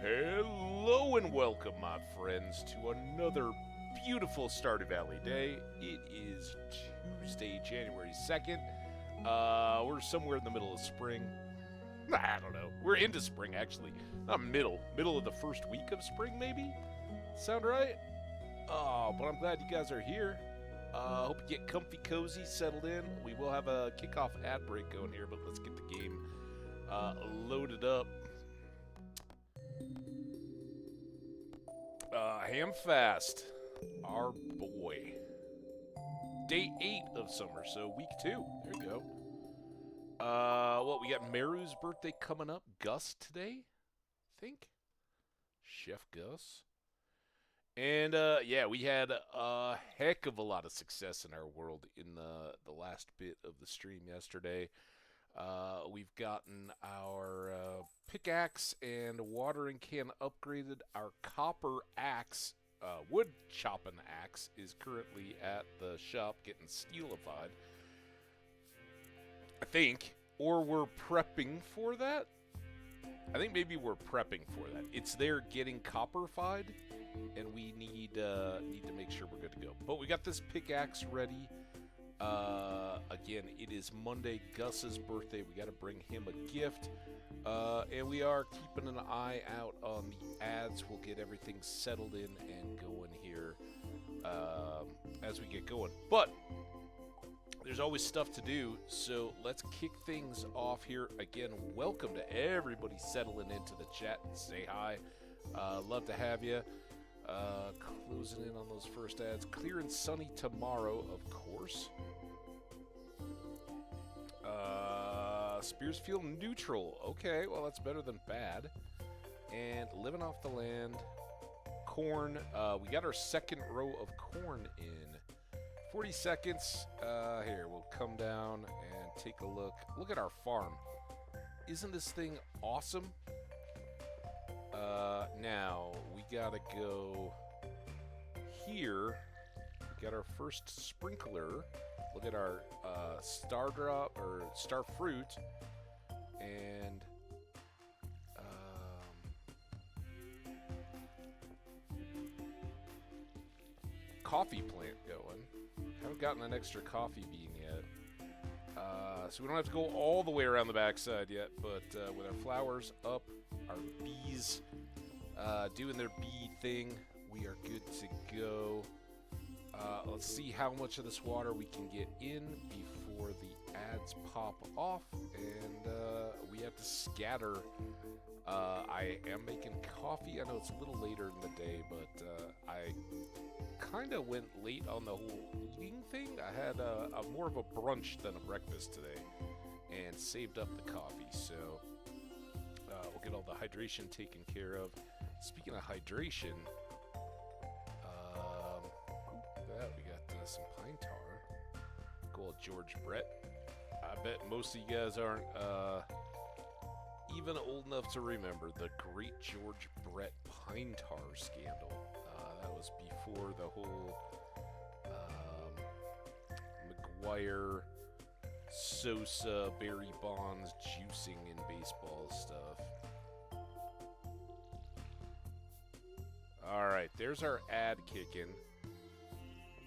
Hello and welcome, my friends, to another beautiful Stardew Valley day. It is Tuesday, January 2nd. We're somewhere in the middle of spring. I don't know. We're into spring, actually. Not middle. Middle of the first week of spring, maybe? Sound right? Oh, but I'm glad you guys are here. Hope you get comfy, cozy, settled in. We will have a kickoff ad break going here, but let's get the game loaded up. Hamfast, our boy. Day 8 of summer, so week 2. There you go. We got Meru's birthday coming up. Gus today, I think. Chef Gus. And, we had a heck of a lot of success in our world in the last bit of the stream yesterday. We've gotten our pickaxe and watering can upgraded. Our copper axe, wood chopping axe, is currently at the shop getting steelified. I think. Or we're prepping for that. I think maybe we're prepping for that. It's there getting copperfied, and we need to make sure we're good to go. But we got this pickaxe ready. Again, it is Monday, Gus's birthday. We got to bring him a gift. And we are keeping an eye out on the ads. We'll get everything settled in and going here as we get going. But there's always stuff to do, so let's kick things off here. Again, welcome to everybody settling into the chat and say hi. Love to have you. Closing in on those first ads. Clear and sunny tomorrow, of course. Spears feel neutral. Okay, well, that's better than bad. And living off the land. Corn. We got our second row of corn in. 40 seconds. Here, we'll come down and take a look. Look at our farm. Isn't this thing awesome? Now, we gotta go here. We got our first sprinkler. Look at our star drop, or star fruit. And coffee plant going. Haven't gotten an extra coffee bean yet. So we don't have to go all the way around the backside yet, but with our flowers up, our bees doing their bee thing, we are good to go. Let's see how much of this water we can get in before the ads pop off, and we have to scatter. I am making coffee. I know it's a little later in the day, but I kind of went late on the whole eating thing. I had more of a brunch than a breakfast today, and saved up the coffee, so we'll get all the hydration taken care of. Speaking of hydration, we got some pine tar. Good old George Brett. I bet most of you guys aren't even old enough to remember the great George Brett pine tar scandal. That was before the whole McGuire, Sosa, Barry Bonds juicing in baseball stuff. Alright, there's our ad kicking.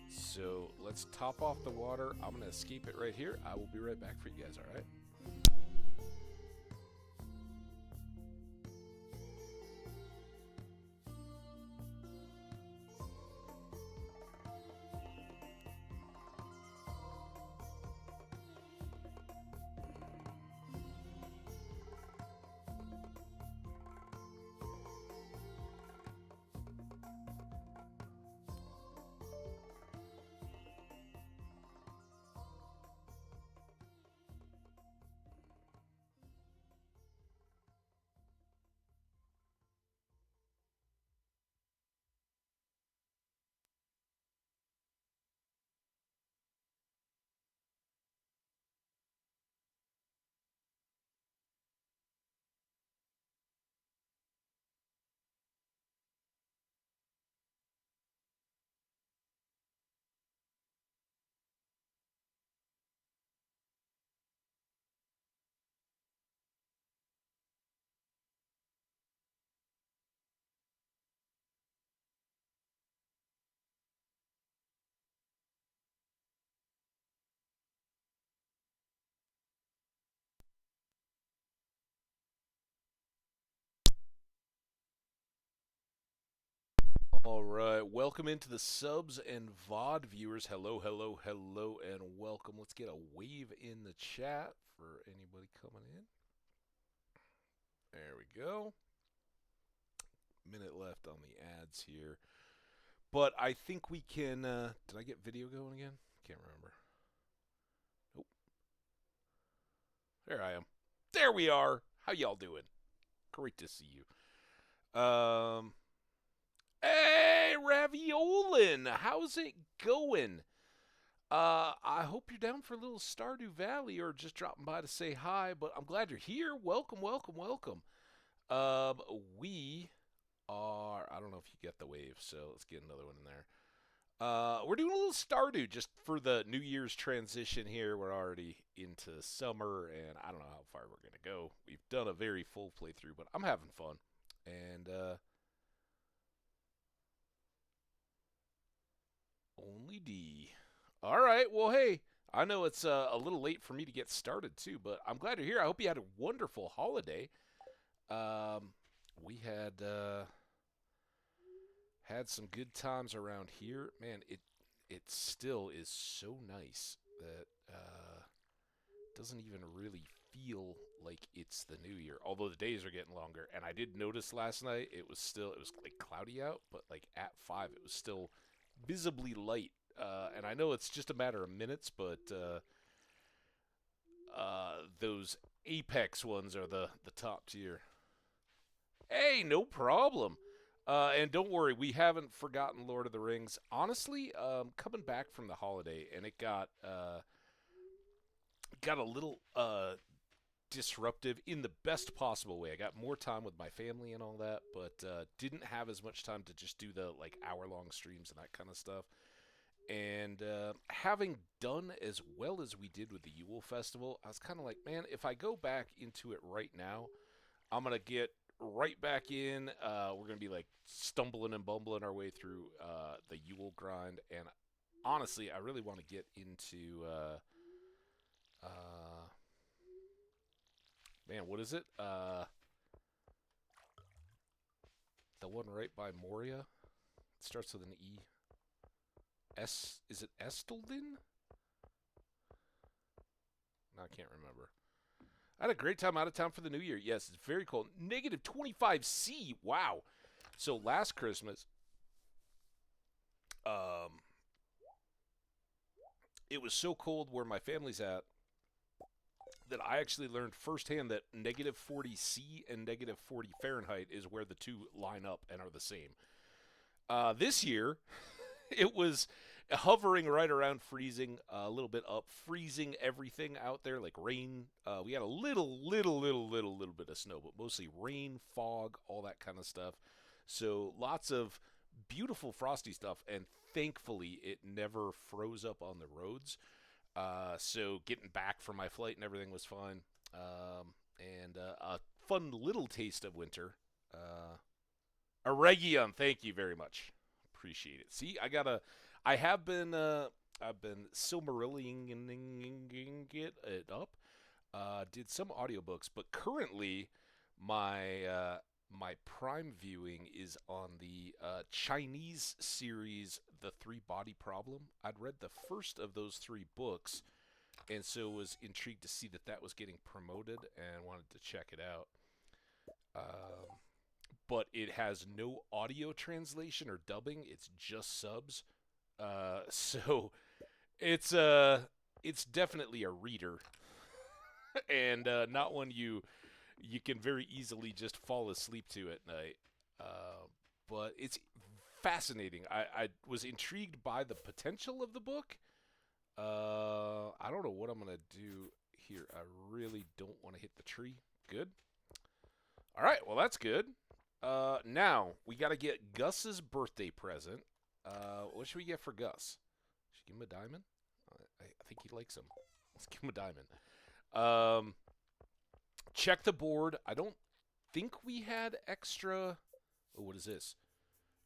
So let's top off the water. I'm going to escape it right here. I will be right back for you guys, alright? All right, welcome into the subs and VOD viewers. Hello, hello, hello, and welcome. Let's get a wave in the chat for anybody coming in. There we go. Minute left on the ads here. But I think we can, did I get video going again? Can't remember. Nope. There I am. There we are. How y'all doing? Great to see you. Hey, Raviolin, how's it going? I hope you're down for a little Stardew Valley or just dropping by to say hi, but I'm glad you're here. Welcome, welcome, welcome. We are, I don't know if you get the wave, so let's get another one in there. We're doing a little Stardew just for the New Year's transition here. We're already into summer, and I don't know how far we're going to go. We've done a very full playthrough, but I'm having fun. And, only D. All right, well, hey, I know it's a little late for me to get started, too, but I'm glad you're here. I hope you had a wonderful holiday. We had some good times around here. Man, it still is so nice that doesn't even really feel like it's the new year, although the days are getting longer. And I did notice last night it was like cloudy out, but like at 5 it was still visibly light. And I know it's just a matter of minutes, but those Apex ones are the top tier. Hey, no problem. And don't worry, we haven't forgotten Lord of the Rings. Honestly, coming back from the holiday, and it got a little disruptive in the best possible way. I got more time with my family and all that, but didn't have as much time to just do the like hour-long streams and that kind of stuff. And having done as well as we did with the Yule Festival, I was kind of like, man, if I go back into it right now, I'm going to get right back in. We're going to be like stumbling and bumbling our way through the Yule grind. And honestly, I really want to get into, man, what is it? The one right by Moria. It starts with an E. Is it Estelden? No, I can't remember. I had a great time out of town for the new year. Yes, it's very cold. Negative 25°C. Wow. So last Christmas, it was so cold where my family's at that I actually learned firsthand that negative 40°C and negative 40 Fahrenheit is where the two line up and are the same. This year, it was hovering right around freezing, a little bit up, freezing everything out there, like rain. We had a little bit of snow, but mostly rain, fog, all that kind of stuff. So lots of beautiful frosty stuff, and thankfully it never froze up on the roads. So getting back from my flight and everything was fine. And a fun little taste of winter. Aregion, thank you very much. Appreciate it. See, I've been Silmarillion it up. Did some audiobooks, but currently my Prime viewing is on the Chinese series, The Three Body Problem. I'd read the first of those 3 books, and so was intrigued to see that was getting promoted and wanted to check it out. But it has no audio translation or dubbing. It's just subs. So it's definitely a reader, and not one you can very easily just fall asleep to at night. But it's fascinating. I was intrigued by the potential of the book. I don't know what I'm gonna do here. I really don't want to hit the tree. Good. All right. Well, that's good. Now we got to get Gus's birthday present. What should we get for Gus? Should we give him a diamond? I think he likes them. Let's give him a diamond. Check the board. I don't think we had extra. Oh, what is this?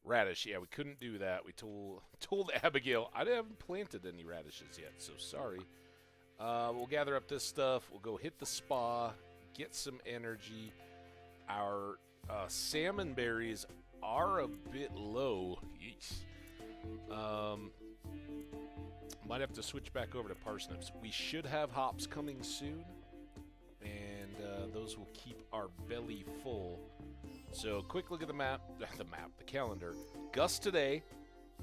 Radish. Yeah, we couldn't do that. We told Abigail I haven't planted any radishes yet, so sorry. We'll gather up this stuff. We'll go hit the spa, get some energy. Our Salmon berries are a bit low. Yeesh. Might have to switch back over to parsnips. We should have hops coming soon, and those will keep our belly full. So, quick look at the map, the calendar. Gus today,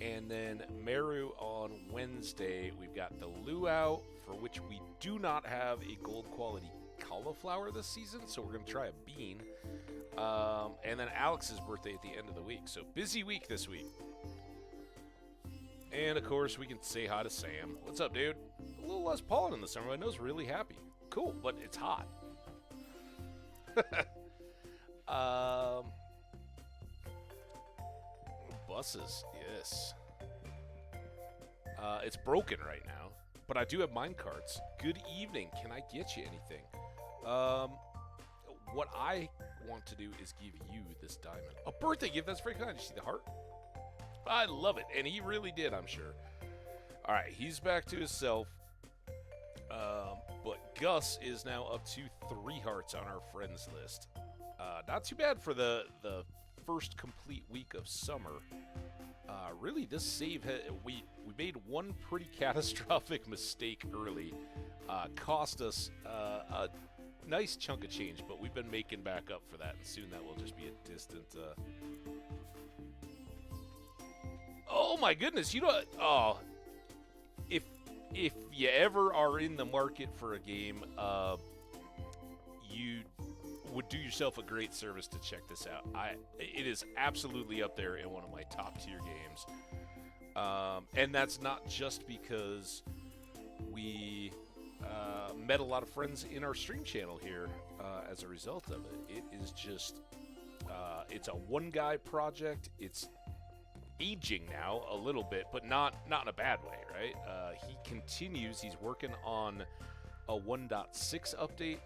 and then Meru on Wednesday. We've got the luau, for which we do not have a gold quality cauliflower this season, so we're going to try a bean. And then Alex's birthday at the end of the week. So, busy week this week. And, of course, we can say hi to Sam. What's up, dude? A little less pollen in the summer. My nose really happy. Cool, but it's hot. Buses, yes. It's broken right now, but I do have mine carts. Good evening. Can I get you anything? What I want to do is give you this diamond. A birthday gift? That's very kind. You see the heart? I love it, and he really did, I'm sure. All right, he's back to himself. But Gus is now up to 3 hearts on our friends list. Not too bad for the first complete week of summer. Really, this save, we made one pretty catastrophic mistake early. Cost us a nice chunk of change, but we've been making back up for that, and soon that will just be a distant... Oh my goodness, you know, if you ever are in the market for a game, you would do yourself a great service to check this out. It is absolutely up there in one of my top tier games. And that's not just because we met a lot of friends in our stream channel here as a result of it. It is just, it's a one-guy project. It's aging now a little bit, but not in a bad way, right? He continues. He's working on a 1.6 update.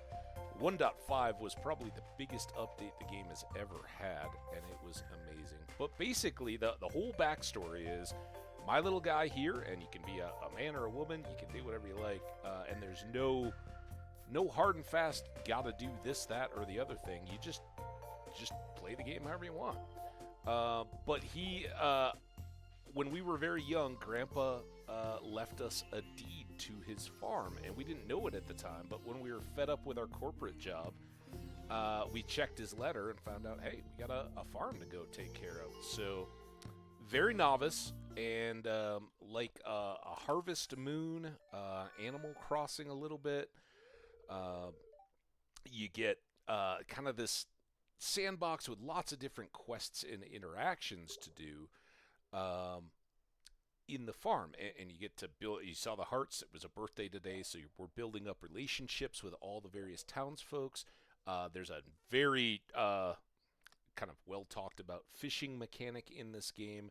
1.5 was probably the biggest update the game has ever had, and it was amazing. But basically, the whole backstory is my little guy here, and you can be a man or a woman. You can do whatever you like, and there's no hard and fast gotta do this, that, or the other thing. You just play the game however you want. But he, when we were very young, Grandpa left us a deed to his farm, and we didn't know it at the time, but when we were fed up with our corporate job, we checked his letter and found out, hey, we got a farm to go take care of. So, very novice, and like a Harvest Moon, Animal Crossing a little bit, you get kind of this sandbox with lots of different quests and interactions to do in the farm, and you get to build. You saw the hearts. It was a birthday today, so we're building up relationships with all the various townsfolks. There's a very kind of well talked about fishing mechanic in this game.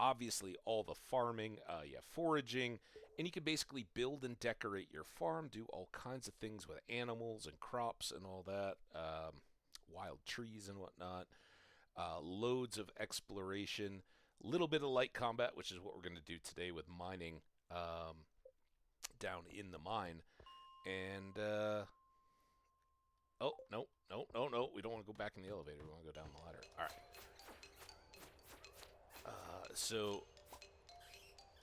Obviously, all the farming, you have foraging, and you can basically build and decorate your farm, do all kinds of things with animals and crops and all that. Wild trees and whatnot, loads of exploration, little bit of light combat, which is what we're going to do today with mining down in the mine. And oh, no, we don't want to go back in the elevator. We want to go down the ladder. All right. So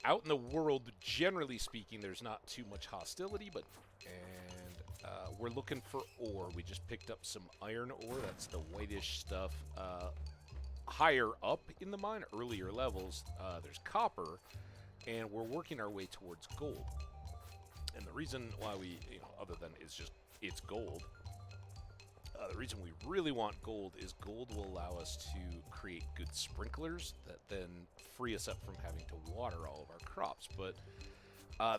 out in the world, generally speaking, there's not too much hostility, but we're looking for ore. We just picked up some iron ore. That's the whitish stuff. Higher up in the mine, earlier levels, there's copper, and we're working our way towards gold. And the reason why we, other than it's gold, the reason we really want gold is gold will allow us to create good sprinklers that then free us up from having to water all of our crops. But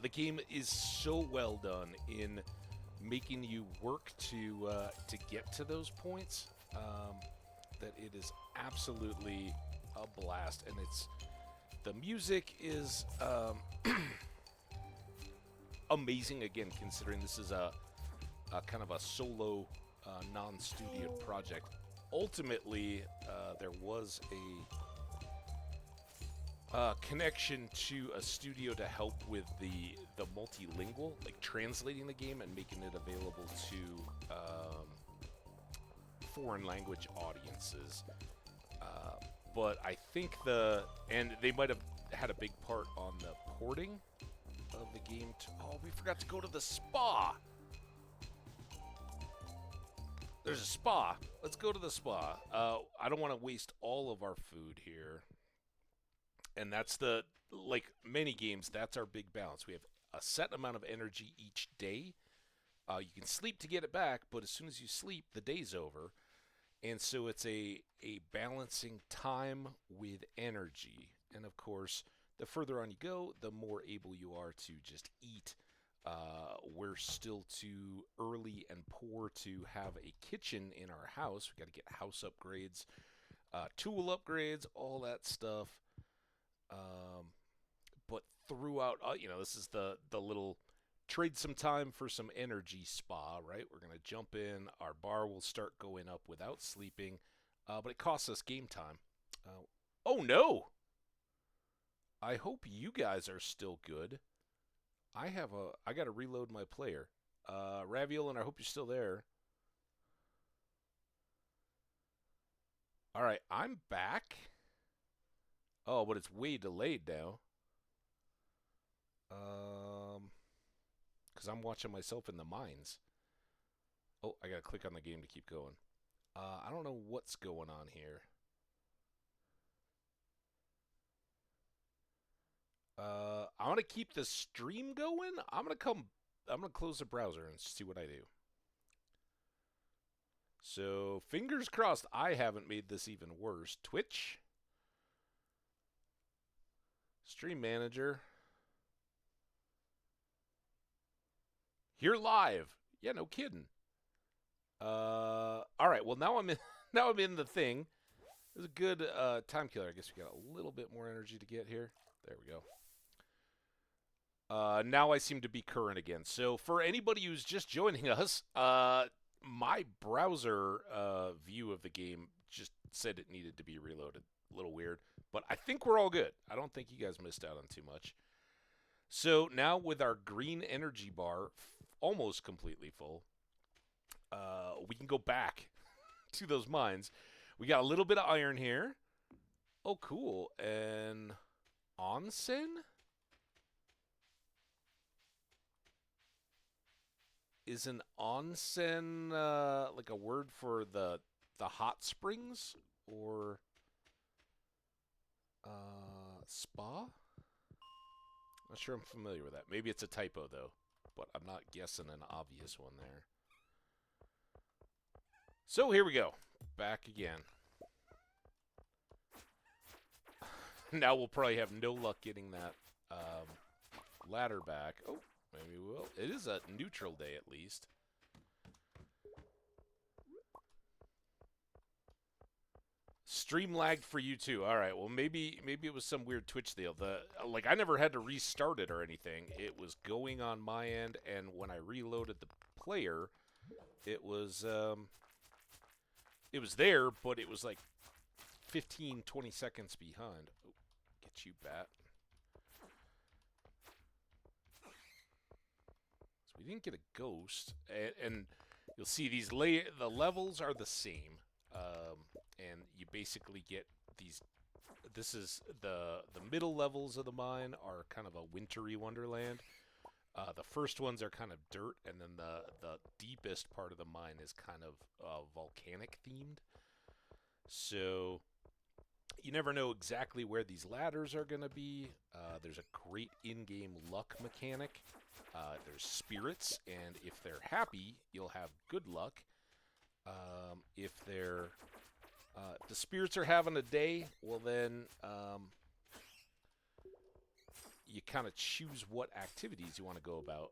the game is so well done in making you work to get to those points that it is absolutely a blast. And the music is amazing, again, considering this is a kind of a solo non-studio project. Ultimately, there was a connection to a studio to help with the multilingual, like translating the game and making it available to foreign language audiences. But I think and they might have had a big part on the porting of the game. Oh, we forgot to go to the spa. There's a spa. Let's go to the spa. I don't want to waste all of our food here. And that's like many games, that's our big balance. We have a set amount of energy each day. You can sleep to get it back, but as soon as you sleep, the day's over. And so it's a balancing time with energy. And of course, the further on you go, the more able you are to just eat. We're still too early and poor to have a kitchen in our house. We've got to get house upgrades, tool upgrades, all that stuff. But throughout, this is the little trade some time for some energy spa, right? We're going to jump in. Our bar will start going up without sleeping, but it costs us game time. Oh, no! I hope you guys are still good. I got to reload my player. Raviol, and I hope you're still there. All right, I'm back. Oh, but it's way delayed now. Because I'm watching myself in the mines. Oh, I gotta click on the game to keep going. I don't know what's going on here. I want to keep the stream going. I'm gonna close the browser and see what I do. So, fingers crossed I haven't made this even worse. Twitch. Stream manager. You're live. Yeah, no kidding. All right. Well, now I'm in. Now I'm in the thing. It was a good time killer. I guess we got a little bit more energy to get here. There we go. Now I seem to be current again. So for anybody who's just joining us, my browser view of the game just said it needed to be reloaded. A little weird, but I think we're all good. I don't think you guys missed out on too much. So now with our green energy bar almost completely full, we can go back to those mines. We got a little bit of iron here. Oh, cool. And onsen? Is an onsen like a word for the hot springs? Or spa? Not sure I'm familiar with that. Maybe it's a typo, though. But I'm not guessing an obvious one there. So here we go. Back again. Now we'll probably have no luck getting that ladder back. Oh, maybe we will. It is a neutral day at least. Stream lagged for you too. All right. Well, maybe it was some weird Twitch deal. I never had to restart it or anything. It was going on my end, and when I reloaded the player, it was there, but it was like 15, 20 seconds behind. Oh, get you, bat. So we didn't get a ghost, and you'll see the levels are the same. And you basically get these. This is the middle levels of the mine are kind of a wintry wonderland. The first ones are kind of dirt, and then the deepest part of the mine is kind of volcanic themed. So you never know exactly where these ladders are going to be. There's a great in-game luck mechanic. There's spirits, and if they're happy, you'll have good luck. If the spirits are having a day, well then you kind of choose what activities you want to go about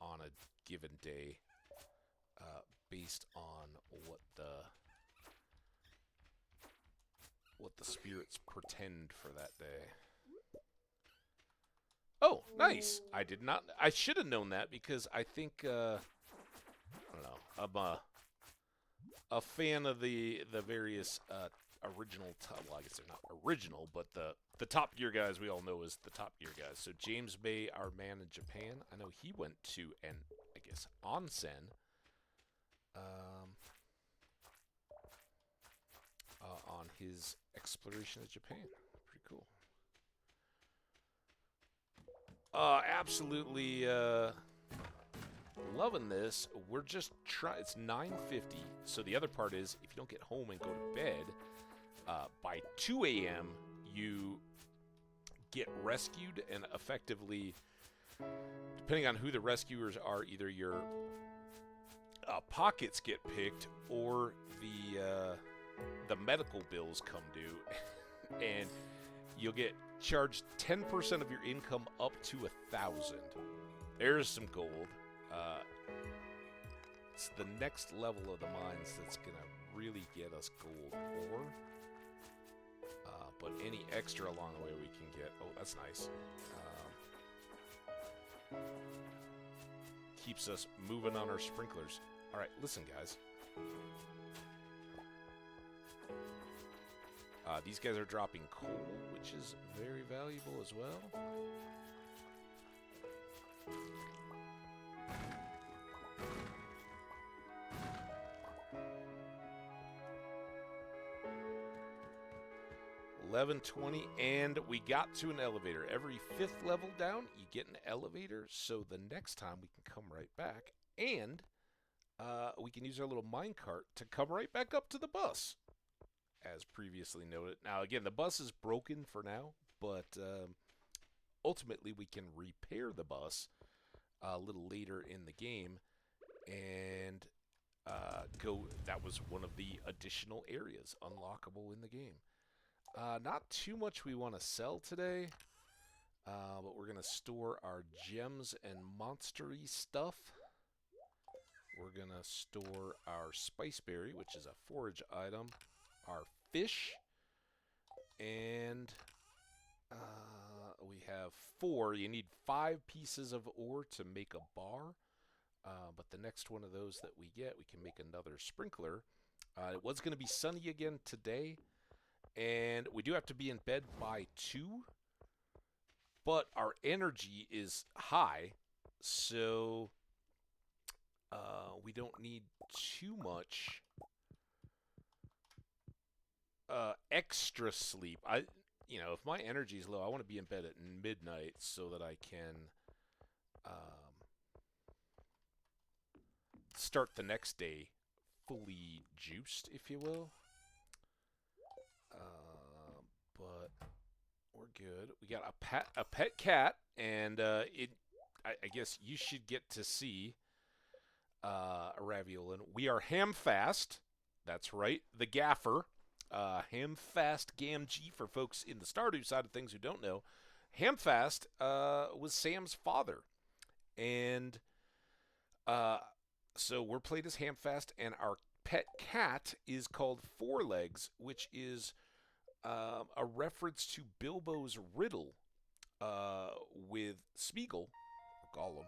on a given day based on what the spirits pretend for that day. Oh, nice! I should have known that because I think I don't know. I'm a fan of the various original, well, I guess they're not original, but the Top Gear guys we all know as the Top Gear guys. So James May, our man in Japan, I know he went to onsen. his exploration of Japan. Pretty cool. Absolutely loving this. We're just trying. It's 9:50. So the other part is, if you don't get home and go to bed by 2 a.m., you get rescued, and effectively, depending on who the rescuers are, either your pockets get picked or the medical bills come due, and you'll get charged 10% of your income up to 1,000. There's some gold. It's the next level of the mines that's gonna really get us gold ore. But any extra along the way we can get. Oh, that's nice. Keeps us moving on our sprinklers. All right, listen, guys. These guys are dropping coal, which is very valuable as well. $11.20, and we got to an elevator. Every 5th level down, you get an elevator, so the next time we can come right back, and we can use our little minecart to come right back up to the bus, as previously noted. Now, again, the bus is broken for now, but ultimately we can repair the bus a little later in the game, and go. That was one of the additional areas unlockable in the game. Not too much we want to sell today, but we're going to store our gems and monstery stuff. We're going to store our spiceberry, which is a forage item, our fish, and we have 4. You need 5 pieces of ore to make a bar, but the next one of those that we get, we can make another sprinkler. It was going to be sunny again today, and we do have to be in bed by 2, but our energy is high, so we don't need too much extra sleep. If my energy is low, I want to be in bed at midnight so that I can start the next day fully juiced, if you will. But we're good. We got a pet cat, and I guess you should get to see Raviolin. We are Hamfast. That's right, the gaffer. Hamfast Gamgee for folks in the Stardew side of things who don't know. Hamfast was Sam's father, and so we're played as Hamfast, and our pet cat is called Fourlegs, which is a reference to Bilbo's riddle with Smeagol, Gollum,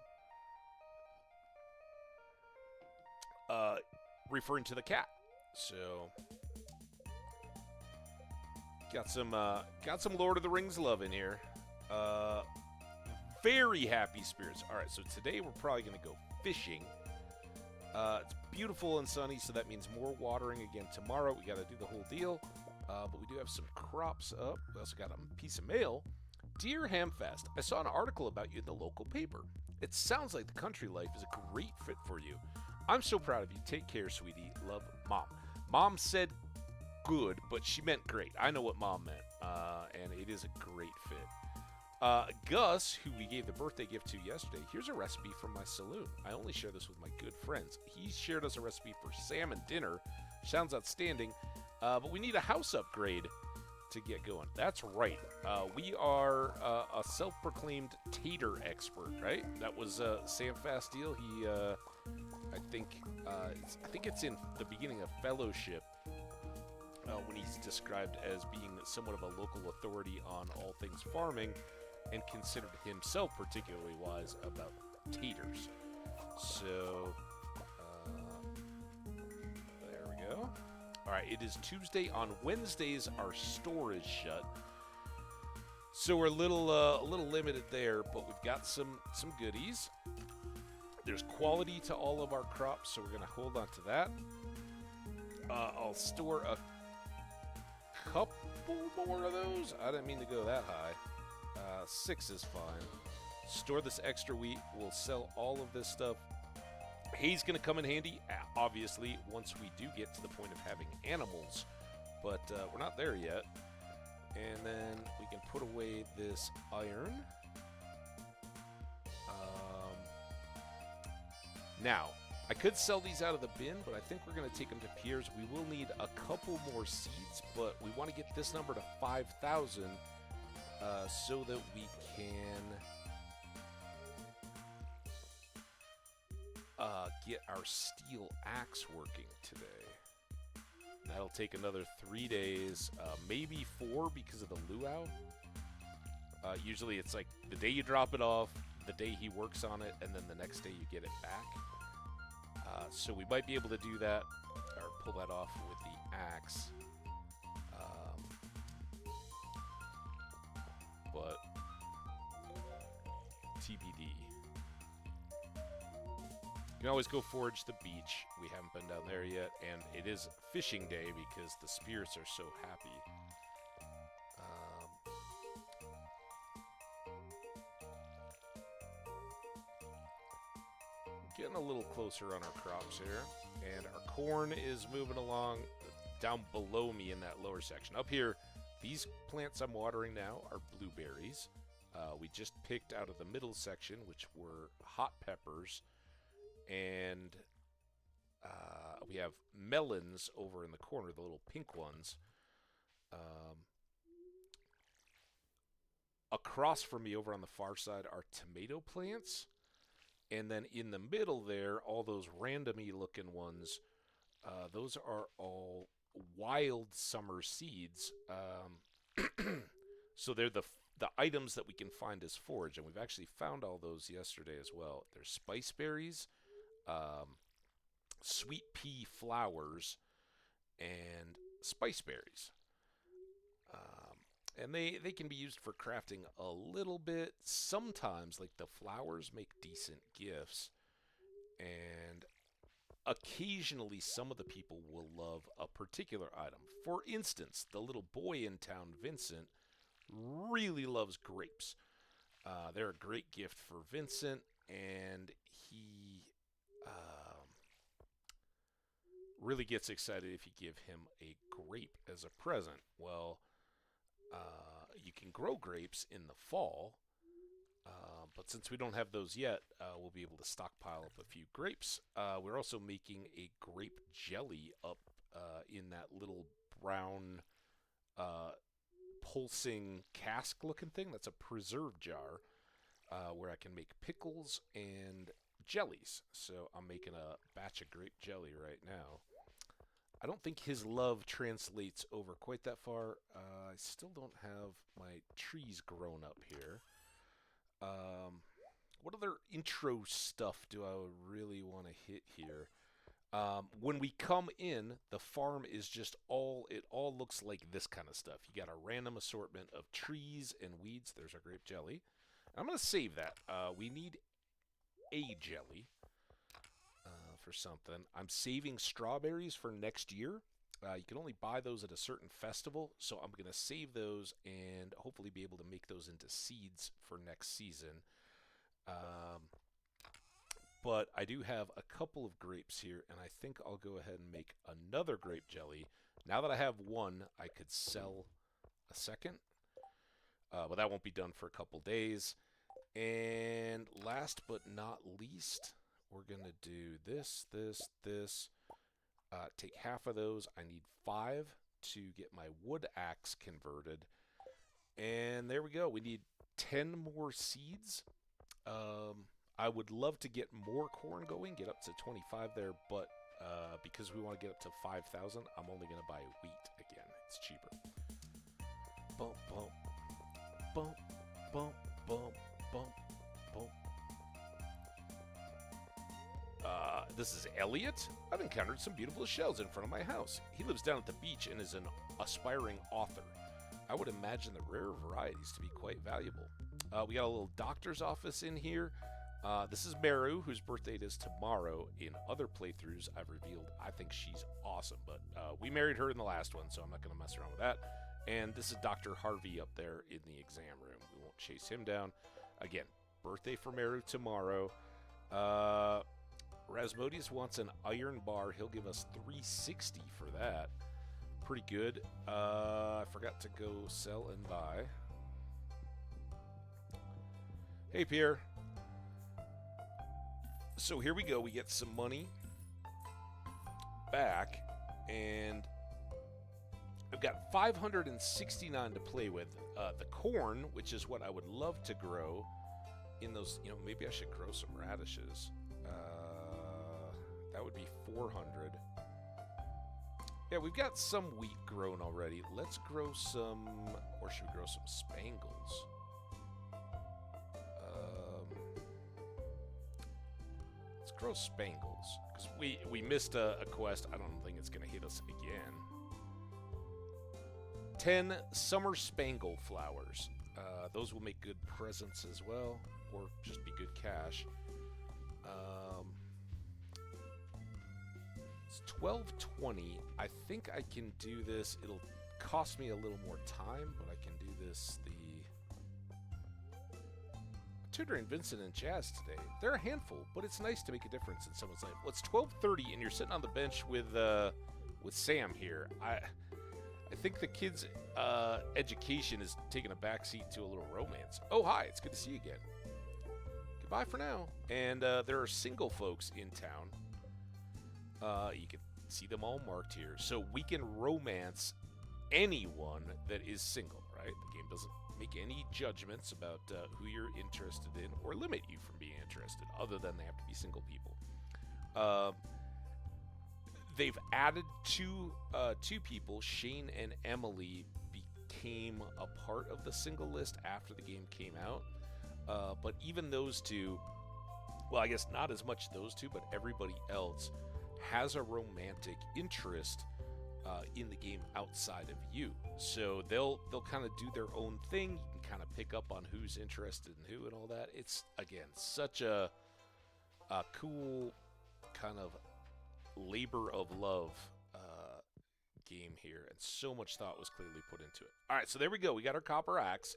referring to the cat. So got some Lord of the Rings love in here. Very happy spirits. All right, so today we're probably going to go fishing. It's beautiful and sunny, so that means more watering again tomorrow. We got to do the whole deal. But we do have some crops up. We also got a piece of mail. Dear Hamfast, I saw an article about you in the local paper. It sounds like the country life is a great fit for you. I'm so proud of you. Take care, sweetie. Love, Mom. Mom said good, but she meant great. I know what Mom meant, and it is a great fit. Gus, who we gave the birthday gift to yesterday, here's a recipe from my saloon. I only share this with my good friends. He shared us a recipe for salmon dinner. Sounds outstanding. But we need a house upgrade to get going. That's right. We are a self-proclaimed tater expert, right? That was Sam Fastiel. He, I think it's in the beginning of Fellowship when he's described as being somewhat of a local authority on all things farming, and considered himself particularly wise about taters. So there we go. All right, it is Tuesday. On Wednesdays, our store is shut, so we're a little limited there. But we've got some goodies. There's quality to all of our crops, so we're gonna hold on to that. I'll store a couple more of those. I didn't mean to go that high. 6 is fine. Store this extra wheat. We'll sell all of this stuff. Hay's going to come in handy, obviously, once we do get to the point of having animals. But we're not there yet. And then we can put away this iron. Now, I could sell these out of the bin, but I think we're going to take them to Pierre's. We will need a couple more seeds, but we want to get this number to 5,000 so that we can get our steel axe working today. That'll take another 3 days, maybe 4 because of the luau. Usually it's like the day you drop it off, the day he works on it, and then the next day you get it back. So we might be able to do that, or pull that off with the axe. But TBD. You can always go forage the beach. We haven't been down there yet, and it is fishing day because the spirits are so happy. Getting a little closer on our crops here, and our corn is moving along down below me in that lower section. Up here, these plants I'm watering now are blueberries. We just picked out of the middle section, which were hot peppers, and we have melons over in the corner, the little pink ones. Across from me over on the far side are tomato plants. And then in the middle there, all those randomy looking ones, those are all wild summer seeds. So they're the items that we can find as forage, and we've actually found all those yesterday as well. There's spice berries, sweet pea flowers, and spice berries. And they can be used for crafting a little bit. Sometimes, like the flowers make decent gifts. And occasionally, some of the people will love a particular item. For instance, the little boy in town, Vincent, really loves grapes. They're a great gift for Vincent, and he really gets excited if you give him a grape as a present. Well, you can grow grapes in the fall, but since we don't have those yet, we'll be able to stockpile up a few grapes. We're also making a grape jelly up in that little brown pulsing cask-looking thing. That's a preserve jar where I can make pickles and jellies. So I'm making a batch of grape jelly right now. I don't think his love translates over quite that far. I still don't have my trees grown up here. What other intro stuff do I really want to hit here? When we come in, the farm is just it all looks like this kind of stuff. You got a random assortment of trees and weeds. There's our grape jelly. I'm going to save that. We need a jelly. For something. I'm saving strawberries for next year. You can only buy those at a certain festival, so I'm going to save those and hopefully be able to make those into seeds for next season. But I do have a couple of grapes here, and I think I'll go ahead and make another grape jelly. Now that I have one, I could sell a second, but that won't be done for a couple days. And last but not least, we're going to do this. Take half of those. I need 5 to get my wood axe converted. And there we go. We need 10 more seeds. I would love to get more corn going, get up to 25 there, but because we want to get up to 5,000, I'm only going to buy wheat again. It's cheaper. Bump, bump, bump, bump, bump, bump, bump. This is Elliot. I've encountered some beautiful shells in front of my house. He lives down at the beach and is an aspiring author. I would imagine the rare varieties to be quite valuable. We got a little doctor's office in here. This is Meru, whose birthday it is tomorrow. In other playthroughs I've revealed, I think she's awesome, but we married her in the last one, so I'm not going to mess around with that. And this is Dr. Harvey up there in the exam room. We won't chase him down. Again, birthday for Meru tomorrow. Rasmodius wants an iron bar. He'll give us 360 for that. Pretty good. I forgot to go sell and buy. Hey, Pierre. So here we go. We get some money back, and I've got 569 to play with. The corn, which is what I would love to grow in those, maybe I should grow some radishes. That would be 400. Yeah, we've got some wheat grown already. Let's grow some, or should we grow some spangles? Let's grow spangles, because we missed a quest. I don't think it's going to hit us again. 10 summer spangle flowers. Those will make good presents as well, or just be good cash. It's 12:20. I think I can do this. It'll cost me a little more time, but I can do this. Tutoring Vincent and Jazz today. They're a handful, but it's nice to make a difference in someone's life. Well, it's 12:30, and you're sitting on the bench with Sam here. I think the kid's education is taking a backseat to a little romance. Oh, hi, it's good to see you again. Goodbye for now. And there are single folks in town. You can see them all marked here. So we can romance anyone that is single, right? The game doesn't make any judgments about who you're interested in or limit you from being interested, other than they have to be single people. They've added two people. Shane and Emily became a part of the single list after the game came out. But even those two, well, I guess not as much those two, but everybody else has a romantic interest in the game outside of you. So they'll kind of do their own thing. You can kind of pick up on who's interested in who and all that. It's, again, such a cool kind of labor of love game here, and so much thought was clearly put into it. All right, so there we go. We got our copper axe.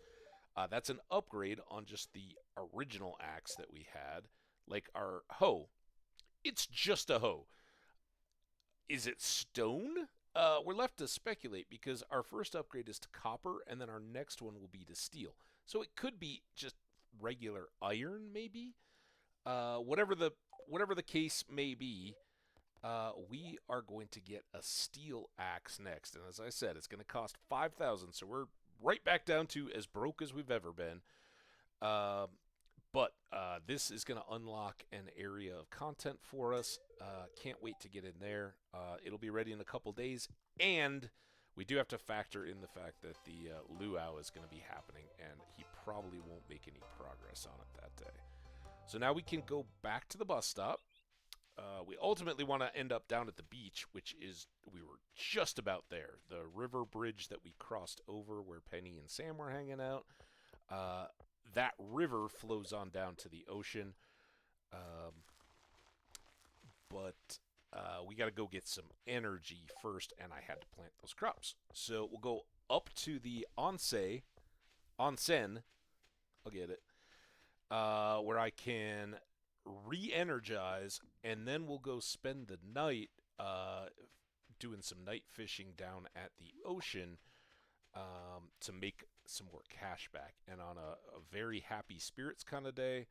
That's an upgrade on just the original axe that we had. Like our hoe. It's just a hoe. Is it stone? We're left to speculate, because our first upgrade is to copper, and then our next one will be to steel. So it could be just regular iron, maybe. Whatever the case may be, we are going to get a steel axe next. And as I said, it's going to cost 5,000. So we're right back down to as broke as we've ever been. But this is going to unlock an area of content for us. Can't wait to get in there. It'll be ready in a couple days. And we do have to factor in the fact that the luau is going to be happening, and he probably won't make any progress on it that day. So now we can go back to the bus stop. We ultimately want to end up down at the beach, which is, we were just about there. The river bridge that we crossed over where Penny and Sam were hanging out. That river flows on down to the ocean. But we got to go get some energy first, and I had to plant those crops. So we'll go up to the onsen, I'll get it, where I can re-energize, and then we'll go spend the night doing some night fishing down at the ocean to make some more cash back. And on a very happy spirits kind of day,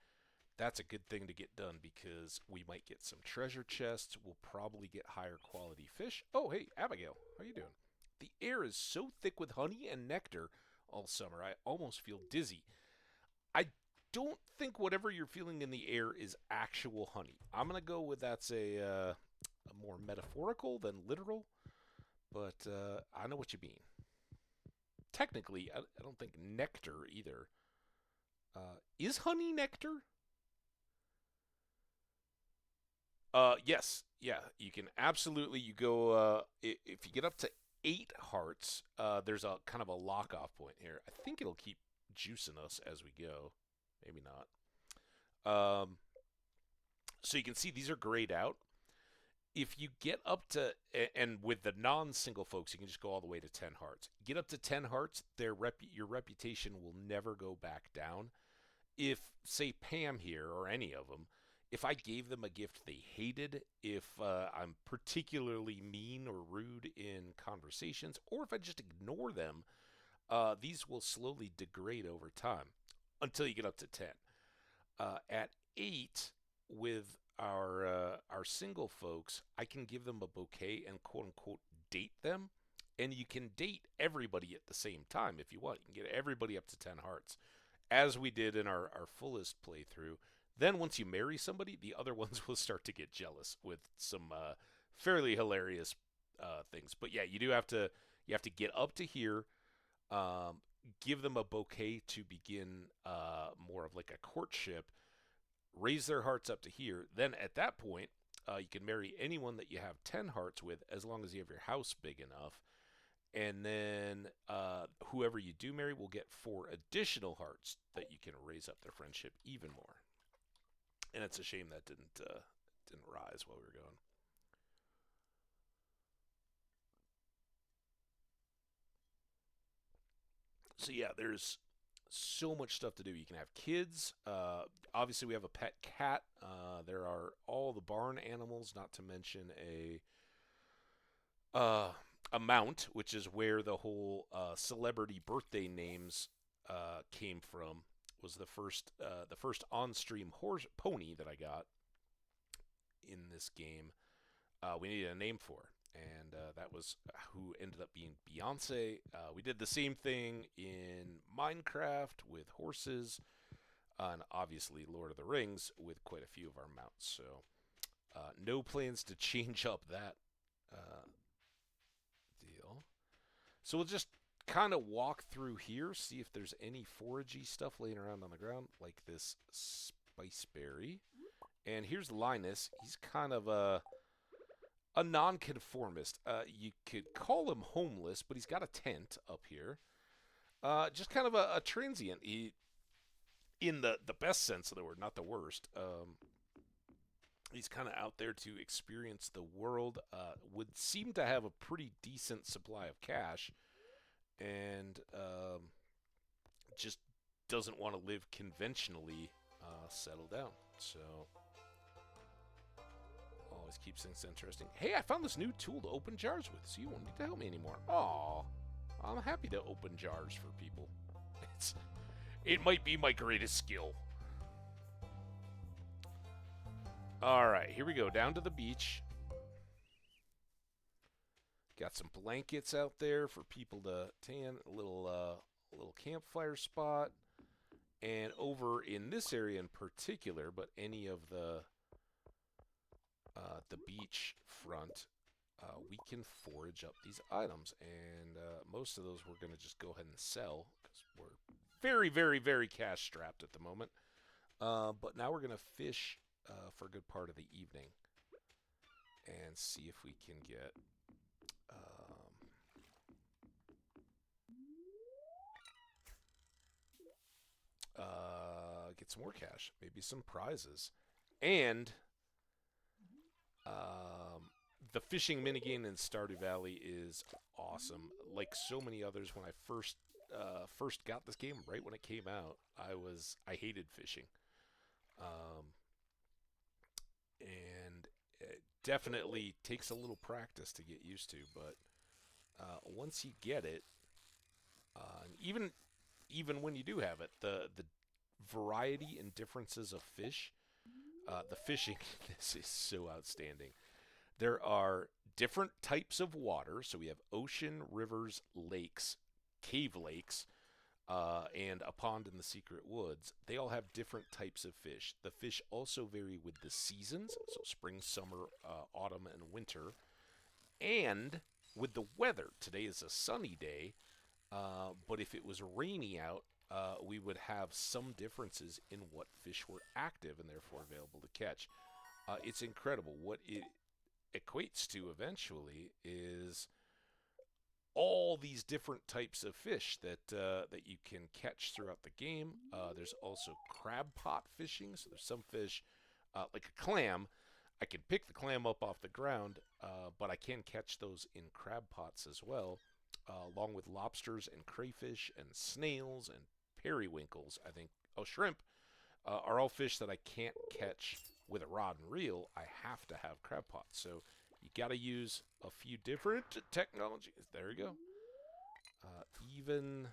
that's a good thing to get done, because we might get some treasure chests. We'll probably get higher quality fish. Oh, hey, Abigail, how you doing? The air is so thick with honey and nectar all summer, I almost feel dizzy. I don't think whatever you're feeling in the air is actual honey. I'm going to go with that's a more metaphorical than literal, but I know what you mean. Technically, I don't think nectar either. Is honey nectar? Yes. Yeah, you can absolutely, you go, if you get up to 8 hearts, there's a kind of a lock-off point here. I think it'll keep juicing us as we go. Maybe not. So you can see these are grayed out. if you get up to, and with the non-single folks, you can just go all the way to 10 hearts. Get up to 10 hearts, your reputation will never go back down. If, say, Pam here, or any of them, if I gave them a gift they hated, if I'm particularly mean or rude in conversations, or if I just ignore them, these will slowly degrade over time until you get up to 10. At 8, with our single folks, I can give them a bouquet and quote unquote date them, and you can date everybody at the same time if you want. You can get everybody up to 10 hearts, as we did in our fullest playthrough. Then once you marry somebody, the other ones will start to get jealous with some fairly hilarious things. But yeah, you have to get up to here, give them a bouquet to begin more of like a courtship, raise their hearts up to here. Then at that point, you can marry anyone that you have 10 hearts with, as long as you have your house big enough. And then whoever you do marry will get 4 additional hearts that you can raise up their friendship even more. And it's a shame that didn't rise while we were going. So yeah, there's so much stuff to do. You can have kids. Obviously, we have a pet cat. There are all the barn animals, not to mention a mount, which is where the whole celebrity birthday names came from. Was the first on-stream horse pony that I got in this game. We needed a name for, and that was who ended up being Beyonce. We did the same thing in Minecraft with horses, and obviously Lord of the Rings with quite a few of our mounts. So no plans to change up that deal. So we'll just kind of walk through here, see if there's any foragey stuff laying around on the ground, like this spiceberry. And here's Linus. He's kind of a nonconformist. You could call him homeless, but he's got a tent up here. Just kind of a transient. He, in the best sense of the word, not the worst. He's kind of out there to experience the world. Would seem to have a pretty decent supply of cash, and just doesn't want to live conventionally. Settle down. So always keeps things interesting. Hey, I found this new tool to open jars with, so you won't need to help me anymore. Aw, I'm happy to open jars for people. It might be my greatest skill. Alright, here we go, down to the beach. Got some blankets out there for people to tan, a little campfire spot. And over in this area in particular, but any of the beach front, we can forage up these items. And most of those we're going to just go ahead and sell, because we're very, very, very cash strapped at the moment. But now we're going to fish for a good part of the evening and see if we can get get some more cash, maybe some prizes. And the fishing minigame in Stardew Valley is awesome. Like so many others, when I first got this game, right when it came out, I hated fishing. And it definitely takes a little practice to get used to, but once you get it, even when you do have it, the variety and differences of fish, the fishing this is so outstanding. There are different types of water, so we have ocean, rivers, lakes, cave lakes, and a pond in the secret woods. They all have different types of fish. The fish also vary with the seasons, so spring, summer, autumn, and winter, and with the weather. Today is a sunny day, but if it was rainy out, we would have some differences in what fish were active and therefore available to catch. It's incredible. What it equates to eventually is all these different types of fish that you can catch throughout the game. There's also crab pot fishing, so there's some fish like a clam. I can pick the clam up off the ground, but I can catch those in crab pots as well, along with lobsters and crayfish and snails and periwinkles. I think, oh, shrimp are all fish that I can't catch with a rod and reel. I have to have crab pots. So you got to use a few different technologies. There you go. Even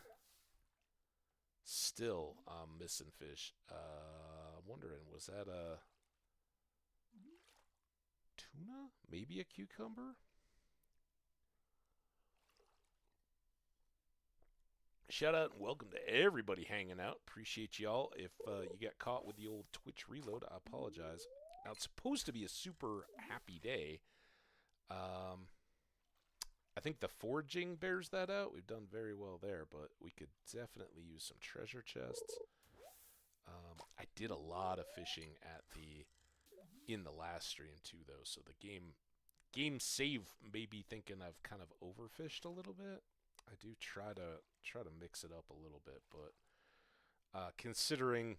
still, I'm missing fish. I'm wondering, was that a tuna? Maybe a cucumber? Shout out and welcome to everybody hanging out. Appreciate y'all. If you got caught with the old Twitch reload, I apologize. Now, it's supposed to be a super happy day. I think the foraging bears that out. We've done very well there, but we could definitely use some treasure chests. I did a lot of fishing in the last stream too, though, so the game save may be thinking I've kind of overfished a little bit. I do try to mix it up a little bit, but considering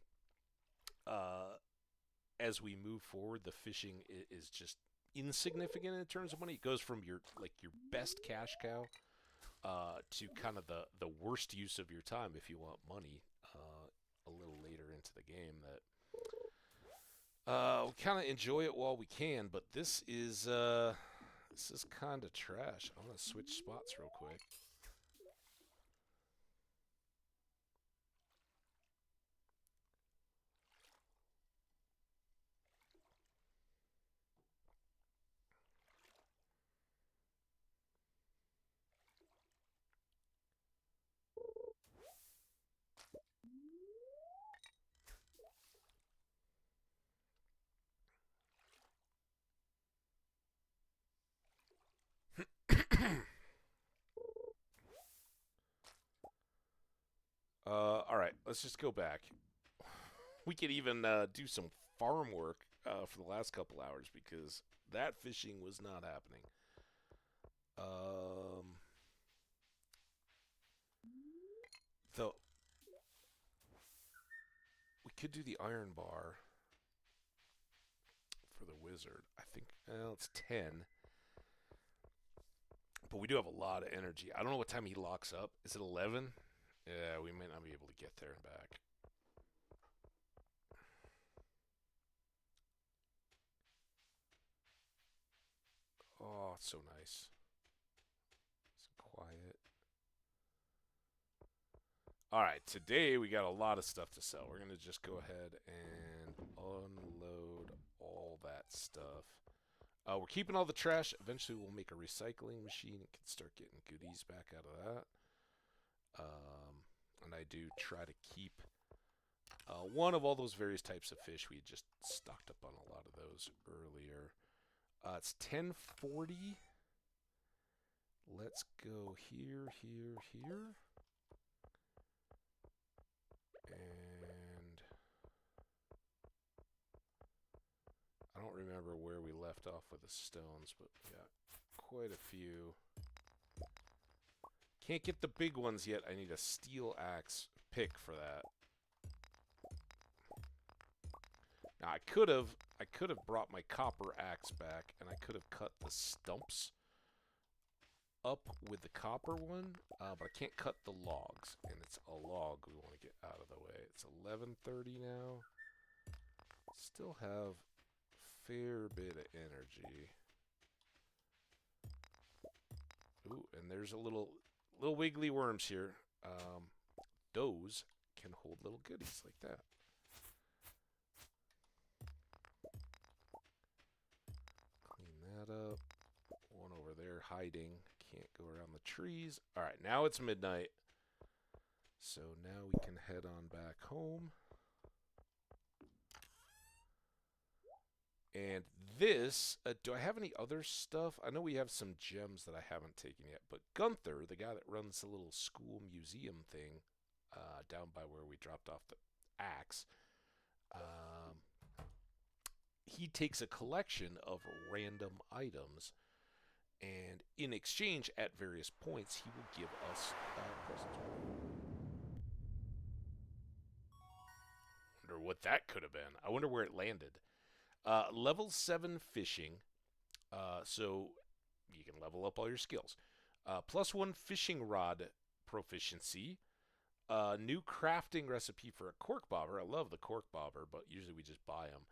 as we move forward, the fishing is just insignificant in terms of money. It goes from your best cash cow to kind of the worst use of your time if you want money a little later into the game. That we kind of enjoy it while we can, but this is kind of trash. I'm gonna switch spots real quick. All right, let's just go back. We could even do some farm work for the last couple hours because that fishing was not happening. Though we could do the iron bar for the wizard. I think it's 10. But we do have a lot of energy. I don't know what time he locks up. Is it 11? Yeah, we might not be able to get there and back. Oh, it's so nice. It's quiet. Alright, today we got a lot of stuff to sell. We're going to just go ahead and unload all that stuff. We're keeping all the trash. Eventually we'll make a recycling machine and can start getting goodies back out of that. And I do try to keep one of all those various types of fish. We just stocked up on a lot of those earlier. It's 10:40. Let's go here, here, here. And I don't remember where we left off with the stones, but we got quite a few. Can't get the big ones yet. I need a steel axe pick for that. Now I could have brought my copper axe back, and I could have cut the stumps up with the copper one, but I can't cut the logs, and it's a log we want to get out of the way. It's 11:30 now. Still have a fair bit of energy. Ooh, and there's a little wiggly worms here. Those can hold little goodies like that. Clean that up. One over there hiding. Can't go around the trees. Alright, now it's midnight. So now we can head on back home. And this, do I have any other stuff? I know we have some gems that I haven't taken yet, but Gunther, the guy that runs the little school museum thing down by where we dropped off the axe, he takes a collection of random items, and in exchange, at various points, he will give us presents. Wonder what that could have been. I wonder where it landed. Level 7 fishing. So you can level up all your skills. +1 fishing rod proficiency. New crafting recipe for a cork bobber. I love the cork bobber, but usually we just buy them.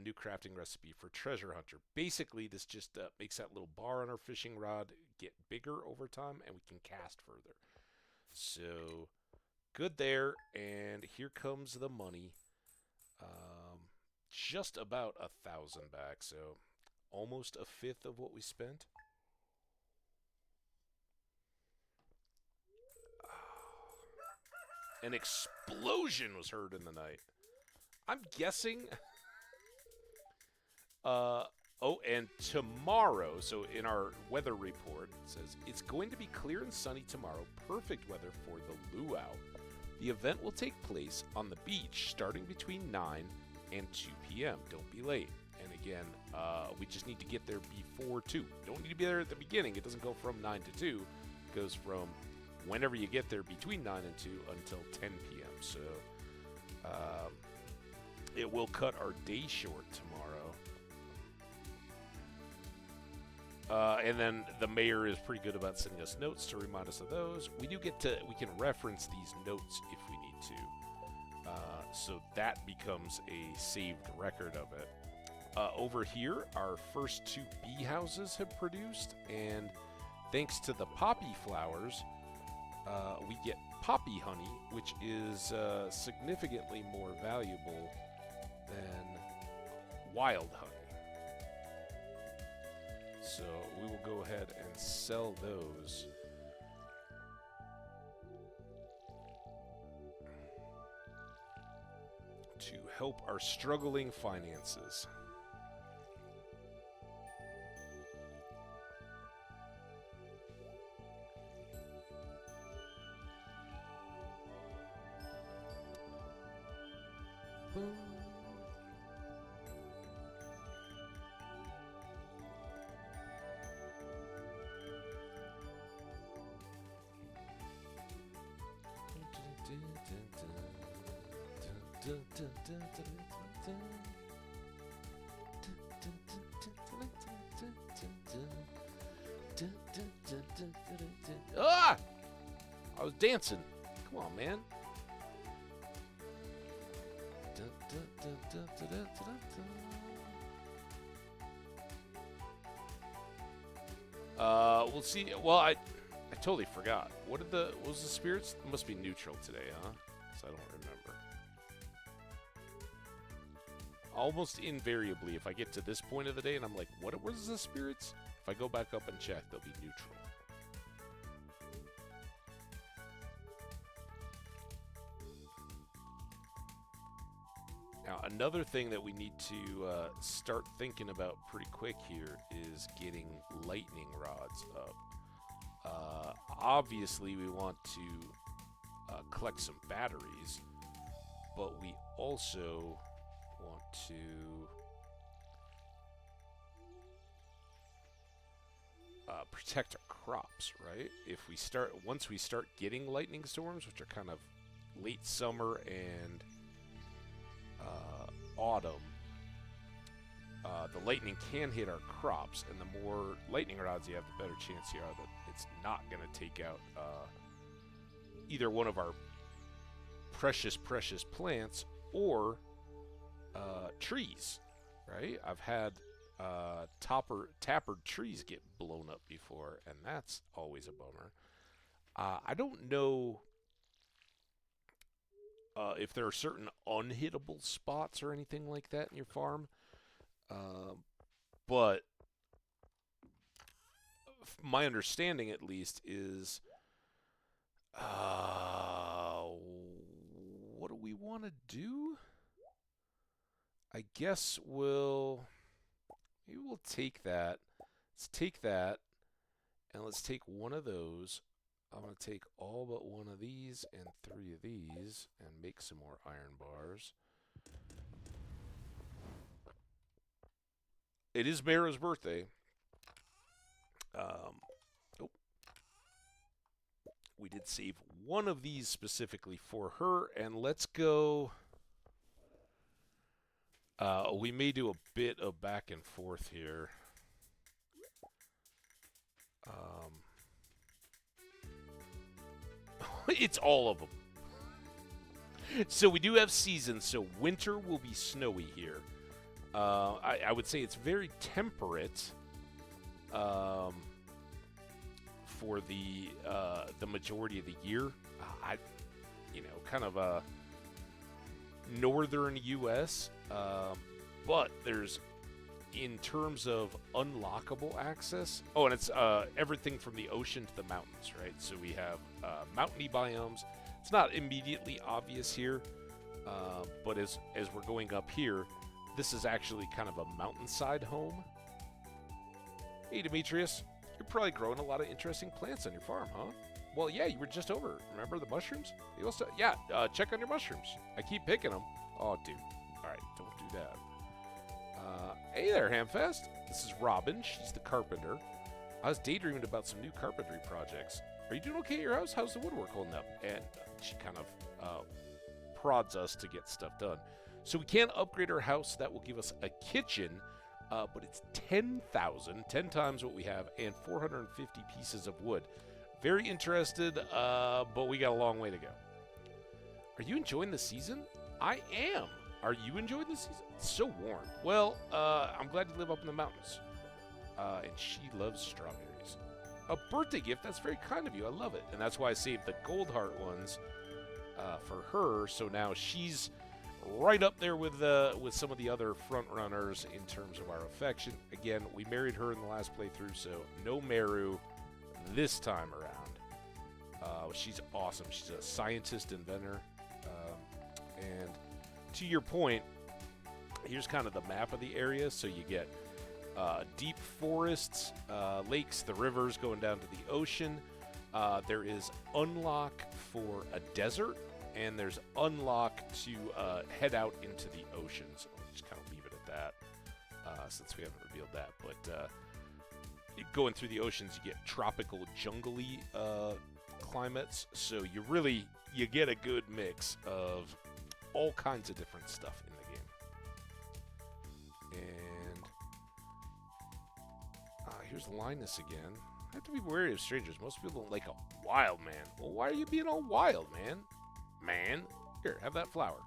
New crafting recipe for treasure hunter. Basically, this just makes that little bar on our fishing rod get bigger over time, and we can cast further. So, good there. And here comes the money. Just about 1,000 back, so almost a fifth of what we spent. An explosion was heard in the night. I'm guessing. Oh, and tomorrow, so in our weather report, it says it's going to be clear and sunny tomorrow. Perfect weather for the luau. The event will take place on the beach starting between 9 and 2 p.m. Don't be late. And again, we just need to get there before 2. Don't need to be there at the beginning. It doesn't go from 9 to 2. It goes from whenever you get there between 9 and 2 until 10 p.m. So it will cut our day short tomorrow. And then the mayor is pretty good about sending us notes to remind us of those. We can reference these notes if we need to. So that becomes a saved record of it. Over here, our first 2 bee houses have produced, and thanks to the poppy flowers, we get poppy honey, which is significantly more valuable than wild honey. So we will go ahead and sell those. To help our struggling finances. Ah! I was dancing. Come on, man. We'll see. Well, I totally forgot. What was the spirits? It must be neutral today, huh? So I don't remember. Almost invariably, if I get to this point of the day and I'm like, what was the spirits? If I go back up and check, they'll be neutral. Now, another thing that we need to start thinking about pretty quick here is getting lightning rods up. Obviously, we want to collect some batteries, but we also want to protect our crops, right? Once we start getting lightning storms, which are kind of late summer and autumn, the lightning can hit our crops, and the more lightning rods you have, the better chance you are that it's not going to take out either one of our precious plants or trees, right? I've had tapered trees get blown up before, and that's always a bummer. I don't know if there are certain unhittable spots or anything like that in your farm, but my understanding, at least, is what do we want to do? I guess maybe we'll take that. Let's take that, and let's take one of those. I'm going to take all but one of these and 3 of these and make some more iron bars. It is Mara's birthday. We did save one of these specifically for her, and let's go. We may do a bit of back and forth here. It's all of them. So we do have seasons. So winter will be snowy here. I would say it's very temperate for the majority of the year. Kind of a northern U.S. But there's, in terms of unlockable access. Oh, and it's everything from the ocean to the mountains, right? So we have mountainy biomes. It's not immediately obvious here, but as we're going up here, this is actually kind of a mountainside home. Hey, Demetrius, you're probably growing a lot of interesting plants on your farm, huh? Well, yeah, you were just over. Remember the mushrooms? Yeah, check on your mushrooms. I keep picking them. Oh, dude. All right, don't do that. Hey there, Hamfest. This is Robin. She's the carpenter. I was daydreaming about some new carpentry projects. Are you doing okay at your house? How's the woodwork holding up? And she kind of prods us to get stuff done. So we can upgrade our house. That will give us a kitchen, but it's 10 times what we have, and 450 pieces of wood. Very interested, but we got a long way to go. Are you enjoying the season? I am. Are you enjoying the season? It's so warm. Well, I'm glad you live up in the mountains. And she loves strawberries. A birthday gift? That's very kind of you. I love it. And that's why I saved the gold heart ones for her. So now she's right up there with some of the other front runners in terms of our affection. Again, we married her in the last playthrough, so no Meru this time around. She's awesome. She's a scientist inventor. And to your point, here's kind of the map of the area. So you get deep forests, lakes, the rivers going down to the ocean. There is unlock for a desert, and there's unlock to head out into the ocean. So I'll just kind of leave it at that since we haven't revealed that. But going through the oceans, you get tropical, jungly climates. So you get a good mix of all kinds of different stuff in the game. And here's Linus again. I have to be wary of strangers. Most people don't like a wild man. Well, why are you being all wild, man? Here, have that flower.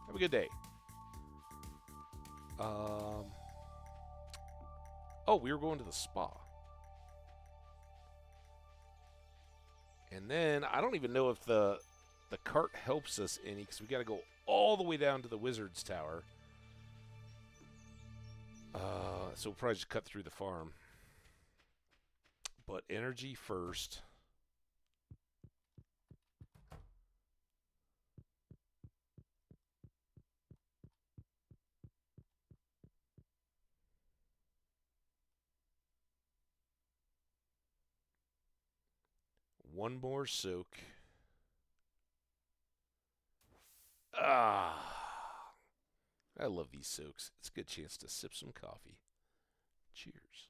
Have a good day. Oh, we were going to the spa. And then, I don't even know if the cart helps us any, because we got to go all the way down to the wizard's tower. So we'll probably just cut through the farm. But energy first. One more soak. I love these soaks. It's a good chance to sip some coffee. Cheers.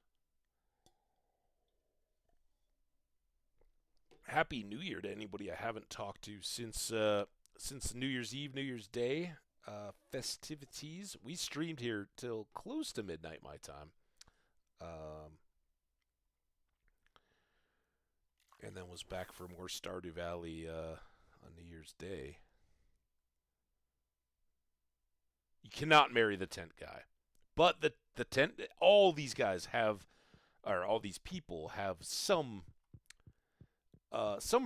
Happy New Year to anybody I haven't talked to since New Year's Eve, New Year's Day festivities. We streamed here till close to midnight my time. And then was back for more Stardew Valley on New Year's Day. You cannot marry the tent guy. But the tent, all these guys have, or all these people have some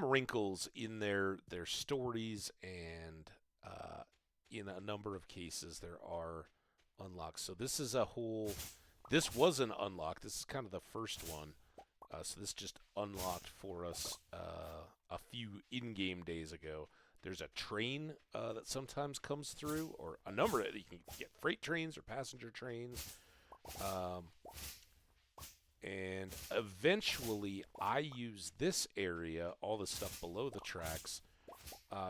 wrinkles in their stories, and in a number of cases there are unlocks. So this was an unlock. This is kind of the first one. So this just unlocked for us a few in-game days ago. There's a train that sometimes comes through, or a number of, you can get freight trains or passenger trains. And eventually I use this area, all the stuff below the tracks,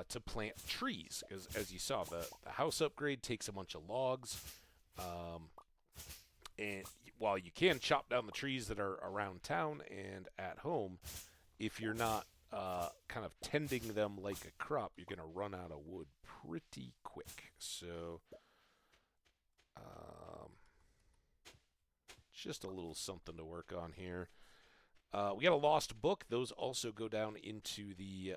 to plant trees. Because as you saw, the house upgrade takes a bunch of logs. And while you can chop down the trees that are around town and at home, if you're not kind of tending them like a crop, you're going to run out of wood pretty quick. So Um, just a little something to work on here. We got a lost book. Those also go down into the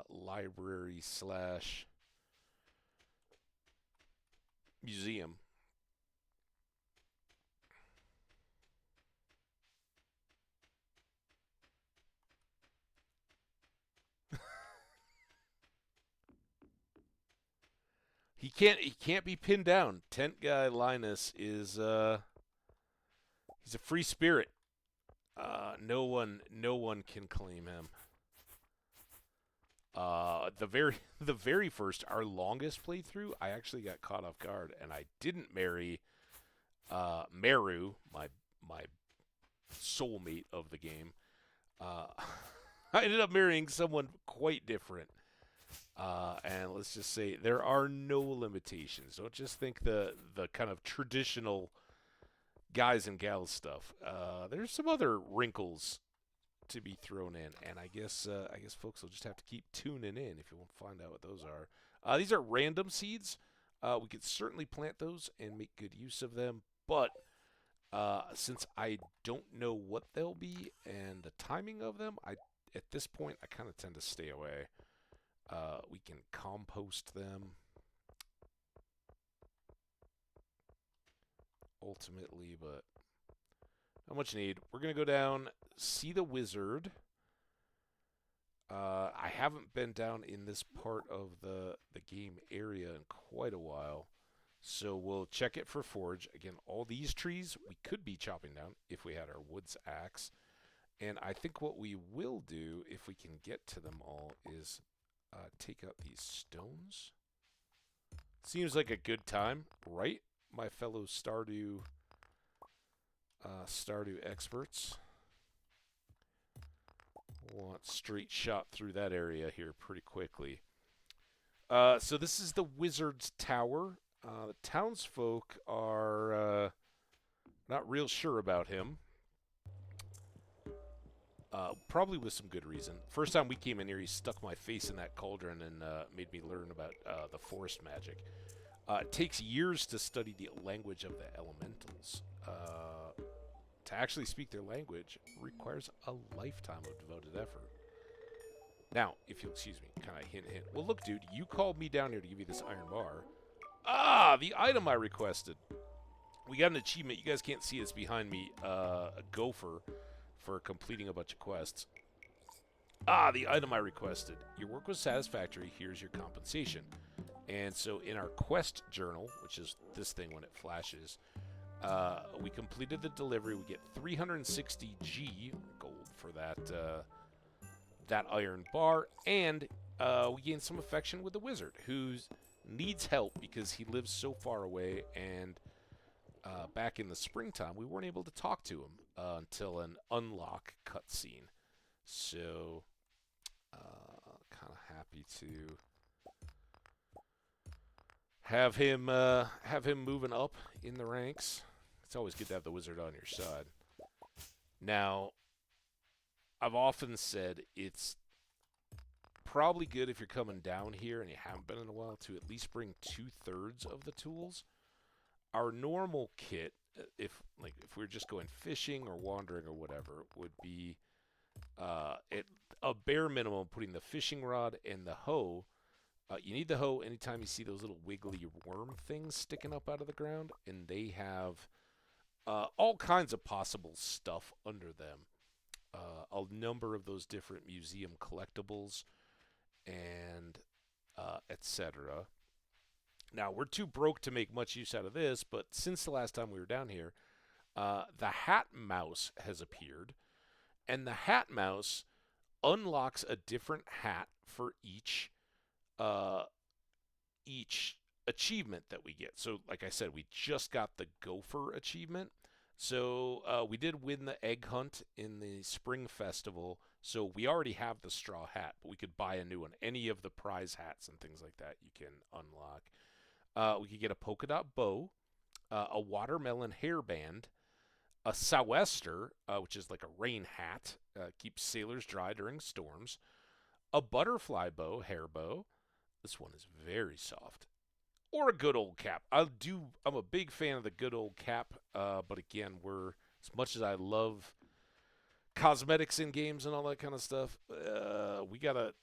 library slash museum. He can't be pinned down. Tent guy Linus is he's a free spirit. No one can claim him. The very first, our longest playthrough, I actually got caught off guard, and I didn't marry Meru, my soulmate of the game. Uh, I ended up marrying someone quite different. And let's just say there are no limitations. Don't just think the kind of traditional guys and gals stuff. There's some other wrinkles to be thrown in, and I guess folks will just have to keep tuning in if you want to find out what those are. These are random seeds. We could certainly plant those and make good use of them, but since I don't know what they'll be and the timing of them, at this point I kind of tend to stay away. We can compost them. Ultimately, but not much need. We're going to go down, see the wizard. I haven't been down in this part of the game area in quite a while. So we'll check it for forage. Again, all these trees we could be chopping down if we had our woods axe. And I think what we will do, if we can get to them all, is take out these stones. Seems like a good time, right, my fellow Stardew experts? Want straight shot through that area here pretty quickly. So this is the Wizard's Tower. The townsfolk are not real sure about him. Probably with some good reason. First time we came in here, he stuck my face in that cauldron and made me learn about the forest magic. It takes years to study the language of the elementals. To actually speak their language requires a lifetime of devoted effort. Now, if you'll excuse me, kind of hint, hint. Well, look, dude, you called me down here to give you this iron bar. Ah, the item I requested. We got an achievement. You guys can't see it's behind me. A gopher for completing a bunch of quests. Ah, the item I requested. Your work was satisfactory. Here's your compensation. And so in our quest journal, which is this thing when it flashes, we completed the delivery. We get 360 G gold for that iron bar, and we gain some affection with the wizard, who needs help because he lives so far away. And back in the springtime, we weren't able to talk to him until an unlock cutscene. So, kind of happy to have him moving up in the ranks. It's always good to have the wizard on your side. Now, I've often said it's probably good if you're coming down here and you haven't been in a while to at least bring 2/3 of the tools. Our normal kit, if we're just going fishing or wandering or whatever, would be at a bare minimum putting the fishing rod and the hoe. You need the hoe anytime you see those little wiggly worm things sticking up out of the ground, and they have all kinds of possible stuff under them. A number of those different museum collectibles and etc. Now, we're too broke to make much use out of this, but since the last time we were down here, the Hat Mouse has appeared, and the Hat Mouse unlocks a different hat for each achievement that we get. So, like I said, we just got the Gopher achievement. So we did win the egg hunt in the Spring Festival, so we already have the straw hat, but we could buy a new one. Any of the prize hats and things like that you can unlock. We could get a polka dot bow, a watermelon hairband, a sou'wester, which is like a rain hat, keeps sailors dry during storms, a butterfly bow, hair bow. This one is very soft. or a good old cap. I'm a big fan of the good old cap, but again, we're as much as I love cosmetics in games and all that kind of stuff, we gotta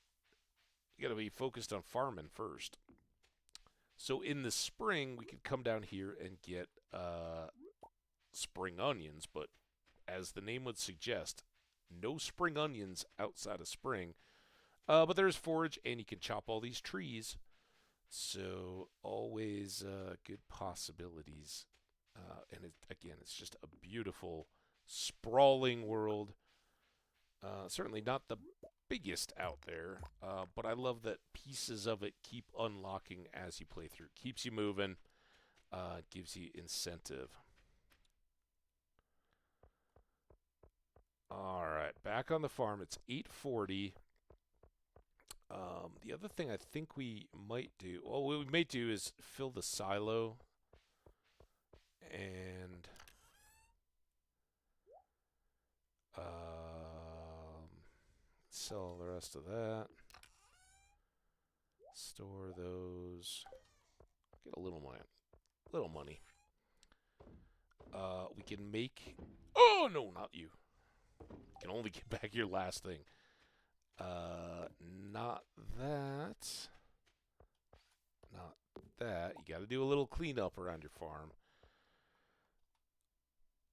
be focused on farming first. So in the spring, we could come down here and get spring onions, but as the name would suggest, no spring onions outside of spring. But there's forage, and you can chop all these trees. So always good possibilities. Again, it's just a beautiful, sprawling world. Certainly not the biggest out there, but I love that pieces of it keep unlocking as you play through. Keeps you moving, gives you incentive. All right, back on the farm. It's 8:40. The other thing I think we might do, well, what we may do is fill the silo and sell the rest of that. Store those. Get a little money. Little money. We can make. Oh no, not you. You can only get back your last thing. Not that. Not that. You got to do a little cleanup around your farm.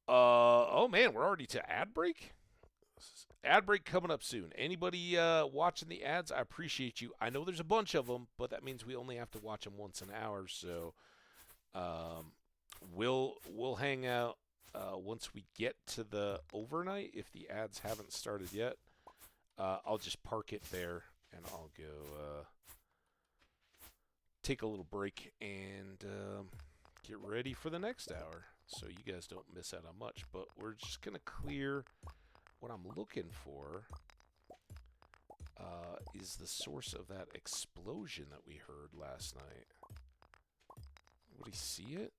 Oh man, we're already to ad break. Ad break coming up soon. Anybody watching the ads? I appreciate you. I know there's a bunch of them, but that means we only have to watch them once an hour. So, um, we'll hang out once we get to the overnight. If the ads haven't started yet, I'll just park it there and I'll go take a little break and get ready for the next hour. So you guys don't miss out on much. But we're just gonna clear. What I'm looking for is the source of that explosion that we heard last night. Would he see it?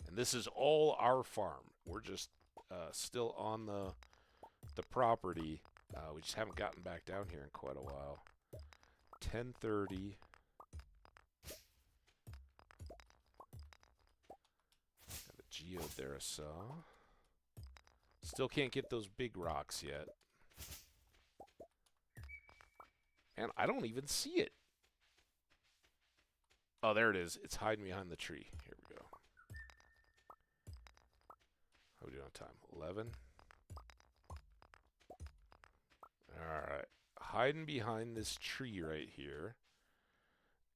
And this is all our farm. We're just still on the property. We just haven't gotten back down here in quite a while. 10:30. Got a geotherasaw. Still can't get those big rocks yet. And I don't even see it. Oh, there it is. It's hiding behind the tree. Here we go. How are we doing on time? 11? Alright. Hiding behind this tree right here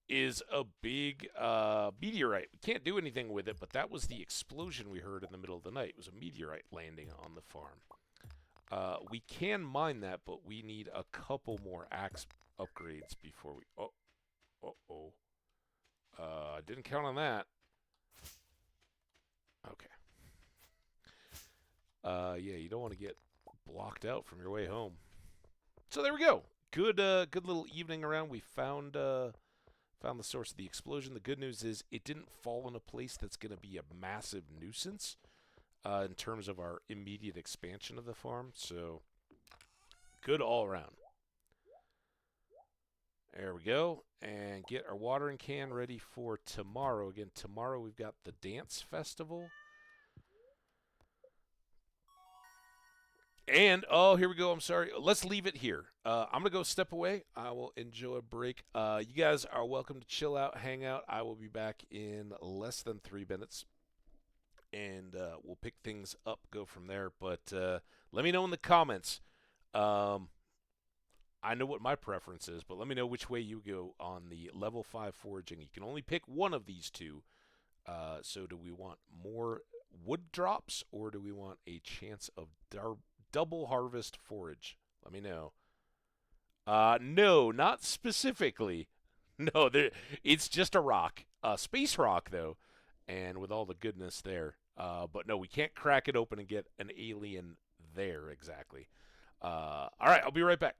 is a big meteorite. We can't do anything with it, but that was the explosion we heard in the middle of the night. It was a meteorite landing on the farm. We can mine that, but we need a couple more axe upgrades before we... Uh-oh. I didn't count on that. Okay. Yeah, you don't want to get blocked out from your way home. So there we go. Good little evening around. We found the source of the explosion. The good news is it didn't fall in a place that's going to be a massive nuisance in terms of our immediate expansion of the farm. So good all around. There we go. And get our watering can ready for tomorrow. Again, tomorrow we've got the dance festival. And, oh, here we go. I'm sorry. Let's leave it here. I'm going to go step away. I will enjoy a break. You guys are welcome to chill out, hang out. I will be back in less than 3 minutes. And we'll pick things up, go from there. But let me know in the comments. I know what my preference is, but let me know which way you go on the level 5 foraging. You can only pick one of these two. So do we want more wood drops, or do we want a chance of double harvest forage? Let me know. No, not specifically. No, it's just a rock. Space rock, though, and with all the goodness there. But no, we can't crack it open and get an alien there exactly. All right, I'll be right back.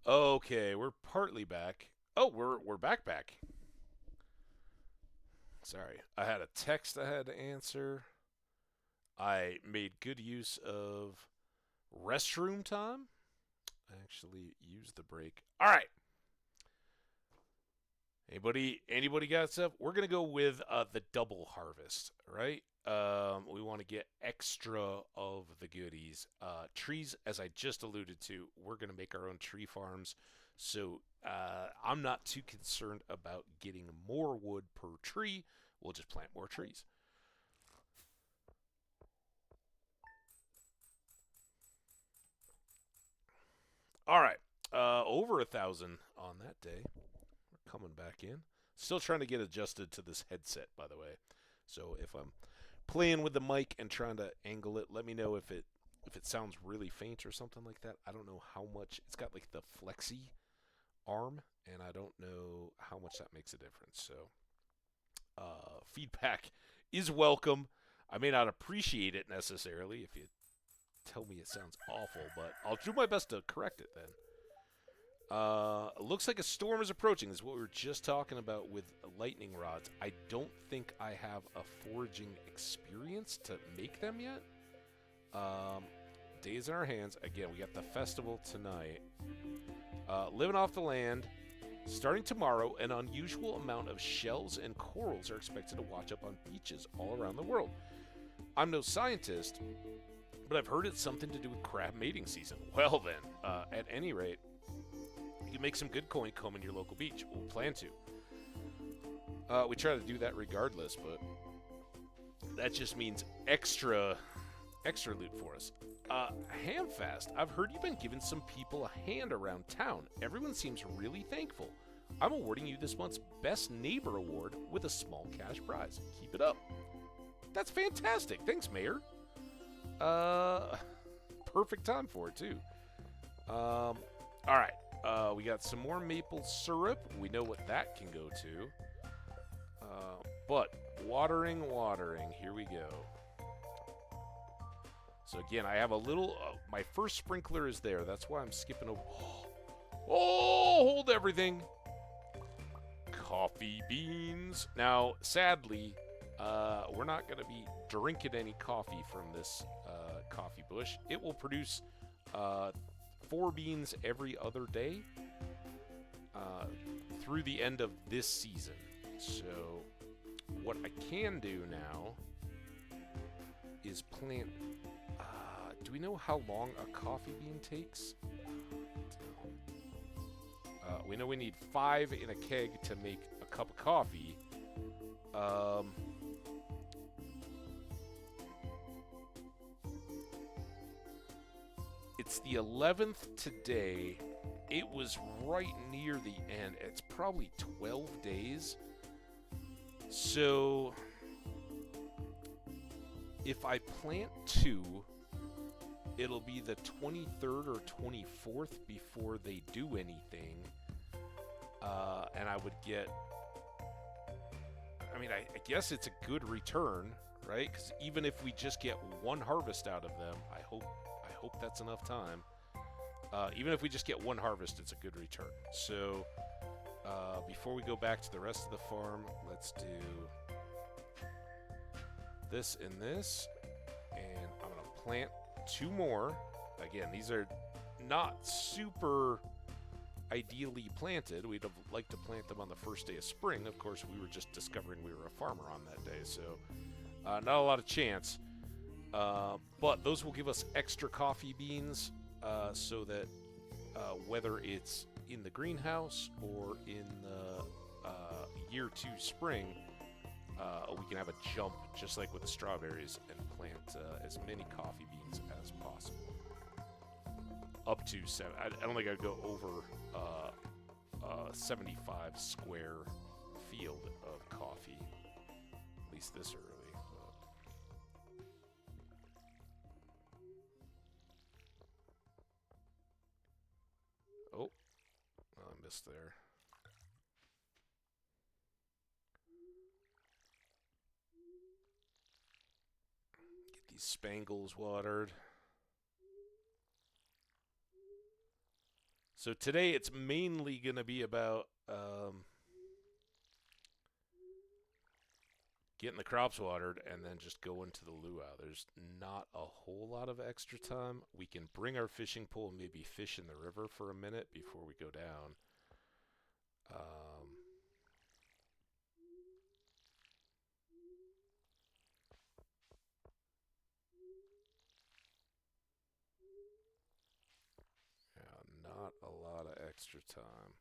Okay, we're partly back. Oh, we're back. Sorry, I had a text I had to answer. I made good use of restroom time. I actually used the break. All right. Anybody got stuff? We're gonna go with the double harvest, right? We want to get extra of the goodies. Trees, as I just alluded to, we're gonna make our own tree farms, so I'm not too concerned about getting more wood per tree. We'll just plant more trees. All right, over 1,000 on that day. We're coming back in. Still trying to get adjusted to this headset, by the way. So if I'm playing with the mic and trying to angle it, let me know if it sounds really faint or something like that. I don't know how much. It's got like the flexi arm, and I don't know how much that makes a difference. So feedback is welcome. I may not appreciate it necessarily if you tell me it sounds awful, but I'll do my best to correct it then. Looks like a storm is approaching. This is what we were just talking about with lightning rods. I don't think I have a foraging experience to make them yet. Days in our hands. Again, we got the festival tonight. Living off the land. Starting tomorrow, an unusual amount of shells and corals are expected to wash up on beaches all around the world. I'm no scientist, but I've heard it's something to do with crab mating season. Well then, at any rate, you can make some good coin combing your local beach. We'll plan to. We try to do that regardless, but that just means extra loot for us. Hamfast. I've heard you've been giving some people a hand around town. Everyone seems really thankful. I'm awarding you this month's Best Neighbor Award with a small cash prize. Keep it up. That's fantastic. Thanks, Mayor. Perfect time for it, too. All right. We got some more maple syrup. We know what that can go to. But watering. Here we go. So again, I have a little. My first sprinkler is there. That's why I'm skipping over. Oh, hold everything. Coffee beans. Now, sadly, we're not going to be drinking any coffee from this coffee bush. It will produce 4 beans every other day through the end of this season. So what I can do now is plant. Do we know how long a coffee bean takes? We know we need 5 in a keg to make a cup of coffee. It's the 11th today. It was right near the end. It's probably 12 days. So if I plant 2, it'll be the 23rd or 24th before they do anything. And I would get... I mean, I guess it's a good return, right? Because even if we just get 1 harvest out of them, I hope that's enough time. Even if we just get 1 harvest, it's a good return. So before we go back to the rest of the farm, let's do this and this. And I'm going to plant 2 more. Again, these are not super ideally planted. We'd have liked to plant them on the first day of spring. Of course, we were just discovering we were a farmer on that day, so not a lot of chance. But those will give us extra coffee beans so that whether it's in the greenhouse or in the year 2 spring, we can have a jump just like with the strawberries and plant as many coffee beans as possible. Up to 7. I don't think I'd go over 75 square field of coffee, at least this early. Oh, I missed there. Get these spangles watered. So today it's mainly going to be about getting the crops watered and then just going to the luau. There's not a whole lot of extra time. We can bring our fishing pole and maybe fish in the river for a minute before we go down. Yeah, not a lot of extra time.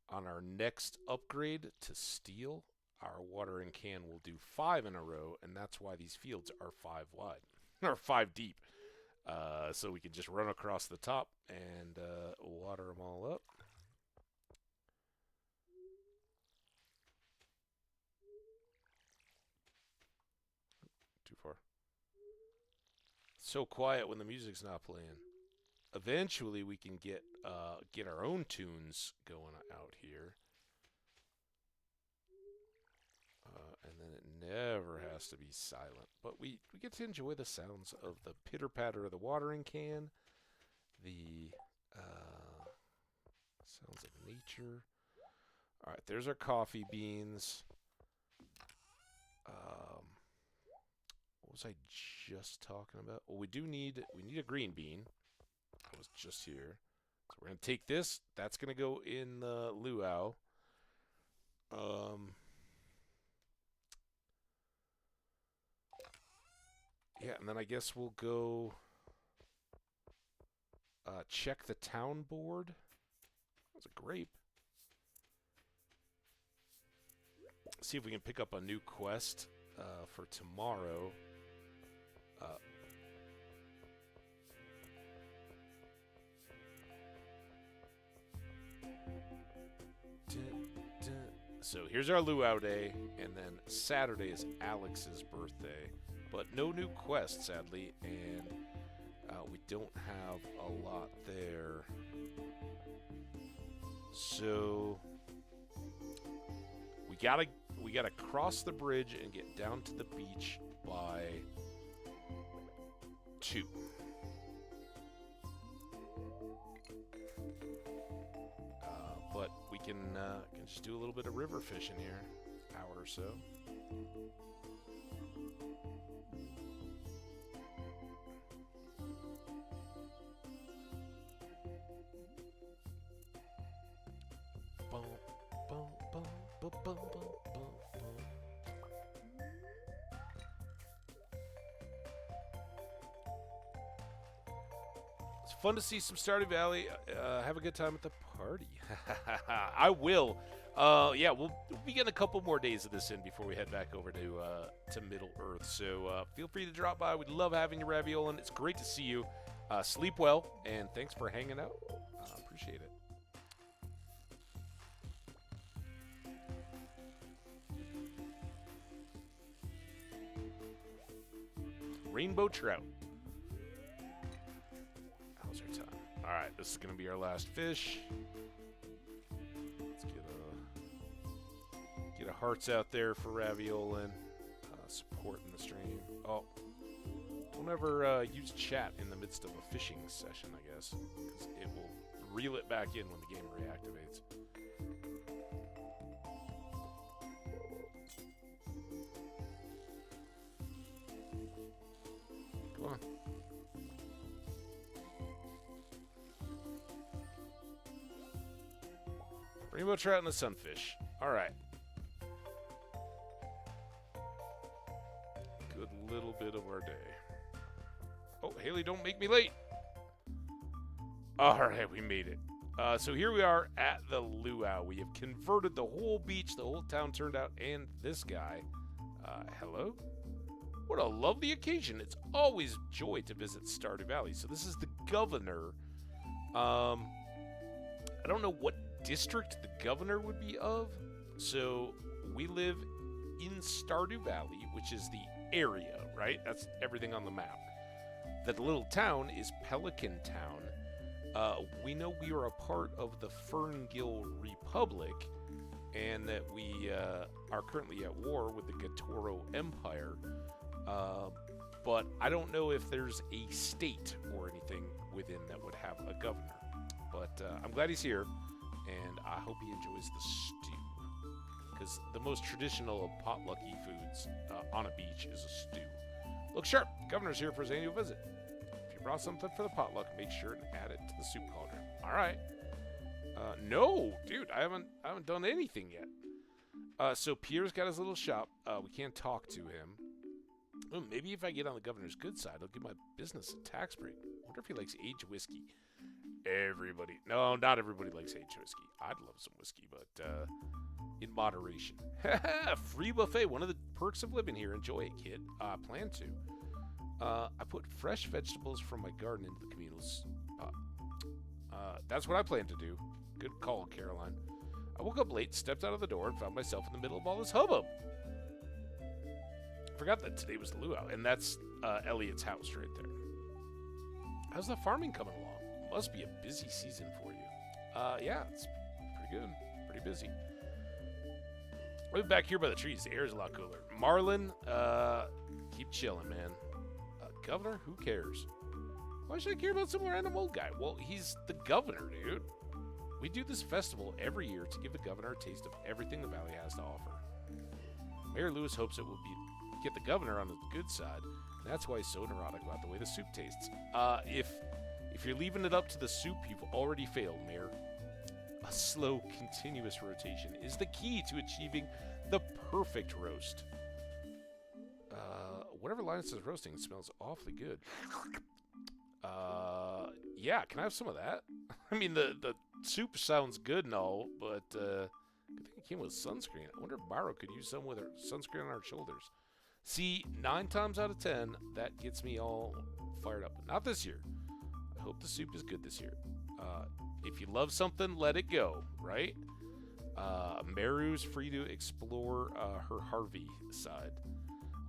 On our next upgrade to steel, our watering can will do 5 in a row, and that's why these fields are 5 wide, or 5 deep. So we can just run across the top and water them all up. Too far. So quiet when the music's not playing. Eventually, we can get our own tunes going out here. And then it never has to be silent. But we get to enjoy the sounds of the pitter-patter of the watering can, the sounds of nature. All right, there's our coffee beans. What was I just talking about? Well, we need a green bean. I was just here. So we're going to take this. That's going to go in the luau. Yeah, and then I guess we'll go check the town board. That's a grape. See if we can pick up a new quest for tomorrow. So here's our luau day, and then Saturday is Alex's birthday. But no new quest, sadly, and we don't have a lot there. So we gotta cross the bridge and get down to the beach by 2. But we can just do a little bit of river fishing here, hour or so. It's fun to see some Stardew Valley. Have a good time at the party. I will. Yeah, we'll be getting a couple more days of this in before we head back over to Middle Earth. So feel free to drop by. We'd love having you, Raviolan. It's great to see you. Sleep well, and thanks for hanging out. Appreciate it. Rainbow trout. How's our time? All right, this is going to be our last fish. Let's get a hearts out there for Raviolan, supporting the stream. Oh, don't ever use chat in the midst of a fishing session, I guess, because it will reel it back in when the game reactivates. Come on. Rainbow trout and the sunfish. All right. Good little bit of our day. Oh, Haley, don't make me late. All right, we made it. So here we are at the luau. We have converted the whole beach, the whole town turned out, and this guy. Hello? What a lovely occasion. It's always joy to visit Stardew Valley. So this is the governor. I don't know what district the governor would be of. So we live in Stardew Valley, which is the area, right? That's everything on the map. That little town is Pelican Town. We know we are a part of the Ferngill Republic, and that we are currently at war with the Gatoro Empire. But I don't know if there's a state or anything within that would have a governor. But I'm glad he's here, and I hope he enjoys the stew. Because the most traditional of potlucky foods on a beach is a stew. Look sharp! Governor's here for his annual visit. If you brought something for the potluck, make sure and add it to the soup cauldron. All right. No, dude, I haven't done anything yet. So Pierre's got his little shop. We can't talk to him. Oh, maybe if I get on the governor's good side, I'll give my business a tax break. Wonder if he likes aged whiskey. Everybody. No, not everybody likes aged whiskey. I'd love some whiskey, but in moderation. Free buffet. One of the perks of living here. Enjoy it, kid. I plan to. I put fresh vegetables from my garden into the communal pot. That's what I plan to do. Good call, Caroline. I woke up late, stepped out of the door, and found myself in the middle of all this hubbub. Forgot that today was the luau, and that's Elliot's house right there. How's the farming coming along? Must be a busy season for you. Yeah, it's pretty good. Pretty busy. We're back here by the trees. The air is a lot cooler. Marlin, keep chilling, man. Governor, who cares? Why should I care about some random old guy? Well, he's the governor, dude. We do this festival every year to give the governor a taste of everything the valley has to offer. Mayor Lewis hopes it will get the governor on the good side. And that's why he's so neurotic about the way the soup tastes. If you're leaving it up to the soup, you've already failed, Mayor. A slow, continuous rotation is the key to achieving the perfect roast. Whatever Linus is roasting smells awfully good. Yeah, can I have some of that? I mean, the soup sounds good and all, but good thing it came with sunscreen. I wonder if Myro could use some with her sunscreen on her shoulders. See, 9 times out of 10, that gets me all fired up. Not this year. I hope the soup is good this year. If you love something, let it go, right? Meru's free to explore her Harvey side.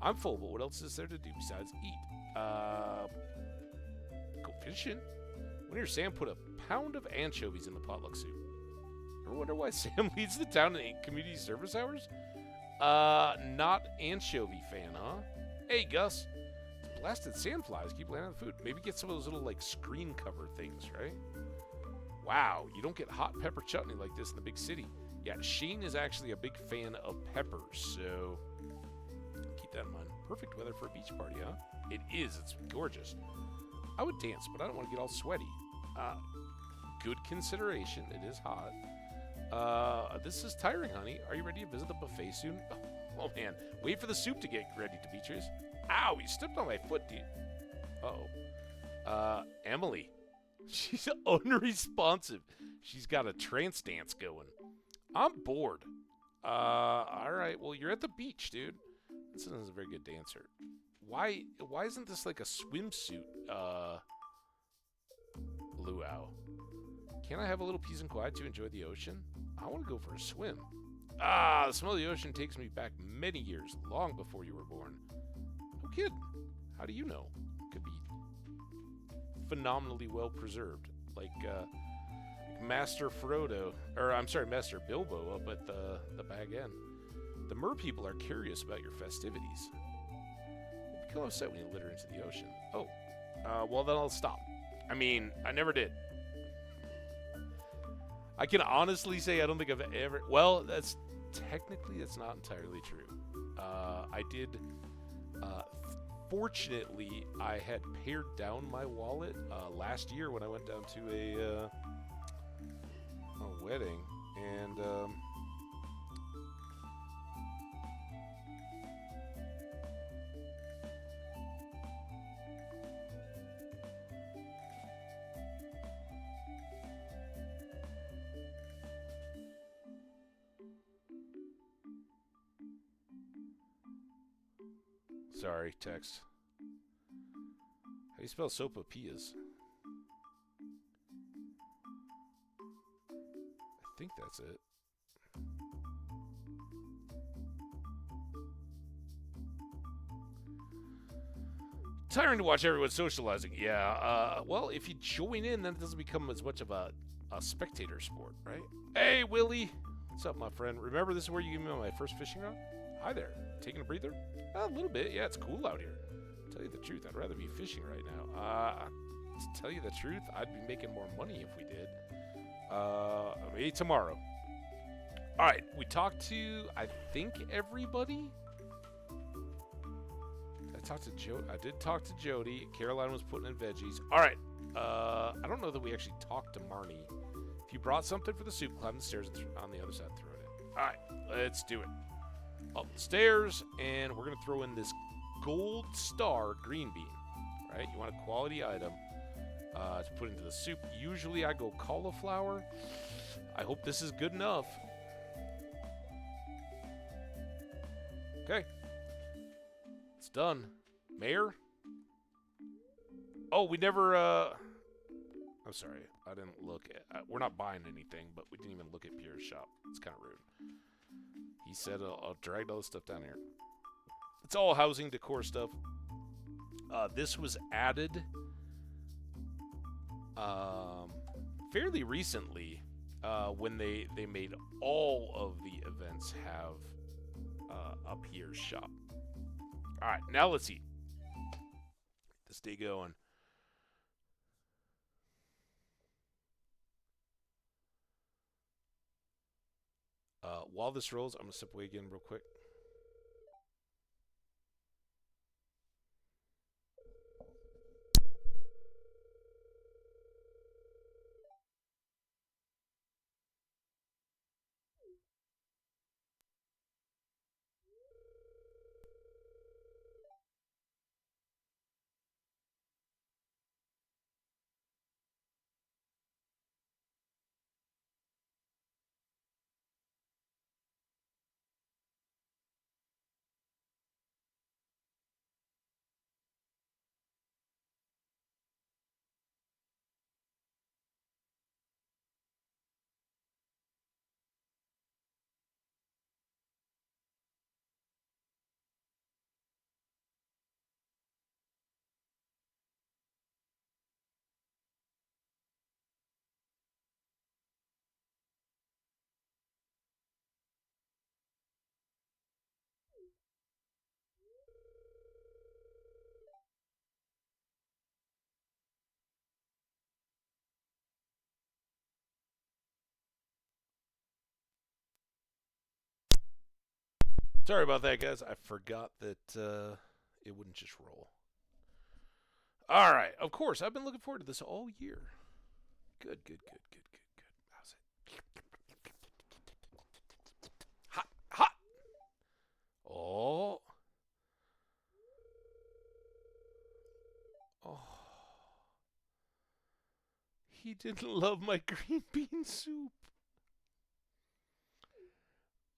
I'm full, but what else is there to do besides eat? Go fishing. When your Sam put a pound of anchovies in the potluck soup. Ever wonder why Sam leads the town in community service hours? Not anchovy fan, huh? Hey, Gus. Blasted sandflies keep landing on the food. Maybe get some of those little, like, screen cover things, right? Wow, you don't get hot pepper chutney like this in the big city. Yeah, Shane is actually a big fan of peppers, so keep that in mind. Perfect weather for a beach party, huh? It is. It's gorgeous. I would dance, but I don't want to get all sweaty. Good consideration. It is hot. This is tiring, honey. Are you ready to visit the buffet soon? Oh, man. Wait for the soup to get ready, Demetrius. Ow, you stepped on my foot, dude. Uh-oh. Emily. She's unresponsive. She's got a trance dance going. I'm bored. All right. Well, you're at the beach, dude. This isn't a very good dancer. Why isn't this like a swimsuit, luau? Can't I have a little peace and quiet to enjoy the ocean? I want to go for a swim. The smell of the ocean takes me back many years, long before you were born. No kidding. How do you know? Could be phenomenally well preserved, like Master Frodo, or I'm sorry, Master Bilbo up at the Bag End. The mer people are curious about your festivities. They become upset when you litter into the ocean. Oh, well then I'll stop. I mean, I never did. I can honestly say I don't think I've ever. Well, that's not entirely true. I did. Fortunately, I had pared down my wallet last year when I went down to a wedding, and sorry, text. How do you spell sopapillas? I think that's it. Tiring to watch everyone socializing. Yeah, well, if you join in, then it doesn't become as much of a spectator sport, right? Hey, Willie! What's up, my friend? Remember, this is where you gave me my first fishing rod? Hi there. Taking a breather? A little bit. Yeah, it's cool out here. To tell you the truth, I'd rather be fishing right now. To tell you the truth, I'd be making more money if we did. Maybe tomorrow. All right, we talked to, I think, everybody. I did talk to Jody. Caroline was putting in veggies. All right. I don't know that we actually talked to Marnie. If you brought something for the soup, climb the stairs and on the other side, throw it in. All right, let's do it. Up the stairs, and we're gonna throw in this gold star green bean. All right, you want a quality item to put into the soup. Usually, I go cauliflower. I hope this is good enough. Okay. It's done. Mayor? Oh, we never, I'm sorry. I didn't look at... we're not buying anything, but we didn't even look at Pierre's shop. It's kind of rude. He said, I'll drag all this stuff down here. It's all housing, decor stuff. This was added fairly recently when they made all of the events have a Pierre's shop. All right, now let's eat. This day going. While this rolls, I'm going to step away again real quick. Sorry about that, guys. I forgot that it wouldn't just roll. All right. Of course, I've been looking forward to this all year. Good. How's it? Hot. Oh. He didn't love my green bean soup.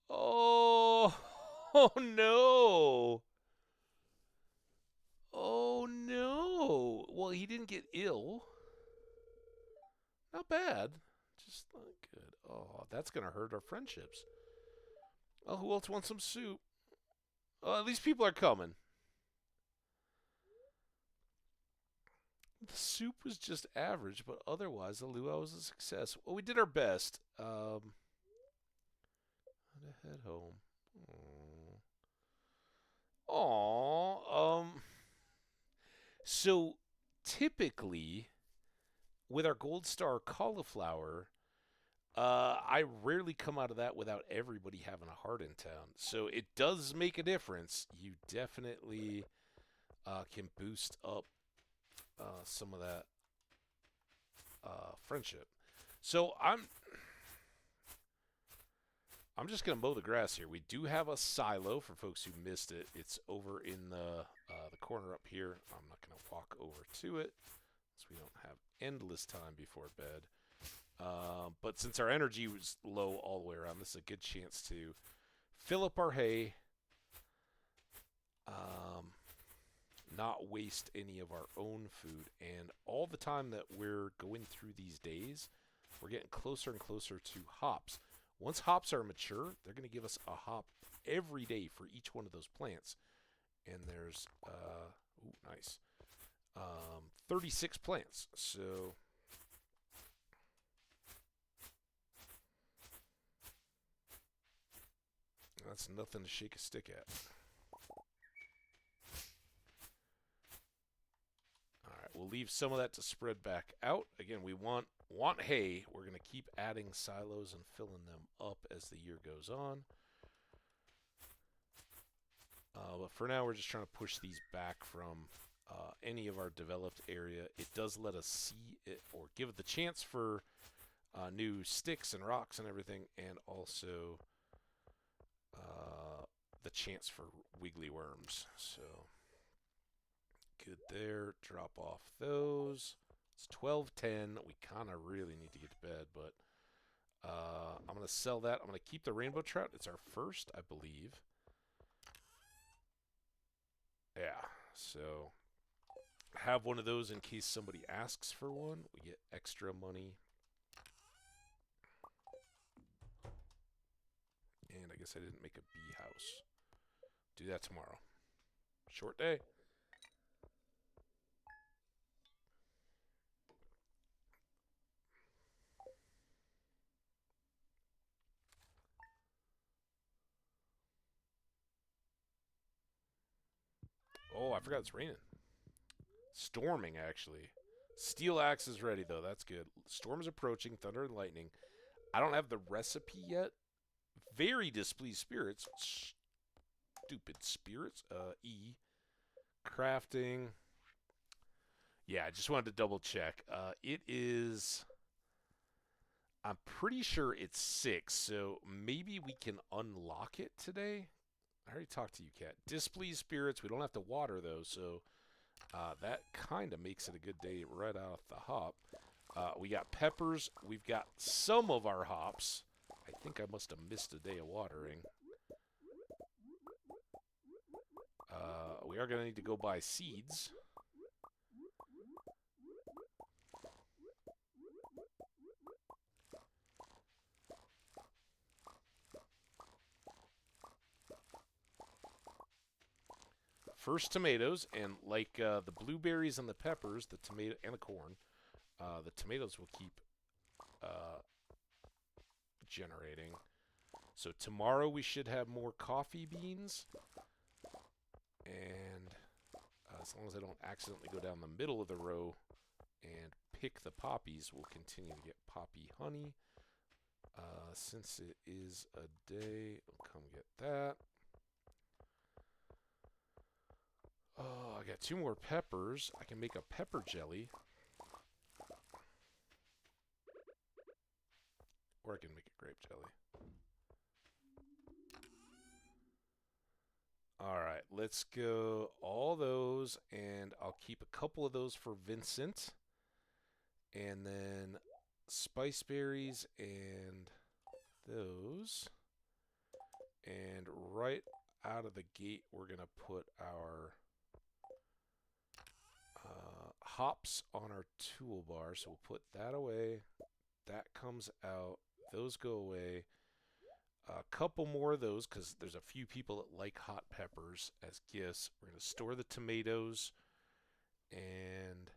Oh. Oh, no. Oh, no. Well, he didn't get ill. Not bad. Just not good. Oh, that's going to hurt our friendships. Oh, who else wants some soup? Oh, at least people are coming. The soup was just average, but otherwise the luau was a success. Well, we did our best. How to head home. Aww. So typically, with our gold star cauliflower, I rarely come out of that without everybody having a heart in town. So it does make a difference. You definitely can boost up some of that friendship. So I'm just going to mow the grass here. We do have a silo for folks who missed it. It's over in the corner up here. I'm not going to walk over to it so we don't have endless time before bed. But since our energy was low all the way around, this is a good chance to fill up our hay, not waste any of our own food. And all the time that we're going through these days, we're getting closer and closer to hops. Once hops are mature, they're going to give us a hop every day for each one of those plants. And there's, nice, 36 plants. So That's nothing to shake a stick at. Alright, we'll leave some of that to spread back out. Again, we want hay. We're going to keep adding silos and filling them up as the year goes on. But for now, we're just trying to push these back from any of our developed area. It does let us see it, or give it the chance for new sticks and rocks and everything, and also the chance for wiggly worms. So good there. Drop off those. It's 12:10. We kind of really need to get to bed, but I'm going to sell that. I'm going to keep the rainbow trout. It's our first, I believe. Yeah, so have one of those in case somebody asks for one. We get extra money. And I guess I didn't make a bee house. Do that tomorrow. Short day. Oh, I forgot it's raining. Storming, actually. Steel axe is ready, though. That's good. Storm is approaching. Thunder and lightning. I don't have the recipe yet. Very displeased spirits. Stupid spirits. E. Crafting. Yeah, I just wanted to double check. It is... I'm pretty sure it's 6, so maybe we can unlock it today. I already talked to you, Cat. Displeased spirits. We don't have to water those, so that kind of makes it a good day right off the hop. We got peppers. We've got some of our hops. I think I must have missed a day of watering. We are going to need to go buy seeds. First tomatoes, and like the blueberries and the peppers, the tomato and the corn, the tomatoes will keep generating. So tomorrow we should have more coffee beans, and as long as I don't accidentally go down the middle of the row and pick the poppies, we'll continue to get poppy honey. Since it is a day, we'll come get that. Oh, I got 2 more peppers. I can make a pepper jelly. Or I can make a grape jelly. Alright, let's go all those, and I'll keep a couple of those for Vincent. And then spice berries and those. And right out of the gate, we're going to put our hops on our toolbar. So we'll put that away. That comes out. Those go away. A couple more of those because there's a few people that like hot peppers as gifts. We're going to store the tomatoes, and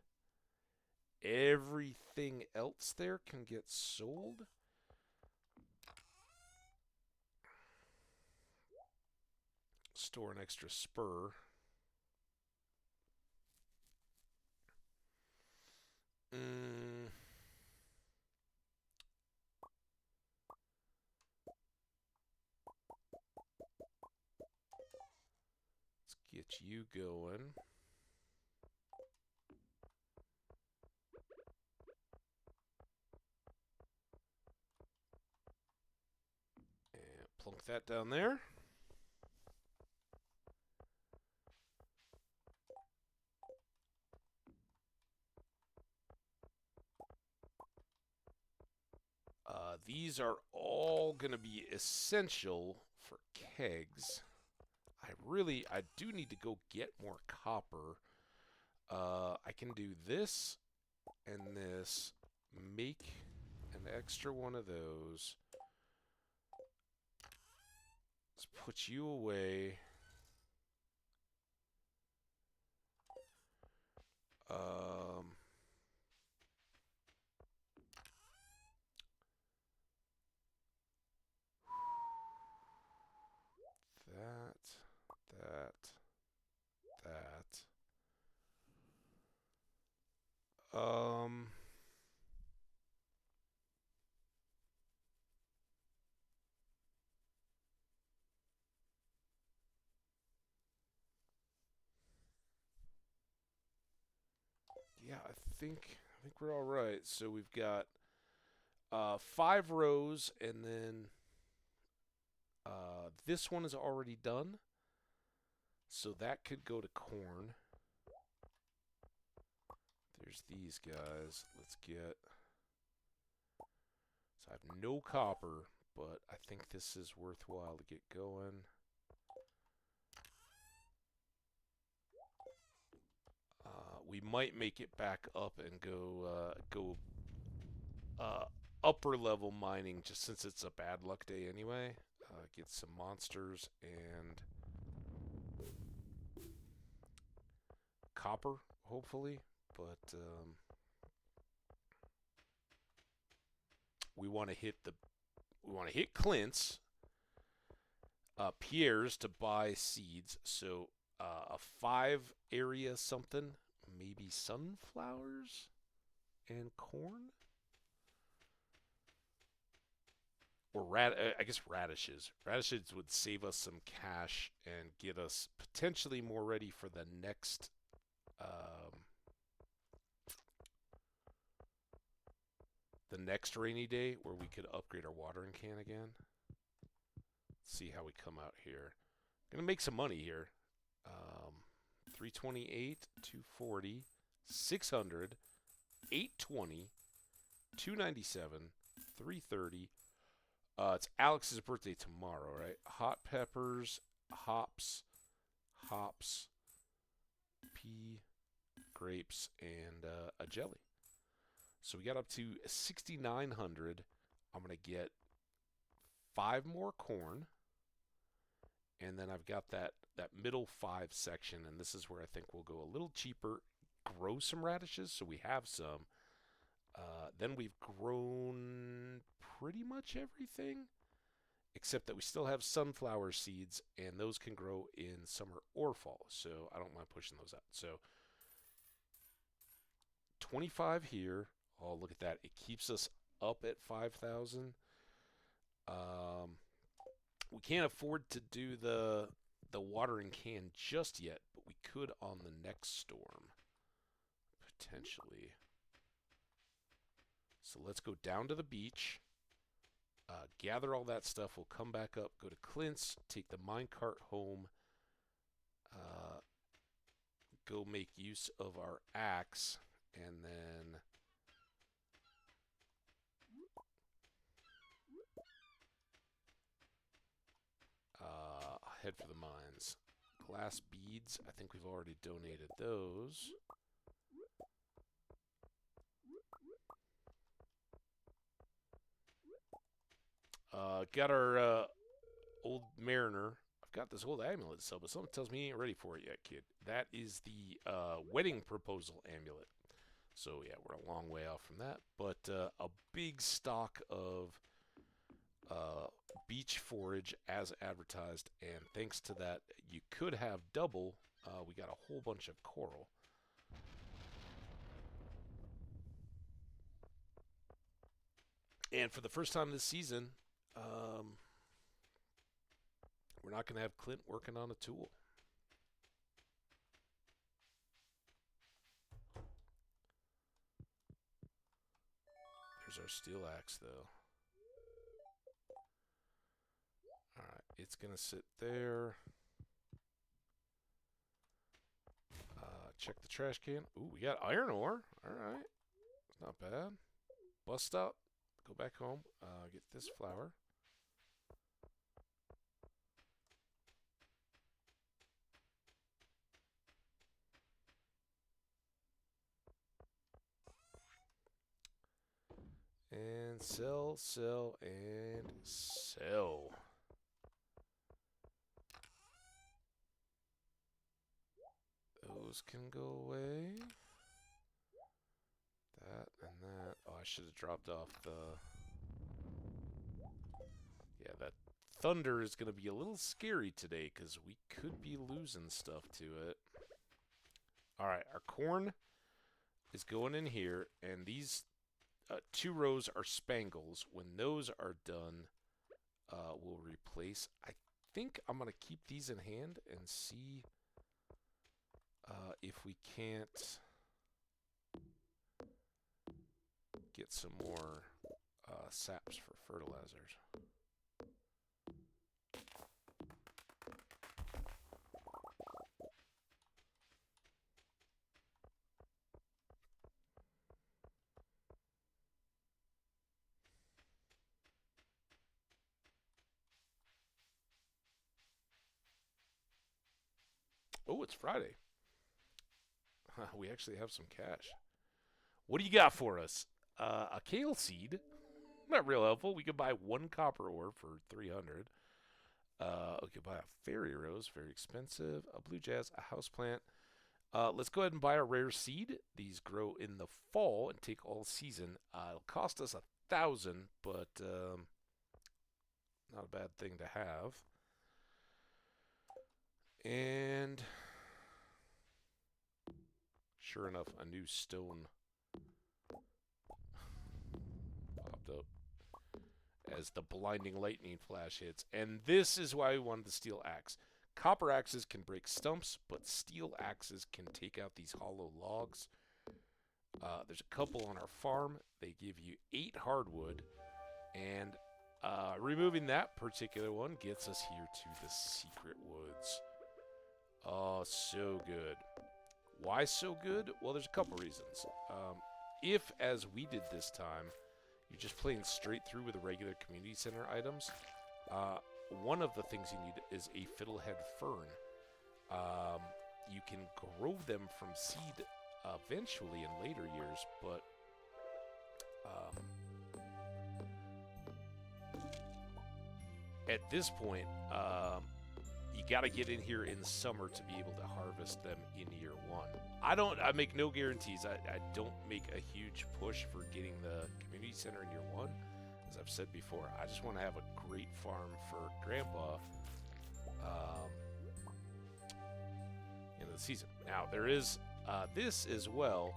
everything else there can get sold. Store an extra spur. Let's get you going. And plunk that down there. These are all going to be essential for kegs. I do need to go get more copper. I can do this and this. Make an extra one of those. Let's put you away. Um, yeah, I think we're all right. So we've got 5 rows, and then this one is already done. So that could go to corn. There's these guys. Let's get. So I have no copper, but I think this is worthwhile to get going. We might make it back up and go upper level mining, just since it's a bad luck day anyway. Get some monsters and copper, hopefully. But we want to hit Clint's, Pierre's to buy seeds. So a 5 area something, maybe sunflowers and corn, or I guess radishes. Radishes would save us some cash and get us potentially more ready for the next rainy day, where we could upgrade our watering can again. Let's see how we come out here. Gonna make some money here. 328, 240, 600, 820, 297, 330. It's Alex's birthday tomorrow, right? Hot peppers, hops, pea, grapes, and a jelly. So we got up to 6,900. I'm going to get 5 more corn. And then I've got that middle 5 section, and this is where I think we'll go a little cheaper, grow some radishes so we have some. Then we've grown pretty much everything, except that we still have sunflower seeds, and those can grow in summer or fall, so I don't mind pushing those out. So 25 here. Oh, look at that. It keeps us up at 5,000. We can't afford to do the watering can just yet, but we could on the next storm, potentially. So let's go down to the beach, gather all that stuff. We'll come back up, go to Clint's, take the minecart home, go make use of our axe, and then head for the mines. Glass beads, I think we've already donated those. Got our old mariner. I've got this old amulet still, but something tells me he ain't ready for it yet, kid. That is the wedding proposal amulet. So yeah, we're a long way off from that. But a big stock of beach forage as advertised, and thanks to that, you could have double. We got a whole bunch of coral. And for the first time this season, we're not going to have Clint working on a tool. There's our steel axe, though. Alright, it's going to sit there. Check the trash can. Ooh, we got iron ore. Alright. Not bad. Bust up. Go back home. Get this flour. And sell, sell, and sell. Those can go away. That and that. Oh, I should have dropped off the... Yeah, that thunder is going to be a little scary today, because we could be losing stuff to it. Alright, our corn is going in here, and these 2 rows are spangles. When those are done, we'll replace. I think I'm going to keep these in hand and see if we can't get some more saps for fertilizers. Oh, it's Friday. We actually have some cash. What do you got for us? A kale seed. Not real helpful. We could buy 1 copper ore for 300. We could buy a fairy rose, very expensive. A blue jazz, a houseplant. Let's go ahead and buy a rare seed. These grow in the fall and take all season. It'll cost us 1,000, but not a bad thing to have. And sure enough, a new stone popped up as the blinding lightning flash hits. And this is why we wanted the steel axe. Copper axes can break stumps, but steel axes can take out these hollow logs. There's a couple on our farm. They give you 8 hardwood, and removing that particular one gets us here to the secret woods. Oh, so good. Why so good? Well, there's a couple reasons. If, as we did this time, you're just playing straight through with the regular community center items, one of the things you need is a fiddlehead fern. You can grow them from seed eventually in later years, but at this point, you got to get in here in summer to be able to harvest them in year 1. I make no guarantees. I don't make a huge push for getting the community center in year 1. As I've said before, I just want to have a great farm for Grandpa in the season. Now, there is this as well.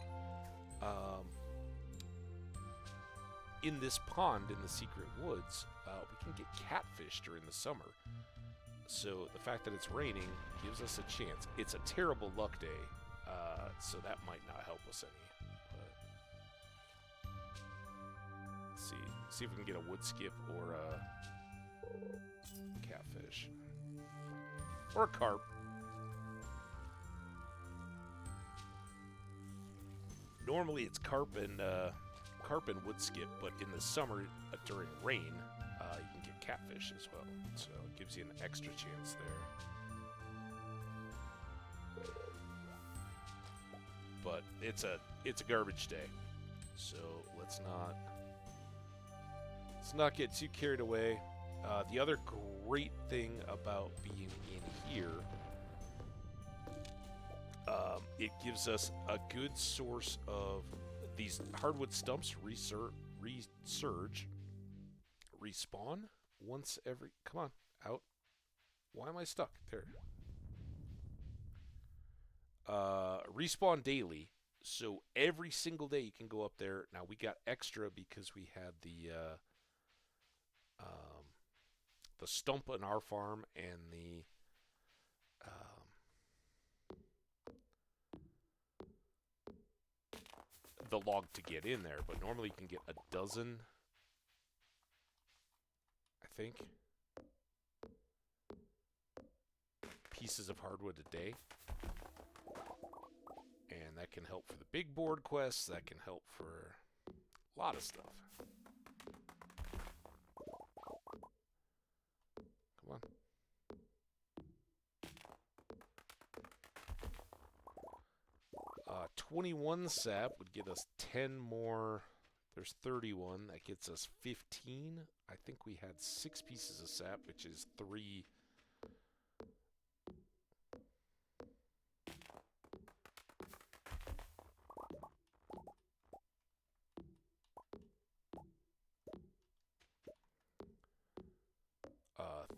In this pond in the secret woods, we can get catfish during the summer. So the fact that it's raining gives us a chance. It's a terrible luck day, so that might not help us any. But let's see if we can get a wood skip or a catfish or a carp. Normally it's carp and wood skip, but in the summer during rain, you can get catfish as well. So it gives you an extra chance there. But it's a garbage day, so let's not get too carried away. The other great thing about being in here, it gives us a good source of these hardwood stumps respawn once every. Come on, out. Why am I stuck? There. Respawn daily, so every single day you can go up there. Now we got extra because we had the stump on our farm and the log to get in there, but normally you can get a dozen, I think, pieces of hardwood a day. And that can help for the big board quests, that can help for a lot of stuff. Come on. 21 sap would get us 10 more. There's 31. That gets us 15. I think we had 6 pieces of sap, which is 3.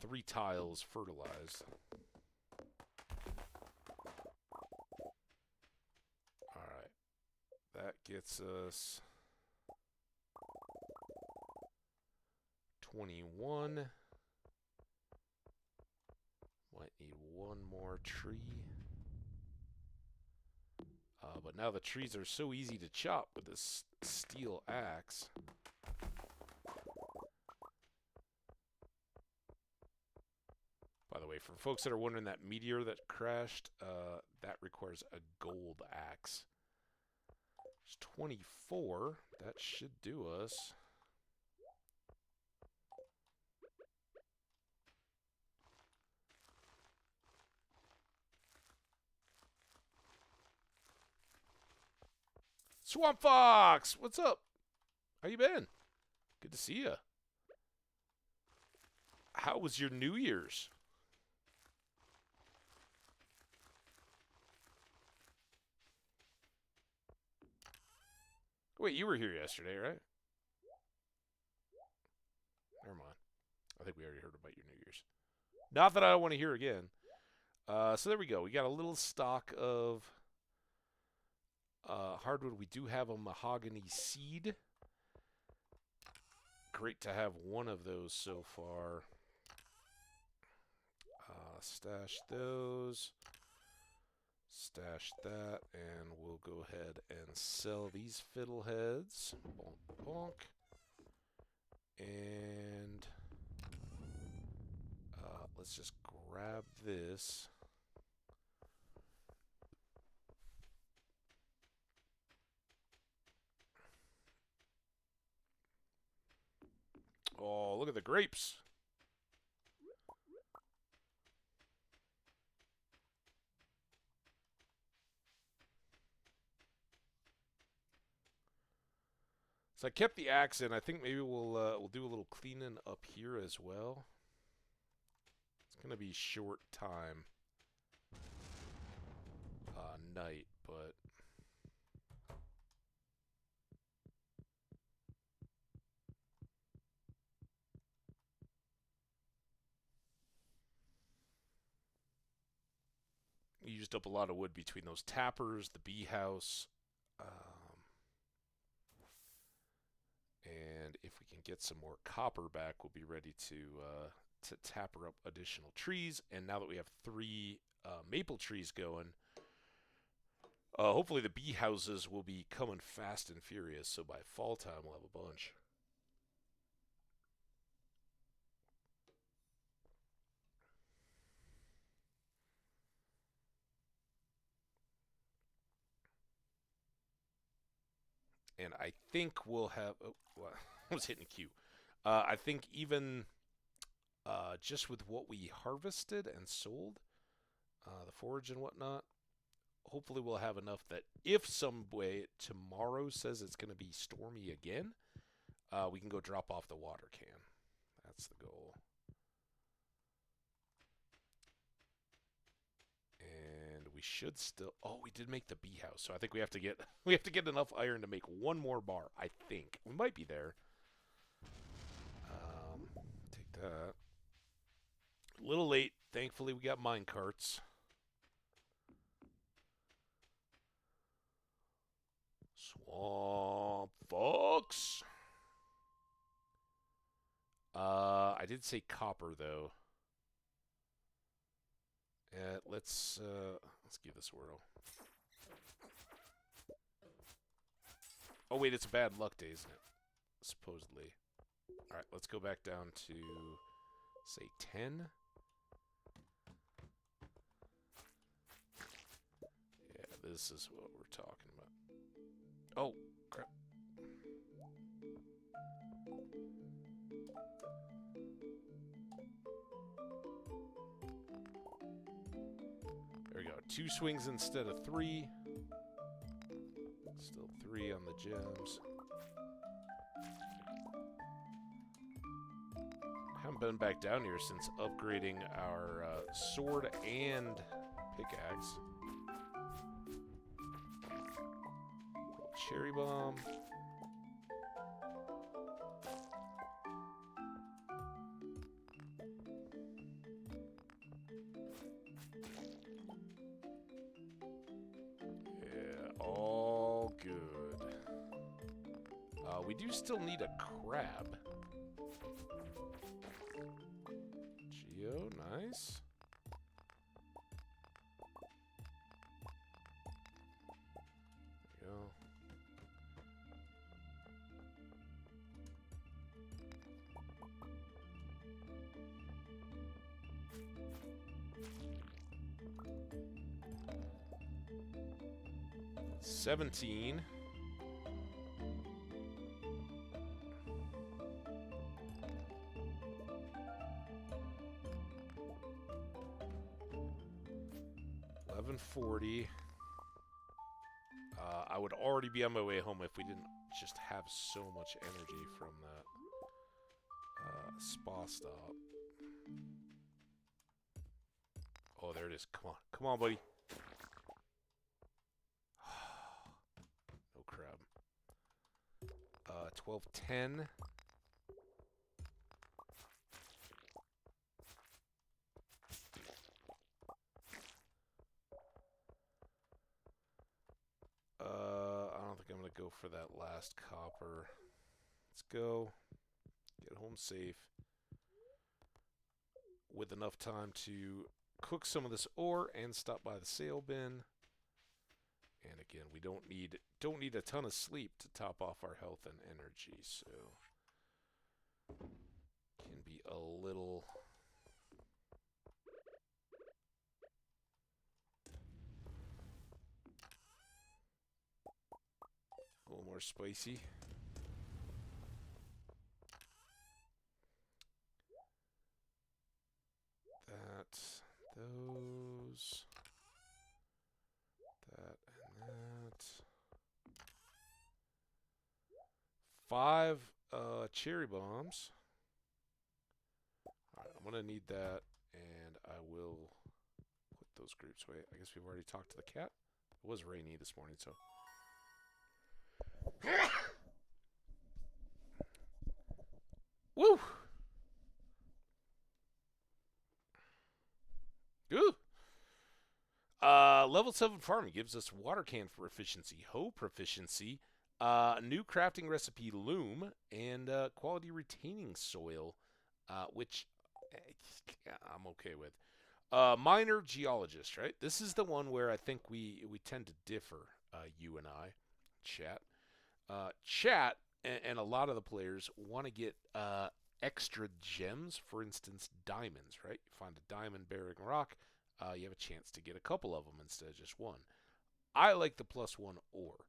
Three tiles fertilized. That gets us 21. Might need one more tree. But now the trees are so easy to chop with this steel axe. By the way, for folks that are wondering, that meteor that crashed, that requires a gold axe. It's 24. That should do us. Swamp Fox! What's up? How you been? Good to see you. How was your New Year's? Wait, you were here yesterday, right? Never mind. I think we already heard about your New Year's. Not that I don't want to hear again. So there we go. We got a little stock of hardwood. We do have a mahogany seed. Great to have one of those so far. Stash those. Stash that. And we'll go ahead and sell these fiddleheads. Bonk, bonk. And let's just grab this. Oh, look at the grapes. So I kept the axe in. I think maybe we'll do a little cleaning up here as well. It's gonna be short time, night, but we used up a lot of wood between those tappers, the bee house, and if we can get some more copper back, we'll be ready to tapper up additional trees. And now that we have 3 maple trees going, hopefully the bee houses will be coming fast and furious, so by fall time we'll have a bunch. And I think we'll have... Oh, well, I was hitting Q. I think even just with what we harvested and sold, the forage and whatnot, hopefully we'll have enough that if some way tomorrow says it's going to be stormy again, we can go drop off the water can. That's the goal. And we should still... Oh, we did make the bee house, so I think we have to get enough iron to make one more bar. I think we might be there. Take that. A little late. Thankfully, we got mine carts. Swamp Fox. I did say copper though. Let's give this a whirl. Oh wait, it's a bad luck day, isn't it? Supposedly. All right, let's go back down to say 10. Yeah, this is what we're talking about. Oh, crap. There we go. 2 swings instead of 3. Still 3 on the gems. Haven't been back down here since upgrading our sword and pickaxe. Cherry bomb. Yeah, all good. We do still need a crab. Geo, nice. There you go. $17. $11.40. I would already be on my way home if we didn't just have so much energy from that spa stop. Oh, there it is. Come on. Come on, buddy. No crab. 12.10. I don't think I'm going to go for that last copper. Let's go. Get home safe. With enough time to cook some of this ore and stop by the sale bin. And again, we don't need a ton of sleep to top off our health and energy, so can be a little more spicy. Those, that, and that. 5 cherry bombs. Alright, I'm gonna need that, and I will put those grapes away. I guess we've already talked to the cat. It was rainy this morning, so. Woo! Ooh! Level 7 farming gives us water can for efficiency, hoe proficiency, new crafting recipe loom, and quality retaining soil, which I'm okay with. Minor geologist, right? This is the one where I think we tend to differ, you and I, chat. Chat and a lot of the players want to get extra gems, for instance, diamonds, right? You find a diamond-bearing rock, you have a chance to get a couple of them instead of just one. I like the +1 ore,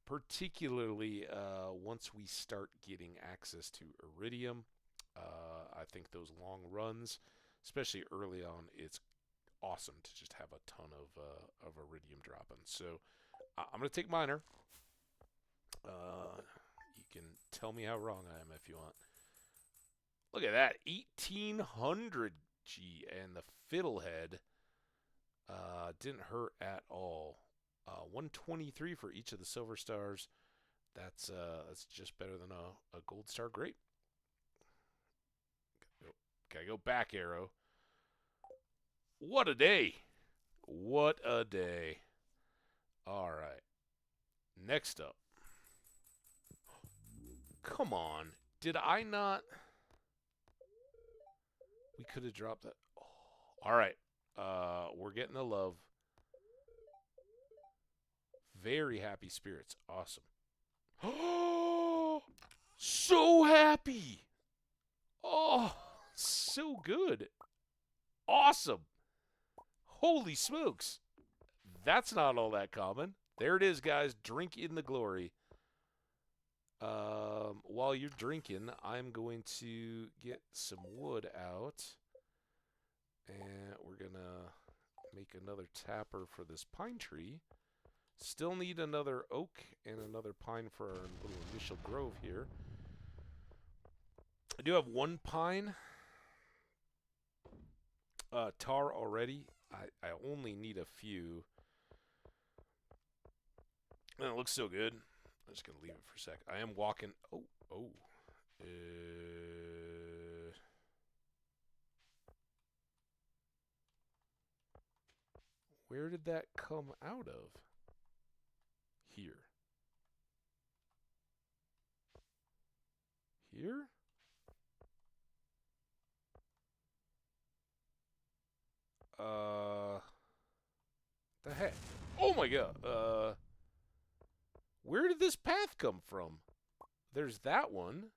particularly once we start getting access to iridium. I think those long runs, especially early on, it's awesome to just have a ton of iridium dropping. So I'm going to take miner. You can tell me how wrong I am if you want. Look at that, 1,800 G, and the fiddlehead didn't hurt at all. 123 for each of the silver stars. That's just better than a gold star grape. Gotta go back arrow. What a day! What a day! All right. Next up. Come on. Did I not? We could have dropped that. Oh. All right. We're getting the love. Very happy spirits. Awesome. Oh, so happy. Oh, so good. Awesome. Holy smokes. That's not all that common. There it is, guys. Drink in the glory. While you're drinking, I'm going to get some wood out. And we're going to make another tapper for this pine tree. Still need another oak and another pine for our little initial grove here. I do have one pine tar already. I only need a few. And it looks so good. I'm just going to leave it for a sec. I am walking. Oh. Where did that come out of? Here. Here? The heck? Oh my god. Where did this path come from? There's that one.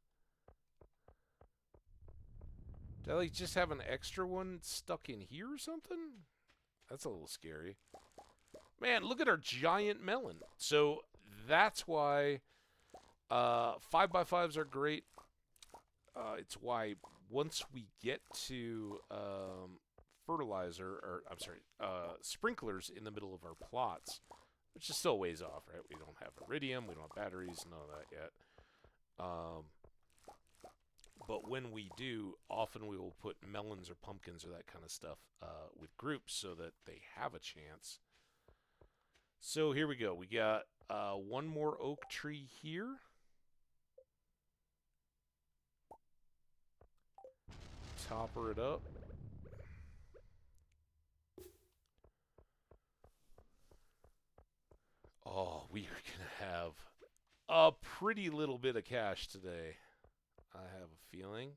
Did I like just have an extra one stuck in here or something? That's a little scary. Man, look at our giant melon. So that's why 5x5s are great. It's why once we get to fertilizer, or I'm sorry, sprinklers in the middle of our plots, which is still a ways off, right? We don't have iridium, we don't have batteries, none of that yet. But when we do, often we will put melons or pumpkins or that kind of stuff with groups so that they have a chance. So here we go. We got one more oak tree here. Topper it up. Oh, we are going to have a pretty little bit of cash today. I have a feeling.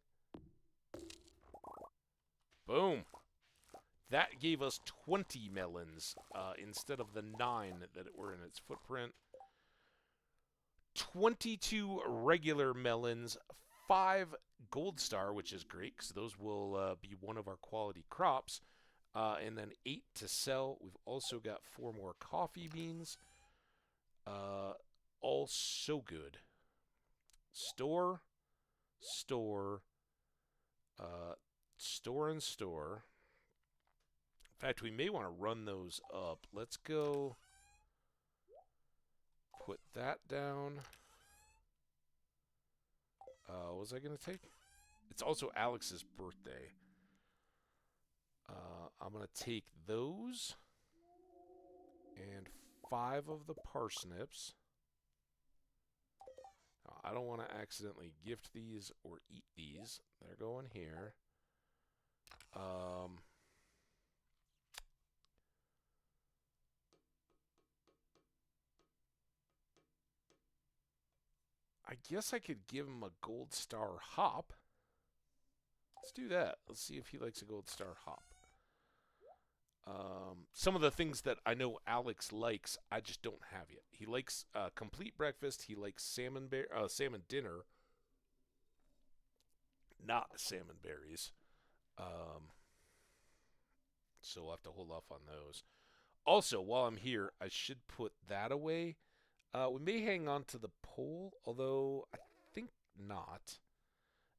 Boom. That gave us 20 melons instead of the 9 that were in its footprint. 22 regular melons, 5 gold star, which is great because those will be one of our quality crops, and then 8 to sell. We've also got 4 more coffee beans. All so good. Store, store, store and store. In fact, we may want to run those up. Let's go put that down. What was I going to take? It's also Alex's birthday. I'm going to take those and 5 of the parsnips. I don't want to accidentally gift these or eat these. They're going here. I guess I could give him a gold star hop. Let's do that. Let's see if he likes a gold star hop. Some of the things that I know Alex likes, I just don't have yet. He likes complete breakfast. He likes salmon dinner, not salmon berries. So we'll have to hold off on those. Also, while I'm here, I should put that away. We may hang on to the pole, although I think not.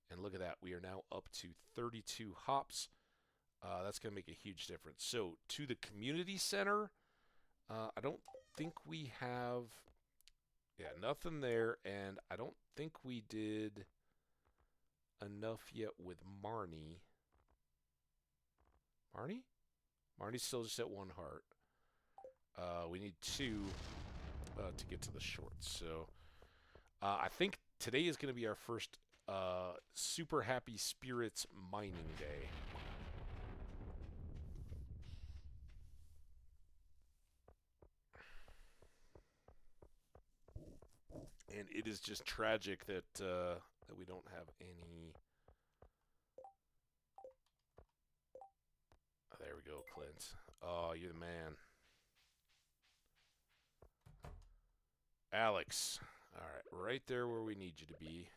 And look at that. We are now up to 32 hops. That's going to make a huge difference. So, to the community center, I don't think we have... Yeah, nothing there. And I don't think we did enough yet with Marnie. Marnie? Marnie's still just at 1 heart. We need 2 to get to the shorts. So, I think today is going to be our first Super Happy Spirits mining day. And it is just tragic that that we don't have any. Oh, there we go, Clint. Oh, you're the man. Alex. All right, right there where we need you to be.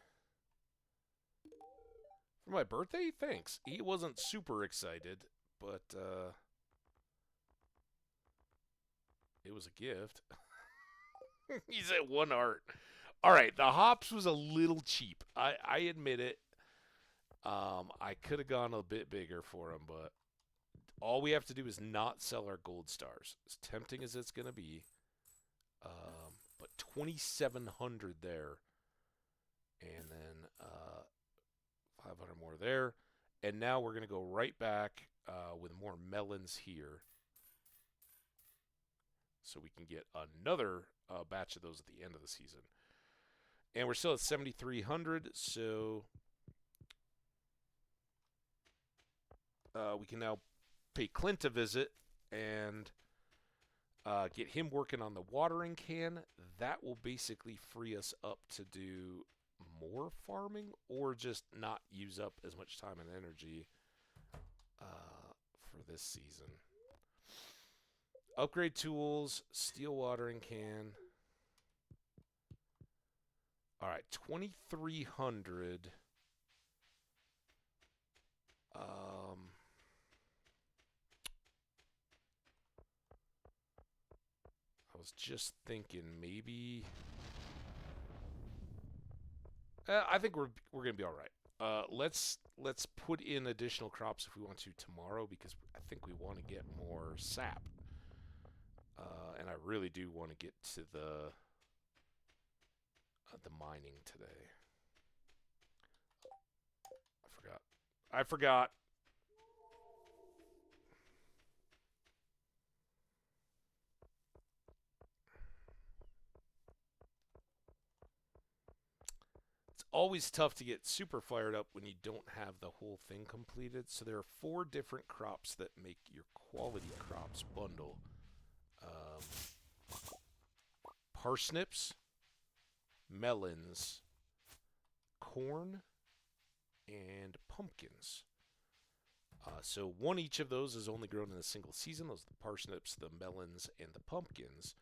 For my birthday? Thanks. He wasn't super excited, but it was a gift. He's at 1 heart. All right, the hops was a little cheap. I admit it. I could have gone a bit bigger for him, but all we have to do is not sell our gold stars. As tempting as it's going to be. But 2,700 there. And then 500 more there. And now we're going to go right back with more melons here. So we can get another batch of those at the end of the season. And we're still at 7,300, so we can now pay Clint a visit and get him working on the watering can. That will basically free us up to do more farming or just not use up as much time and energy for this season. Upgrade tools, steel watering can. All right, 2,300. I was just thinking maybe. I think we're gonna be all right. Let's put in additional crops if we want to tomorrow because I think we want to get more sap, and I really do want to get to the mining today. I forgot. It's always tough to get super fired up when you don't have the whole thing completed. So there are 4 different crops that make your quality crops bundle. Parsnips, melons, corn, and pumpkins. So one each of those is only grown in a single season. Those are the parsnips, the melons, and the pumpkins.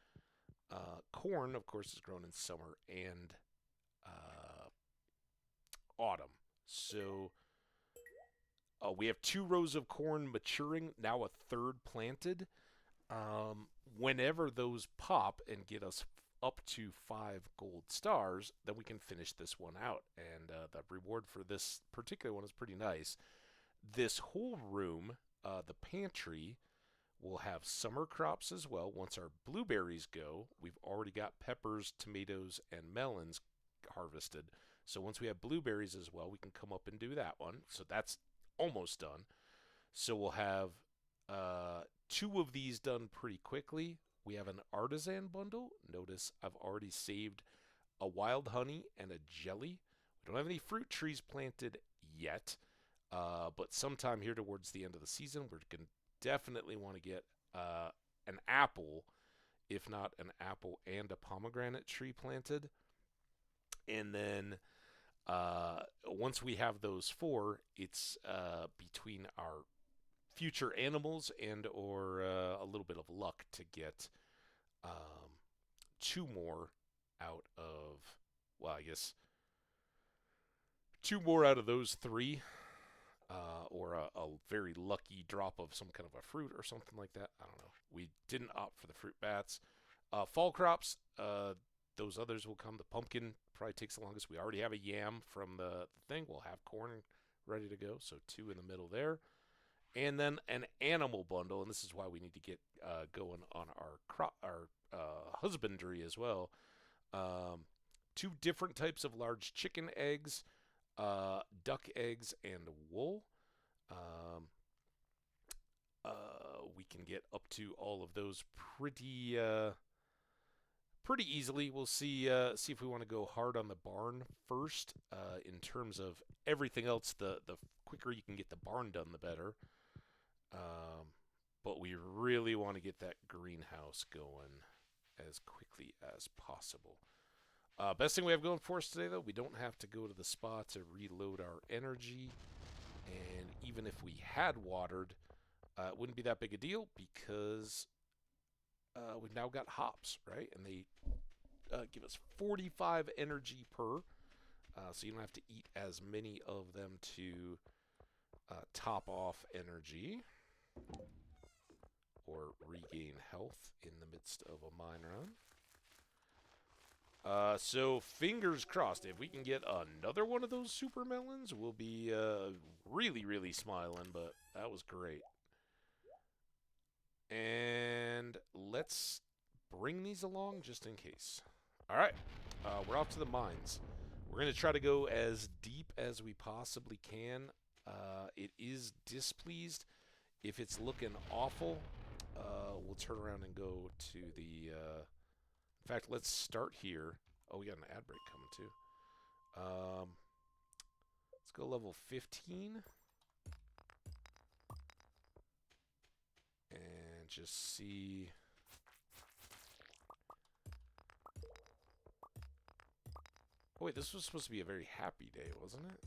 Corn, of course, is grown in summer and autumn. So we have 2 rows of corn maturing, now a third planted. Whenever those pop and get us up to 5 gold stars, then we can finish this one out. And the reward for this particular one is pretty nice. This whole room, the pantry, will have summer crops as well. Once our blueberries go, we've already got peppers, tomatoes, and melons harvested. So once we have blueberries as well, we can come up and do that one. So that's almost done. So we'll have 2 of these done pretty quickly. We have an artisan bundle. Notice I've already saved a wild honey and a jelly. We don't have any fruit trees planted yet, but sometime here towards the end of the season, we're going to definitely want to get an apple, if not an apple and a pomegranate tree planted. And then once we have those 4, it's between our future animals and or a little bit of luck to get 2 more out of, well, I guess 2 more out of those 3, or a very lucky drop of some kind of a fruit or something like that. I don't know. We didn't opt for the fruit bats. Fall crops, those others will come. The pumpkin probably takes the longest. We already have a yam from the thing. We'll have corn ready to go, so 2 in the middle there. And then an animal bundle, and this is why we need to get going on our husbandry as well. 2 different types of large chicken eggs, duck eggs, and wool. We can get up to all of those pretty easily. We'll see if we want to go hard on the barn first. In terms of everything else, the quicker you can get the barn done, the better. But we really want to get that greenhouse going as quickly as possible. Best thing we have going for us today, though, we don't have to go to the spa to reload our energy. And even if we had watered, it wouldn't be that big a deal because we've now got hops, right? And they give us 45 energy per. So you don't have to eat as many of them to top off energy or regain health in the midst of a mine run. So fingers crossed, if we can get another one of those super melons, we'll be really, really smiling, but that was great. And let's bring these along just in case. All right, we're off to the mines. We're going to try to go as deep as we possibly can. It is displeased. If it's looking awful, we'll turn around and go to the... in fact, let's start here. Oh, we got an ad break coming too. Let's go level 15. And just see... Boy, this was supposed to be a very happy day, wasn't it?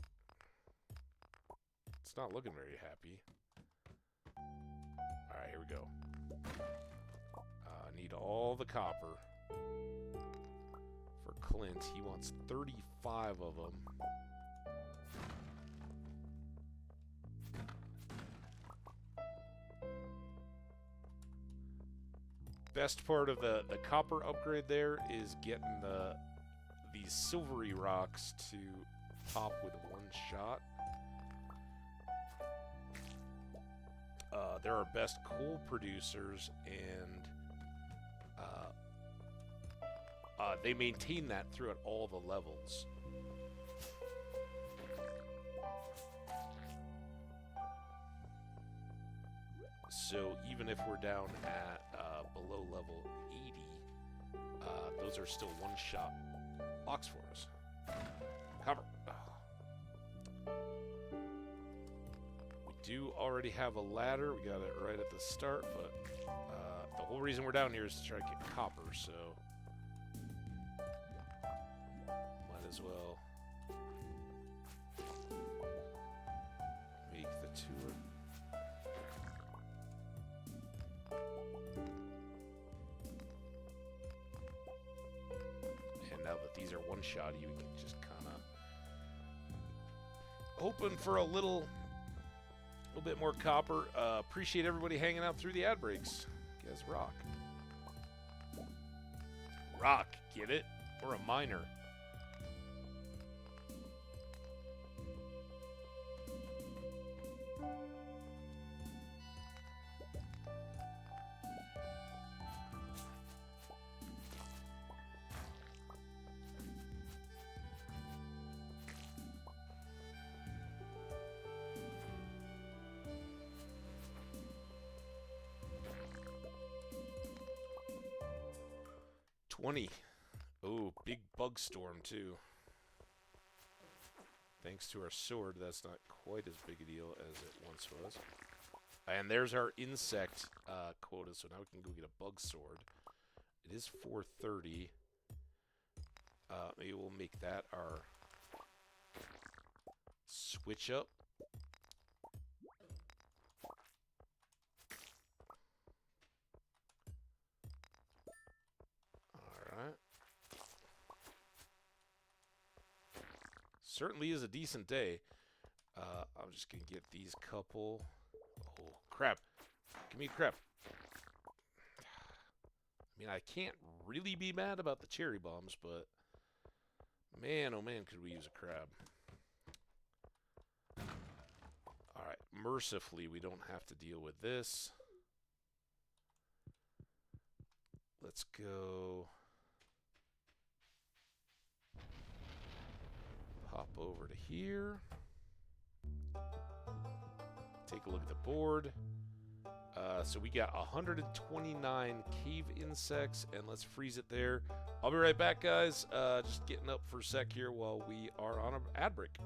It's not looking very happy. Alright, here we go. I need all the copper. For Clint, he wants 35 of them. Best part of the copper upgrade there is getting these silvery rocks to pop with one shot. They're our best coal producers, and they maintain that throughout all the levels. So even if we're down at below level 80, those are still one-shot blocks for us. Cover. We do already have a ladder. We got it right at the start, but the whole reason we're down here is to try to get copper, so might as well make the tour. Now that these are one-shot, you can just kind of hoping for a little bit more copper. Appreciate everybody hanging out through the ad breaks. You guys rock. Rock, get it? We're a miner. Oh, big bug storm too. Thanks to our sword, that's not quite as big a deal as it once was. And there's our insect quota, so now we can go get a bug sword. It is 430. Maybe we'll make that our switch up. Certainly is a decent day. I'm just going to get these couple. Oh, crap. Give me crap. I mean, I can't really be mad about the cherry bombs, but man, oh man, could we use a crab. Alright, mercifully, we don't have to deal with this. Let's go. Hop over to here. Take a look at the board. So we got 129 cave insects, and let's freeze it there. I'll be right back, guys. Just getting up for a sec here while we are on an ad break.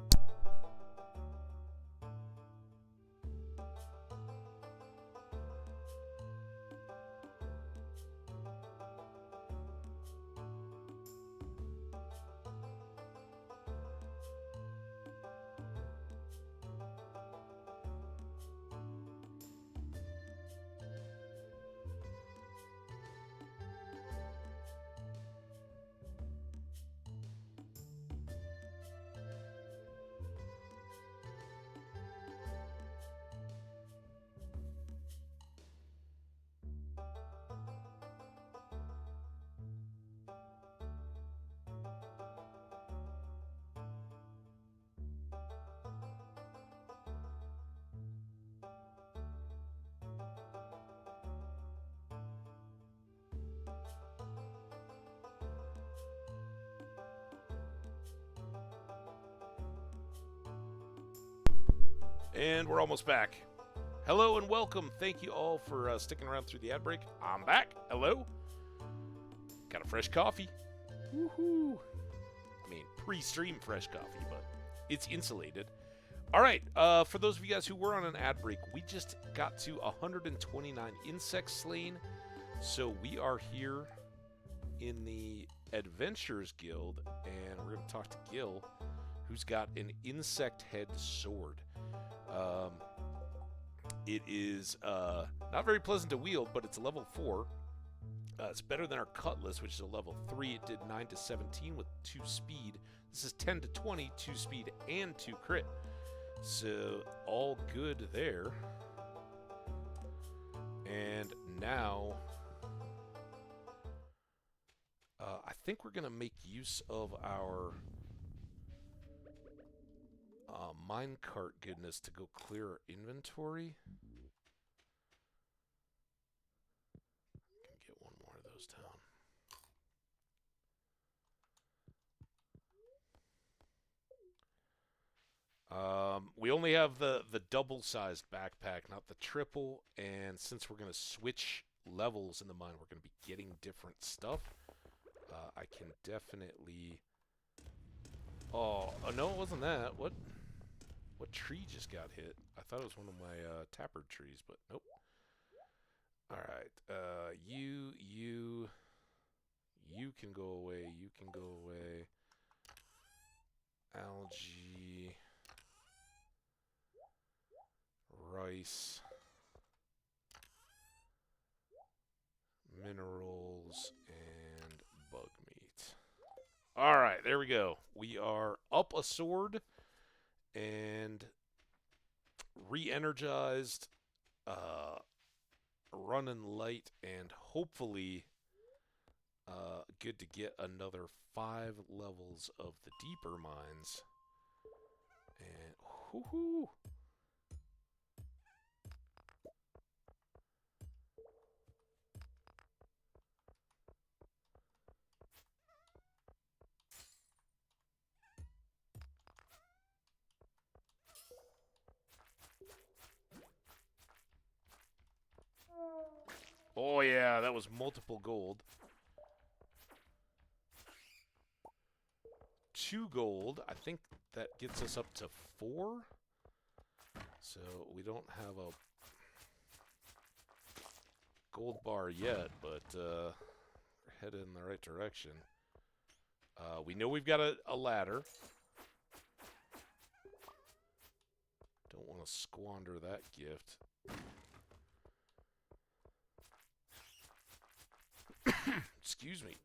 And we're almost back. Hello and welcome. Thank you all for sticking around through the ad break. I'm back. Hello. Got a fresh coffee. Woohoo. I mean, pre-stream fresh coffee, but it's insulated. All right. For those of you guys who were on an ad break, we just got to 129 insects slain. So we are here in the Adventurers Guild, and we're going to talk to Gil, who's got an insect head sword. It is not very pleasant to wield, but it's a level 4. It's better than our Cutlass, which is a level 3. It did 9 to 17 with 2 speed. This is 10 to 20, 2 speed, and 2 crit. So, all good there. And now, I think we're going to make use of our minecart goodness to go clear our inventory. I can get one more of those down. We only have the double-sized backpack, not the triple, and since we're going to switch levels in the mine, we're going to be getting different stuff. I can definitely... Oh, no, it wasn't that. What tree just got hit? I thought it was one of my tappard trees, but nope. Alright, you can go away, you can go away. Algae... rice, minerals, and bug meat. Alright, there we go. We are up a sword and re-energized, running light, and hopefully good to get another 5 levels of the deeper mines. And whoo-hoo! Oh yeah, that was multiple gold. 2 gold. I think that gets us up to 4. So we don't have a gold bar yet, but we're headed in the right direction. We know we've got a ladder. Don't want to squander that gift. Excuse me.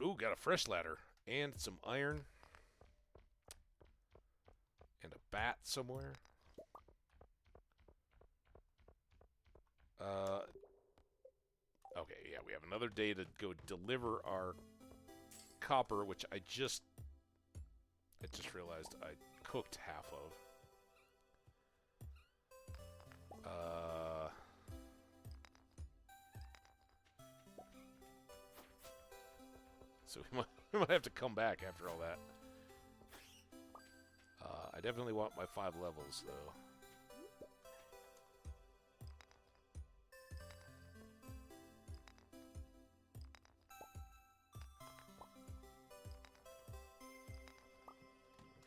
Ooh, got a fresh ladder. And some iron. And a bat somewhere. Okay, yeah, we have another day to go deliver our copper, which I just realized I cooked half of. So we might have to come back after all that. I definitely want my 5 levels, though.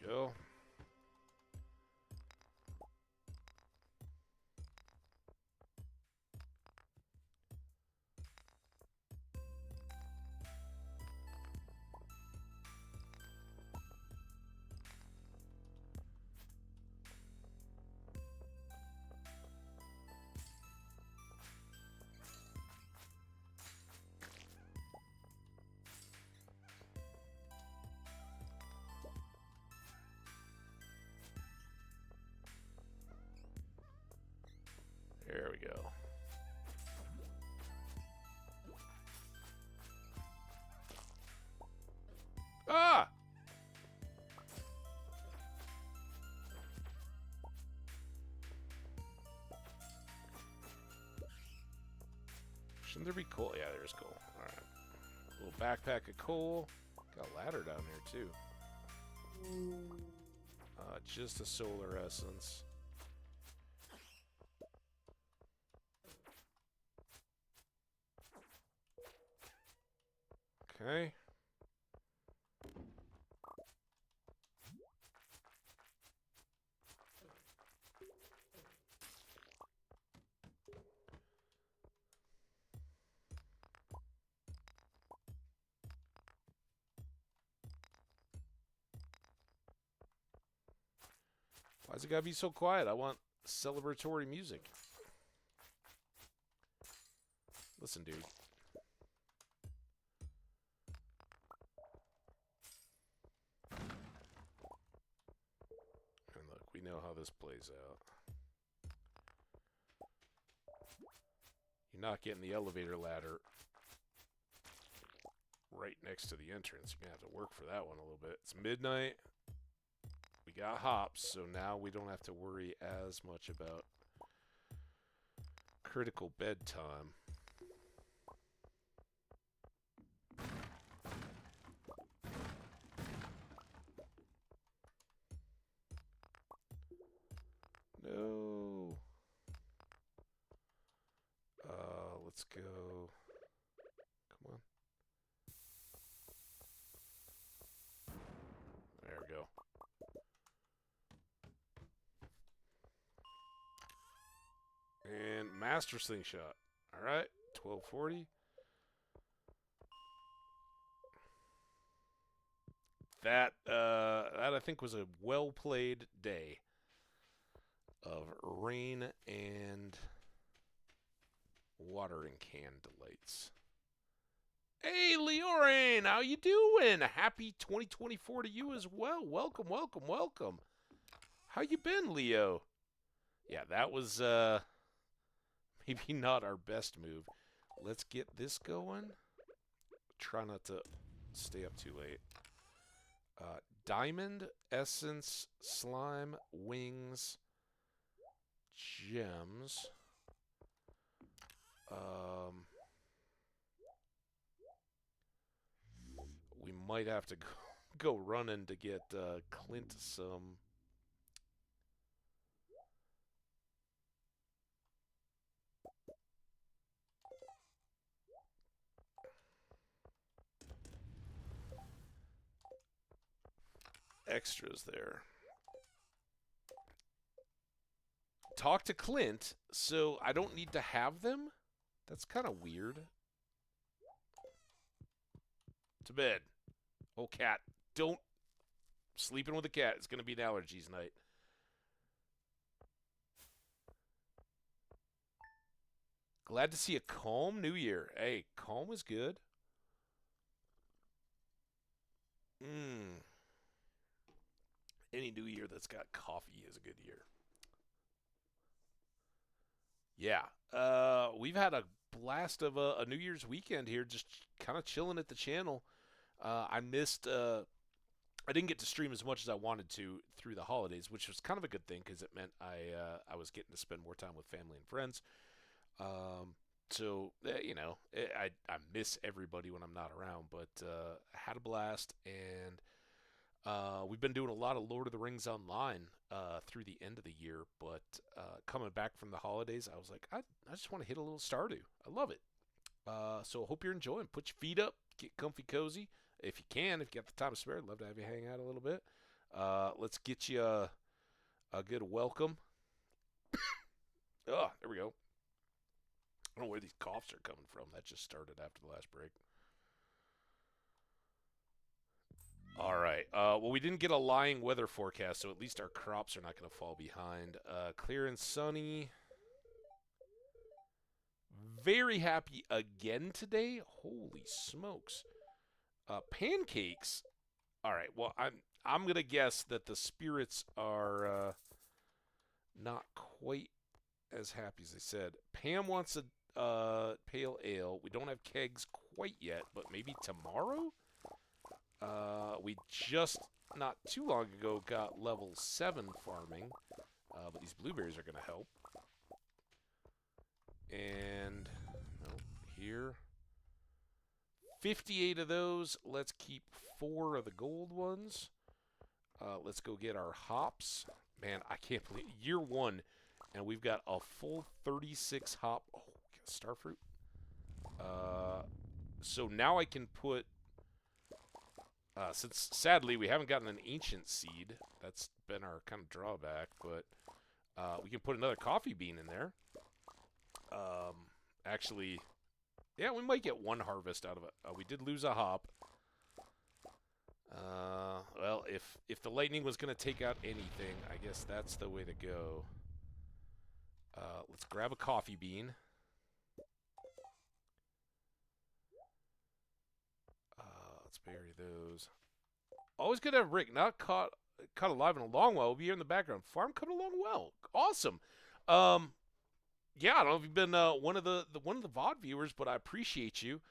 Go. There we go. Ah! Shouldn't there be coal? Yeah, there's coal. Alright. A little backpack of coal. Got a ladder down here, too. Just a solar essence. Okay. Why's it gotta be so quiet? I want celebratory music. Listen, dude. And look, we know how this plays out. You're not getting the elevator ladder right next to the entrance. You're going to have to work for that one a little bit. It's midnight. We got hops, so now we don't have to worry as much about critical bedtime. No. Let's go. Come on. There we go. And master slingshot. All right, 1240. That I think was a well-played day of rain and watering can delights. Hey, Leorin, how you doing? Happy 2024 to you as well. Welcome, welcome, welcome. How you been, Leo? Yeah, that was maybe not our best move. Let's get this going. Try not to stay up too late. Diamond, essence, slime, wings, gems. We might have to go running to get Clint some. Extras there. Talk to Clint, so I don't need to have them? That's kind of weird. To bed. Oh, cat. Don't. Sleeping with a cat. It's going to be an allergies night. Glad to see a calm new year. Hey, calm is good. Any new year that's got coffee is a good year. Yeah. We've had a blast of a New Year's weekend here, just kind of chilling at the channel. I missed. I didn't get to stream as much as I wanted to through the holidays, which was kind of a good thing because it meant I was getting to spend more time with family and friends. So you know, I miss everybody when I'm not around, but I had a blast, and we've been doing a lot of Lord of the Rings online through the end of the year. But coming back from the holidays, I was like, I just want to hit a little Stardew. I love it. So I hope you're enjoying. Put your feet up, get comfy, cozy. If you can, if you got the time to spare, I'd love to have you hang out a little bit. Let's get you a good welcome. Oh, there we go. I don't know where these coughs are coming from. That just started after the last break. All right. Well, we didn't get a lying weather forecast, so at least our crops are not going to fall behind. Clear and sunny. Very happy again today. Holy smokes. Pancakes. All right. Well, I'm going to guess that the spirits are not quite as happy as they said. Pam wants a pale ale. We don't have kegs quite yet, but maybe tomorrow? We just not too long ago got level 7 farming, but these blueberries are going to help. And no, here, 58 of those. Let's keep 4 of the gold ones. Let's go get our hops. Man, I can't believe year 1, and we've got a full 36 hop. Oh, starfruit. So now I can put. Since, sadly, we haven't gotten an ancient seed. That's been our kind of drawback, but we can put another coffee bean in there. Actually, yeah, we might get 1 harvest out of it. We did lose a hop. Well, if the lightning was gonna take out anything, I guess that's the way to go. Let's grab a coffee bean. Let's bury those. Always good to have Rick, not caught alive in a long while. We'll be here in the background. Farm coming along well. Awesome. Um, yeah, I don't know if you've been one of the VOD viewers, but I appreciate you.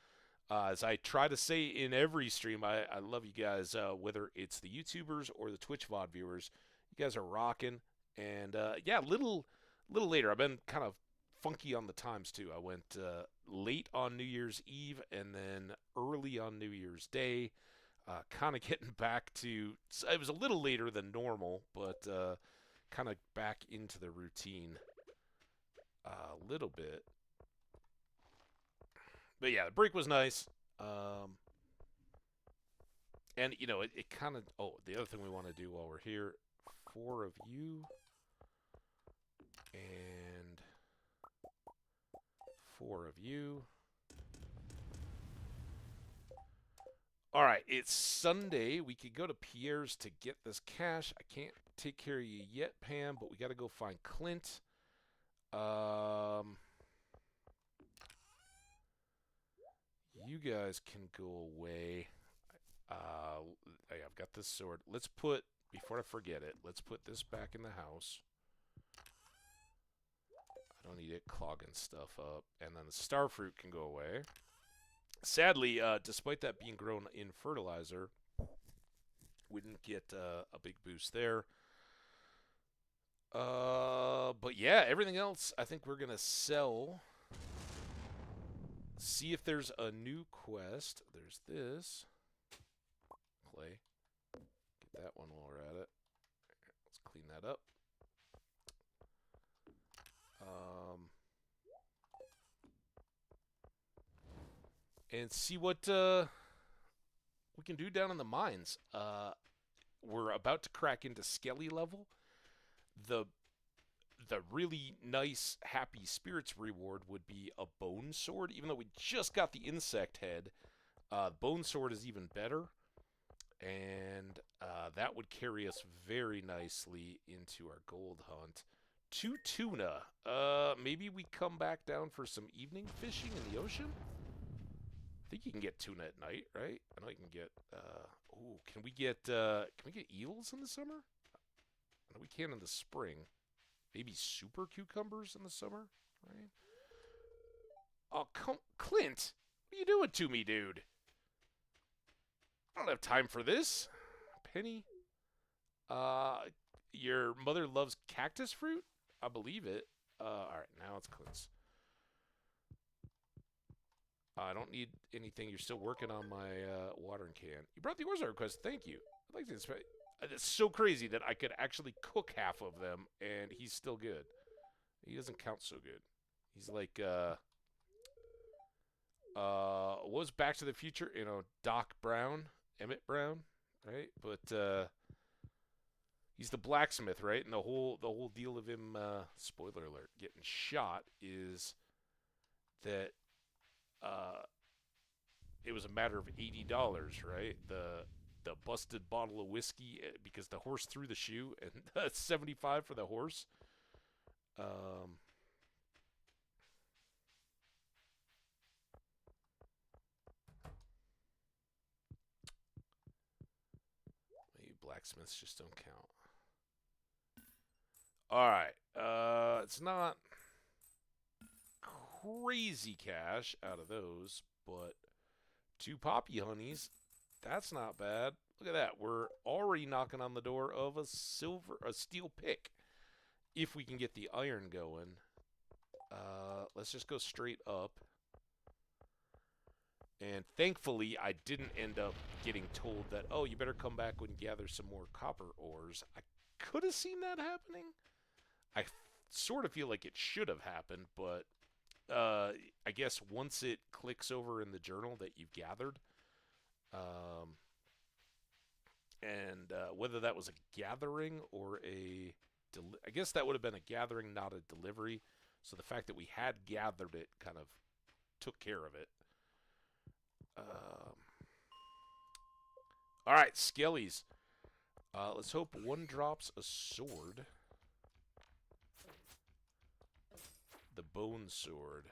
As I try to say in every stream, I love you guys, whether it's the YouTubers or the Twitch VOD viewers. You guys are rocking. And yeah, little later. I've been kind of funky on the times too. I went late on New Year's Eve and then early on New Year's Day. Kind of getting back to. It was a little later than normal, but kind of back into the routine a little bit. But yeah, the break was nice. And you know, it kind of. Oh, the other thing we want to do while we're here, 4 of you and 4 of you. All right, it's Sunday. We could go to Pierre's to get this cash. I can't take care of you yet, Pam, but we got to go find Clint. You guys can go away. I've got this sword. Let's put, before I forget it, let's put this back in the house. I don't need it clogging stuff up. And then the starfruit can go away. Sadly, despite that being grown in fertilizer, we didn't get a big boost there. But yeah, everything else I think we're going to sell. See if there's a new quest. There's this. Clay. Get that one while we're at it. Let's clean that up. And see what we can do down in the mines. We're about to crack into Skelly level. The really nice Happy Spirits reward would be a Bone Sword. Even though we just got the Insect Head, Bone Sword is even better. And that would carry us very nicely into our gold hunt. 2 tuna. Maybe we come back down for some evening fishing in the ocean? I think you can get tuna at night, right? I know you can get. Ooh, can we get eels in the summer? I know we can in the spring. Maybe super cucumbers in the summer, right? Oh, Clint, what are you doing to me, dude? I don't have time for this. Penny, your mother loves cactus fruit? I believe it. All right, now it's Clint's. I don't need anything. You're still working on my watering can. You brought the Orza request. Thank you. I'd like to inspect. It's so crazy that I could actually cook half of them, and he's still good. He doesn't count so good. He's like, what was Back to the Future? You know, Doc Brown, Emmett Brown, right? But he's the blacksmith, right? And the whole deal of him, spoiler alert, getting shot is that it was a matter of $80, right? The busted bottle of whiskey because the horse threw the shoe, and $75 for the horse. Maybe blacksmiths just don't count. All right, it's not crazy cash out of those, but 2 poppy honeys, that's not bad. Look at that. We're already knocking on the door of a steel pick. If we can get the iron going. Let's just go straight up. And thankfully, I didn't end up getting told that, oh, you better come back and gather some more copper ores. I could have seen that happening. I sort of feel like it should have happened, but I guess once it clicks over in the journal that you've gathered, and whether that was a gathering or I guess that would have been a gathering, not a delivery. So the fact that we had gathered it kind of took care of it. All right, Skellies. Let's hope one drops a sword. The bone sword.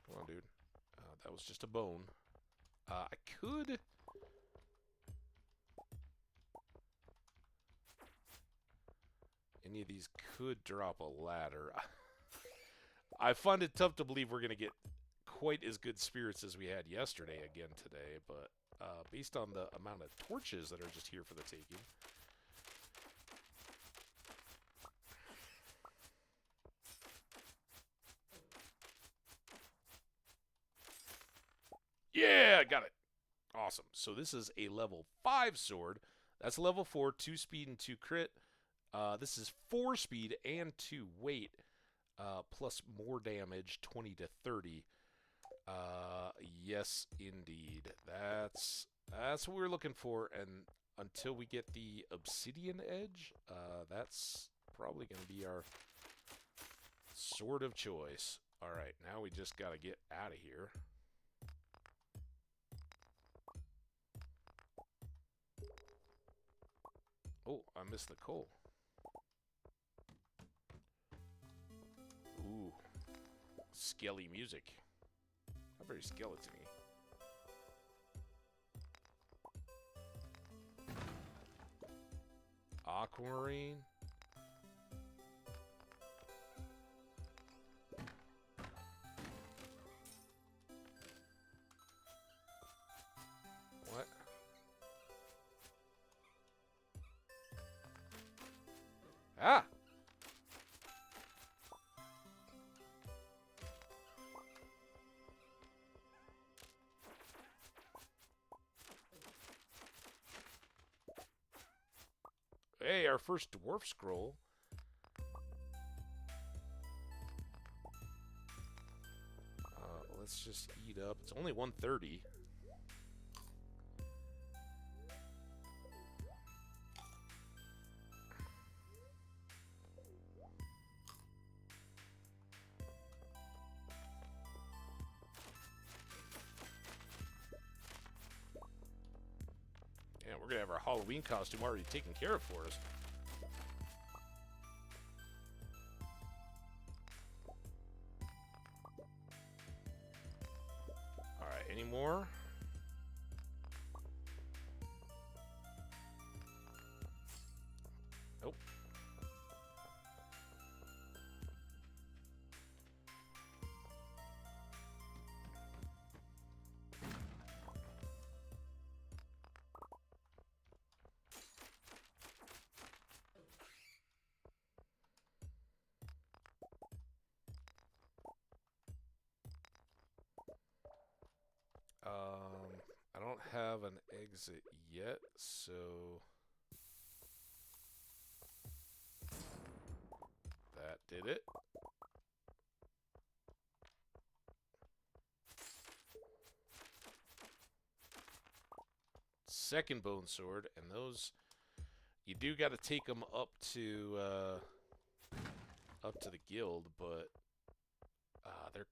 Come on, dude. That was just a bone. I could... Any of these could drop a ladder. I find it tough to believe we're going to get quite as good spirits as we had yesterday again today, but based on the amount of torches that are just here for the taking... Yeah, got it. Awesome. So this is a level 5 sword. That's level 4, 2 speed and 2 crit. This is 4 speed and 2 weight, plus more damage, 20 to 30. Yes, indeed. That's what we're looking for, and until we get the obsidian edge, that's probably going to be our sword of choice. Alright, now we just got to get out of here. Oh, I missed the coal. Ooh. Skelly music. Not very skeleton-y. Aquamarine. What? Ah! Hey, our first dwarf scroll. Let's just eat up. It's only 1:30. Yeah, we're gonna have our Halloween costume already taken care of for us. Alright, any more? Nope. I don't have an exit yet, so... That did it. Second bone sword, and those... You do got to take them up to the guild, but they're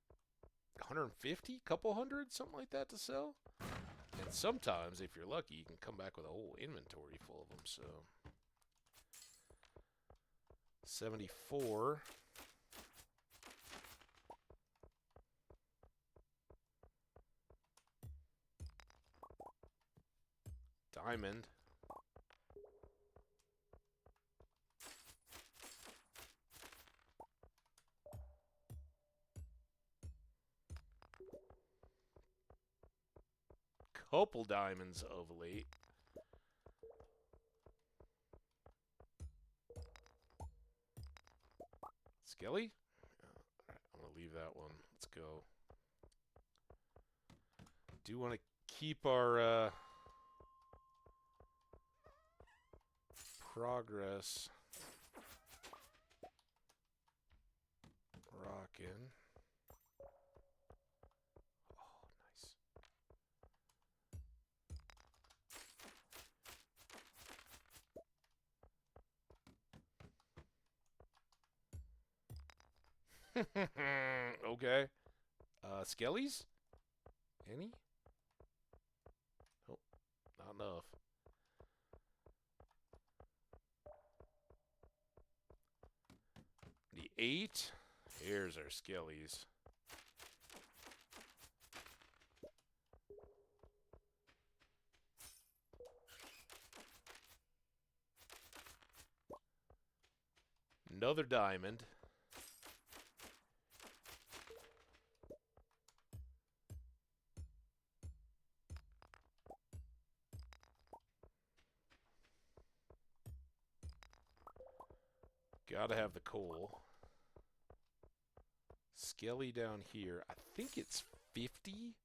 150, couple hundred, something like that to sell. And sometimes, if you're lucky, you can come back with a whole inventory full of them. So 74. Diamond. Couple diamonds of late. Skelly? Alright, I'm going to leave that one. Let's go. Do want to keep our progress rocking. Oh, nice. Okay. Skellies? Any? Oh, not enough. The 8. Here's our skellies. Another diamond. Gotta have the coal. Skelly down here. I think it's 50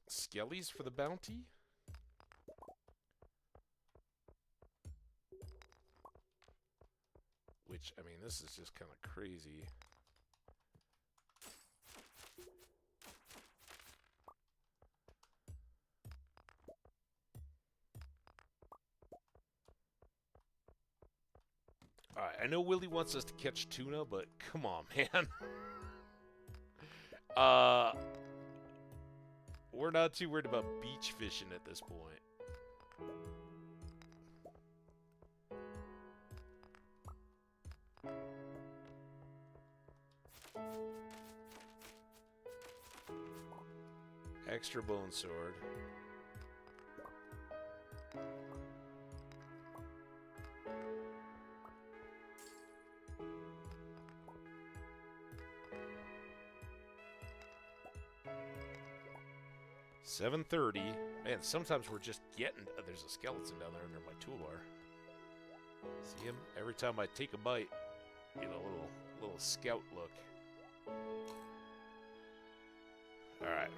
skellies for the bounty. Which, I mean, this is just kind of crazy. Alright, I know Willie wants us to catch tuna, but come on, man. We're not too worried about beach fishing at this point. Extra bone sword. $7.30. Man, sometimes we're just getting... there's a skeleton down there under my toolbar. See him? Every time I take a bite, get a little scout look. Alright.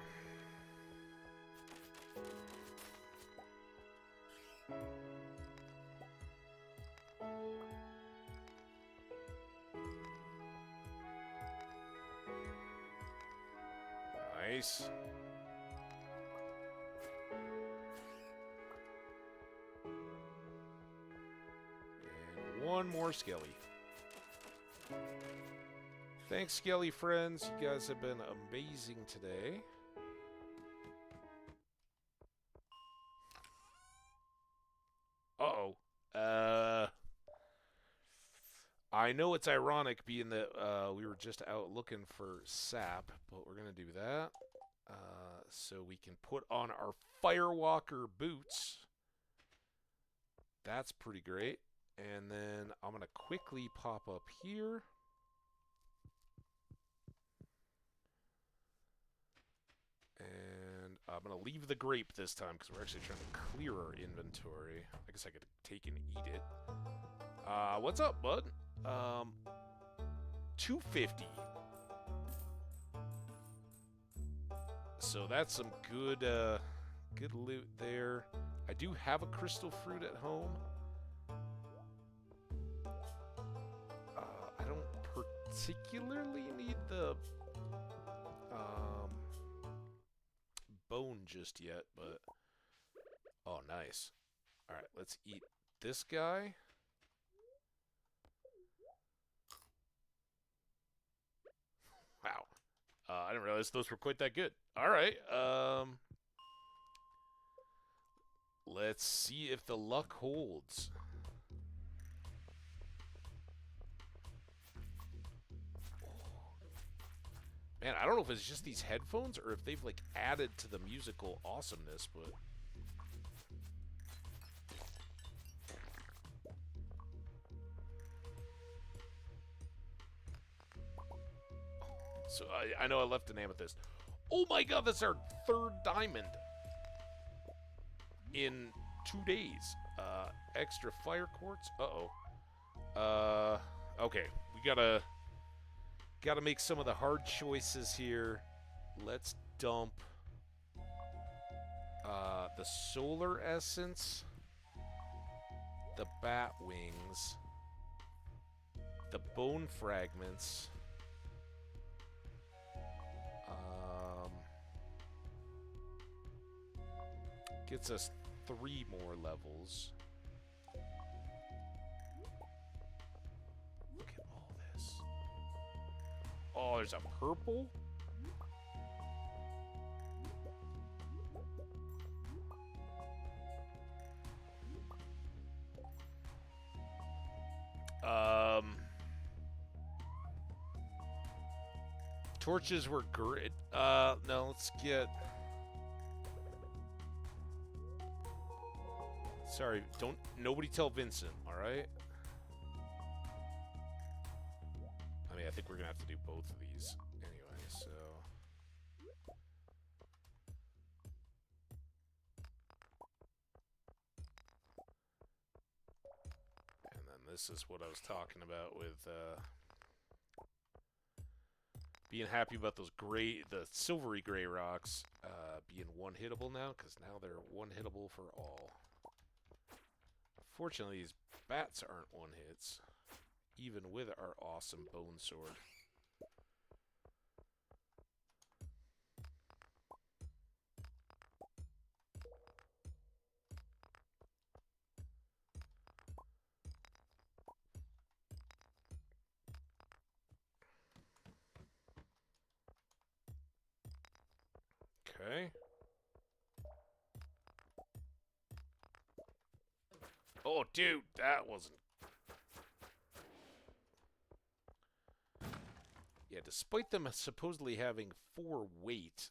Nice. And one more skelly. Thanks, skelly friends. You guys have been amazing today. Uh-oh. I know it's ironic being that we were just out looking for sap, but we're going to do that so we can put on our Firewalker boots. That's pretty great. And then I'm going to quickly pop up here. And I'm going to leave the grape this time because we're actually trying to clear our inventory. I guess I could take and eat it. What's up, bud? 250. So that's some good good loot there. I do have a crystal fruit at home. I don't particularly need the bone just yet, but oh, nice. All right, let's eat this guy. Wow. I didn't realize those were quite that good. All right. Let's see if the luck holds. Man, I don't know if it's just these headphones or if they've, like, added to the musical awesomeness, but... So, I know I left an amethyst. Oh my god, that's our 3rd diamond! In 2 days. Extra fire quartz? Uh-oh. Okay, we gotta make some of the hard choices here. Let's dump the solar essence, the bat wings, the bone fragments, gets us 3 more levels. Okay, $50 a purple? Torches were great. No, let's get... Sorry, nobody tell Vincent, alright? I mean, I think we're gonna have to do both of these anyway, so... And then this is what I was talking about with, being happy about those the silvery gray rocks, being one-hittable now, because now they're one-hittable for all. Fortunately, these bats aren't one-hits, even with our awesome bone sword. Okay. Oh, dude, that wasn't... Yeah, despite them supposedly having 4 weight,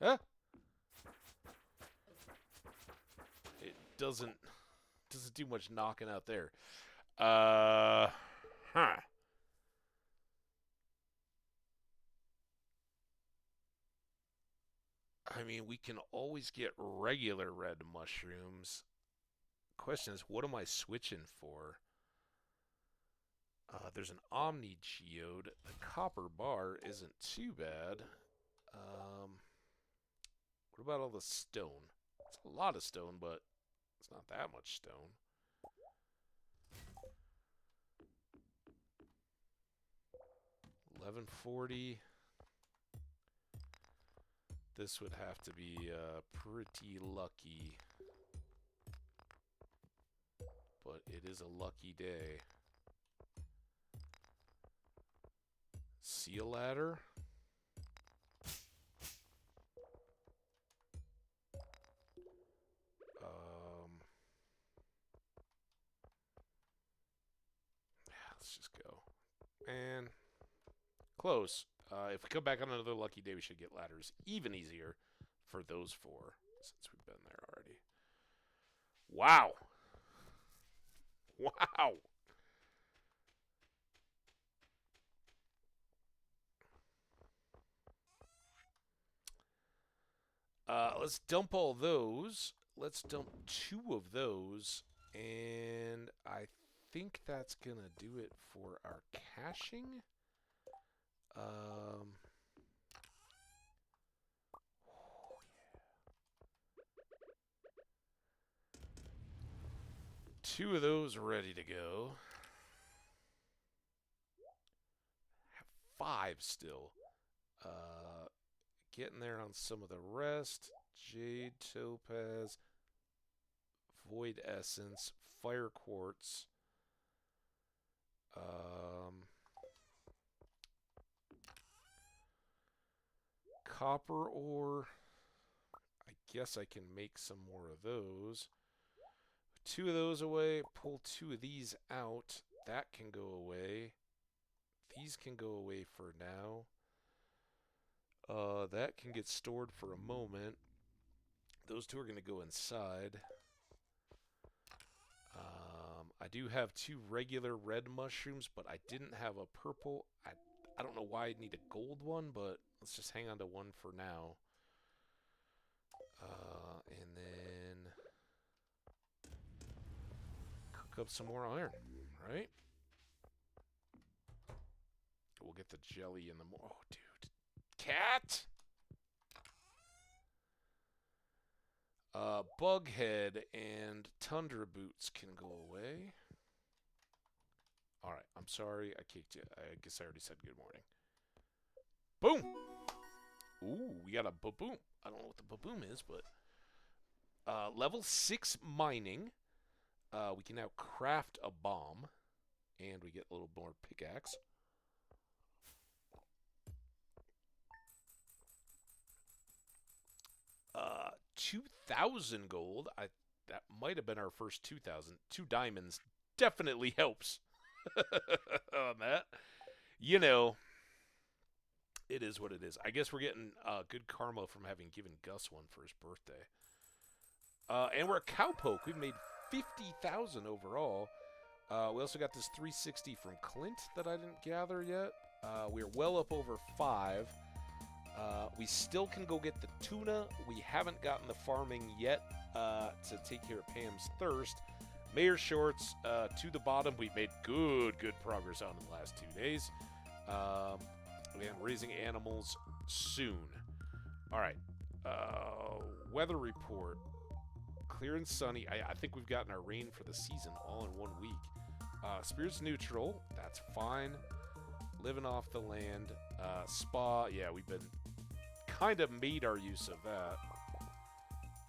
Huh? It doesn't do much knocking out there. Huh. I mean, we can always get regular red mushrooms. Question is, what am I switching for? There's an Omni Geode. The copper bar isn't too bad. What about all the stone? It's a lot of stone, but it's not that much stone. $11.40. This would have to be pretty lucky. But it is a lucky day. Seal ladder. Let's just go. And close. If we come back on another lucky day, we should get ladders even easier for those 4, since we've been there already. Wow. Wow. Let's dump all those. Let's dump 2 of those. And I think that's going to do it for our caching. Oh, yeah. 2 of those ready to go. Have 5 still. Getting there on some of the rest. Jade, Topaz, Void Essence, Fire Quartz. Copper ore. I guess I can make some more of those. 2 of those away. Pull 2 of these out. That can go away. These can go away for now. That can get stored for a moment. Those 2 are going to go inside. I do have 2 regular red mushrooms, but I didn't have a purple. I don't know why I'd need a gold one, but let's just hang on to one for now. And then cook up some more iron, right? We'll get the jelly in the Oh, dude. Cat! Bughead and Tundra Boots can go away. Alright, I'm sorry I kicked you. I guess I already said good morning. Boom! Ooh, we got a baboom. I don't know what the baboom is, but level 6 mining. We can now craft a bomb, and we get a little more pickaxe. 2,000 gold. That might have been our first 2,000. 2 diamonds definitely helps on that. You know, it is what it is. I guess we're getting good karma from having given Gus one for his birthday. And we're a cowpoke. We've made 50,000 overall. We also got this 360 from Clint that I didn't gather yet. We're well up over 5. We still can go get the tuna. We haven't gotten the farming yet to take care of Pam's thirst. Mayor shorts to the bottom. We've made good progress on in the last 2 days. And raising animals soon. All right. Weather report. Clear and sunny. I think we've gotten our rain for the season all in 1 week. Spirits neutral. That's fine. Living off the land. Spa. Yeah, we've been kind of made our use of that.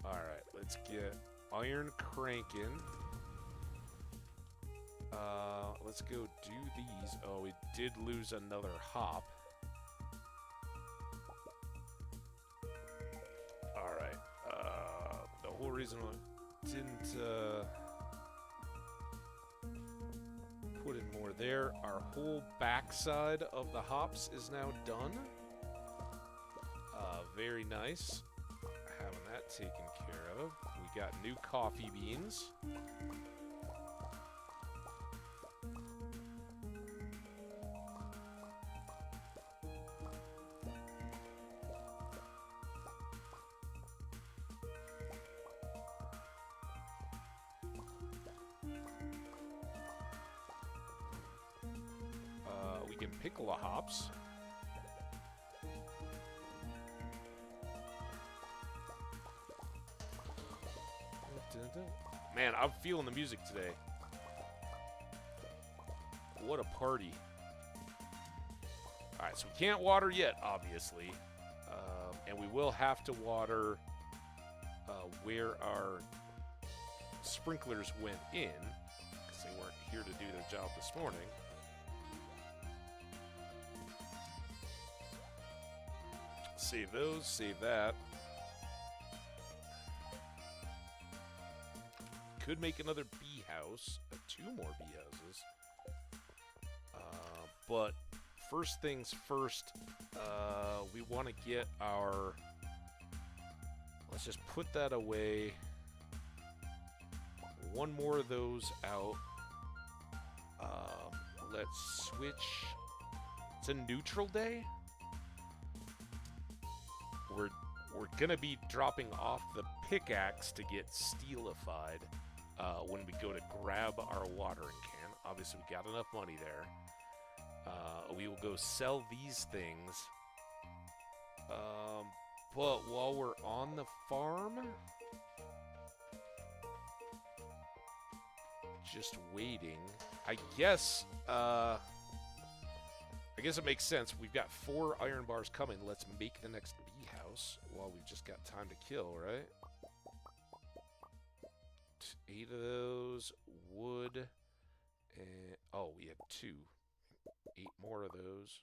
All right, let's get iron cranking. Let's go do these. Oh, we did lose another hop. All right. The whole reason I didn't put in more there. Our whole backside of the hops is now done. Very nice. Having that taken care of. We got new coffee beans. We can pickle the hops. Man, I'm feeling the music today. What a party. Alright, so we can't water yet, obviously. And we will have to water where our sprinklers went in, because they weren't here to do their job this morning. Save those, save that. Could make another bee house, 2 more bee houses. But first things first, we want to get our... Let's just put that away. 1 more of those out. Let's switch. It's a neutral day. We're gonna be dropping off the pickaxe to get steelified when we go to grab our watering can. Obviously, we got enough money there. We will go sell these things. But while we're on the farm, just waiting. I guess it makes sense. We've got 4 iron bars coming. Let's make the next bee house while we've just got time to kill, right? 8 of those, wood, and oh, we had 2. 8 more of those.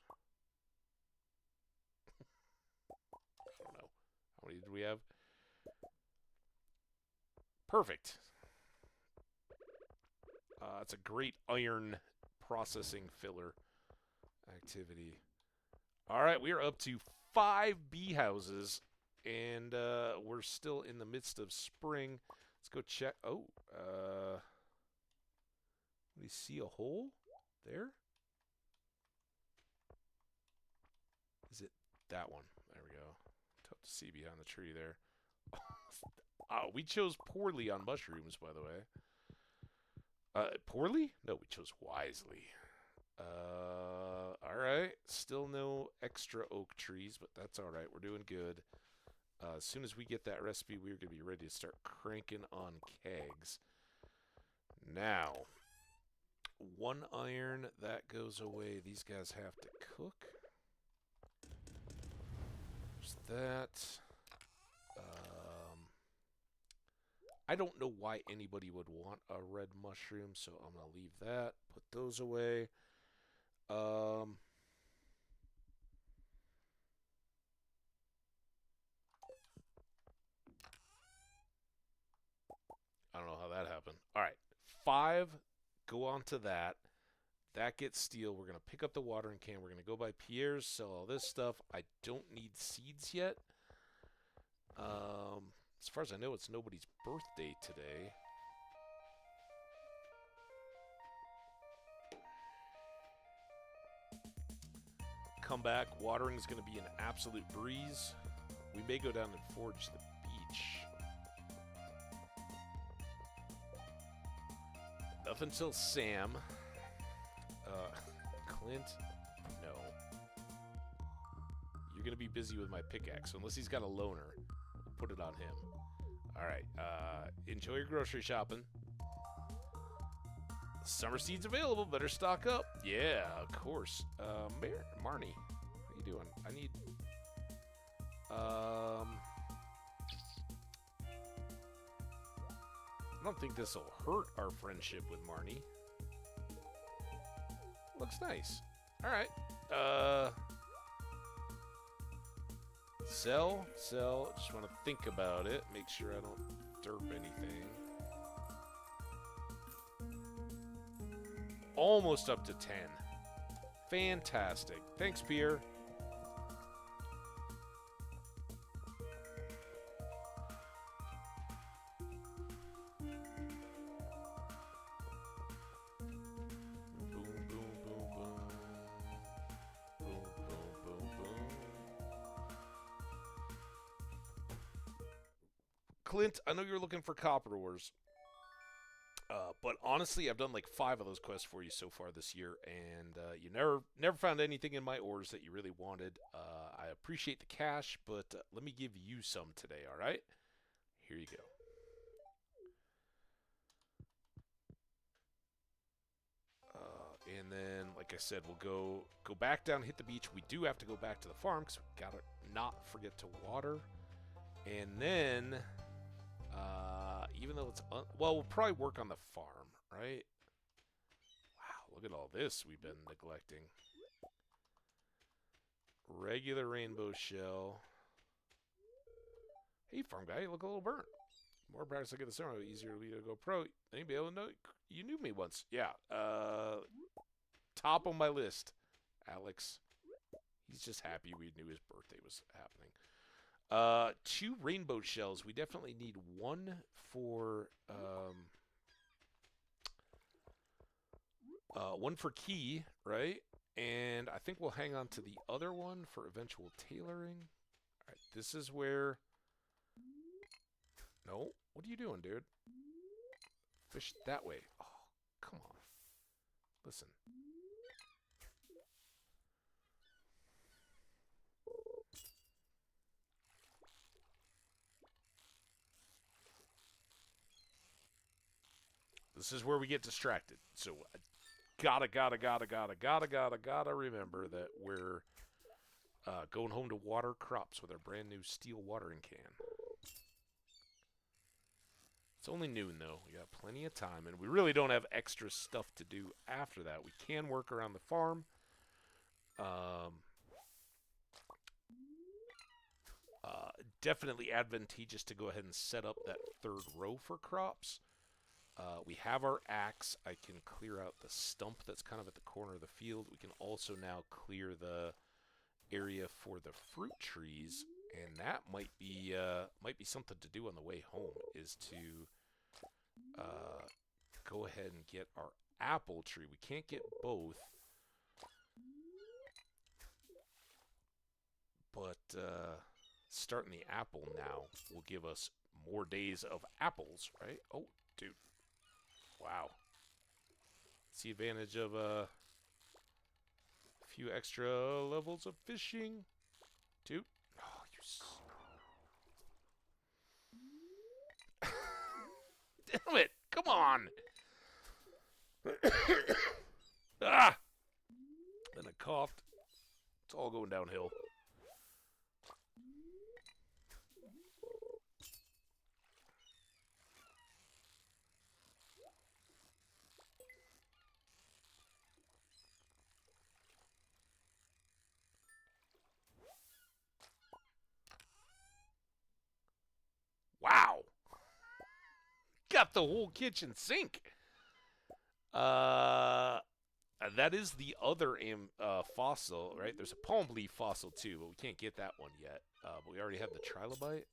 I don't know. How many did we have? Perfect. It's a great iron processing filler activity. All right, we are up to 5 bee houses, and we're still in the midst of spring. Let's go check. Oh, do you see a hole there? Is it that one? There we go. Tough to see behind the tree there. We chose poorly on mushrooms, by the way. Poorly? No, we chose wisely. Alright. Still no extra oak trees, but that's alright. We're doing good. As soon as we get that recipe, we're going to be ready to start cranking on kegs. Now, 1 iron, that goes away. These guys have to cook. There's that. I don't know why anybody would want a red mushroom, so I'm going to leave that. Put those away. I don't know how that happened. All right. 5, go on to that. That gets steel. We're going to pick up the watering can. We're going to go by Pierre's, sell all this stuff. I don't need seeds yet. As far as I know, it's nobody's birthday today. Come back. Watering is going to be an absolute breeze. We may go down and forge the beach. Up until Sam. Clint, no. You're going to be busy with my pickaxe, so unless he's got a loaner, we'll put it on him. All right, enjoy your grocery shopping. Summer seeds available, better stock up. Yeah, of course. Marnie, what are you doing? I need, I don't think this will hurt our friendship with Marnie. Looks nice. All right. Sell. Just want to think about it. Make sure I don't derp anything. Almost up to 10. Fantastic. Thanks, Pierre. Clint, I know you're looking for copper ores, but honestly, I've done like 5 of those quests for you so far this year, and you never found anything in my ores that you really wanted. I appreciate the cash, but let me give you some today, all right? Here you go. And then, like I said, we'll go back down, hit the beach. We do have to go back to the farm because we gotta not forget to water, and then. Even though it's... well, we'll probably work on the farm, right? Wow, look at all this we've been neglecting. Regular rainbow shell. Hey, farm guy, you look a little burnt. More practice I get the summer, easier to be to go pro. Anybody able to know? You knew me once. Yeah. Top on my list, Alex. He's just happy we knew his birthday was happening. 2 rainbow shells. We definitely need 1 for one for key, right? And I think we'll hang on to the other one for eventual tailoring. All right, this is where. No, what are you doing, dude? Fish that way. Oh, come on. Listen. This is where we get distracted. So I gotta remember that we're going home to water crops with our brand new steel watering can. It's only noon, though. We got plenty of time, and we really don't have extra stuff to do after that. We can work around the farm. Definitely advantageous to go ahead and set up that 3rd row for crops. We have our axe. I can clear out the stump that's kind of at the corner of the field. We can also now clear the area for the fruit trees, and that might be something to do on the way home, is to go ahead and get our apple tree. We can't get both, but starting the apple now will give us more days of apples, right? Oh, dude. Wow. It's the advantage of a few extra levels of fishing. Dude. Oh, you... Damn it. Come on. Ah! Then I coughed. It's all going downhill. got the whole kitchen sink. That is the other fossil, right? There's a palm leaf fossil too, but we can't get that one yet. But we already have the trilobite.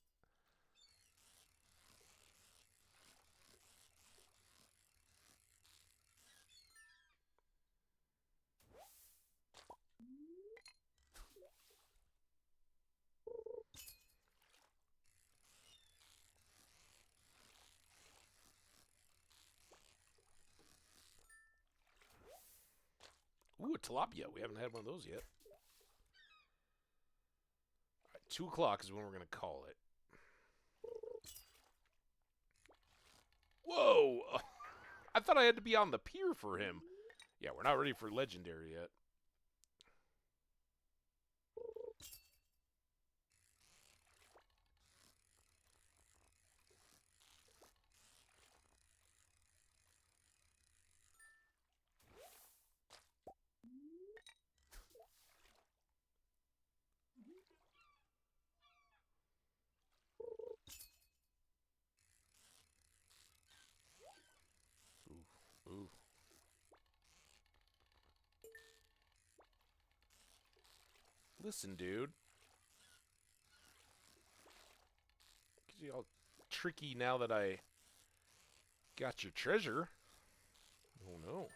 Ooh, a tilapia. We haven't had one of those yet. All right, 2 o'clock is when we're going to call it. Whoa! I thought I had to be on the pier for him. Yeah, we're not ready for legendary yet. Ooh. Listen, dude. Get you all tricky now that I got your treasure. Oh, no.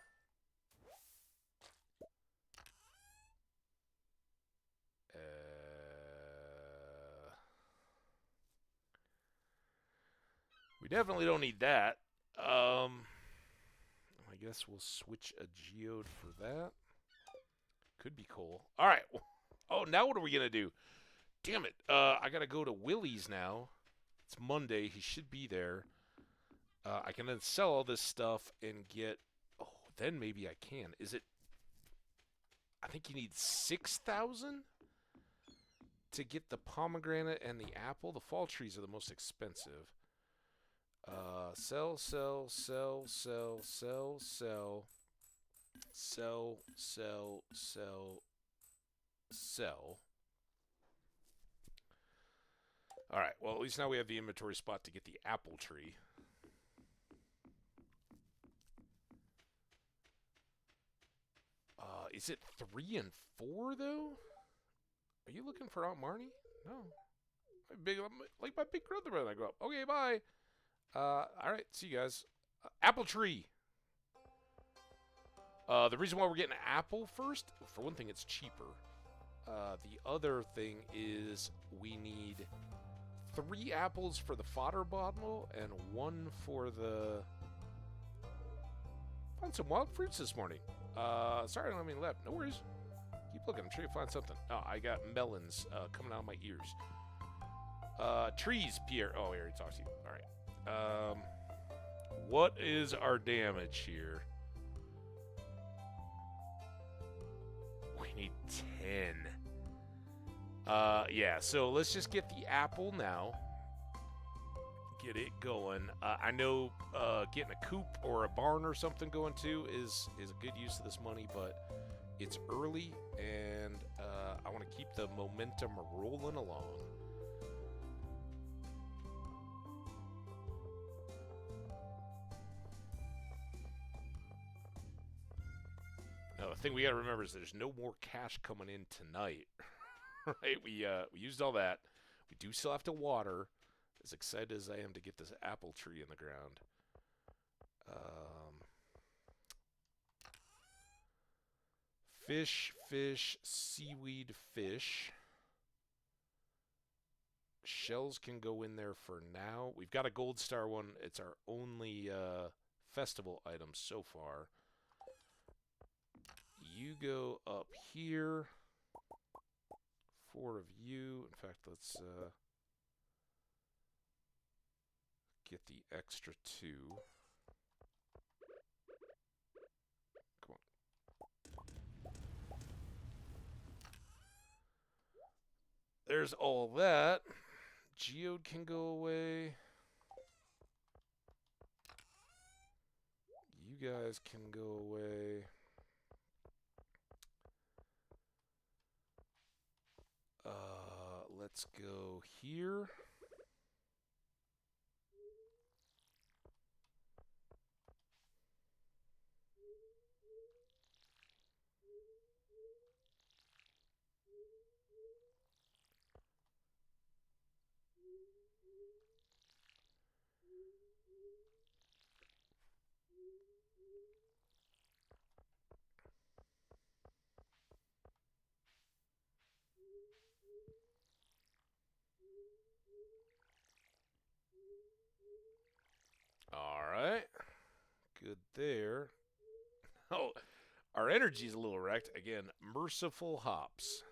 We definitely don't need that. I guess we'll switch a geode for that. Could be cool. All right. Oh, now what are we going to do? Damn it. I got to go to Willie's now. It's Monday. He should be there. I can then sell all this stuff and get... Oh, then maybe I can. Is it... I think you need 6,000 to get the pomegranate and the apple. The fall trees are the most expensive. Sell. Alright, well, at least now we have the inventory spot to get the apple tree. Is it 3 and 4, though? Are you looking for Aunt Marnie? No. Like my big brother when I grow up. Okay, bye. Alright, see you guys. Apple tree. The reason why we're getting an apple first, for one thing, it's cheaper. The other thing is we need 3 apples for the fodder bottle and 1 for the... Found some wild fruits this morning. Sorry I don't have any left. No worries. Keep looking. I'm sure you'll find something. Oh, I got melons coming out of my ears. Trees, Pierre. Oh, we already talked to you. All right. What is our damage here? We need 10. Yeah, so let's just get the apple now. Get it going. I know getting a coop or a barn or something going too is a good use of this money, but it's early, and I want to keep the momentum rolling along. Now, the thing we got to remember is there's no more cash coming in tonight, right? We used all that. We do still have to water. As excited as I am to get this apple tree in the ground. Fish, seaweed, fish. Shells can go in there for now. We've got a gold star one. It's our only festival item so far. You go up here. 4 of you. In fact, let's... get the extra 2. Come on. There's all that. Geode can go away. You guys can go away. Let's go here. right. Good there. Oh, our energy's a little wrecked. Again, merciful hops.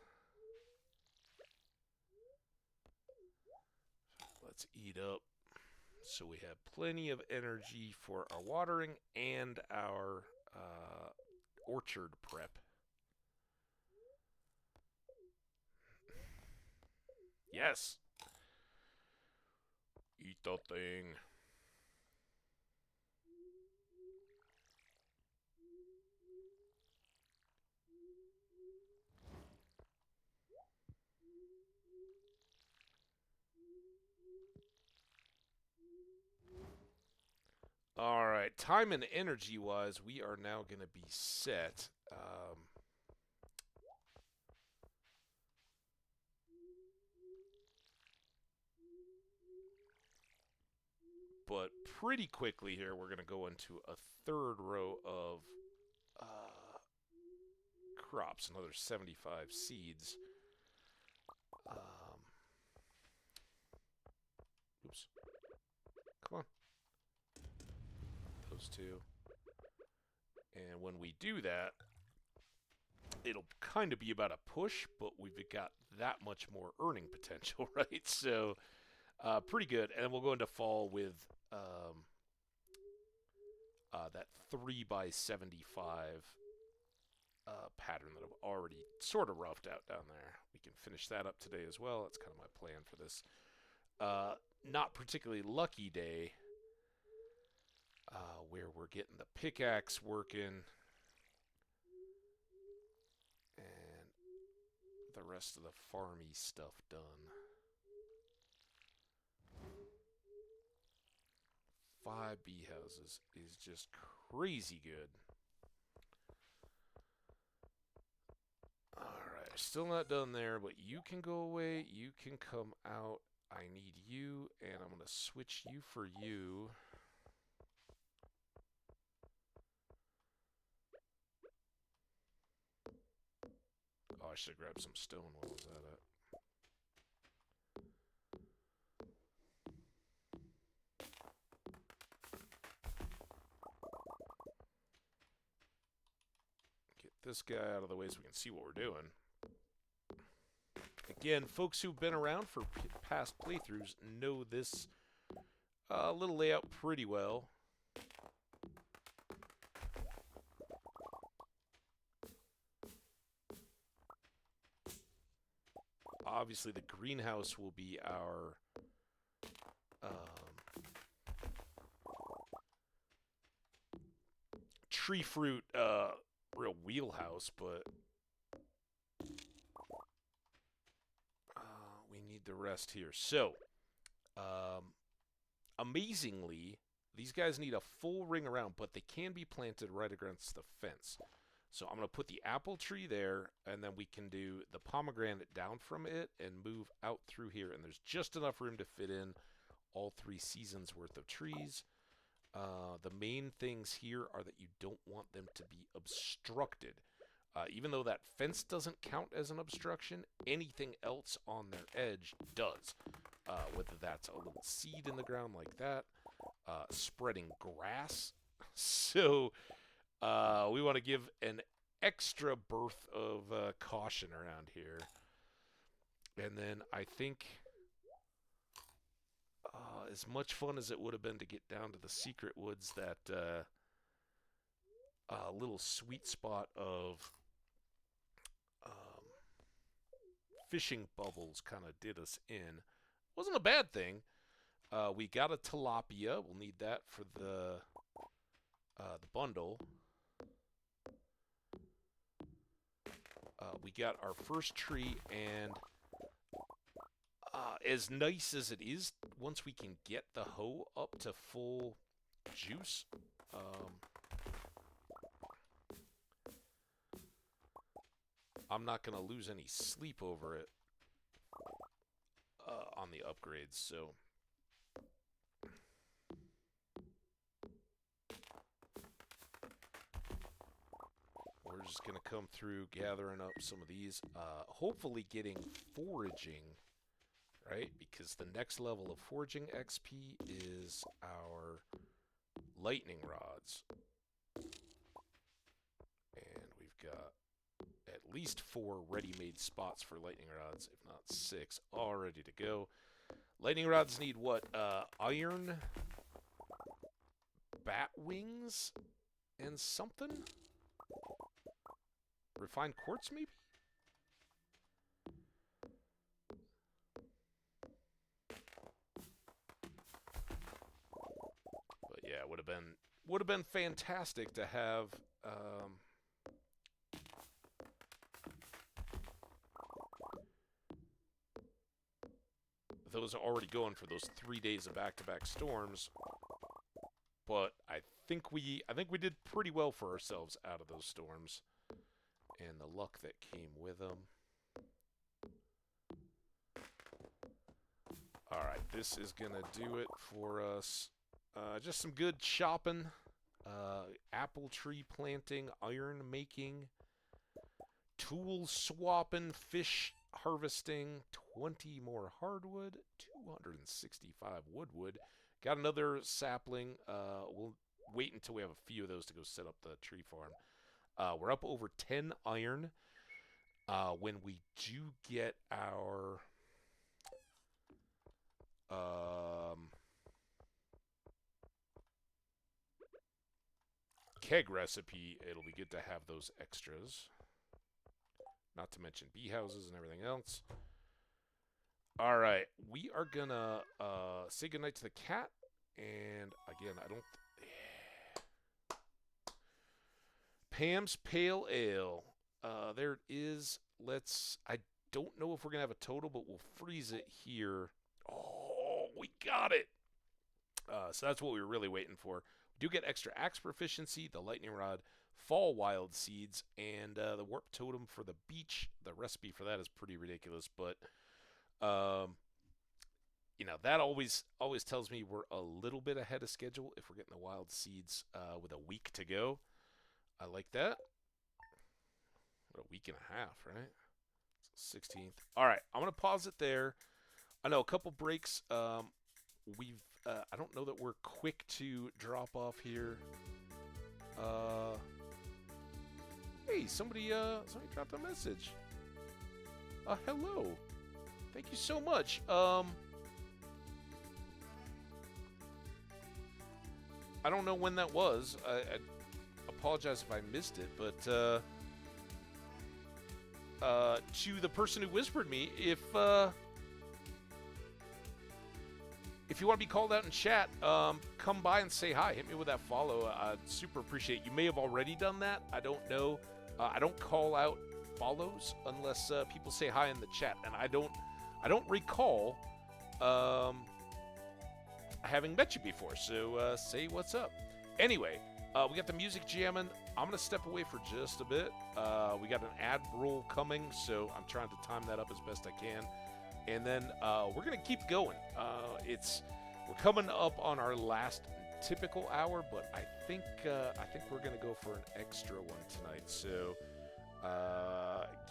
Let's eat up so we have plenty of energy for our watering and our orchard prep. Yes. Eat the thing. All right, time and energy wise, we are now going to be set. But pretty quickly here, we're going to go into a third row of crops, another 75 seeds. Oops. Come on. Those two. And when we do that, it'll kind of be about a push, but we've got that much more earning potential, right? So, pretty good. And then we'll go into fall with that 3x75 pattern that I've already sort of roughed out down there. We can finish that up today as well. That's kind of my plan for this. Not particularly lucky day where we're getting the pickaxe working and the rest of the farmy stuff done. 5 bee houses is just crazy good. Alright, still not done there, but you can go away. You can come out. I need you, and I'm going to switch you for you. Oh, I should have grabbed some stone. What was that at? Get this guy out of the way so we can see what we're doing. Again, folks who've been around for past playthroughs know this little layout pretty well. Obviously, the greenhouse will be our tree fruit real wheelhouse, but we need the rest here. So, amazingly, these guys need a full ring around, but they can be planted right against the fence. So I'm going to put the apple tree there, and then we can do the pomegranate down from it and move out through here. And there's just enough room to fit in all 3 seasons worth of trees. The main things here are that you don't want them to be obstructed. Even though that fence doesn't count as an obstruction, anything else on their edge does. Whether that's a little seed in the ground like that, spreading grass. So we want to give an extra berth of caution around here. And then I think as much fun as it would have been to get down to the secret woods, that little sweet spot of fishing bubbles kind of did us in. Wasn't a bad thing. We got a tilapia. We'll need that for the bundle. We got our first tree, and as nice as it is, once we can get the hoe up to full juice, I'm not going to lose any sleep over it on the upgrades, so we're just going to come through gathering up some of these, hopefully getting foraging, right? Because the next level of foraging XP is our lightning rods. And we've got at least 4 ready-made spots for lightning rods, if not 6, all ready to go. Lightning rods need what? Iron, bat wings, and something? Refined quartz, maybe? But yeah, would have been fantastic to have those already going for those 3 days of back-to-back storms. But I think we did pretty well for ourselves out of those storms and the luck that came with them. All right, this is gonna do it for us. Just some good shopping, apple tree planting, iron making, tool swapping, fish harvesting, 20 more hardwood, 265 woodwood. Got another sapling. We'll wait until we have a few of those to go set up the tree farm. We're up over 10 iron. When we do get our keg recipe, it'll be good to have those extras. Not to mention bee houses and everything else. All right, we are gonna say goodnight to the cat. And again, I don't... Pam's Pale Ale. There it is. I don't know if we're gonna have a total, but we'll freeze it here. Oh, we got it. So that's what we were really waiting for. We do get extra axe proficiency, the lightning rod, fall wild seeds, and the warp totem for the beach. The recipe for that is pretty ridiculous, but you know, that always tells me we're a little bit ahead of schedule if we're getting the wild seeds with a week to go. I like that. What, a week and a half, right? 16th. All right, I'm gonna pause it there. I know a couple breaks. I don't know that we're quick to drop off here. Hey, somebody dropped a message. Hello. Thank you so much. I don't know when that was. I apologize if I missed it, but to the person who whispered me, if you want to be called out in chat, come by and say hi. Hit me with that follow. I'd super appreciate it. You may have already done that. I don't know. I don't call out follows unless people say hi in the chat, and I don't recall having met you before. So say what's up. Anyway, we got the music jamming. I'm gonna step away for just a bit. We got an ad roll coming, so I'm trying to time that up as best I can. And then we're gonna keep going. We're coming up on our last typical hour, but I think we're gonna go for an extra one tonight. So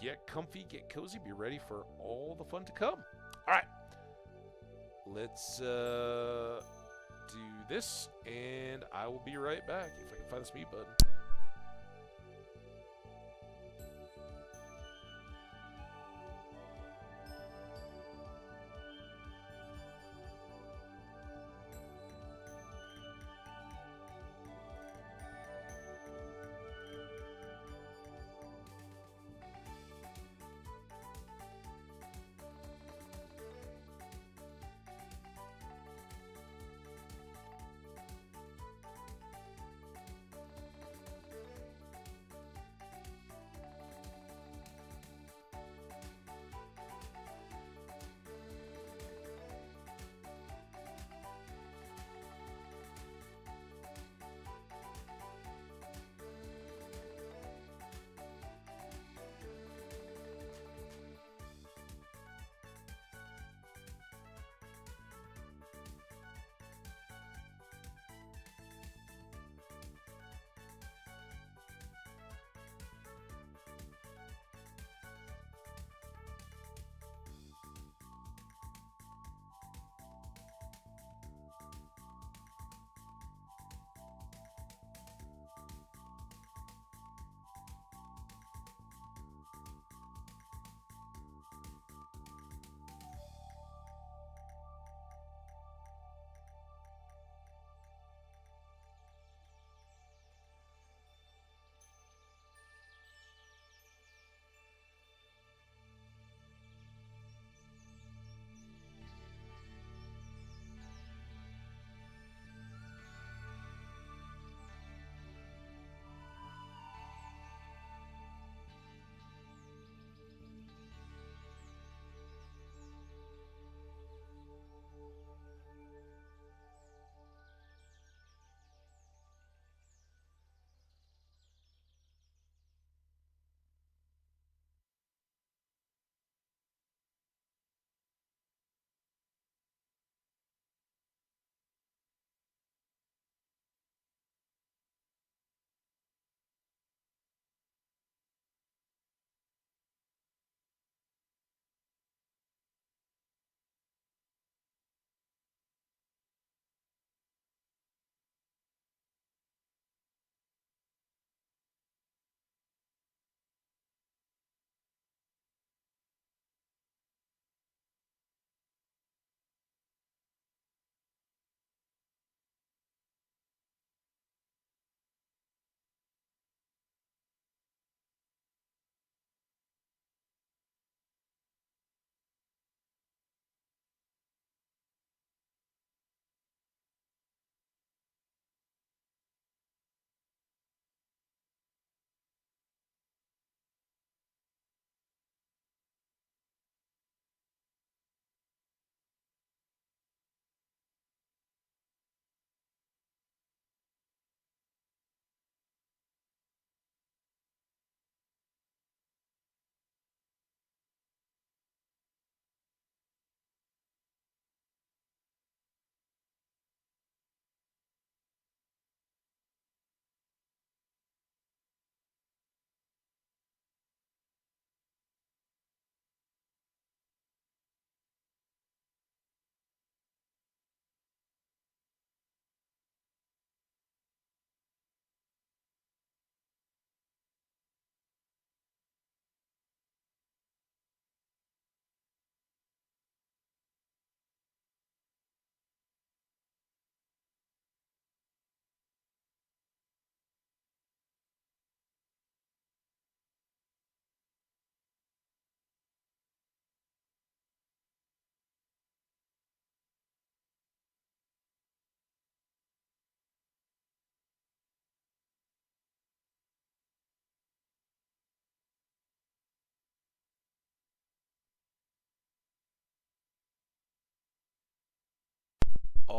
get comfy, get cozy, be ready for all the fun to come. All right, let's do this, and I will be right back if I can find this mute button.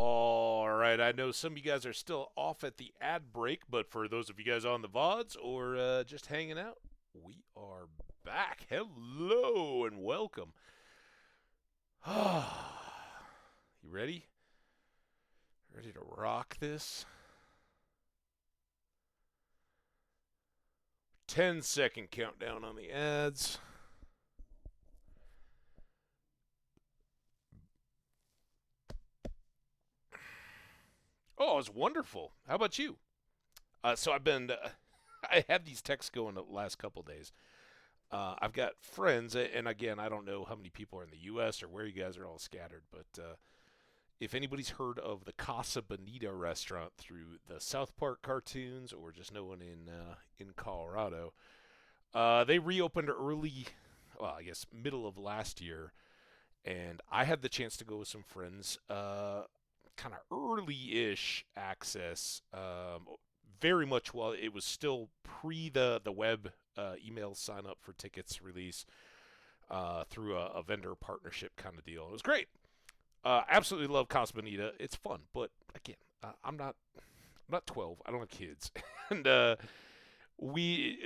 All right, I know some of you guys are still off at the ad break, but for those of you guys on the VODs or just hanging out, we are back. Hello and welcome. You ready? Ready to rock this? 10-second countdown on the ads. Oh, it was wonderful. How about you? So I've been, I had these texts going the last couple days. I've got friends, and again, I don't know how many people are in the U.S. or where you guys are all scattered, but if anybody's heard of the Casa Bonita restaurant through the South Park cartoons or just no one in Colorado, they reopened early, well, I guess middle of last year, and I had the chance to go with some friends. Kind of early-ish access, very much while it was still pre the web email sign up for tickets release through a vendor partnership kind of deal. It was great. Absolutely love Casa Bonita. It's fun, but again, I'm not 12. I don't have kids, and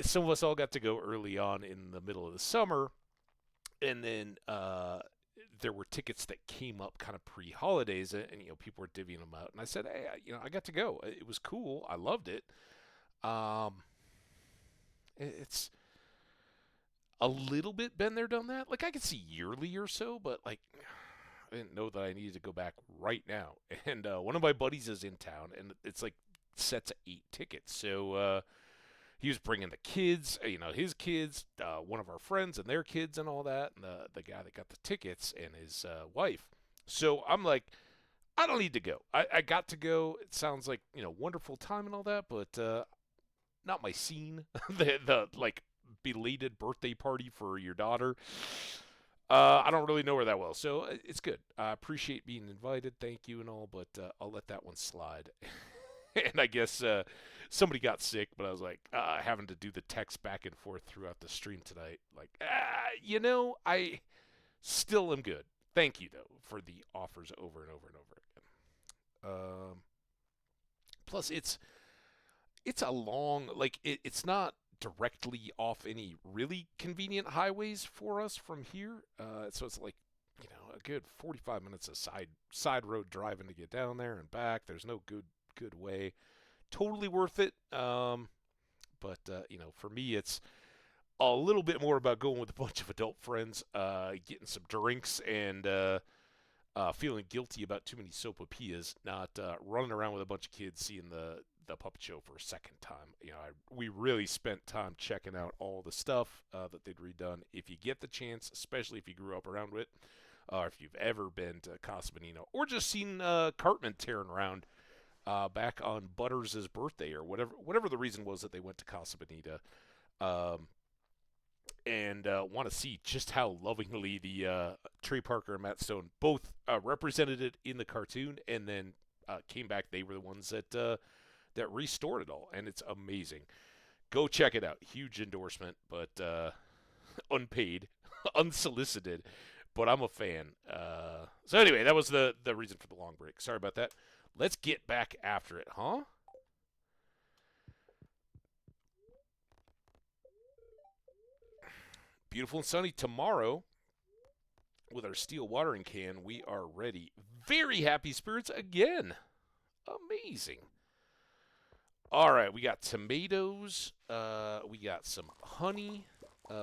some of us all got to go early on in the middle of the summer, and then there were tickets that came up kind of pre-holidays, and people were divvying them out. And I said, hey, I got to go. It was cool. I loved it. It's a little bit been there, done that. Like I could see yearly or so, but like I didn't know that I needed to go back right now. And one of my buddies is in town, and it's like sets of 8 tickets. So he was bringing the kids, his kids, one of our friends and their kids and all that, and the guy that got the tickets and his wife. So I'm like, I don't need to go. I got to go. It sounds like wonderful time and all that, but not my scene. the like belated birthday party for your daughter. I don't really know her that well, so it's good. I appreciate being invited, thank you and all, but I'll let that one slide. And I guess somebody got sick, but I was like having to do the text back and forth throughout the stream tonight. Like, I still am good. Thank you though for the offers over and over and over again. Plus, it's a long it's not directly off any really convenient highways for us from here. So it's like a good 45 minutes of side road driving to get down there and back. There's no good way. Totally worth it. But for me, it's a little bit more about going with a bunch of adult friends, getting some drinks, and feeling guilty about too many sopapillas, not running around with a bunch of kids seeing the puppet show for a second time. We really spent time checking out all the stuff that they'd redone. If you get the chance, especially if you grew up around it, or if you've ever been to Casa Bonita, or just seen Cartman tearing around back on Butters' birthday, or whatever the reason was that they went to Casa Bonita, and want to see just how lovingly the Trey Parker and Matt Stone both represented it in the cartoon, and then came back. They were the ones that restored it all, and it's amazing. Go check it out. Huge endorsement, but unpaid, unsolicited, but I'm a fan. So anyway, that was the reason for the long break. Sorry about that. Let's get back after it, huh? Beautiful and sunny tomorrow with our steel watering can. We are ready. Very happy spirits again. Amazing. All right, we got tomatoes. We got some honey.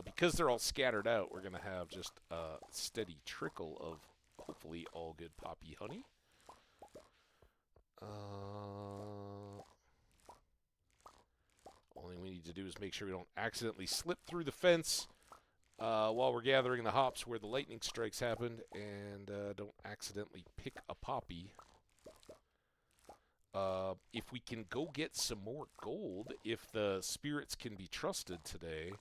Because they're all scattered out, we're going to have just a steady trickle of hopefully all good poppy honey. Only we need to do is make sure we don't accidentally slip through the fence while we're gathering the hops where the lightning strikes happened, and don't accidentally pick a poppy. If we can go get some more gold, if the spirits can be trusted today,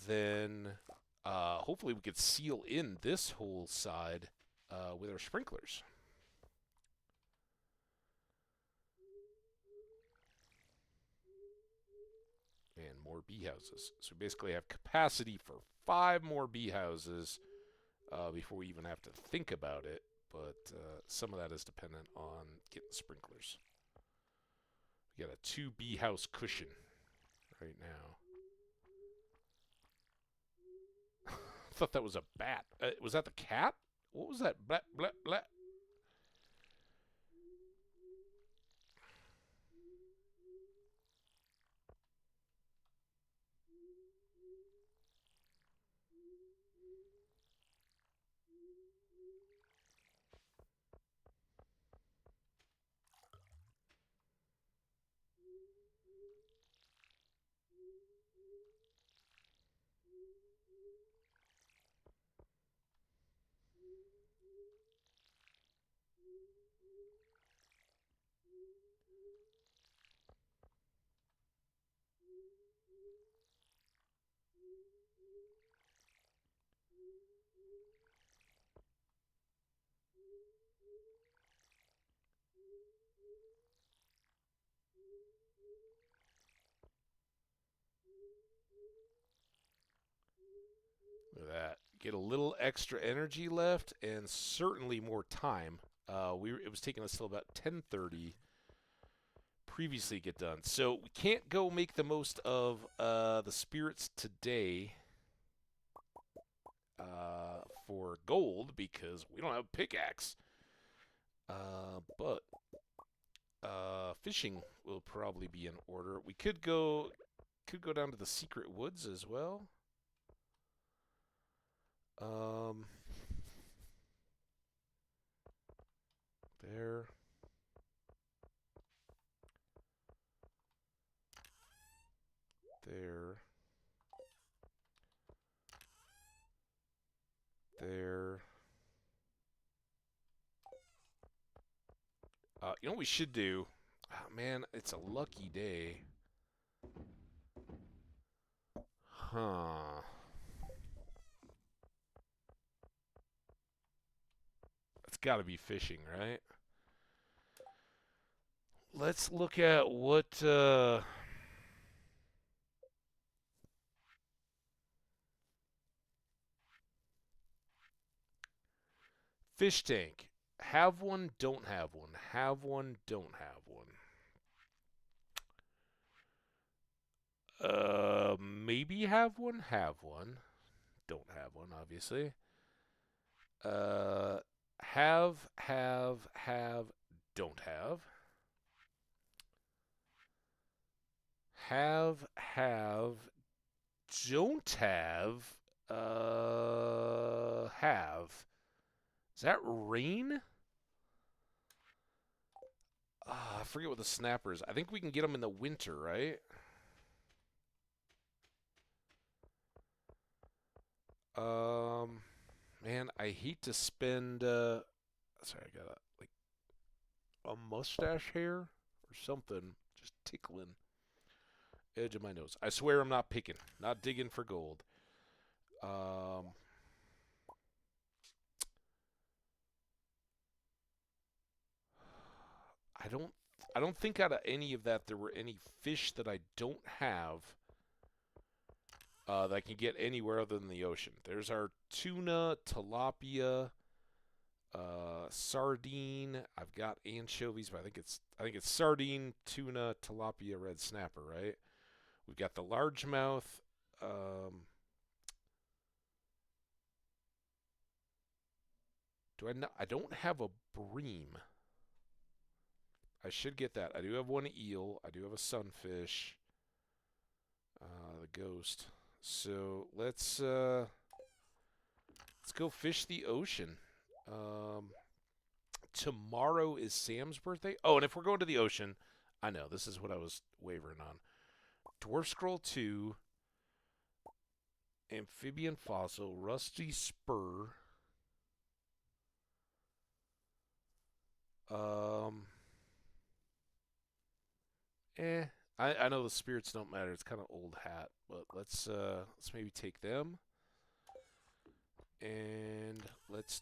then hopefully we could seal in this whole side with our sprinklers. And more bee houses. So we basically have capacity for 5 more bee houses before we even have to think about it. but some of that is dependent on getting sprinklers. We got a 2 bee house cushion right now. I thought that was a bat. Was that the cat? What was that? Blah, blah, blah. Look at that. Get a little extra energy left and certainly more time. It was taking us till about 10:30 previously get done. So we can't go make the most of the spirits today for gold because we don't have a pickaxe. But fishing will probably be in order. We could go down to the secret woods as well. There. There. There. You know what we should do? Oh, man, it's a lucky day. Huh. It's got to be fishing, right? Let's look at what... Fish tank. Have one, don't have one. Have one, don't have one. Maybe have one, have one. Don't have one, obviously. Have, don't have. Have, don't have. Have. Is that rain? I forget what the snapper is. I think we can get them in the winter, right? Man, I hate to spend, sorry, I got a mustache hair or something just tickling edge of my nose. I swear I'm not picking, not digging for gold. I don't think out of any of that there were any fish that I don't have that I can get anywhere other than the ocean. There's our tuna, tilapia, sardine. I've got anchovies, but I think it's sardine, tuna, tilapia, red snapper, right? We've got the largemouth. Do I not? I don't have a bream. I should get that. I do have one eel. I do have a sunfish. The ghost. So let's go fish the ocean. Tomorrow is Sam's birthday. Oh, and if we're going to the ocean, I know this is what I was wavering on. Dwarf Scroll 2, Amphibian Fossil, Rusty Spur. I know the spirits don't matter. It's kind of old hat, but let's maybe take them. And let's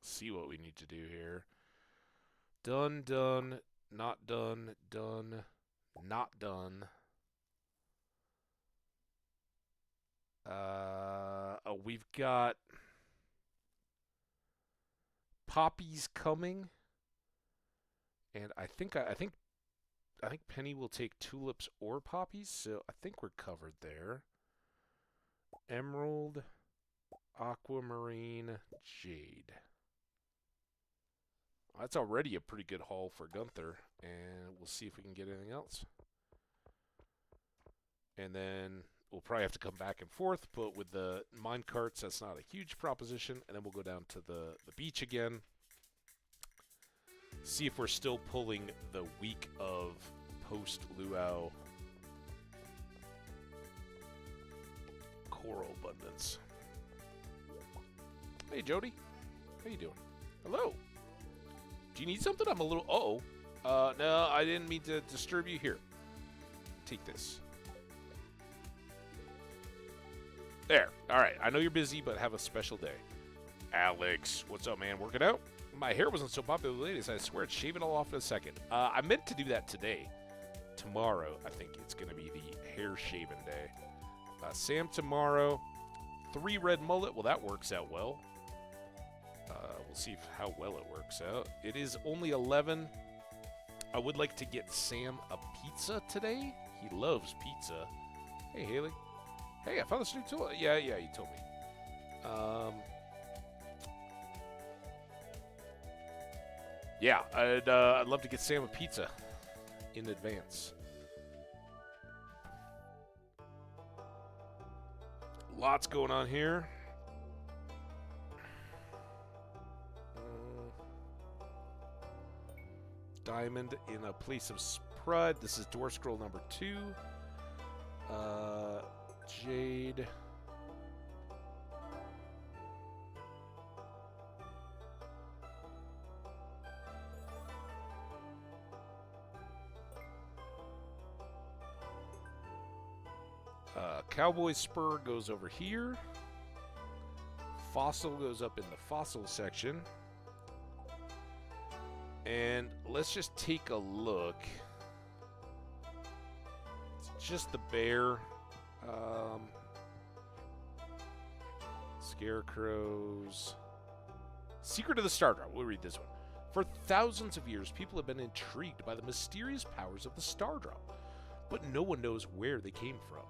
see what we need to do here. Done, not done, not done. Oh, we've got poppies coming, and I think Penny will take tulips or poppies, so I think we're covered there. Emerald, aquamarine, jade. That's already a pretty good haul for Gunther, and we'll see if we can get anything else. And then we'll probably have to come back and forth, but with the mine carts, that's not a huge proposition. And then we'll go down to the beach again. See if we're still pulling the week of post-luau coral abundance. Hey, Jody. How you doing? Hello. Do you need something? I'm a little... Uh-oh. No, I didn't mean to disturb you. Here. Take this. There. All right. I know you're busy, but have a special day. Alex. What's up, man? Working out? My hair wasn't so popular lately, so I swear I'd shave it all off in a second. I meant to do that today. Tomorrow, I think it's going to be the hair shaving day. Sam tomorrow. 3 red mullet. Well, that works out well. We'll see how well it works out. It is only 11. I would like to get Sam a pizza today. He loves pizza. Hey, Haley. Hey, I found this new tool. Yeah, you told me. Yeah, I'd love to get Sam a pizza in advance. Lots going on here. Diamond in a place of pride. This is door scroll number 2. Jade. Cowboy Spur goes over here. Fossil goes up in the fossil section. And let's just take a look. It's just the bear. Scarecrows. Secret of the Stardrop. We'll read this one. For thousands of years, people have been intrigued by the mysterious powers of the Stardrop, but no one knows where they came from.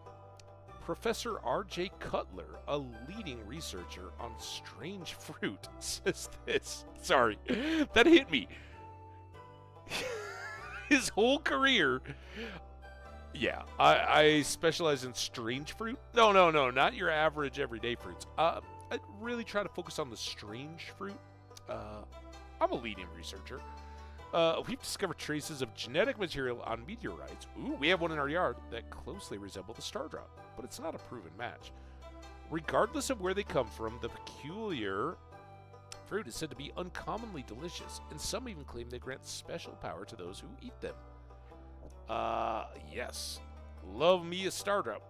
Professor R.J. Cutler, a leading researcher on strange fruit, says this. Sorry, that hit me. His whole career. Yeah, I specialize in strange fruit. No, not your average everyday fruits. I really try to focus on the strange fruit. I'm a leading researcher. We've discovered traces of genetic material on meteorites. Ooh, we have one in our yard that closely resemble the Stardrop, but it's not a proven match. Regardless of where they come from, the peculiar fruit is said to be uncommonly delicious, and some even claim they grant special power to those who eat them. Yes. Love me a Stardrop.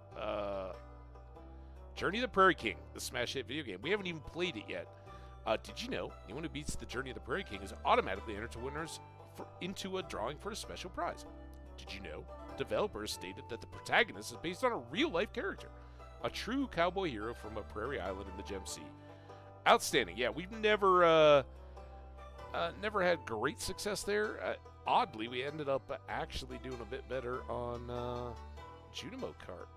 Journey of the Prairie King, the smash hit video game. We haven't even played it yet. Did you know anyone who beats the Journey of the Prairie King is automatically entered to winners into a drawing for a special prize? Did you know developers stated that the protagonist is based on a real-life character, a true cowboy hero from a prairie island in the Gem Sea? Outstanding. Yeah, we've never had great success there. Oddly, we ended up actually doing a bit better on Junimo Kart.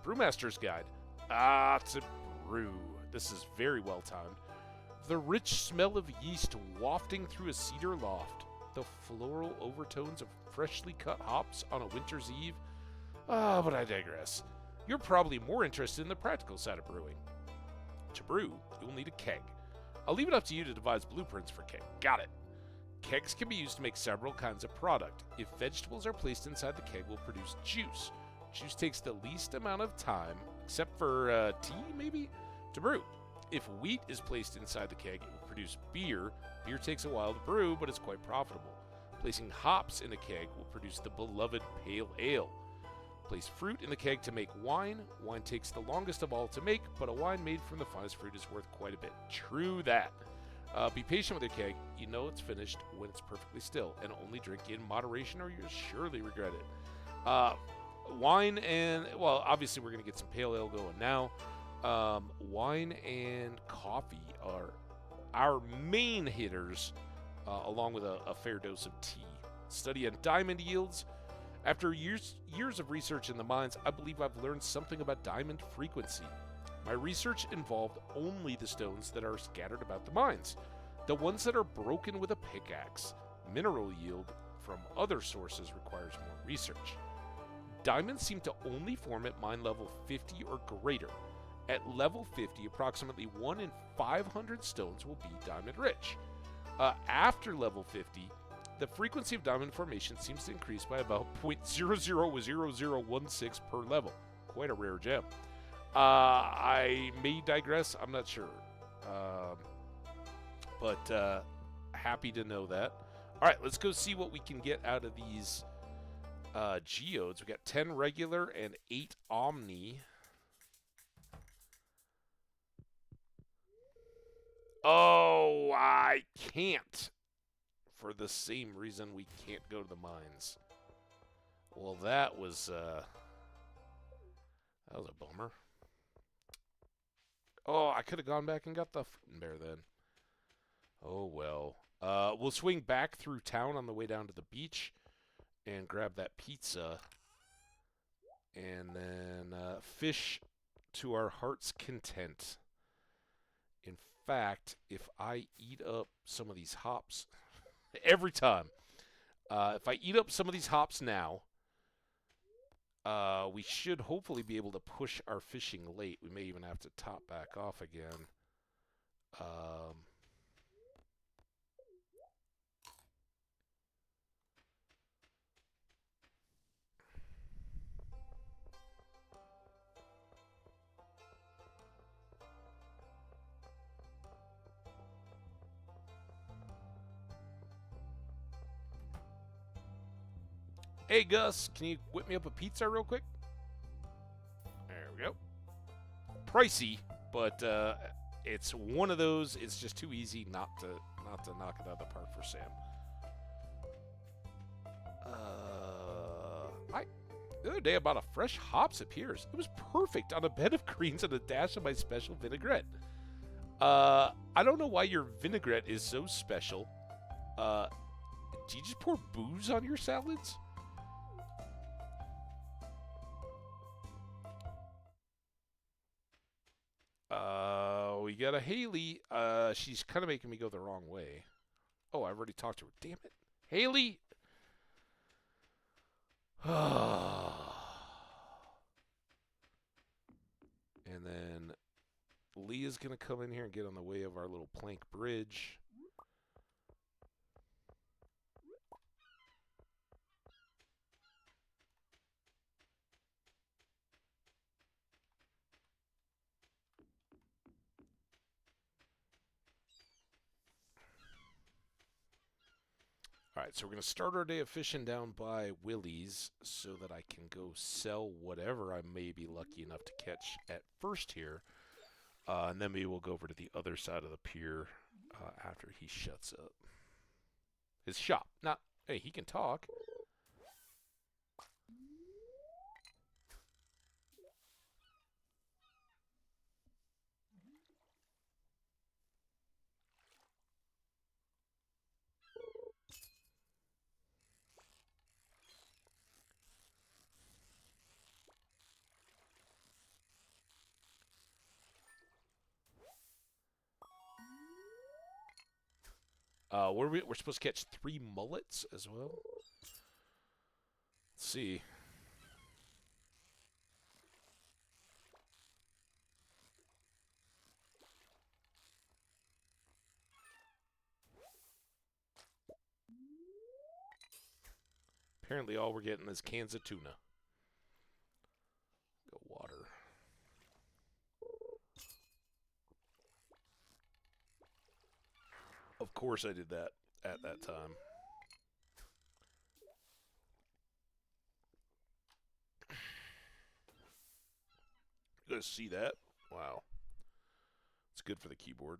Brewmaster's Guide. To brew. This is very well timed. The rich smell of yeast wafting through a cedar loft. The floral overtones of freshly cut hops on a winter's eve. But I digress. You're probably more interested in the practical side of brewing. To brew, you'll need a keg. I'll leave it up to you to devise blueprints for keg. Got it. Kegs can be used to make several kinds of product. If vegetables are placed inside the keg, will produce juice. Juice takes the least amount of time, except for tea, maybe, to brew. If wheat is placed inside the keg, it will produce beer. Beer takes a while to brew, but it's quite profitable. Placing hops in the keg will produce the beloved pale ale. Place fruit in the keg to make wine. Wine takes the longest of all to make, but a wine made from the finest fruit is worth quite a bit. True that. Be patient with your keg. You know it's finished when it's perfectly still, and only drink in moderation or you'll surely regret it. Wine and, well, obviously we're going to get some pale ale going now. Wine and coffee are our main hitters, along with a fair dose of tea. Study on diamond yields. After years of research in the mines, I believe I've learned something about diamond frequency. My research involved only the stones that are scattered about the mines, the ones that are broken with a pickaxe. Mineral yield from other sources requires more research. Diamonds seem to only form at mine level 50 or greater. At level 50, approximately 1 in 500 stones will be diamond rich. After level 50, the frequency of diamond formation seems to increase by about 0.000016 per level. Quite a rare gem. I may digress, I'm not sure. But happy to know that. Alright, let's go see what we can get out of these geodes. We got 10 regular and 8 omni. Oh, I can't. For the same reason we can't go to the mines. Well, that was a bummer. Oh, I could have gone back and got the fruit bear then. Oh, well. We'll swing back through town on the way down to the beach and grab that pizza. And then fish to our heart's content. In fact, if I eat up some of these hops... Every time. If I eat up some of these hops now, we should hopefully be able to push our fishing late. We may even have to top back off again. Hey, Gus, can you whip me up a pizza real quick? There we go. Pricey, but it's one of those. It's just too easy not to knock it out of the park for Sam. The other day I bought a fresh hops at Piers. It was perfect on a bed of greens and a dash of my special vinaigrette. I don't know why your vinaigrette is so special. Do you just pour booze on your salads? We got a Haley. She's kind of making me go the wrong way. Oh, I've already talked to her. Damn it. Haley! And then Leah's going to come in here and get on the way of our little plank bridge. Alright, so we're going to start our day of fishing down by Willie's so that I can go sell whatever I may be lucky enough to catch at first here. And then maybe we'll go over to the other side of the pier after he shuts up. His shop. Now, hey, he can talk. We're supposed to catch 3 mullets as well. Let's see. Apparently all we're getting is cans of tuna. Go water. Of course I did that at that time. You guys see that? Wow. It's good for the keyboard.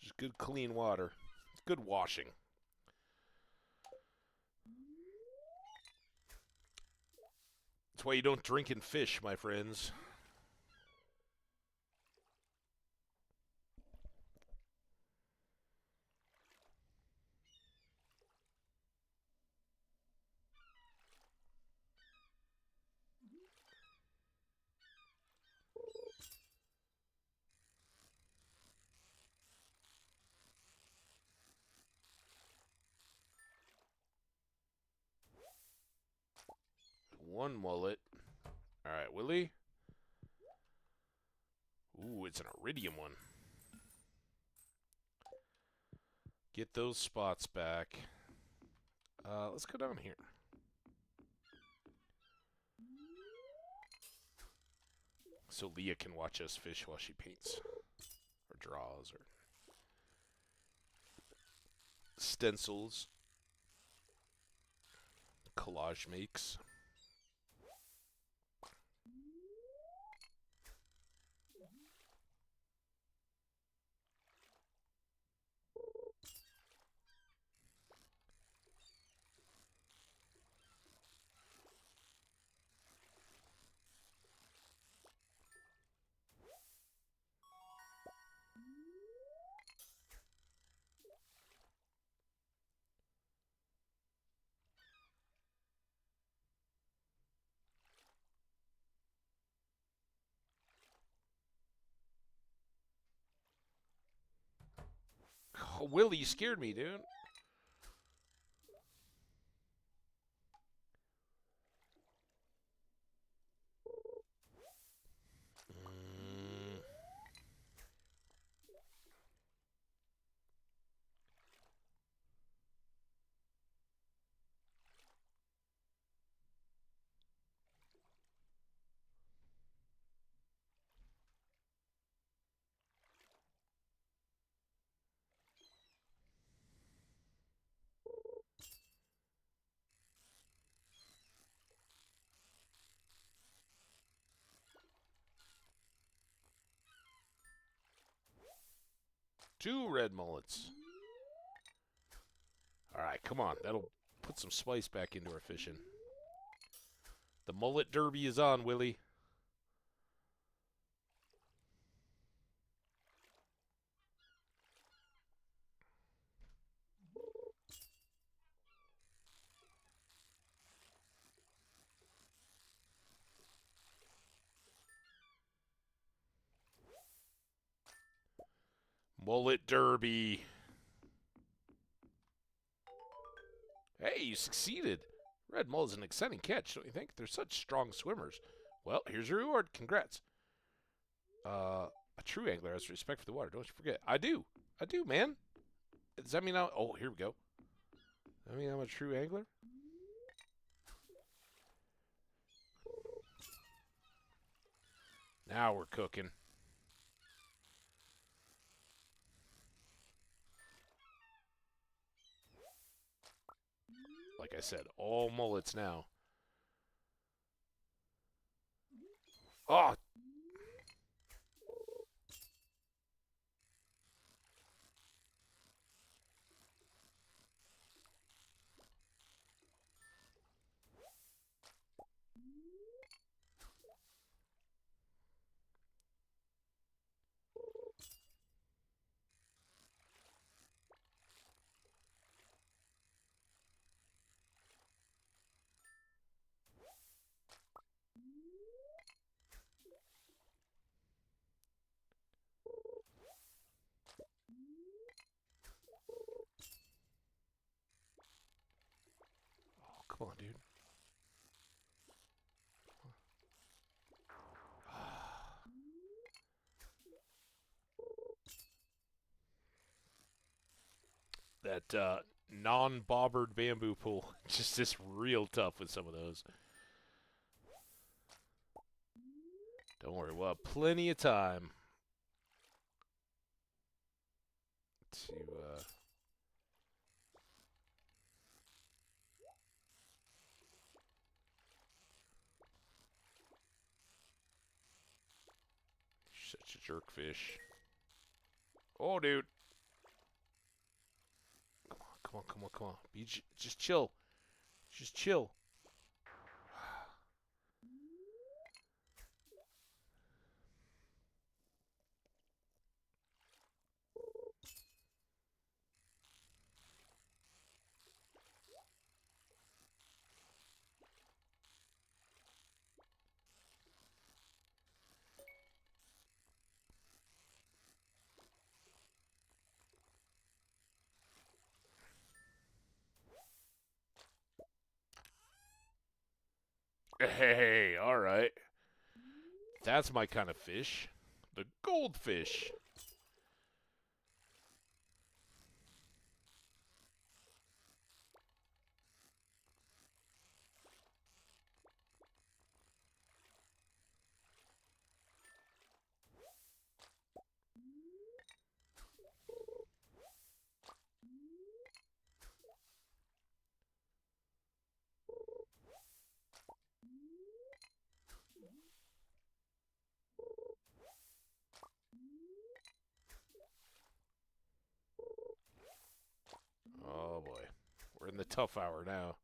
Just good, clean water. Good washing. That's why you don't drink and fish, my friends. One mullet. All right, Willie. Ooh, it's an iridium one. Get those spots back. Let's go down here. So Leah can watch us fish while she paints. Or draws, or stencils. Collage makes. Oh, Willie, you scared me, dude. Two red mullets. All right, come on. That'll put some spice back into our fishing. The mullet derby is on, Willie. Mullet derby. Hey, you succeeded. Red mullet's an exciting catch, don't you think? They're such strong swimmers. Well, here's your reward. Congrats. A true angler has respect for the water. Don't you forget. I do, man. Does that mean oh, here we go. Does that mean I'm a true angler? Now we're cooking. Like I said, all mullets now. Oh! Oh, come on, dude. That non-bobbered bamboo pole just is real tough with some of those. Don't worry, we'll have plenty of time to such a jerk fish. Oh, dude. Come on, come on, come on. Just chill. Just chill. Hey, all right. That's my kind of fish. The goldfish. Oh boy. We're in the tough hour now.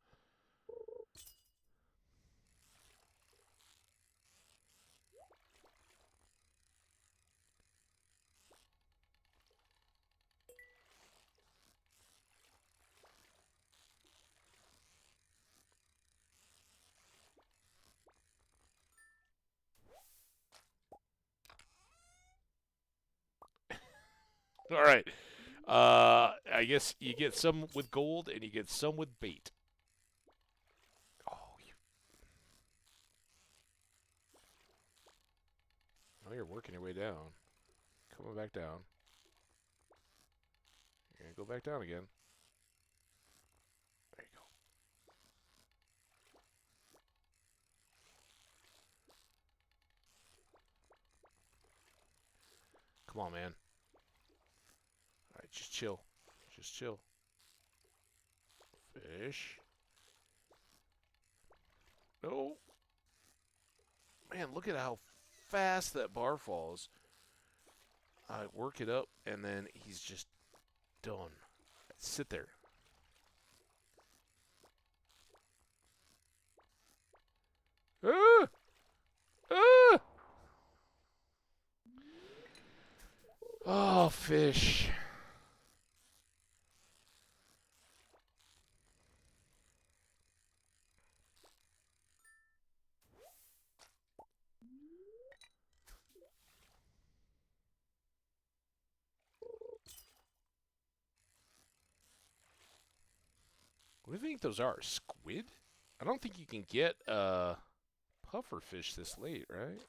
All right. I guess you get some with gold and you get some with bait. Oh, you're working your way down. Coming back down. You're gonna go back down again. There you go. Come on, man. All right, just chill. Just chill. Fish. No. Man, look at how fast that bar falls. I work it up, and then he's just done. Sit there. Ah! Ah! Oh, fish. What do you think those are? Squid? I don't think you can get puffer fish this late, right?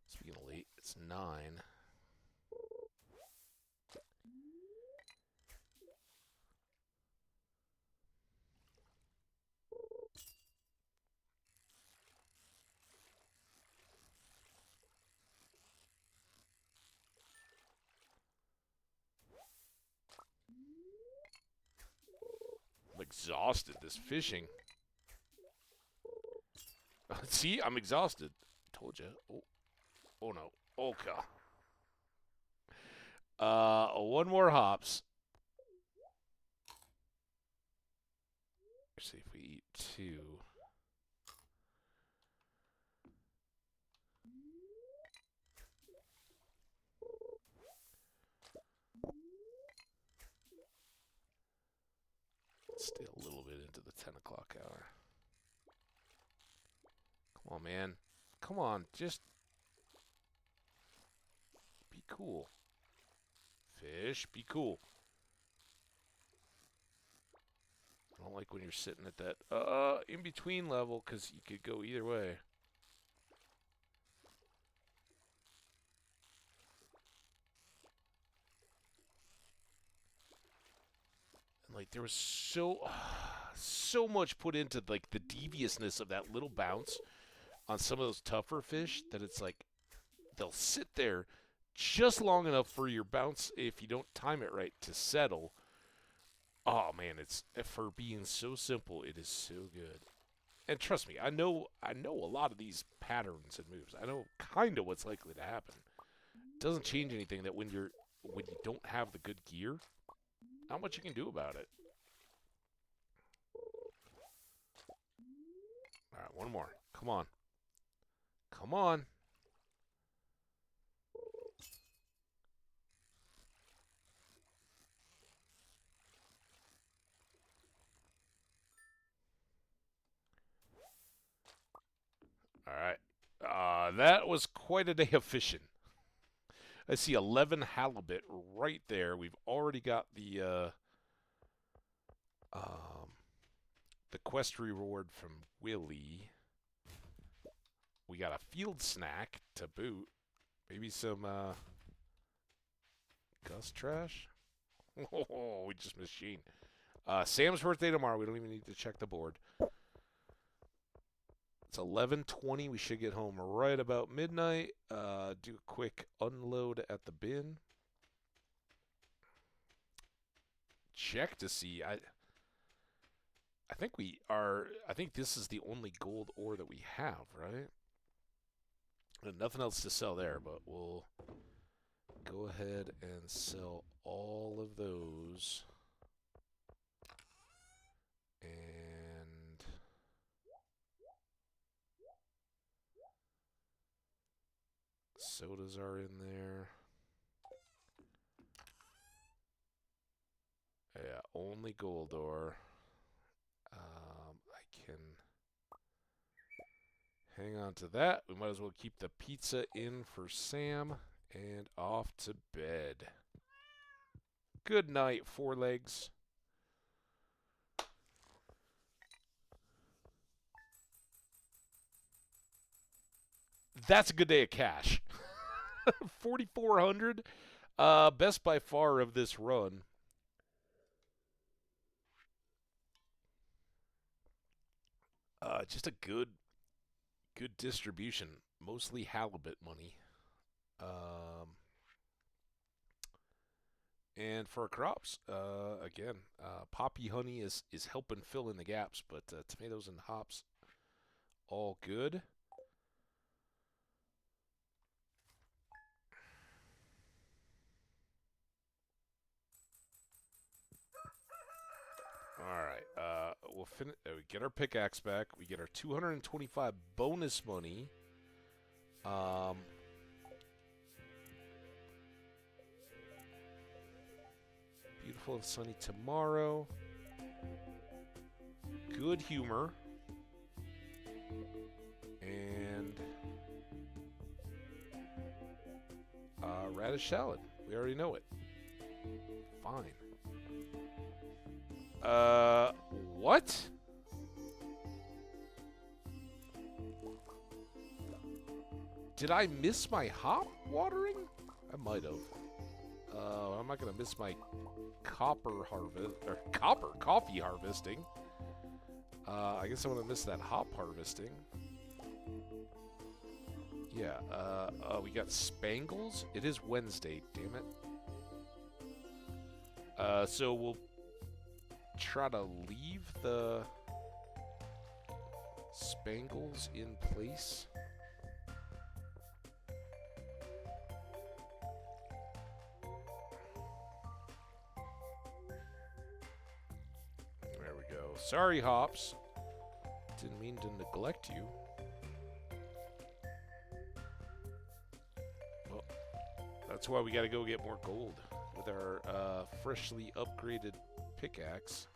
Speaking of late, it's 9. I'm exhausted this fishing. See, I'm exhausted. Told you. Oh, oh no. Okay. One more hops. Let's see if we eat 2. Stay a little bit into the 10 o'clock hour. Come on, man. Come on, just be cool. Fish, be cool. I don't like when you're sitting at that in-between level, because you could go either way. And, like, there was so much put into, like, the deviousness of that little bounce on some of those tougher fish that it's like they'll sit there just long enough for your bounce, if you don't time it right, to settle. Oh man, it's for being so simple, it is so good. And trust me, I know a lot of these patterns and moves. I know kind of what's likely to happen. It doesn't change anything that when you don't have the good gear, not much you can do about it. Alright, one more. Come on. Come on. Alright. That was quite a day of fishing. I see 11 halibut right there. We've already got the quest reward from Willie. We got a field snack to boot. Maybe some Gus trash. Oh, we just missed Sheen. Sam's birthday tomorrow. We don't even need to check the board. It's 11:20. We should get home right about midnight. Do a quick unload at the bin. Check to see. I think we are. I think this is the only gold ore that we have, right? And nothing else to sell there, but we'll go ahead and sell all of those. And sodas are in there. Yeah, only gold ore. I can hang on to that. We might as well keep the pizza in for Sam and off to bed. Good night, four legs. That's a good day of cash. 4,400. Best by far of this run. Just a good distribution. Mostly halibut money. And for our crops, again, poppy honey is helping fill in the gaps, but tomatoes and hops, all good. All right, we'll finish. We get our pickaxe back. We get our 225 bonus money. Beautiful and sunny tomorrow. Good humor. And radish salad. We already know it. Fine. What? Did I miss my hop watering? I might have. I'm not gonna miss my copper harvest or coffee harvesting. I guess I'm gonna miss that hop harvesting. Yeah. We got spangles. It is Wednesday. Damn it. So we'll try to leave the spangles in place. There we go. Sorry, hops. Didn't mean to neglect you. Well, that's why we gotta go get more gold with our freshly upgraded pickaxe.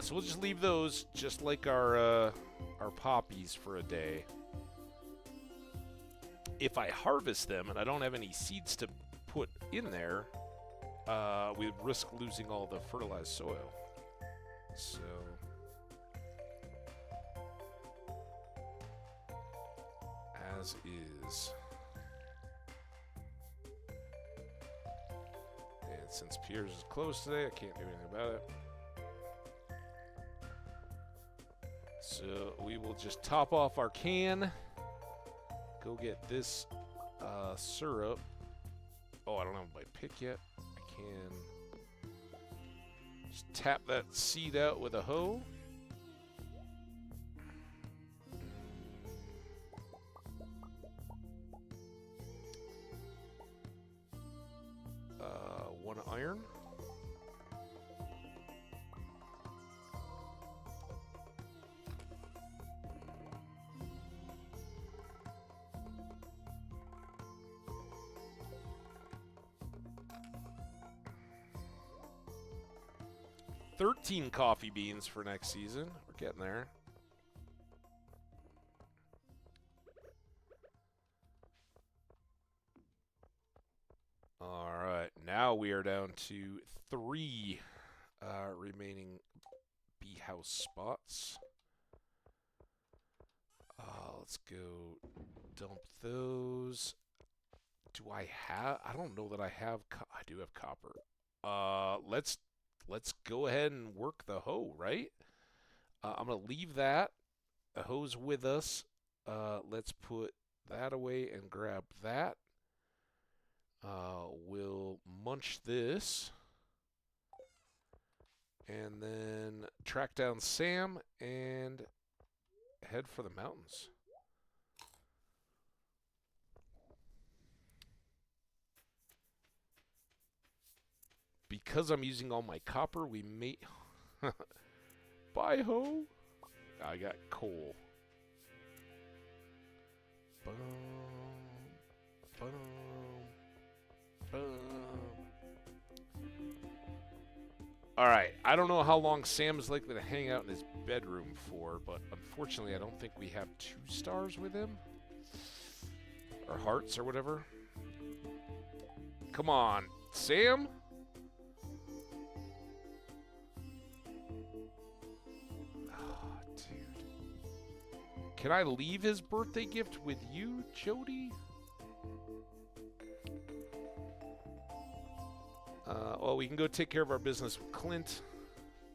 So we'll just leave those just like our poppies for a day. If I harvest them and I don't have any seeds to put in there, we risk losing all the fertilized soil. So as is. And since Piers is closed today, I can't do anything about it. So we will just top off our can. Go get this syrup. Oh, I don't have my pick yet. I can just tap that seed out with a hoe. One iron. $13 coffee beans for next season. We're getting there. All right, now we are down to 3 remaining bee house spots. Let's go dump those. Do I have? I don't know that I have. I do have copper. Let's go ahead and work the hoe, right? I'm gonna leave that. The hoe's with us. Let's put that away and grab that. We'll munch this. And then track down Sam and head for the mountains. Because I'm using all my copper, we may... Bye, ho! I got coal. Boom. Boom. Alright, I don't know how long Sam is likely to hang out in his bedroom for, but unfortunately I don't think we have 2 stars with him. Or hearts or whatever. Come on, Sam? Oh, dude. Can I leave his birthday gift with you, Jody? Well, we can go take care of our business with Clint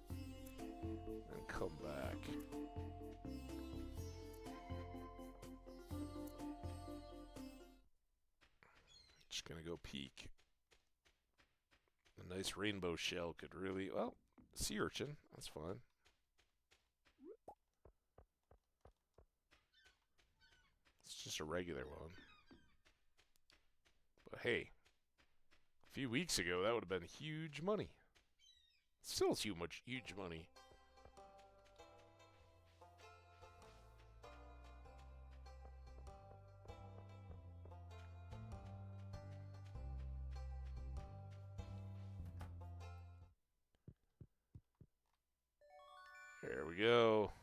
and come back. Just gonna go peek. A nice rainbow shell could really, well, sea urchin, that's fine. It's just a regular one. But hey. A few weeks ago, that would have been huge money. Still huge money. There we go.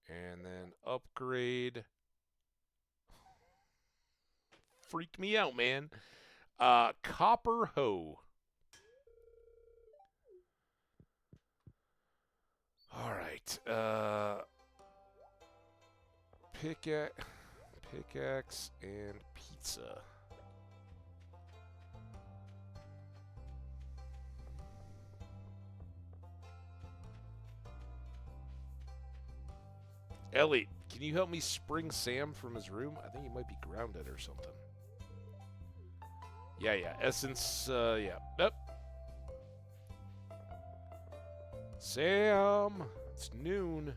And then upgrade. Freaked me out, man. Copper hoe. All right. Pickaxe and pizza. Elliot, can you help me spring Sam from his room? I think he might be grounded or something. Yeah. Essence, yeah. Yep. Sam! It's noon.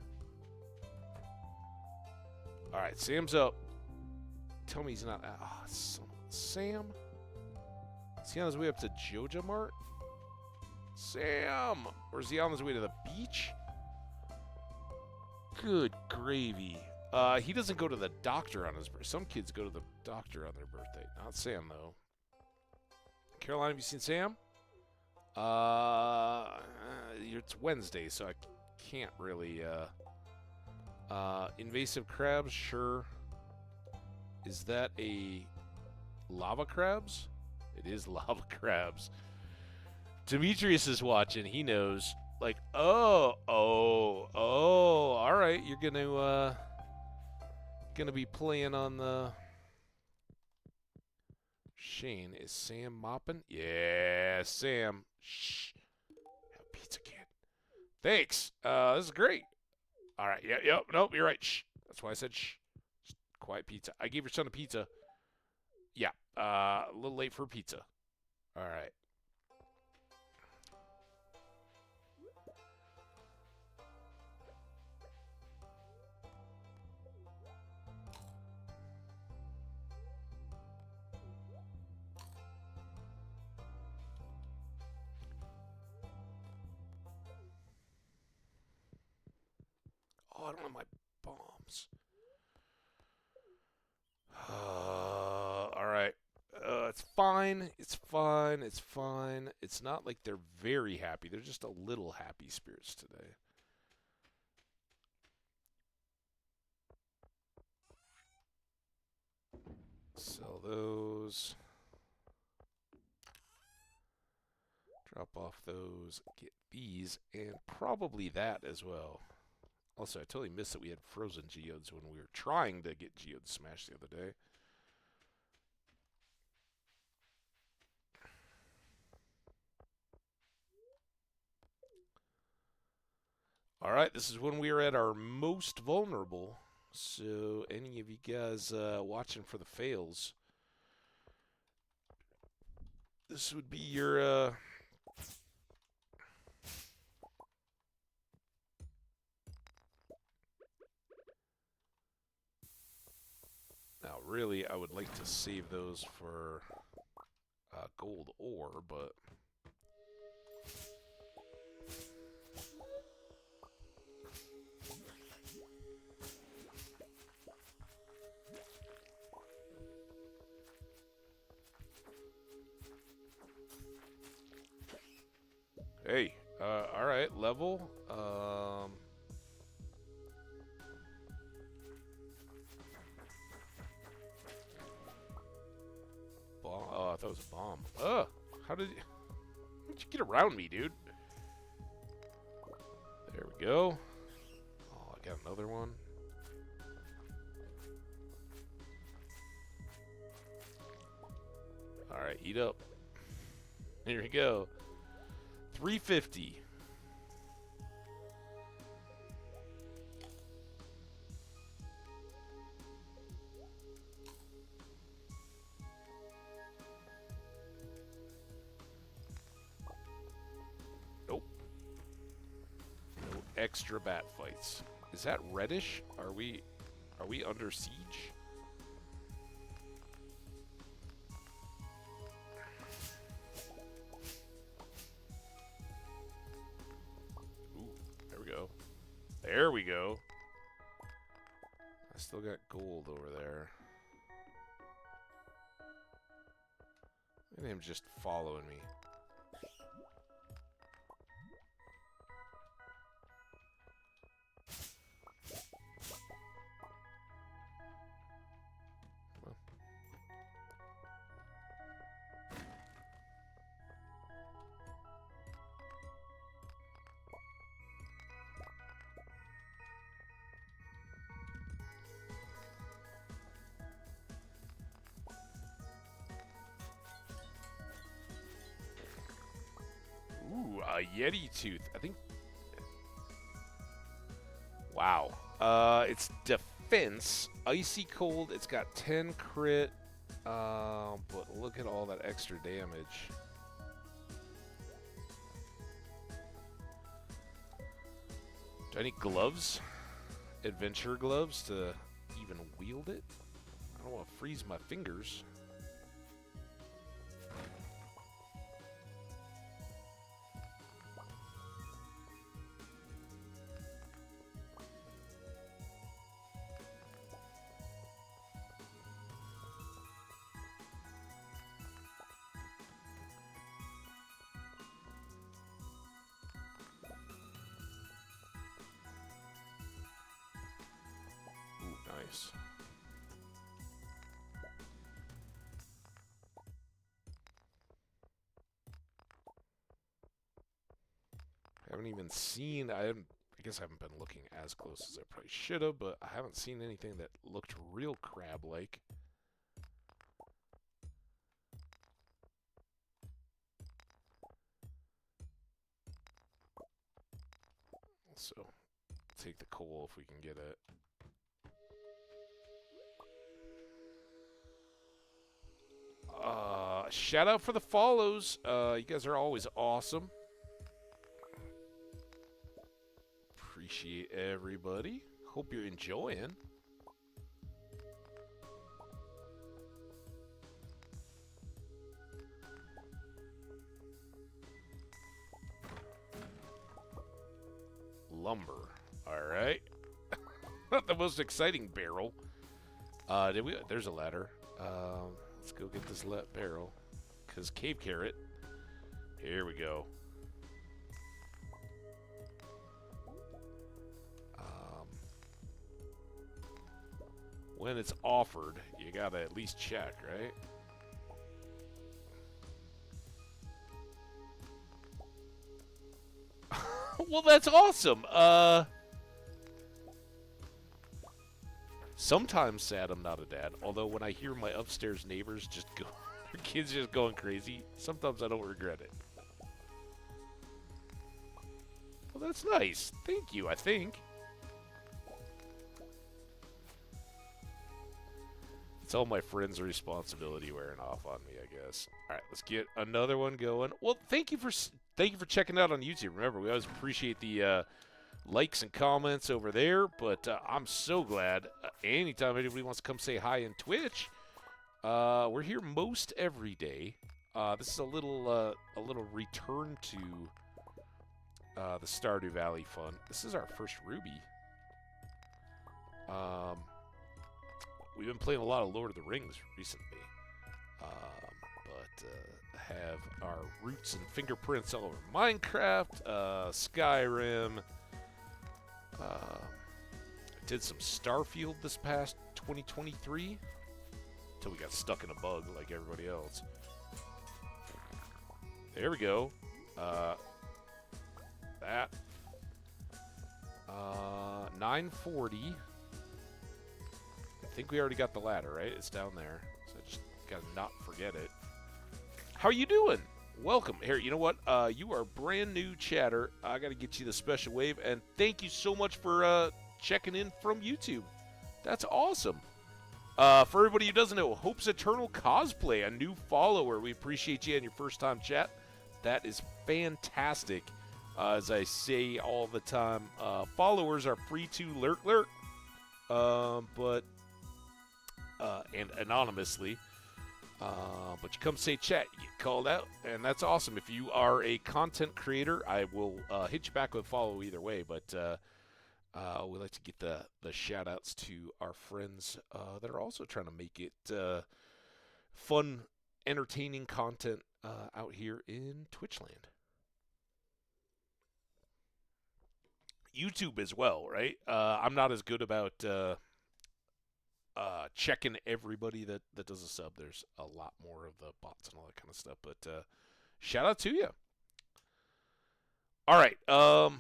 Alright, Sam's up. Tell me he's not... Sam? Is he on his way up to Joja Mart? Sam! Or is he on his way to the beach? Good gravy. He doesn't go to the doctor on his birthday. Some kids go to the doctor on their birthday. Not Sam, though. Caroline, have you seen Sam? It's Wednesday, so I can't really, invasive crabs, sure. Is that a lava crabs? It is lava crabs. Demetrius is watching. He knows. Like, all right, you're gonna, Gonna be playing on the... Shane, is Sam mopping? Yeah, Sam. Shh. Have a pizza can. Thanks. This is great. All right. Yep. Nope, you're right. Shh. That's why I said shh. Just quiet pizza. I gave your son a pizza. Yeah. A little late for pizza. All right. Oh, I don't have my bombs. All right. It's fine. It's fine. It's fine. It's not like they're very happy. They're just a little happy spirits today. Sell those. Drop off those. Get these. And probably that as well. Also, I totally missed that we had frozen geodes when we were trying to get geodes smashed the other day. Alright, this is when we are at our most vulnerable. So, any of you guys watching for the fails, this would be your... Now, really, I would like to save those for gold ore, but... Hey, alright, level. Oh, I thought it was a bomb. How'd you get around me, dude? There we go. Oh, I got another one. Alright, eat up. Here we go. 350. Nope. No extra bat fights. Is that reddish? Are we under siege? There we go. I still got gold over there. Look at him just following me. Ooh, a Yeti tooth. I think. Wow. It's defense, icy cold. It's got 10 crit. But look at all that extra damage. Do I need gloves? Adventure gloves to even wield it? I don't want to freeze my fingers. Nice. Haven't even seen. I guess I haven't been looking as close as I probably should have, but I haven't seen anything that looked real crab-like. So, take the coal if we can get it. Shout out for the follows. You guys are always awesome. Appreciate everybody. Hope you're enjoying. Lumber. All right. Not the most exciting barrel. Did we? There's a ladder. Let's go get this barrel. Because cave carrot. Here we go. When it's offered, you gotta at least check, right? Well, that's awesome. Sometimes sad I'm not a dad. Although when I hear my upstairs neighbors just go, their kids just going crazy, sometimes I don't regret it. Well, that's nice. Thank you, I think. It's all my friends' responsibility wearing off on me, I guess. All right, let's get another one going. Well, thank you for checking out on YouTube. Remember, we always appreciate the likes and comments over there. But I'm so glad anytime anybody wants to come say hi in Twitch. We're here most every day. This is a little return to the Stardew Valley fun. This is our first Ruby. We've been playing a lot of Lord of the Rings recently, but have our roots and fingerprints all over Minecraft, Skyrim. Did some Starfield this past 2023 until we got stuck in a bug like everybody else. There we go. That 940. I think we already got the ladder, right? It's down there. So I just gotta not forget it. How are you doing? Welcome. Here, you know what? You are brand new chatter. I gotta get you the special wave. And thank you so much for checking in from YouTube. That's awesome. For everybody who doesn't know, Hope's Eternal Cosplay, a new follower. We appreciate you and your first time chat. That is fantastic. As I say all the time, followers are free to lurk. And anonymously. But you come say chat, you get called out, and that's awesome. If you are a content creator, I will hit you back with a follow either way. But we like to get the shout outs to our friends that are also trying to make it fun, entertaining content out here in Twitchland. YouTube as well, right? I'm not as good about checking everybody that does a sub. There's a lot more of the bots and all that kind of stuff. But shout out to you. All right. I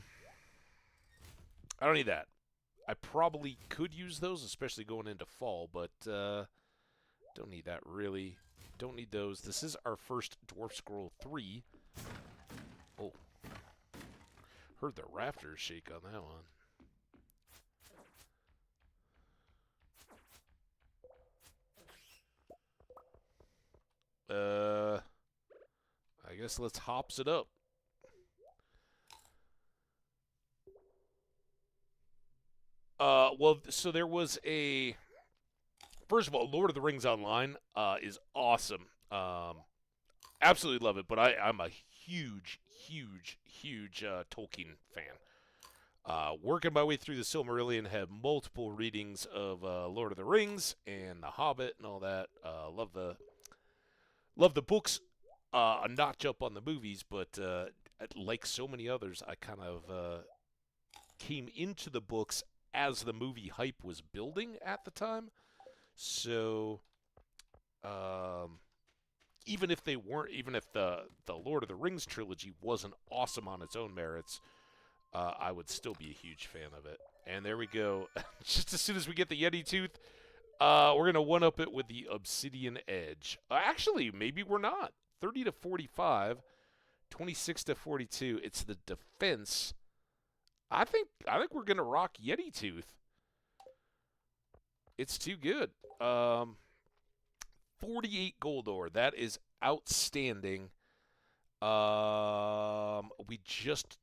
don't need that. I probably could use those, especially going into fall, but don't need that really. Don't need those. This is our first Dwarf Scroll 3. Oh. Heard the rafters shake on that one. I guess let's hops it up. Well, so there was a... First of all, Lord of the Rings Online is awesome. Absolutely love it, but I'm a huge Tolkien fan. Working my way through the Silmarillion, have multiple readings of Lord of the Rings and The Hobbit and all that. Love the books. A notch up on the movies, but like so many others, I kind of came into the books as the movie hype was building at the time. So, even if the Lord of the Rings trilogy wasn't awesome on its own merits, I would still be a huge fan of it. And there we go. Just as soon as we get the Yeti tooth, we're going to one-up it with the Obsidian Edge. Actually, maybe we're not. 30 to 45, 26 to 42. It's the defense. I think we're going to rock Yeti tooth. It's too good. 48 gold ore. That is outstanding. We just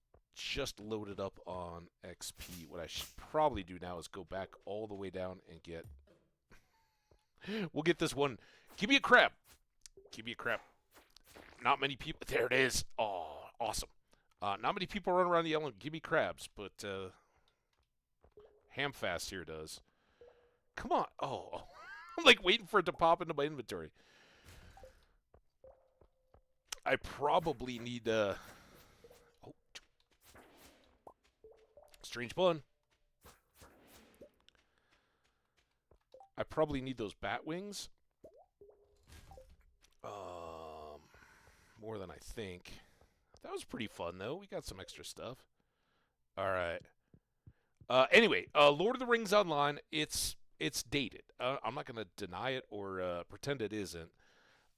loaded up on XP. What I should probably do now is go back all the way down and get... We'll get this one. Give me a crab. Give me a crab. Not many people... There it is. Oh, awesome. Not many people run around yelling, give me crabs, but Hamfast here does. Come on. Oh, I'm like waiting for it to pop into my inventory. I probably need... Oh. Strange bun. I probably need those bat wings. More than I think. That was pretty fun, though. We got some extra stuff. All right. Anyway, Lord of the Rings Online, it's dated. I'm not going to deny it or pretend it isn't.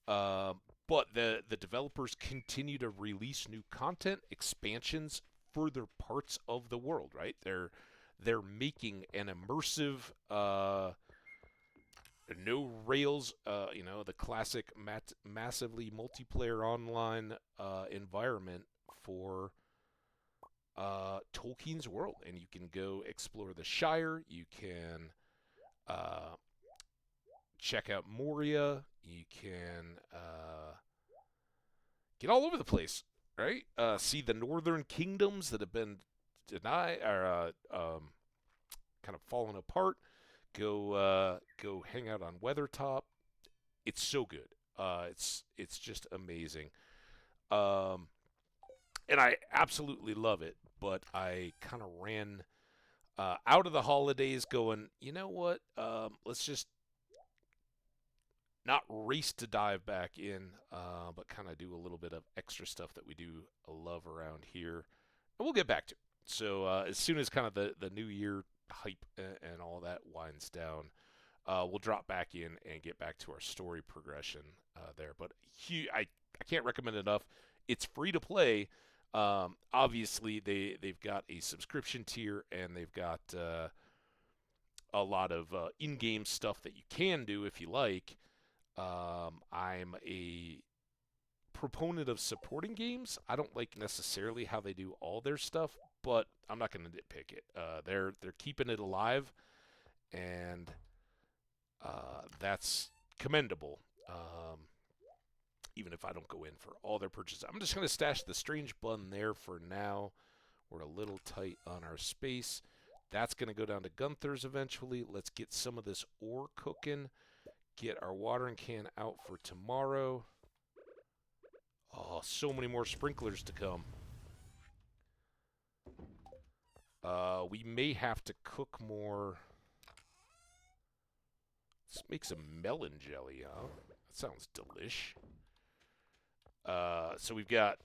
But the developers continue to release new content, expansions, further parts of the world, right? They're making an immersive, no rails, the classic massively multiplayer online environment for Tolkien's world, and you can go explore the Shire. You can check out Moria. You can get all over the place, right? See the northern kingdoms that have been denied or kind of fallen apart. Go hang out on Weathertop. It's so good. It's just amazing. And I absolutely love it. But I kind of ran out of the holidays going, you know what? Let's just not race to dive back in, but kind of do a little bit of extra stuff that we do love around here. And we'll get back to it. So as soon as kind of the new year hype and all that winds down, we'll drop back in and get back to our story progression there. But I can't recommend it enough. It's free to play. Obviously, they've got a subscription tier, and they've got a lot of in-game stuff that you can do if you like. I'm a proponent of supporting games. I don't like necessarily how they do all their stuff, but I'm not going to nitpick it. They're keeping it alive, and that's commendable. Even if I don't go in for all their purchases. I'm just going to stash the strange bun there for now. We're a little tight on our space. That's going to go down to Gunther's eventually. Let's get some of this ore cooking. Get our watering can out for tomorrow. Oh, so many more sprinklers to come. We may have to cook more. Let's make some melon jelly, huh? That sounds delish. So we've got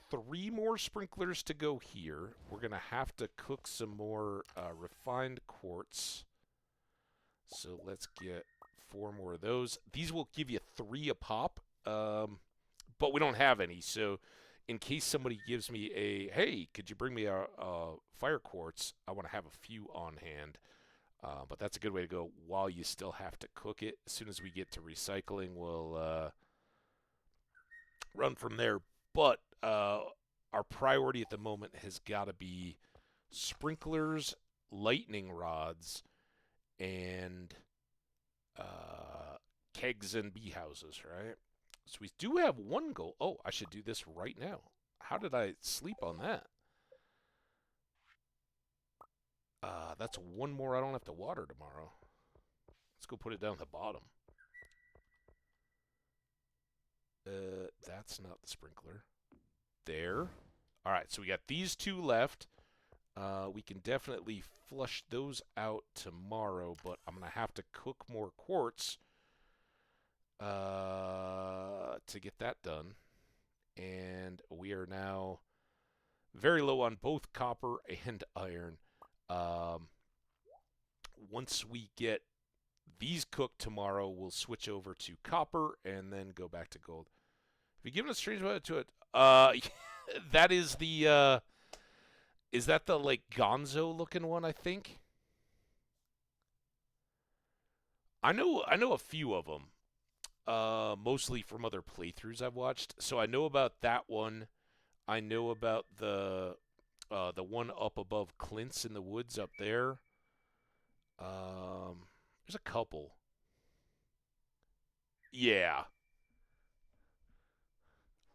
3 more sprinklers to go here. We're going to have to cook some more refined quartz. So let's get 4 more of those. These will give you 3 a pop, but we don't have any. So in case somebody gives me a, hey, could you bring me a fire quartz, I want to have a few on hand. But that's a good way to go while you still have to cook it. As soon as we get to recycling, we'll run from there. But our priority at the moment has got to be sprinklers, lightning rods, and kegs and bee houses, right? So we do have 1 goal. Oh, I should do this right now. How did I sleep on that? That's 1 more I don't have to water tomorrow. Let's go put it down at the bottom. That's not the sprinkler. There. All right, so we got these 2 left. We can definitely flush those out tomorrow, but I'm going to have to cook more quartz to get that done. And we are now Very low on both copper and iron. Um, Once we get these cooked tomorrow, we'll switch over to copper and then go back to gold. Have you given a strange value to it? That is the, is that the, like, Gonzo-looking one, I think? I know a few of them, mostly from other playthroughs I've watched. So I know about that one. I know about the one up above Clint's in the woods up there. There's a couple. Yeah.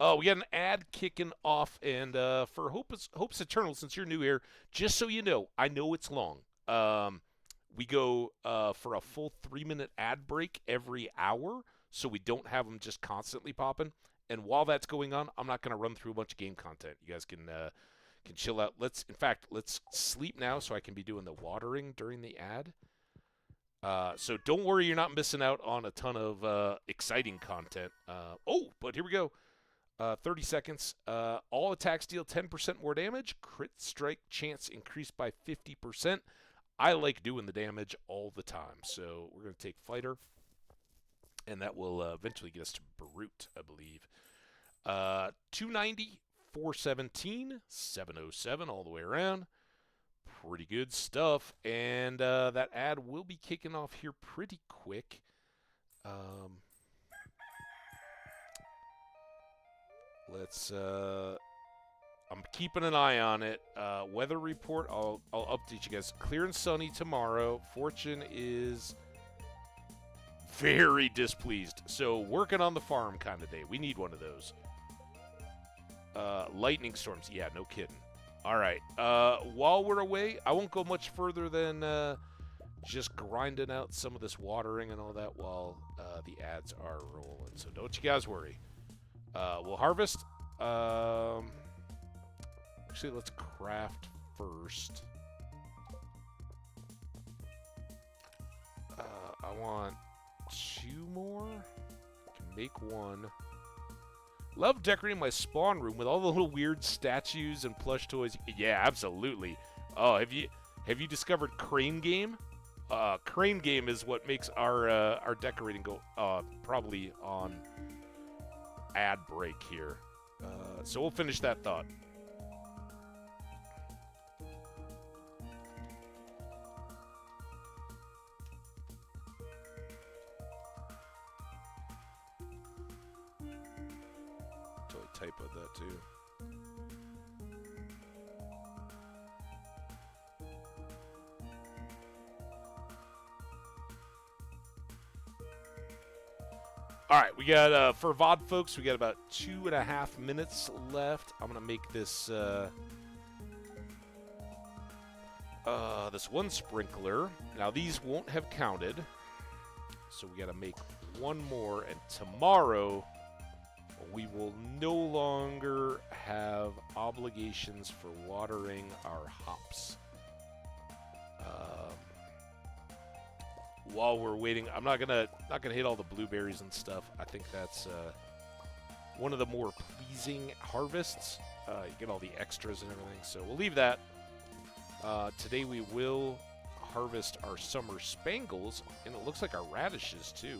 Oh, we got an ad kicking off, and for Hope's Eternal, since you're new here, just so you know, I know it's long. We go for a full 3-minute ad break every hour, so we don't have them just constantly popping. And while that's going on, I'm not going to run through a bunch of game content. You guys can chill out. Let's sleep now, so I can be doing the watering during the ad. So don't worry, you're not missing out on a ton of exciting content. But here we go. 30 seconds. All attacks deal 10% more damage. Crit strike chance increased by 50%. I like doing the damage all the time. So we're going to take Fighter. And that will eventually get us to Brute, I believe. 290, 417, 707 all the way around. Pretty good stuff. And that ad will be kicking off here pretty quick. I'm keeping an eye on it. Weather report, I'll update you guys. Clear and sunny tomorrow. Fortune is very displeased. So working on the farm kind of day. We need one of those. Lightning storms. Yeah, no kidding. All right. While we're away, I won't go much further than just grinding out some of this watering and all that while the ads are rolling. So don't you guys worry. We'll harvest. Actually, let's craft first. I want 2 more. I can make 1. Love decorating my spawn room with all the little weird statues and plush toys. Yeah, absolutely. Oh, have you discovered Crane Game? Crane Game is what makes our decorating go probably on ad break here. So we'll finish that thought. Totally typoed that too. All right, we got, for VOD folks, we got about 2.5 minutes left. I'm going to make this, this one sprinkler. Now, these won't have counted, so we got to make 1 more, and tomorrow we will no longer have obligations for watering our hops. While we're waiting, I'm not gonna hit all the blueberries and stuff. I think that's one of the more pleasing harvests. You get all the extras and everything, so we'll leave that. Today we will harvest our summer spangles, and it looks like our radishes too.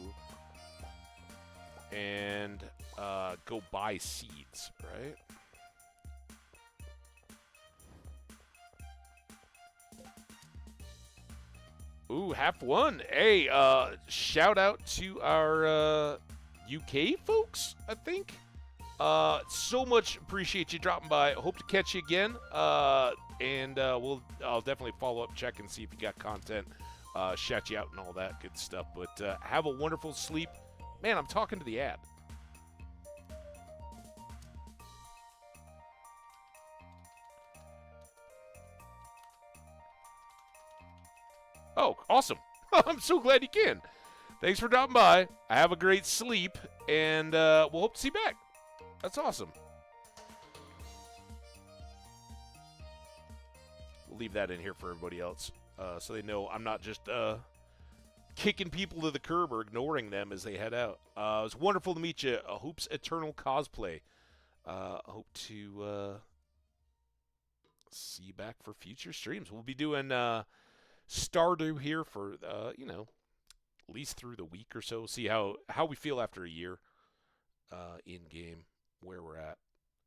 And go buy seeds, right? Ooh, half one. Hey, shout out to our UK folks, I think. So much appreciate you dropping by. Hope to catch you again. And I'll definitely follow up, check, and see if you got content. Shout you out and all that good stuff. But have a wonderful sleep. Man, I'm talking to the ad. Oh, awesome. I'm so glad you can. Thanks for dropping by. Have a great sleep, and we'll hope to see you back. That's awesome. We'll leave that in here for everybody else so they know I'm not just kicking people to the curb or ignoring them as they head out. It was wonderful to meet you. Hope's Eternal Cosplay. Hope to see you back for future streams. We'll be doing Stardew here for, you know, at least through the week or so. See how we feel after a year in game, where we're at.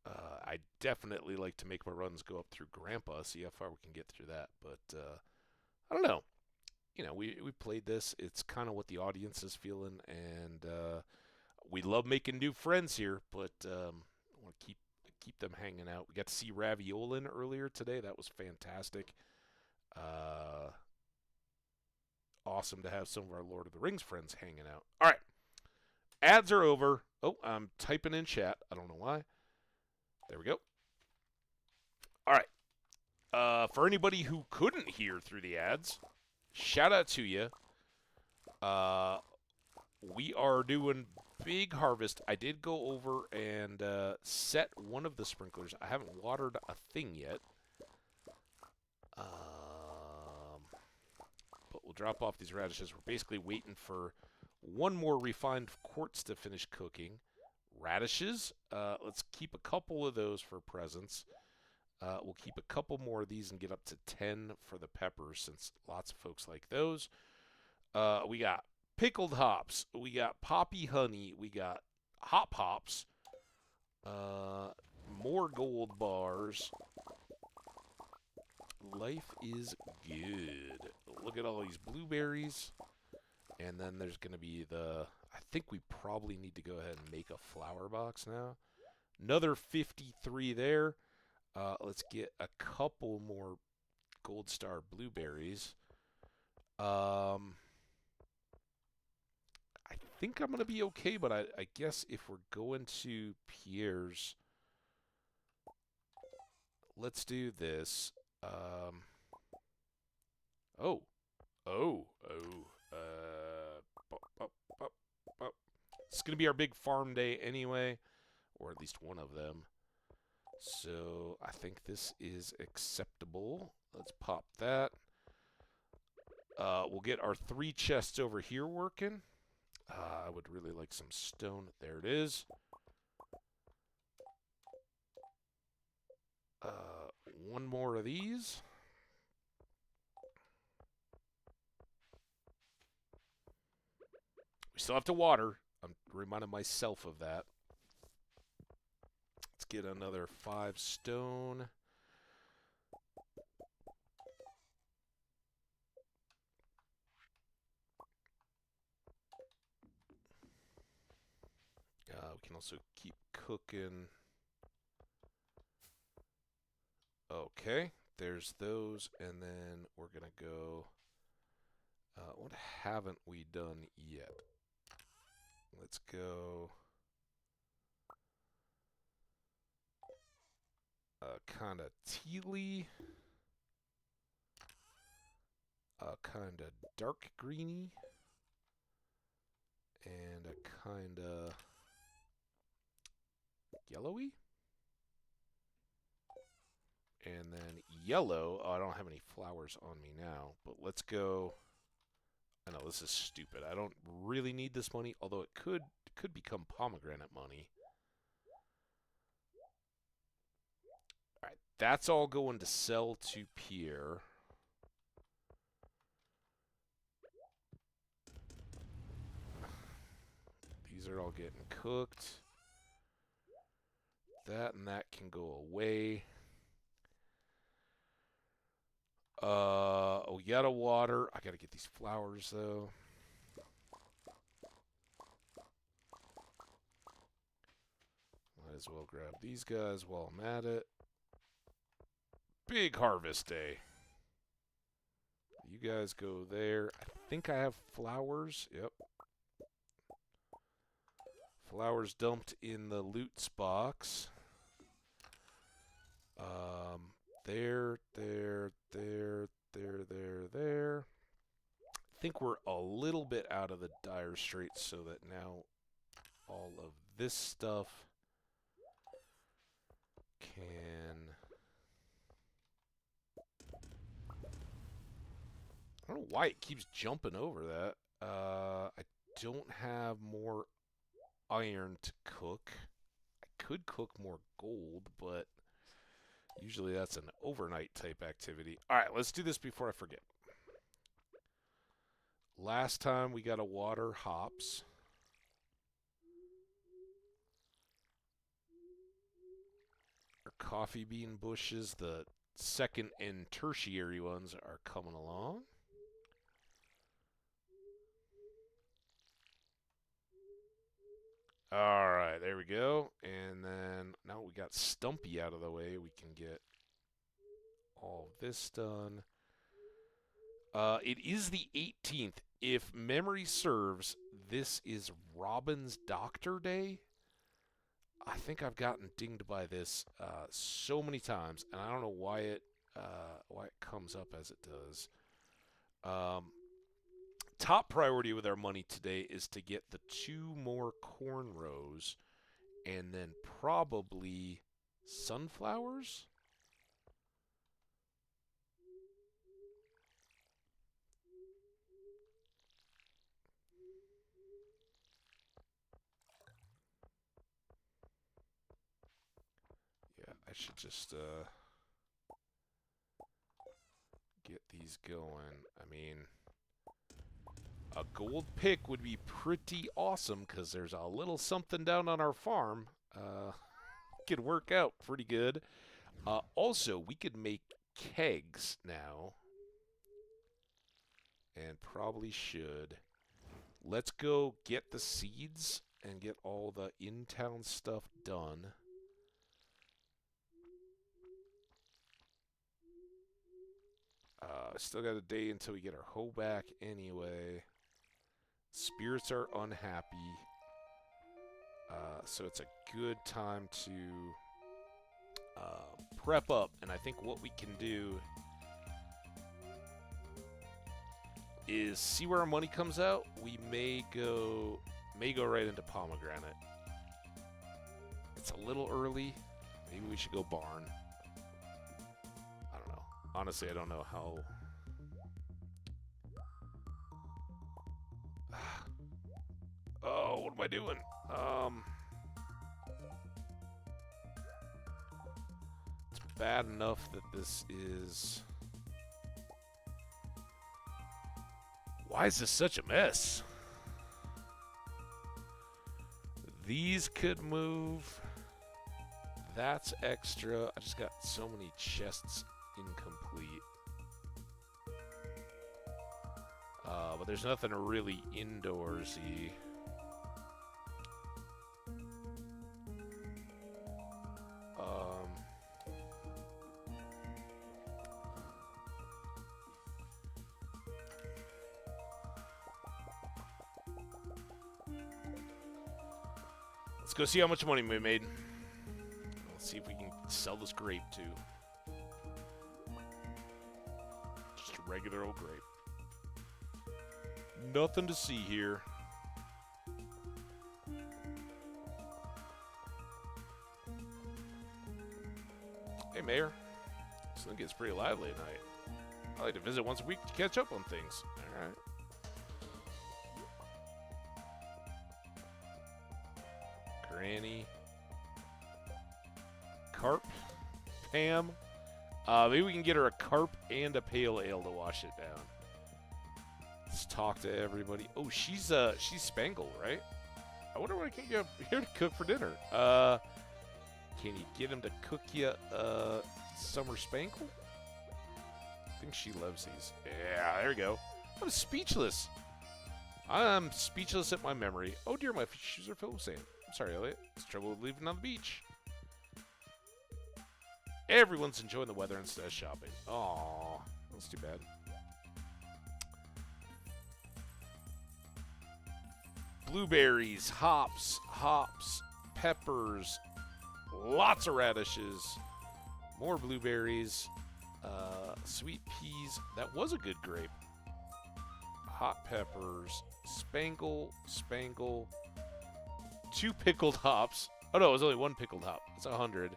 I definitely like to make my runs go up through Grandpa, see how far we can get through that. But I don't know. You know, we played this. It's kind of what the audience is feeling, and we love making new friends here. But I want to keep them hanging out. We got to see Raviolin earlier today. That was fantastic. Awesome to have some of our Lord of the Rings friends hanging out. All right. Ads are over. Oh, I'm typing in chat. I don't know why. There we go. All right. For anybody who couldn't hear through the ads, shout out to you. We are doing big harvest. I did go over and set one of the sprinklers. I haven't watered a thing yet. But we'll drop off these radishes. We're basically waiting for one more refined quartz to finish cooking. Radishes. Let's keep a couple of those for presents. We'll keep a couple more of these and get up to 10 for the peppers, since lots of folks like those. We got pickled hops. We got poppy honey. We got hop hops. More gold bars. Life is good. Look at all these blueberries. And then there's going to be the... I think we probably need to go ahead and make a flower box now. Another 53 there. Let's get a couple more gold star blueberries. I think I'm going to be okay, but I guess if we're going to Pierre's, let's do this. It's going to be our big farm day anyway, or at least one of them. So I think this is acceptable. Let's pop that. We'll get our 3 chests over here working. I would really like some stone. There it is. One more of these. We still have to water. I'm reminding myself of that. Let's get another 5 stone. We can also keep cooking. Okay, there's those, and then we're gonna go. What haven't we done yet? Let's go. Kind of tealy. Kind of dark greeny. And a kind of yellowy. And then yellow. Oh, I don't have any flowers on me now, but let's go. I know this is stupid. I don't really need this money, although it could become pomegranate money. All right, that's all going to sell to Pierre. These are all getting cooked. That and that can go away. We gotta water. I gotta get these flowers, though. Might as well grab these guys while I'm at it. Big harvest day. You guys go there. I think I have flowers. Yep. Flowers dumped in the loot box. There. I think we're a little bit out of the dire straits, so that now all of this stuff can... I don't know why it keeps jumping over that. I don't have more iron to cook. I could cook more gold, but Usually that's an overnight type activity. All right, let's do this before I forget. Last time we got to water hops. Our coffee bean bushes, the second and tertiary ones, are coming along. All right, there we go. And then now we got Stumpy out of the way, we can get all of this done. It is the 18th. If memory serves, this is Robin's Doctor Day. I think I've gotten dinged by this so many times, and I don't know why it comes up as it does. Top priority with our money today is to get the 2 more corn rows, and then probably sunflowers. Yeah, I should just get these going. I mean, a gold pick would be pretty awesome because there's a little something down on our farm. Could work out pretty good. Also, we could make kegs now. And probably should. Let's go get the seeds and get all the in-town stuff done. Still got a day until we get our hoe back anyway. Spirits are unhappy. So it's a good time to prep up. And I think what we can do is see where our money comes out. We may go right into pomegranate. It's a little early. Maybe we should go barn. I don't know. Honestly, I don't know how. Oh, what am I doing? It's bad enough that this is. Why is this such a mess? These could move. That's extra. I just got so many chests incomplete. But there's nothing really indoorsy. Let's go see how much money we made. Let's see if we can sell this grape too. Just a regular old grape. Nothing to see here. Hey, Mayor. This thing gets pretty lively at night. I like to visit once a week to catch up on things. All right. Granny. Carp. Pam. Maybe we can get her a carp and a pale ale to wash it down. Let's talk to everybody. Oh, she's Spangle, right? I wonder what I can get here to cook for dinner. Can you get him to cook you summer Spangle? I think she loves these. Yeah, there we go. I'm speechless. I'm speechless at my memory. Oh dear, my shoes are filled with sand. I'm sorry, Elliot. It's trouble with leaving on the beach. Everyone's enjoying the weather instead of shopping. Aww, that's too bad. Blueberries, hops, peppers, lots of radishes, more blueberries, sweet peas. That was a good grape. Hot peppers, Spangle, 2 pickled hops. Oh no, it was only 1 pickled hop. It's 100.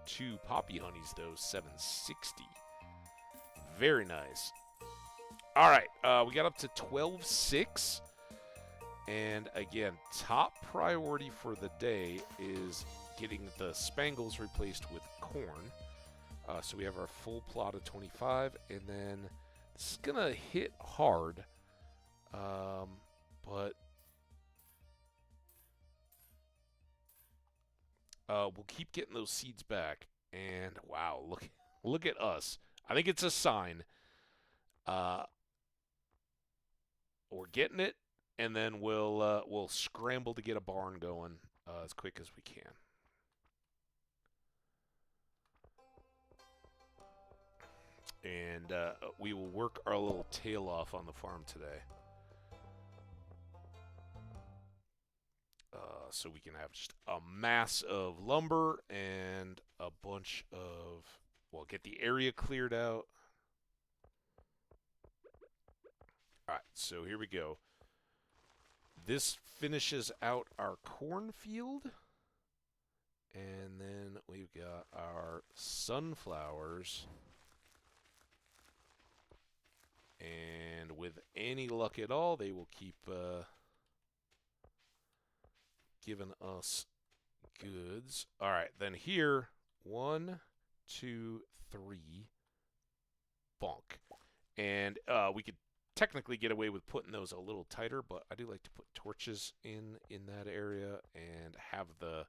2 poppy honeys though, 760. Very nice. All right, we got up to 12.6. And again, top priority for the day is getting the Spangles replaced with corn. So we have our full plot of 25, and then this is gonna hit hard, but we'll keep getting those seeds back. And wow, look at us. I think it's a sign. We're getting it, and then we'll scramble to get a barn going as quick as we can. And we will work our little tail off on the farm today. So we can have just a mass of lumber and a bunch of, well, get the area cleared out. Alright, so here we go. This finishes out our cornfield. And then we've got our sunflowers. And with any luck at all, they will keep giving us goods. All right, then here, 1, 2, 3, bonk. And we could technically get away with putting those a little tighter, but I do like to put torches in that area and have the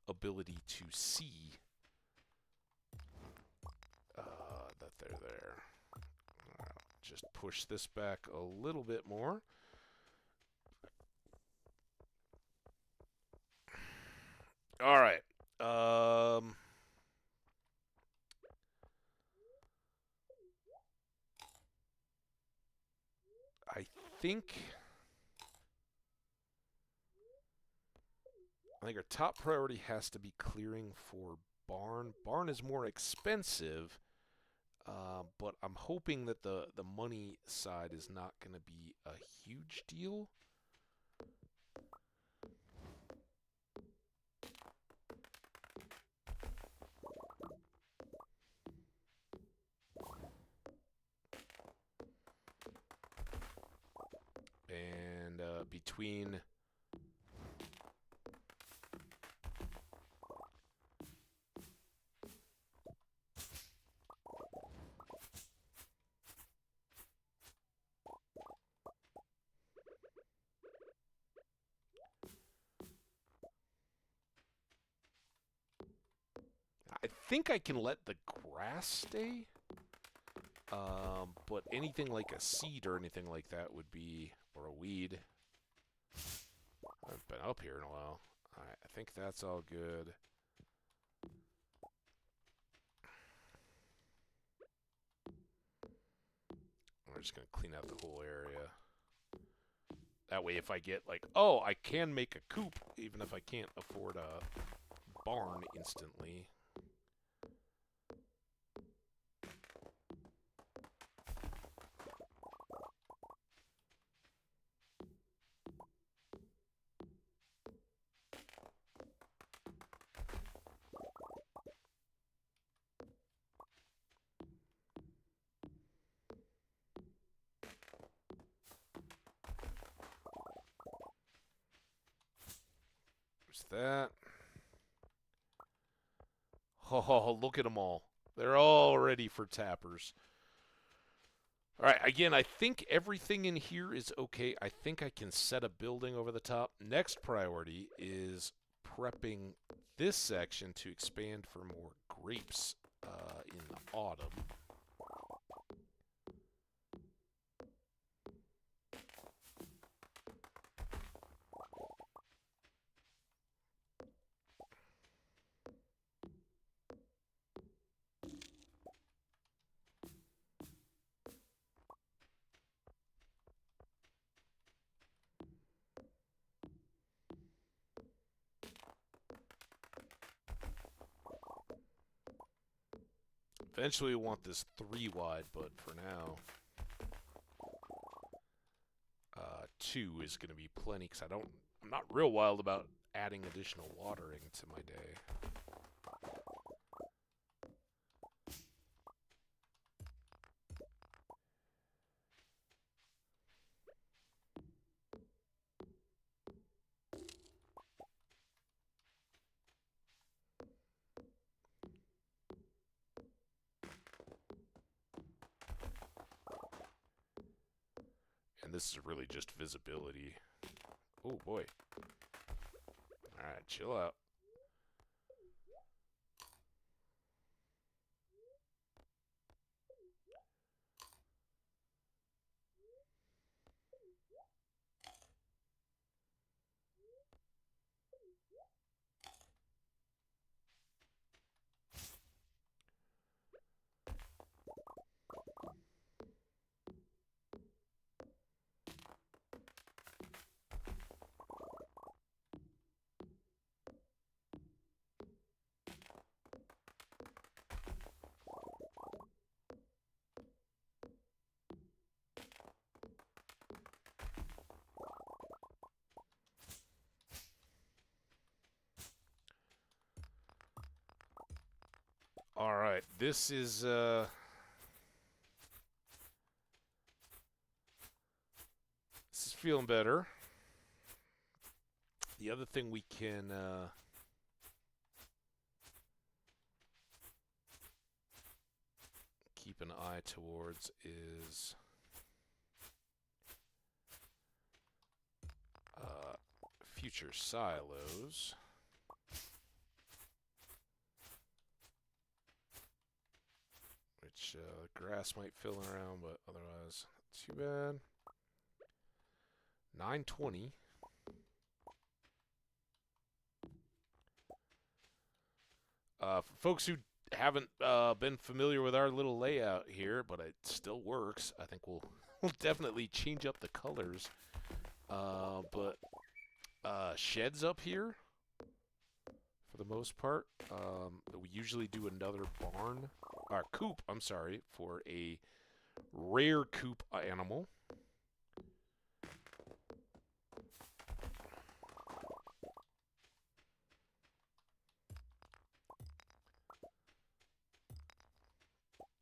ability to see that they're there. Just push this back a little bit more. All right. I think our top priority has to be clearing for barn. Barn is more expensive, but I'm hoping that the money side is not going to be a huge deal. And between I think I can let the grass stay, but anything like a seed or anything like that would be, or a weed. I haven't been up here in a while. Alright, I think that's all good. We're just going to clean out the whole area. That way if I get like, oh, I can make a coop, even if I can't afford a barn instantly. That. Oh, look at them all. They're all ready for tappers. All right, again, I think everything in here is okay. I think I can set a building over the top. Next priority is prepping this section to expand for more grapes in the autumn. Eventually, we want this 3 wide, but for now, 2 is going to be plenty because I'm not real wild about adding additional watering to my day. And this is really just visibility. Oh, boy. Alright, chill out. Alright, this is feeling better. The other thing we can keep an eye towards is future silos. Which grass might fill around, but otherwise not too bad. 920. For folks who haven't been familiar with our little layout here, but it still works, I think we'll definitely change up the colors. But sheds up here, for the most part. We usually do another barn, or coop, I'm sorry, for a rare coop animal.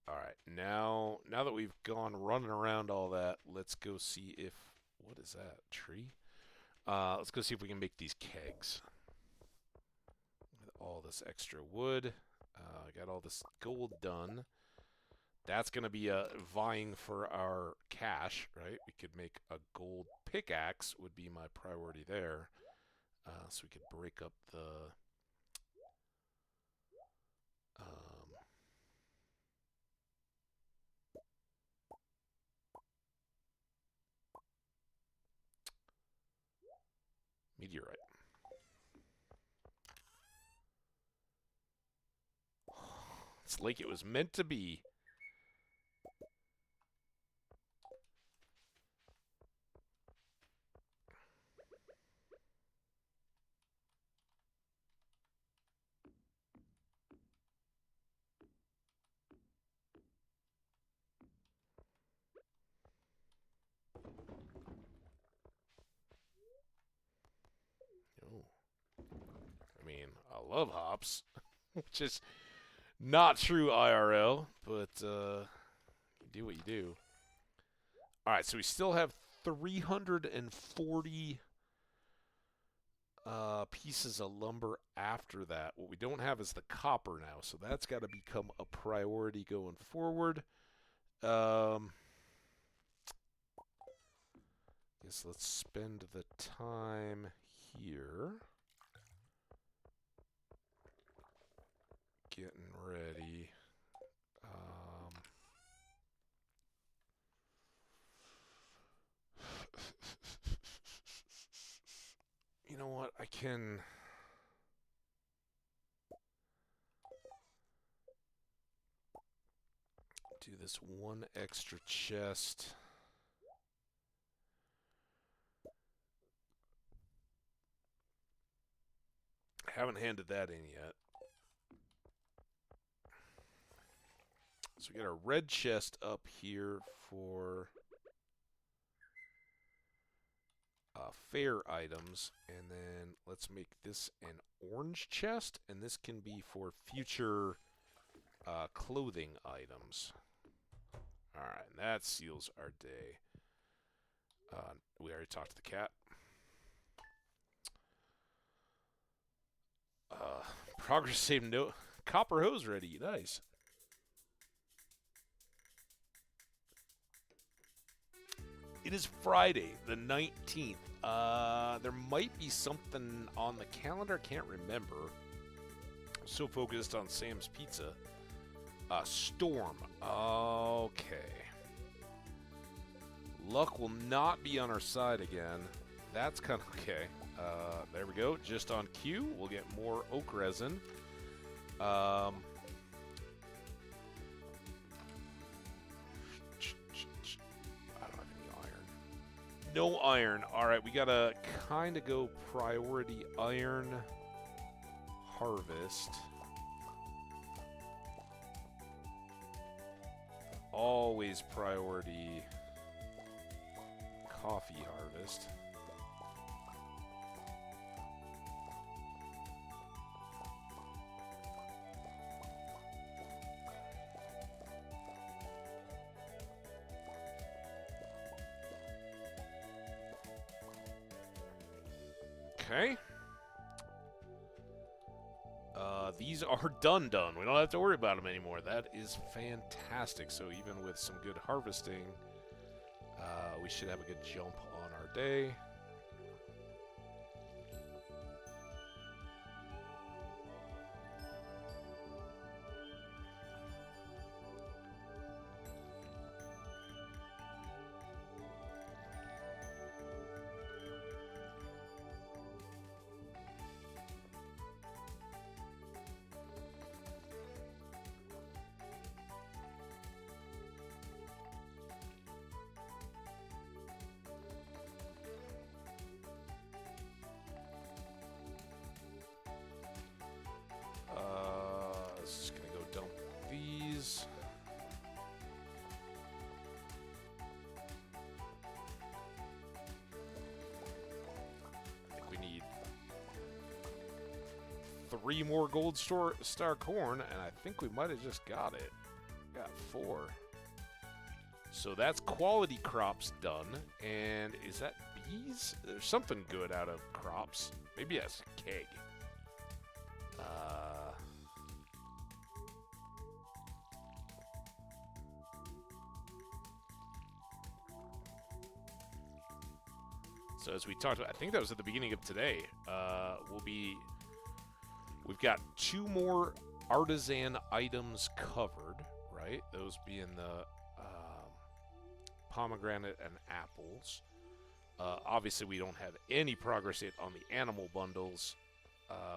Alright, now that we've gone running around all that, let's go see if... What is that? Tree? Let's go see if we can make these kegs. With all this extra wood. I got all this gold done. That's going to be vying for our cash, right? We could make a gold pickaxe would be my priority there. So we could break up the... meteorite. It's like it was meant to be. Oh. I mean, I love hops, which is not true IRL, but you do what you do. Alright, so we still have 340 pieces of lumber after that. What we don't have is the copper now, so that's got to become a priority going forward. Guess let's spend the time here. Getting ready. You know what? I can... do this one extra chest. I haven't handed that in yet. So we got a red chest up here for fair items, and then let's make this an orange chest, and this can be for future clothing items. Alright, and that seals our day. We already talked to the cat. Progress saved no... Copper hose ready, nice. It is Friday, the 19th. There might be something on the calendar. I can't remember. I'm so focused on Sam's Pizza. Storm. Okay. Luck will not be on our side again. That's kind of okay. There we go. Just on cue, we'll get more oak resin. I don't have any iron. No iron. All right, we gotta kind of go priority iron harvest. Always priority coffee harvest. Okay. These are done. We don't have to worry about them anymore. That is fantastic. So even with some good harvesting, we should have a good jump on our day. Just gonna go dump these. I think we need 3 more gold star corn, and I think we might have just got it. Got 4. So that's quality crops done. And is that bees? There's something good out of crops. Maybe that's a keg. So as we talked about, I think that was at the beginning of today, we've got 2 more artisan items covered, right? Those being the pomegranate and apples. Obviously, we don't have any progress yet on the animal bundles.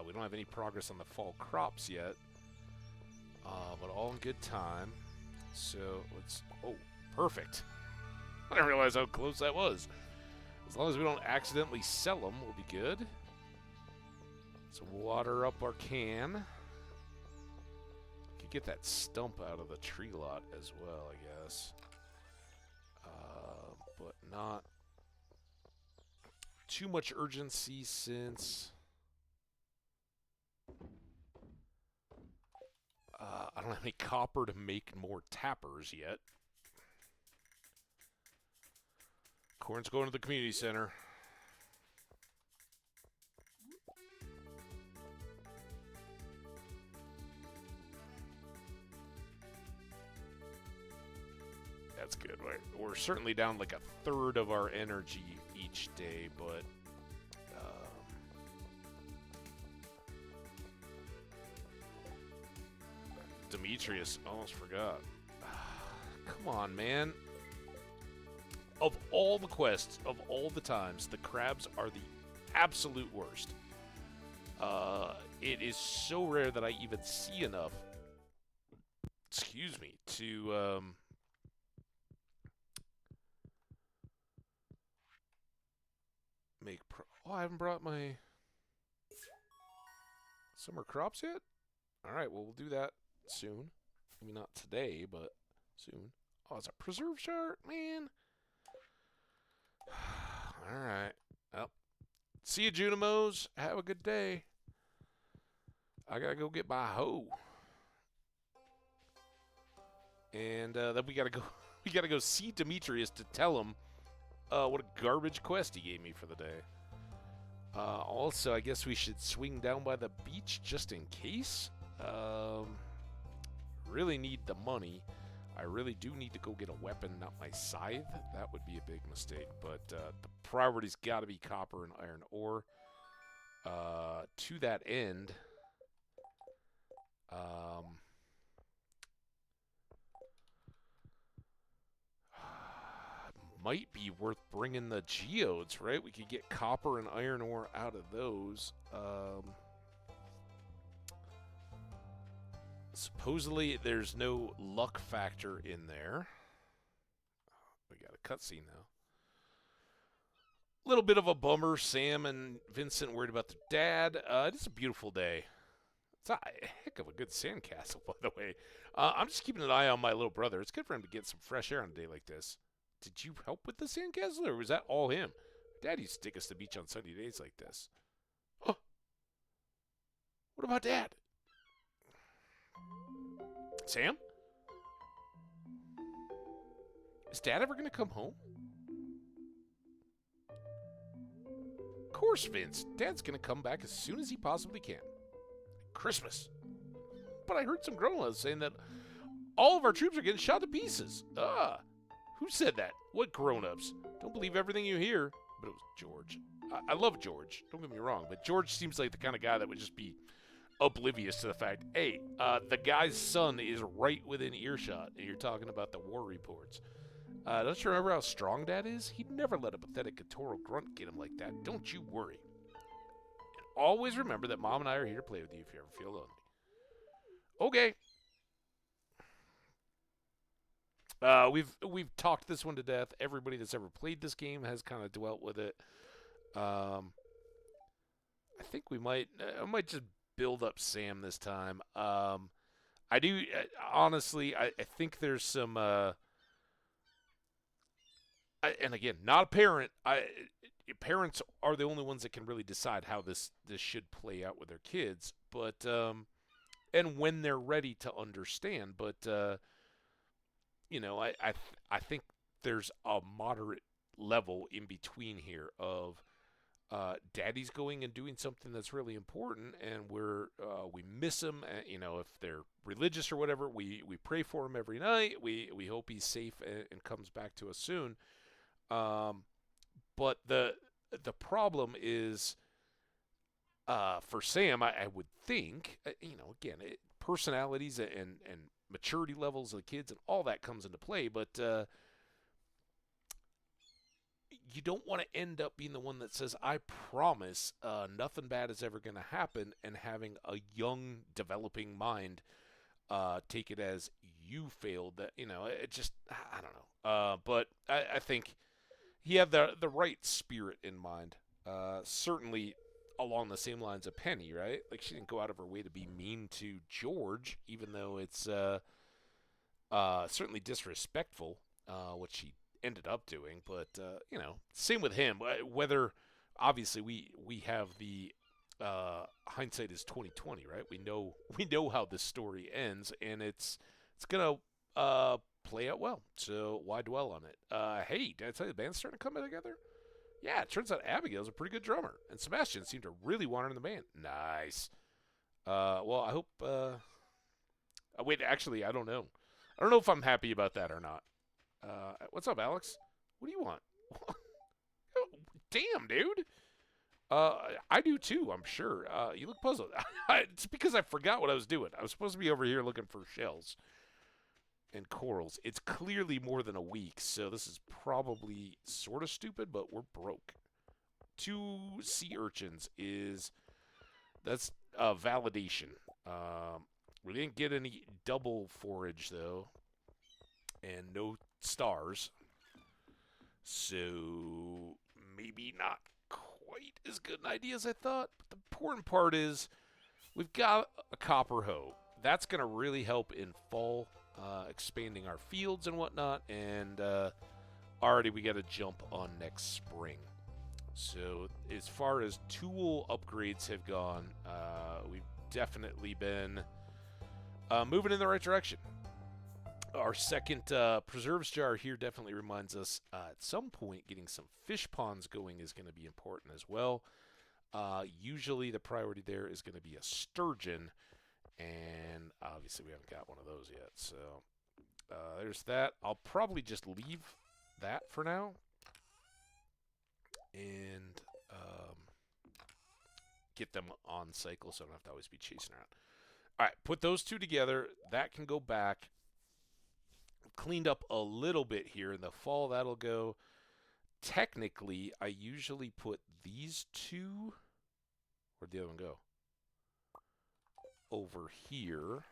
We don't have any progress on the fall crops yet, but all in good time. So let's, oh, perfect. I didn't realize how close that was. As long as we don't accidentally sell them, we'll be good. So water up our can. Could get that stump out of the tree lot as well, I guess. But not too much urgency since I don't have any copper to make more tappers yet. Corn's going to the community center. That's good. We're certainly down like 1/3 of our energy each day, but Demetrius, almost forgot. Come on, man. Of all the quests, of all the times, the crabs are the absolute worst. It is so rare that I even see enough, excuse me, to make oh, I haven't brought my summer crops yet? Alright, well, we'll do that soon. Maybe not today, but soon. Oh, it's a preserve chart, man. Alright. Well, see you, Junimos. Have a good day. I gotta go get my hoe. And then we gotta go see Demetrius to tell him what a garbage quest he gave me for the day. Also, I guess we should swing down by the beach just in case. Really need the money. I really do need to go get a weapon, not my scythe. That would be a big mistake. But the priority's got to be copper and iron ore. To that end, might be worth bringing the geodes, right? We could get copper and iron ore out of those. Supposedly, there's no luck factor in there. We got a cutscene, though. A little bit of a bummer. Sam and Vincent worried about their dad. It's a beautiful day. It's a heck of a good sandcastle, by the way. I'm just keeping an eye on my little brother. It's good for him to get some fresh air on a day like this. Did you help with the sandcastle, or was that all him? Dad used to take us to the beach on sunny days like this. Huh. What about Dad? Sam? Is Dad ever going to come home? Of course, Vince. Dad's going to come back as soon as he possibly can. Christmas. But I heard some grown-ups saying that all of our troops are getting shot to pieces. Who said that? What grown-ups? Don't believe everything you hear. But it was George. I love George. Don't get me wrong. But George seems like the kind of guy that would just be oblivious to the fact, hey, the guy's son is right within earshot, and you're talking about the war reports. Don't you remember how strong Dad is? He'd never let a pathetic guttural grunt get him like that. Don't you worry. And always remember that Mom and I are here to play with you if you ever feel lonely. Okay. We've talked this one to death. Everybody that's ever played this game has kind of dwelt with it. I think I might just build up Sam this time. I do honestly. I think there's some. And again, not a parent. Parents are the only ones that can really decide how this should play out with their kids. But and when they're ready to understand. But I think there's a moderate level in between here of Daddy's going and doing something that's really important, and we miss him. If they're religious or whatever, we pray for him every night. We hope he's safe and comes back to us soon. But the problem is for Sam, I would think, again, personalities and maturity levels of the kids and all that comes into play, but you don't want to end up being the one that says, I promise nothing bad is ever going to happen, and having a young, developing mind take it as you failed. That it just, I don't know. But I think he had the right spirit in mind. Certainly along the same lines of Penny, right? Like, she didn't go out of her way to be mean to George, even though it's certainly disrespectful, what she ended up doing. But same with him. Whether obviously we have the hindsight is 2020, right? We know how this story ends, and it's gonna play out well. So why dwell on it? Hey, did I tell you the band's starting to come together? Yeah, it turns out Abigail's a pretty good drummer, and Sebastian seemed to really want her in the band. Nice. Well, I hope. Wait, actually, I don't know. I don't know if I'm happy about that or not. What's up, Alex? What do you want? Oh, damn, dude. I do too, I'm sure. You look puzzled. It's because I forgot what I was doing. I was supposed to be over here looking for shells and corals. It's clearly more than a week, so this is probably sort of stupid, but we're broke. 2 sea urchins that's validation. We didn't get any double forage, though, and no stars, so maybe not quite as good an idea as I thought. But the important part is we've got a copper hoe. That's going to really help in fall, expanding our fields and whatnot, and already we got to jump on next spring. So as far as tool upgrades have gone, we've definitely been moving in the right direction. Our second preserves jar here definitely reminds us at some point getting some fish ponds going is going to be important as well. Usually the priority there is going to be a sturgeon, and obviously we haven't got one of those yet. So There's that. I'll probably just leave that for now. And get them on cycle so I don't have to always be chasing around. All right, put those two together. That can go back. Cleaned up a little bit here. In the fall, that'll go. Technically, I usually put these two. Where'd the other one go? Over here.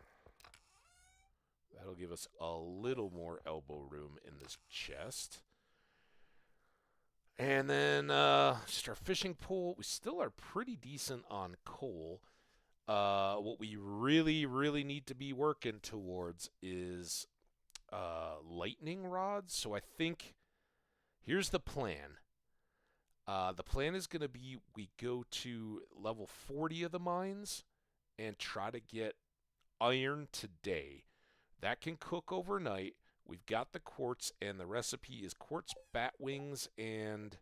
That'll give us a little more elbow room in this chest. And then just our fishing pool. We still are pretty decent on coal. What we really, really need to be working towards is lightning rods. So I think here's the plan. The plan is going to be we go to level 40 of the mines and try to get iron today. That can cook overnight. We've got the quartz, and the recipe is quartz bat wings and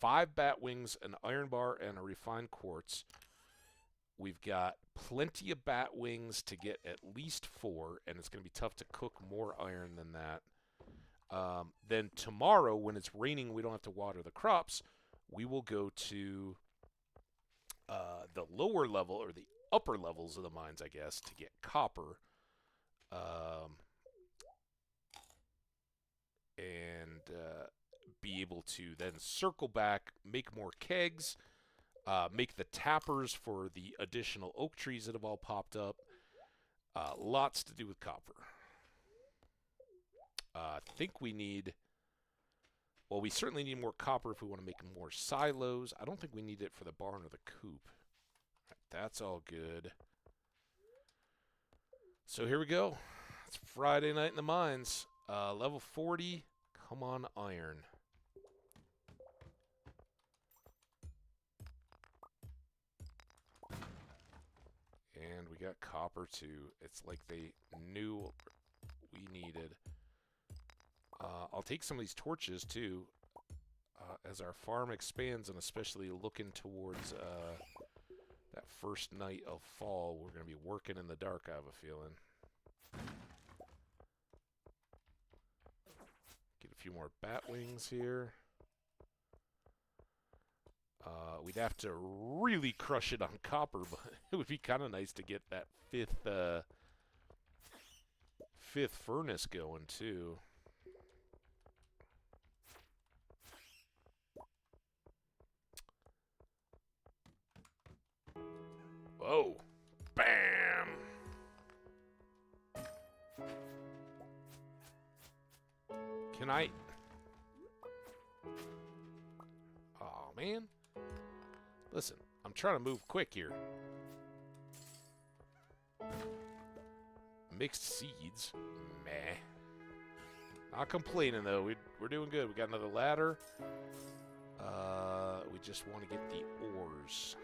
5 bat wings, an iron bar, and a refined quartz. We've got plenty of bat wings to get at least 4, and it's going to be tough to cook more iron than that. Then tomorrow, when it's raining, we don't have to water the crops. We will go to the lower level, or the upper levels of the mines, I guess, to get copper. And be able to then circle back, make more kegs, make the tappers for the additional oak trees that have all popped up. Lots to do with copper. I think we need... Well, we certainly need more copper if we want to make more silos. I don't think we need it for the barn or the coop. Right, that's all good. So here we go. It's Friday night in the mines. Level 40. Come on, iron. And we got copper, too. It's like they knew we needed. I'll take some of these torches, too, as our farm expands, and especially looking towards that first night of fall. We're going to be working in the dark, I have a feeling. Get a few more bat wings here. We'd have to really crush it on copper, but it would be kind of nice to get that fifth furnace going, too. Whoa. Bam! Can I... Oh, man. Listen, I'm trying to move quick here. Mixed seeds. Meh. Not complaining, though. We're doing good. We got another ladder. We just want to get the ores.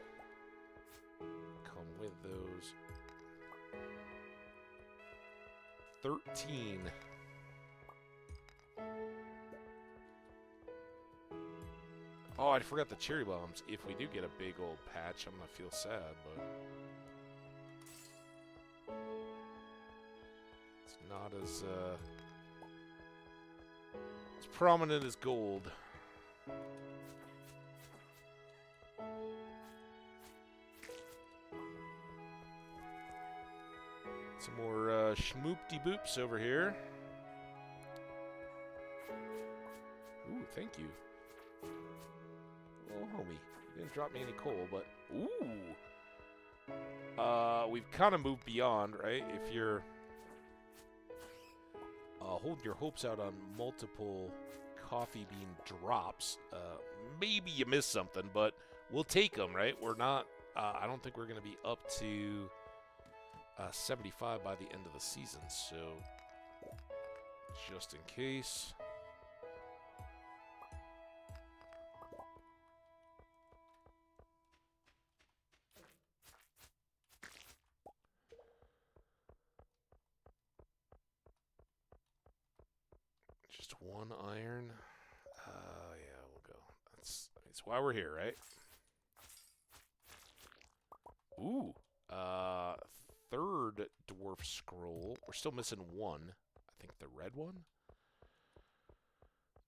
Come with those. 13. Oh, I forgot the cherry bombs. If we do get a big old patch, I'm going to feel sad, but... It's not as prominent as gold. Some more schmoop-de-boops over here. Ooh, thank you. Oh, homie. You didn't drop me any coal, but... Ooh! We've kind of moved beyond, right? If you're... hold your hopes out on multiple coffee bean drops. Maybe you missed something, but we'll take them, right? We're not... I don't think we're going to be up to 75 by the end of the season, so... Just in case... Just one iron. Yeah, we'll go. That's why we're here, right? Ooh. third dwarf scroll. We're still missing one. I think the red one.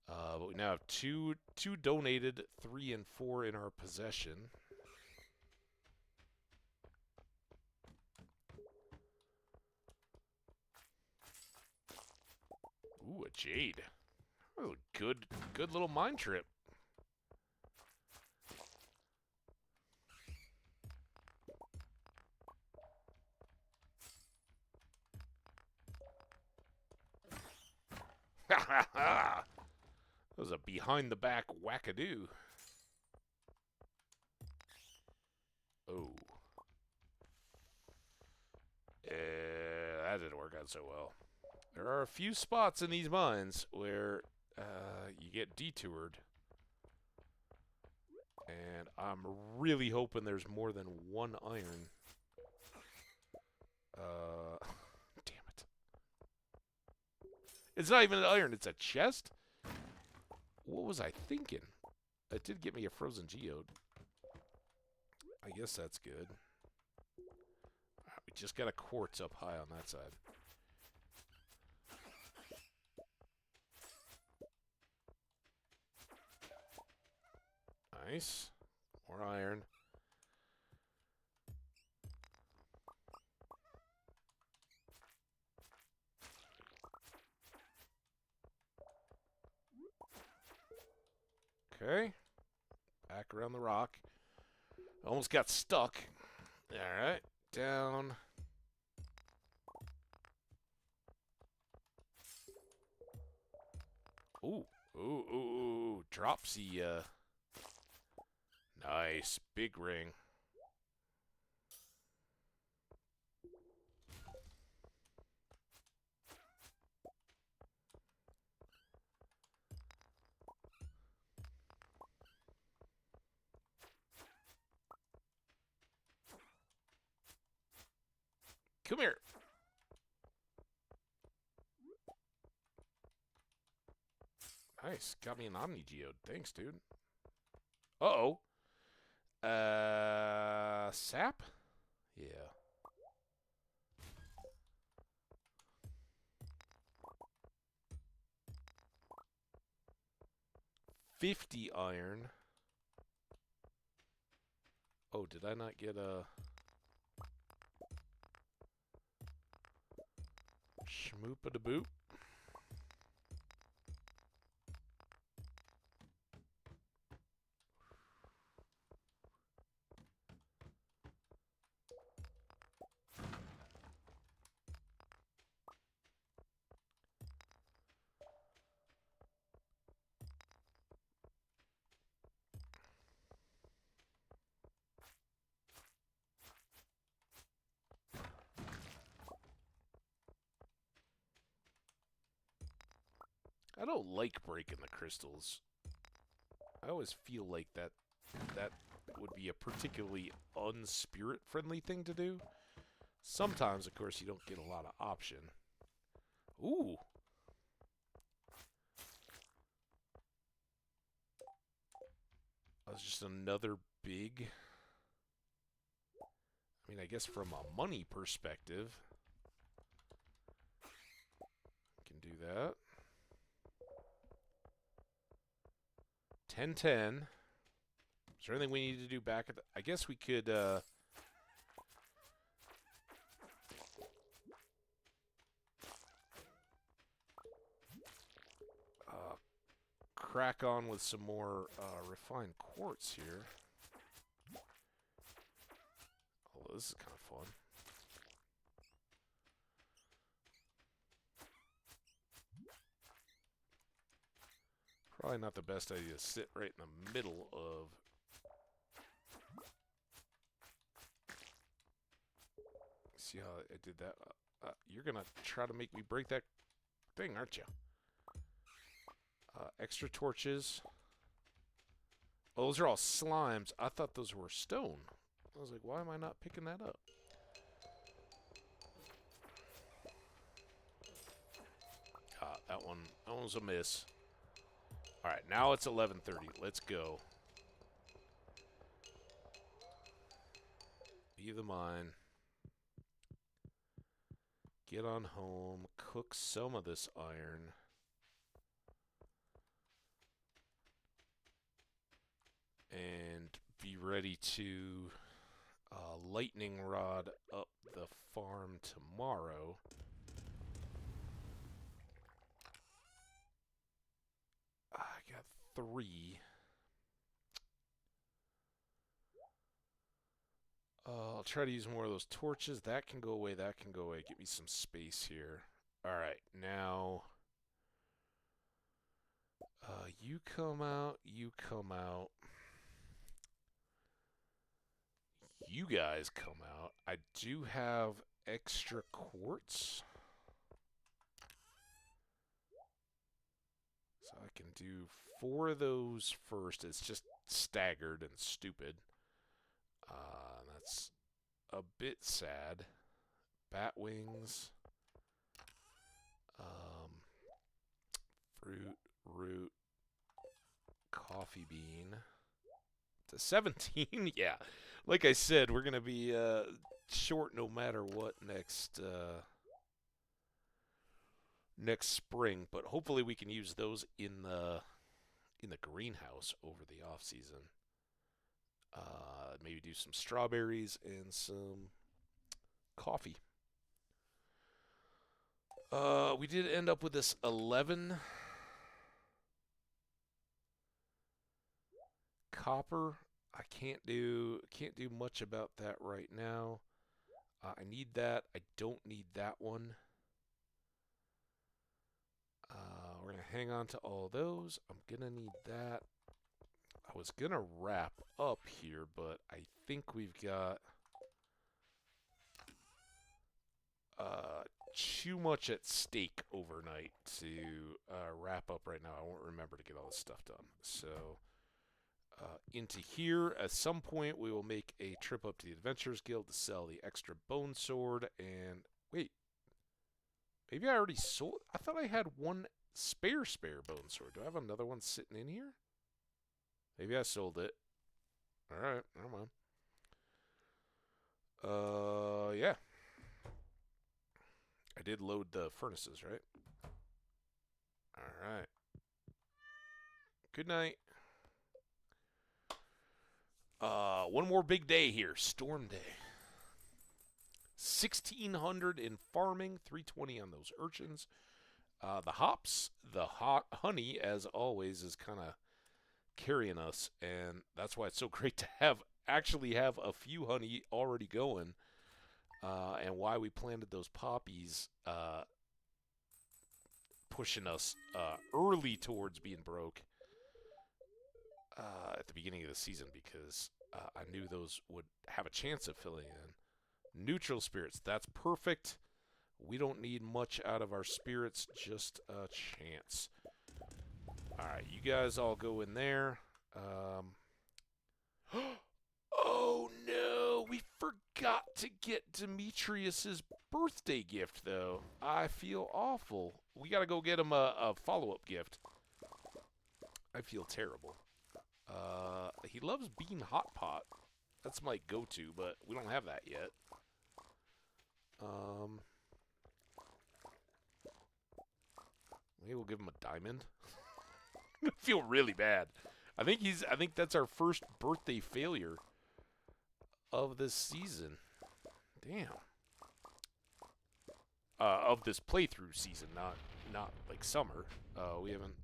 But we now have two donated, 3 and 4 in our possession. Ooh, a jade. Oh, good little mine trip. Ha ha ha! That was a behind-the-back wackadoo. Oh. That didn't work out so well. There are a few spots in these mines where you get detoured. And I'm really hoping there's more than one iron. Damn it. It's not even an iron, it's a chest? What was I thinking? It did get me a frozen geode. I guess that's good. Right, we just got a quartz up high on that side. Nice. More iron. Okay. Back around the rock. Almost got stuck. Alright. Down. Ooh. Ooh, ooh, ooh. Dropsy, nice. Big ring. Come here. Nice. Got me an Omni Geode. Thanks, dude. Uh-oh. Sap? Yeah. $50 iron. Oh, did I not get a... Schmoop-a-da-boop? I don't like breaking the crystals. I always feel like that would be a particularly unspirit-friendly thing to do. Sometimes, of course, you don't get a lot of option. Ooh. That's just another big... I mean, I guess from a money perspective, can do that. 10-10. Is there anything we need to do back at the... I guess we could, crack on with some more, refined quartz here. Oh, this is kind of fun. Probably not the best idea to sit right in the middle of... See how I did that? You're gonna try to make me break that thing, aren't you? Extra torches. Oh, those are all slimes. I thought those were stone. I was like, why am I not picking that up? That one was a miss. All right, now it's 11:30. Let's go. Leave the mine. get on home, cook some of this iron. And be ready to lightning rod up the farm tomorrow. I got 3. I'll try to use more of those torches. That can go away, that can go away. Get me some space here. Alright, now... you come out, you come out. You guys come out. I do have extra quartz. So I can do 4 of those first. It's just staggered and stupid. That's a bit sad. Bat wings. Fruit, root, coffee bean. To 17? Yeah. Like I said, we're going to be short no matter what next next spring, but hopefully we can use those in the greenhouse over the off season. Maybe do some strawberries and some coffee. We did end up with this 11 copper. I can't do much about that right now. I need that. I don't need that one. We're going to hang on to all those. I'm going to need that. I was going to wrap up here, but I think we've got too much at stake overnight to wrap up right now. I won't remember to get all this stuff done. So into here, at some point, we will make a trip up to the Adventurers Guild to sell the extra bone sword. And wait, maybe I already sold. I thought I had one spare bone sword. Do I have another one sitting in here? Maybe I sold it. All right, never mind. Yeah. I did load the furnaces, right? All right. Good night. One more big day here. Storm day. 1,600 in farming, 320 on those urchins. The hops, the hot honey, as always, is kind of carrying us, and that's why it's so great to actually have a few honey already going, and why we planted those poppies, pushing us early towards being broke at the beginning of the season, because I knew those would have a chance of filling in. Neutral spirits, that's perfect. We don't need much out of our spirits, just a chance. Alright, you guys all go in there. Oh no, we forgot to get Demetrius's birthday gift, though. I feel awful. We gotta go get him a follow-up gift. I feel terrible. He loves bean hot pot. That's my go-to, but we don't have that yet. Maybe we'll give him a diamond. I feel really bad. I think that's our first birthday failure of this season. Damn. Of this playthrough season, not like summer. We haven't.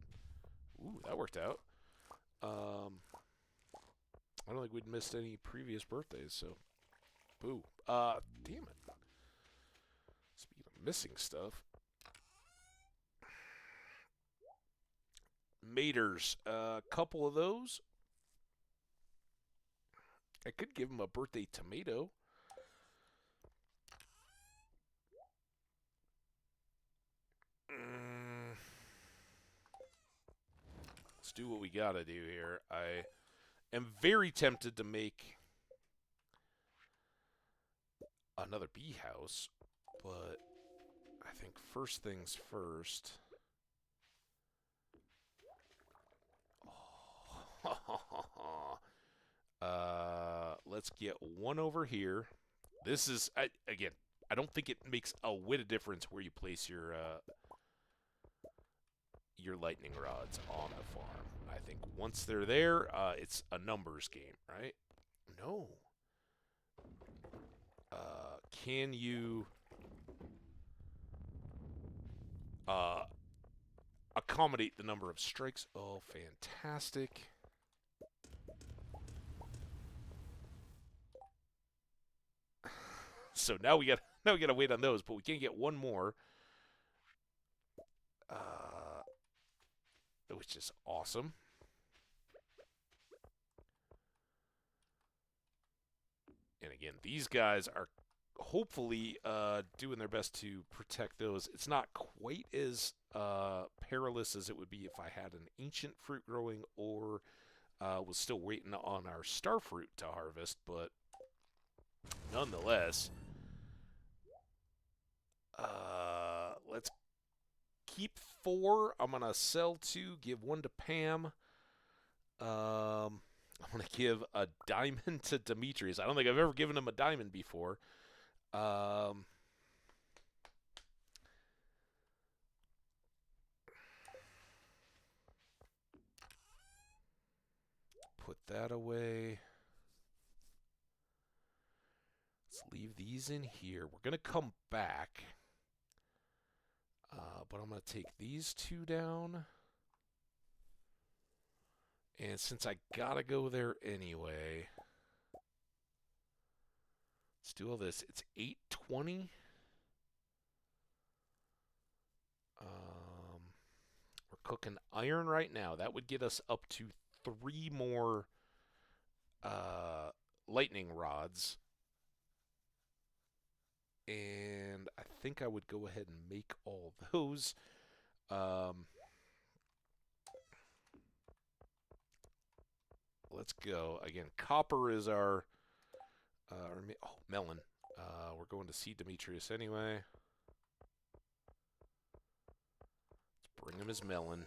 Ooh, that worked out. I don't think we'd missed any previous birthdays, so boo. Damn it. Speaking of missing stuff. Maters, a couple of those. I could give him a birthday tomato. Let's do what we gotta do here. I am very tempted to make another bee house, but I think first things first. Let's get one over here. This is, again, I don't think it makes a whit of difference where you place your lightning rods on the farm. I think once they're there, it's a numbers game, right? No. Can you accommodate the number of strikes? Oh, fantastic. So now we got to wait on those, but we can get one more, which is awesome. And again, these guys are hopefully doing their best to protect those. It's not quite as perilous as it would be if I had an ancient fruit growing or was still waiting on our star fruit to harvest, but nonetheless, let's keep 4. I'm going to sell 2, give 1 to Pam. I'm going to give a diamond to Demetrius. I don't think I've ever given him a diamond before. Put that away. Let's leave these in here. We're going to come back. But I'm going to take these 2 down. And since I got to go there anyway, let's do all this. It's 8:20. We're cooking iron right now. That would get us up to 3 more lightning rods. And I think I would go ahead and make all those. Let's go. Again, copper is our... melon. We're going to see Demetrius anyway. Let's bring him his melon.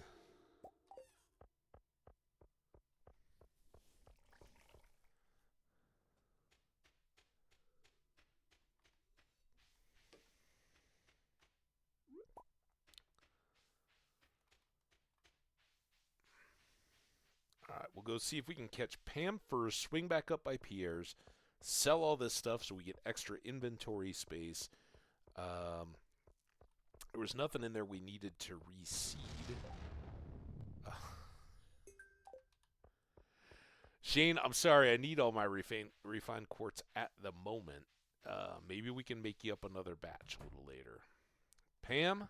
Alright, we'll go see if we can catch Pam first, swing back up by Pierre's, sell all this stuff so we get extra inventory space. There was nothing in there we needed to reseed. Shane, I'm sorry, I need all my refined quartz at the moment. Maybe we can make you up another batch a little later. Pam?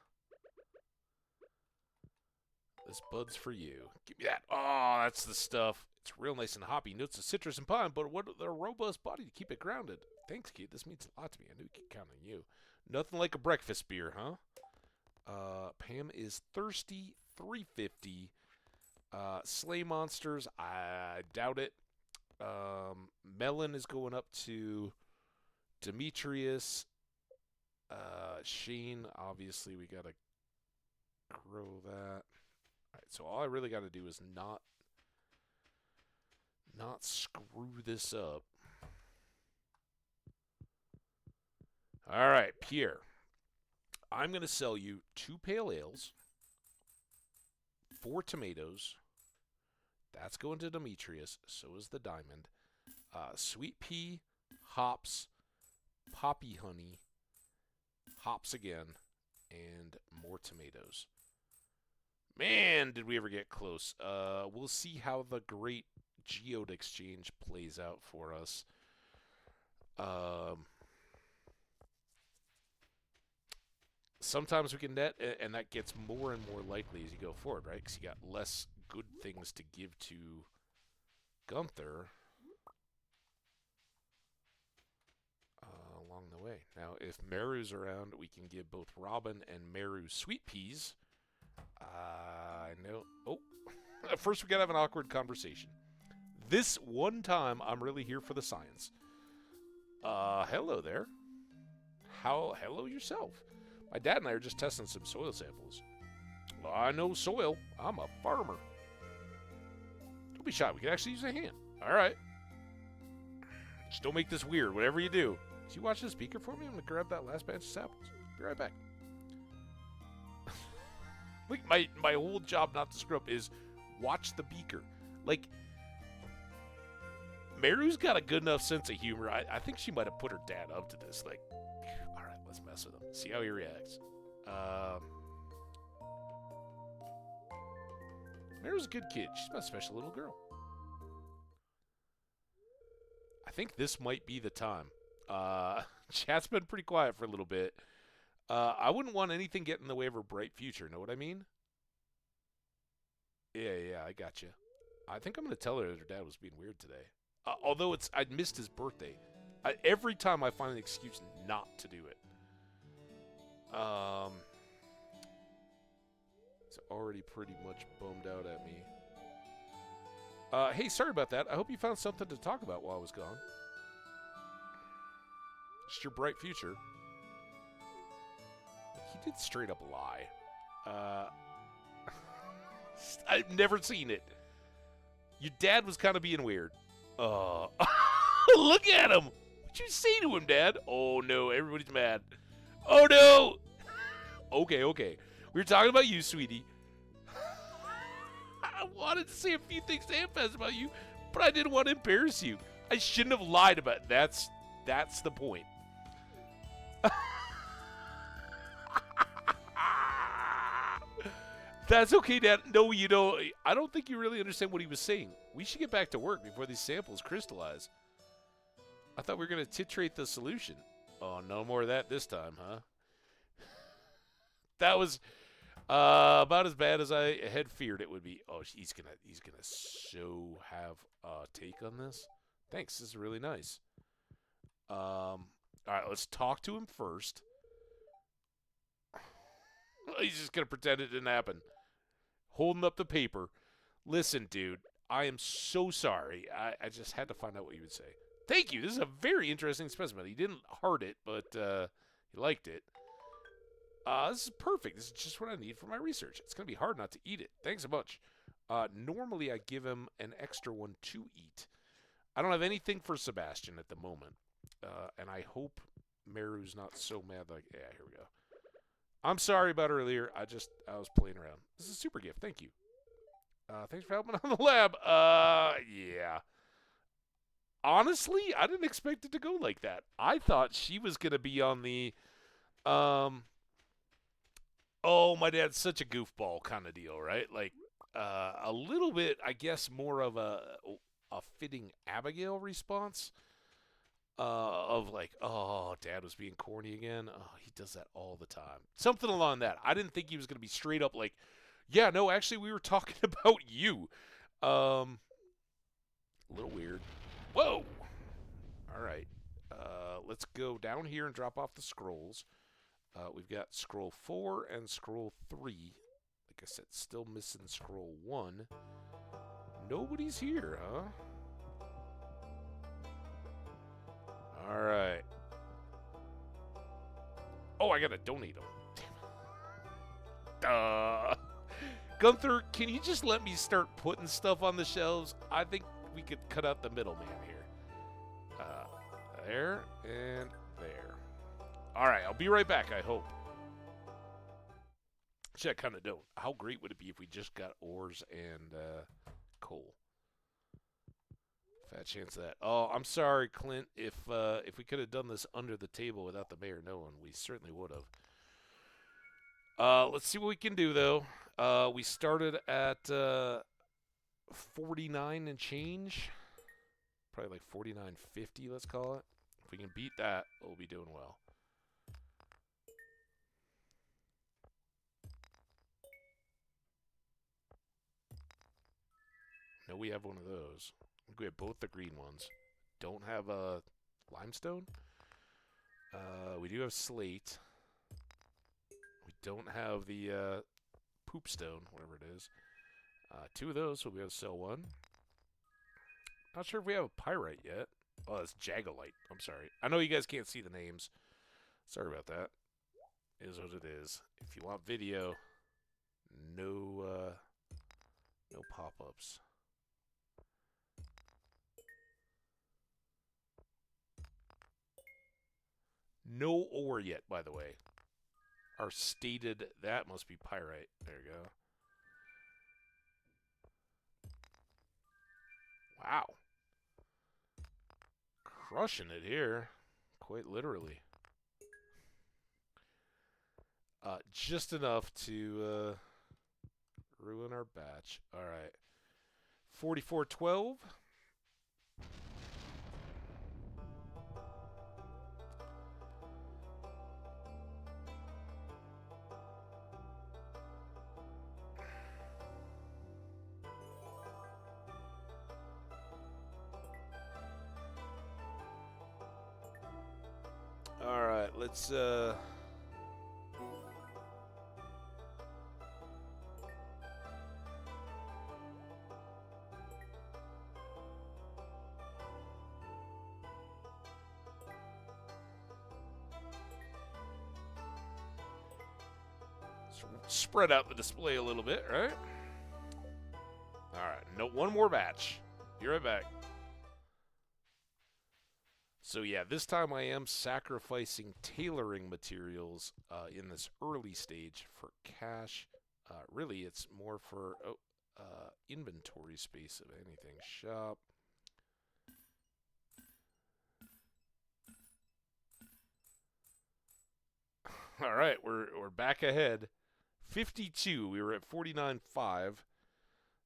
This bud's for you. Give me that. Oh, that's the stuff. It's real nice and hoppy. Notes of citrus and pine, but what a robust body to keep it grounded. Thanks, kid. This means a lot to me. I knew we could count on you. Nothing like a breakfast beer, huh? Pam is thirsty. 350. Slay monsters. I doubt it. Melon is going up to Demetrius. Shane, obviously, we got to grow that. Alright, so all I really got to do is not screw this up. Alright, Pierre. I'm going to sell you 2 pale ales, 4 tomatoes. That's going to Demetrius. So is the diamond. Sweet pea, hops, poppy honey, hops again, and more tomatoes. Man, did we ever get close. We'll see how the great geode exchange plays out for us. Sometimes we can net, and that gets more and more likely as you go forward, right? Because you got less good things to give to Gunther along the way. Now, if Meru's around, we can give both Robin and Meru sweet peas. I know. Oh, first we gotta have an awkward conversation. This one time, I'm really here for the science. Hello there. Hello yourself. My dad and I are just testing some soil samples. Well, I know soil. I'm a farmer. Don't be shy. We can actually use a hand. All right. Just don't make this weird, whatever you do. Can you watch the speaker for me? I'm gonna grab that last batch of samples. Be right back. Like my whole job not to screw up is watch the beaker. Like, Meru's got a good enough sense of humor. I think she might have put her dad up to this. Like, all right, let's mess with him. See how he reacts. Meru's a good kid. She's my special little girl. I think this might be the time. Chat's been pretty quiet for a little bit. I wouldn't want anything getting in the way of her bright future. Know what I mean? Yeah, I got you. I think I'm going to tell her that her dad was being weird today. Although I missed his birthday. Every time I find an excuse not to do it. It's already pretty much bummed out at me. Hey, sorry about that. I hope you found something to talk about while I was gone. Just your bright future. He did straight up lie. I've never seen it. Your dad was kind of being weird. Look at him. What'd you say to him, Dad? Oh, no. Everybody's mad. Oh, no. Okay. We were talking about you, sweetie. I wanted to say a few things to Hambbage about you, but I didn't want to embarrass you. I shouldn't have lied about it. That's the point. That's okay, Dad. No, you know, I don't think you really understand what he was saying. We should get back to work before these samples crystallize. I thought we were going to titrate the solution. Oh, no more of that this time, huh? That was about as bad as I had feared it would be. Oh, he's gonna so have a take on this. Thanks, this is really nice. All right, let's talk to him first. He's just gonna pretend it didn't happen. Holding up the paper. Listen, dude, I am so sorry. I just had to find out what you would say. Thank you. This is a very interesting specimen. He didn't heart it, but he liked it. This is perfect. This is just what I need for my research. It's going to be hard not to eat it. Thanks so much. Normally, I give him an extra one to eat. I don't have anything for Sebastian at the moment. And I hope Meru's not so mad. Like, yeah, here we go. I'm sorry about earlier. I was playing around. This is a super gift. Thank you. Thanks for helping on the lab. Yeah. Honestly, I didn't expect it to go like that. I thought she was going to be on the, oh, my dad's such a goofball kind of deal, right? Like, a little bit, I guess, more of a fitting Abigail response. Of like, oh, Dad was being corny again. Oh, he does that all the time. Something along that. I didn't think he was going to be straight up like, yeah, no, actually, we were talking about you. A little weird. Whoa! All right. Let's go down here and drop off the scrolls. We've got scroll 4 and scroll 3. Like I said, still missing scroll 1. Nobody's here, huh? All right. Oh, I gotta donate them. Damn it. Gunther, can you just let me start putting stuff on the shelves? I think we could cut out the middleman here. There and there. All right, I'll be right back, I hope. Actually, I kind of don't. How great would it be if we just got ores and coal? Fat chance of that. Oh, I'm sorry, Clint. If we could have done this under the table without the mayor knowing, we certainly would have. Let's see what we can do, though. We started at 49 and change. Probably like 49.50, let's call it. If we can beat that, we'll be doing well. No, we have one of those. I think we have both the green ones. Don't have a limestone. We do have slate. We don't have the poop stone, whatever it is. 2 of those, so we'll be able to sell 1. Not sure if we have a pyrite yet. Oh, that's Jagolite. I'm sorry. I know you guys can't see the names. Sorry about that. It is what it is. If you want video, no pop-ups. No ore yet, by the way. Our stated, that must be pyrite. There you go. Wow. Crushing it here. Quite literally. Just enough to ruin our batch. Alright. 4412. Alright, let's spread out the display a little bit, right? Alright, no, one more batch. Be right back. So yeah, this time I am sacrificing tailoring materials in this early stage for cash. Really, it's more for inventory space of anything. Shop. All right, we're back ahead. 52. We were at 49.5.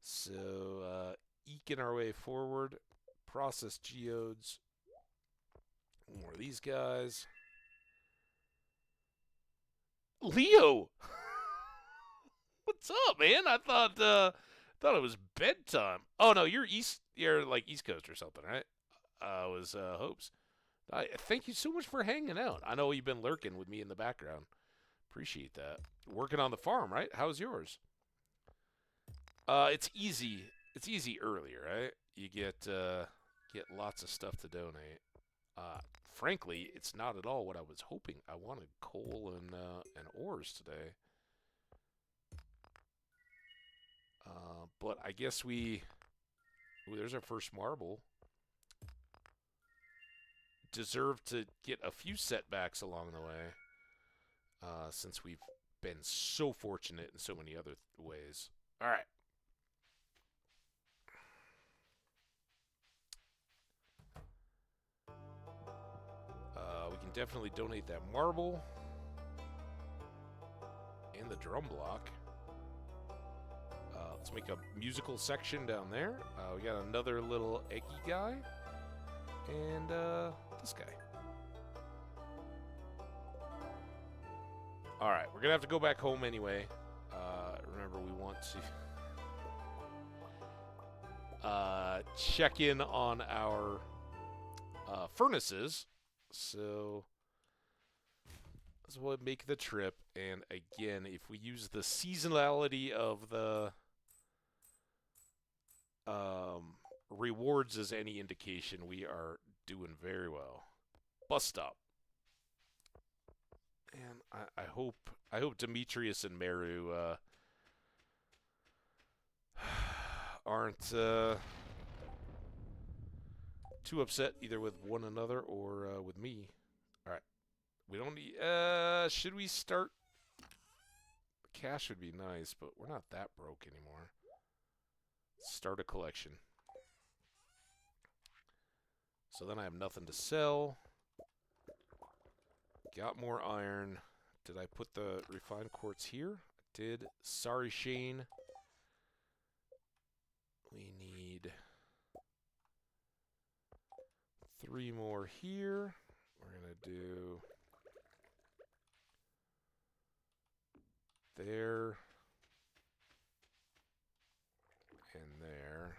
So eking our way forward. Process geodes. More of these guys. Leo! What's up, man? I thought it was bedtime. Oh no, you're like East Coast or something, right? Was hopes. Thank you so much for hanging out. I know you've been lurking with me in the background. Appreciate that. Working on the farm, right? How's yours? It's easy. It's easy early, right? You get lots of stuff to donate. Frankly, it's not at all what I was hoping. I wanted coal and ores today. But I guess ooh, there's our first marble. Deserve to get a few setbacks along the way, since we've been so fortunate in so many other ways. All right. We can definitely donate that marble and the drum block. Let's make a musical section down there. We got another little eggy guy. And this guy. Alright, we're going to have to go back home anyway. Remember, we want to check in on our furnaces. So let's make the trip. And again, if we use the seasonality of the rewards as any indication, we are doing very well. Bus stop. And I hope Demetrius and Meru aren't too upset either with one another or with me. All right, we don't need. Should we start? Cash would be nice, but we're not that broke anymore. Start a collection. So then I have nothing to sell. Got more iron. Did I put the refined quartz here? I did. Sorry, Shane. We need 3 more here. We're going to do there and there.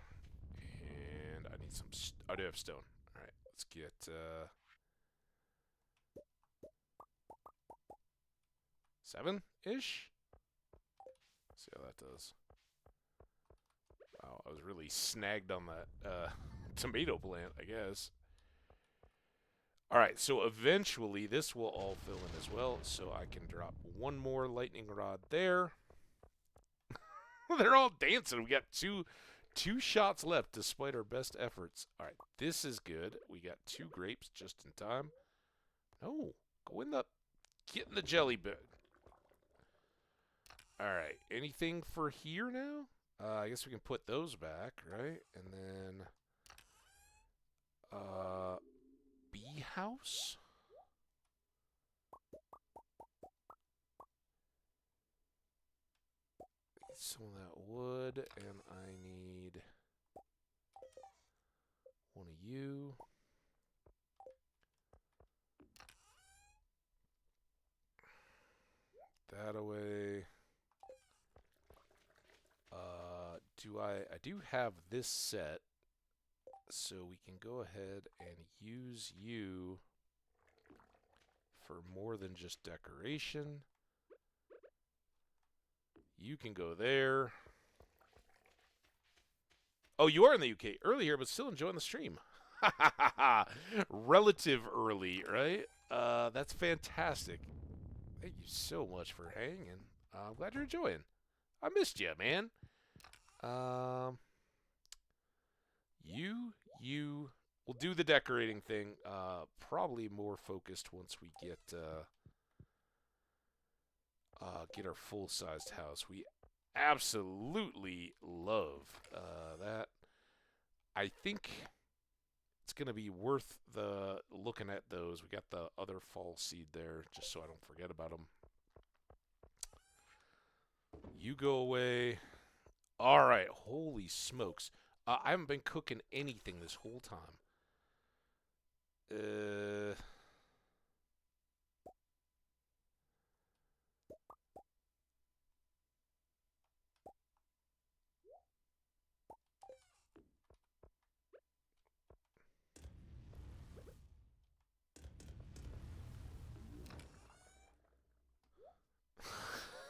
And I need some... I do have stone. All right, let's get... seven-ish? See how that does. Wow, I was really snagged on that tomato plant, I guess. Alright, so eventually this will all fill in as well, so I can drop one more lightning rod there. They're all dancing. We got two shots left despite our best efforts. Alright, this is good. We got 2 grapes just in time. No, Go in the... Get in the jelly bag. Alright, anything for here now? I guess we can put those back, right? And then... bee house? Need some of that wood, and I need... one of you. That away. I do have this set, so we can go ahead and use you for more than just decoration. You can go there. Oh, you are in the UK. Early here, but still enjoying the stream. Relative early, right? That's fantastic. Thank you so much for hanging. I'm glad you're enjoying. I missed you, man. We'll do the decorating thing. Probably more focused once we get our full-sized house. We absolutely love that. I think it's gonna be worth the looking at those. We got the other fall seed there, just so I don't forget about them. You go away. All right, holy smokes. I haven't been cooking anything this whole time.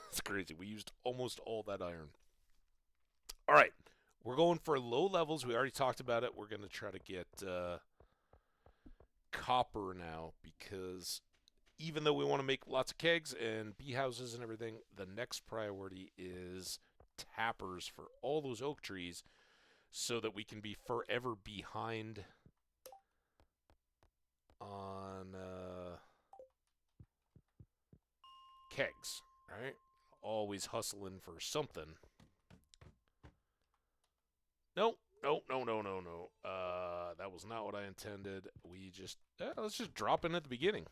It's crazy. We used almost all that iron. All right. We're going for low levels. We already talked about it. We're going to try to get copper now because even though we want to make lots of kegs and bee houses and everything, the next priority is tappers for all those oak trees so that we can be forever behind on kegs, right? Always hustling for something. Nope. Nope. No. That was not what I intended. Let's just drop in at the beginning.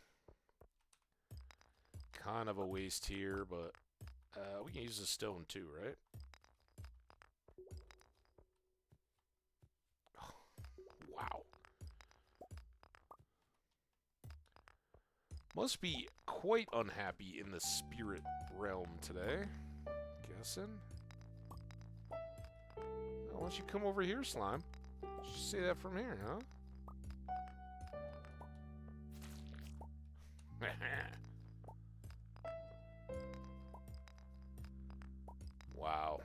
Kind of a waste here, but we can use the stone too, right? Oh, wow. Must be quite unhappy in the spirit realm today. Guessing. Why don't you come over here, Slime? Just say that from here, huh? Wow.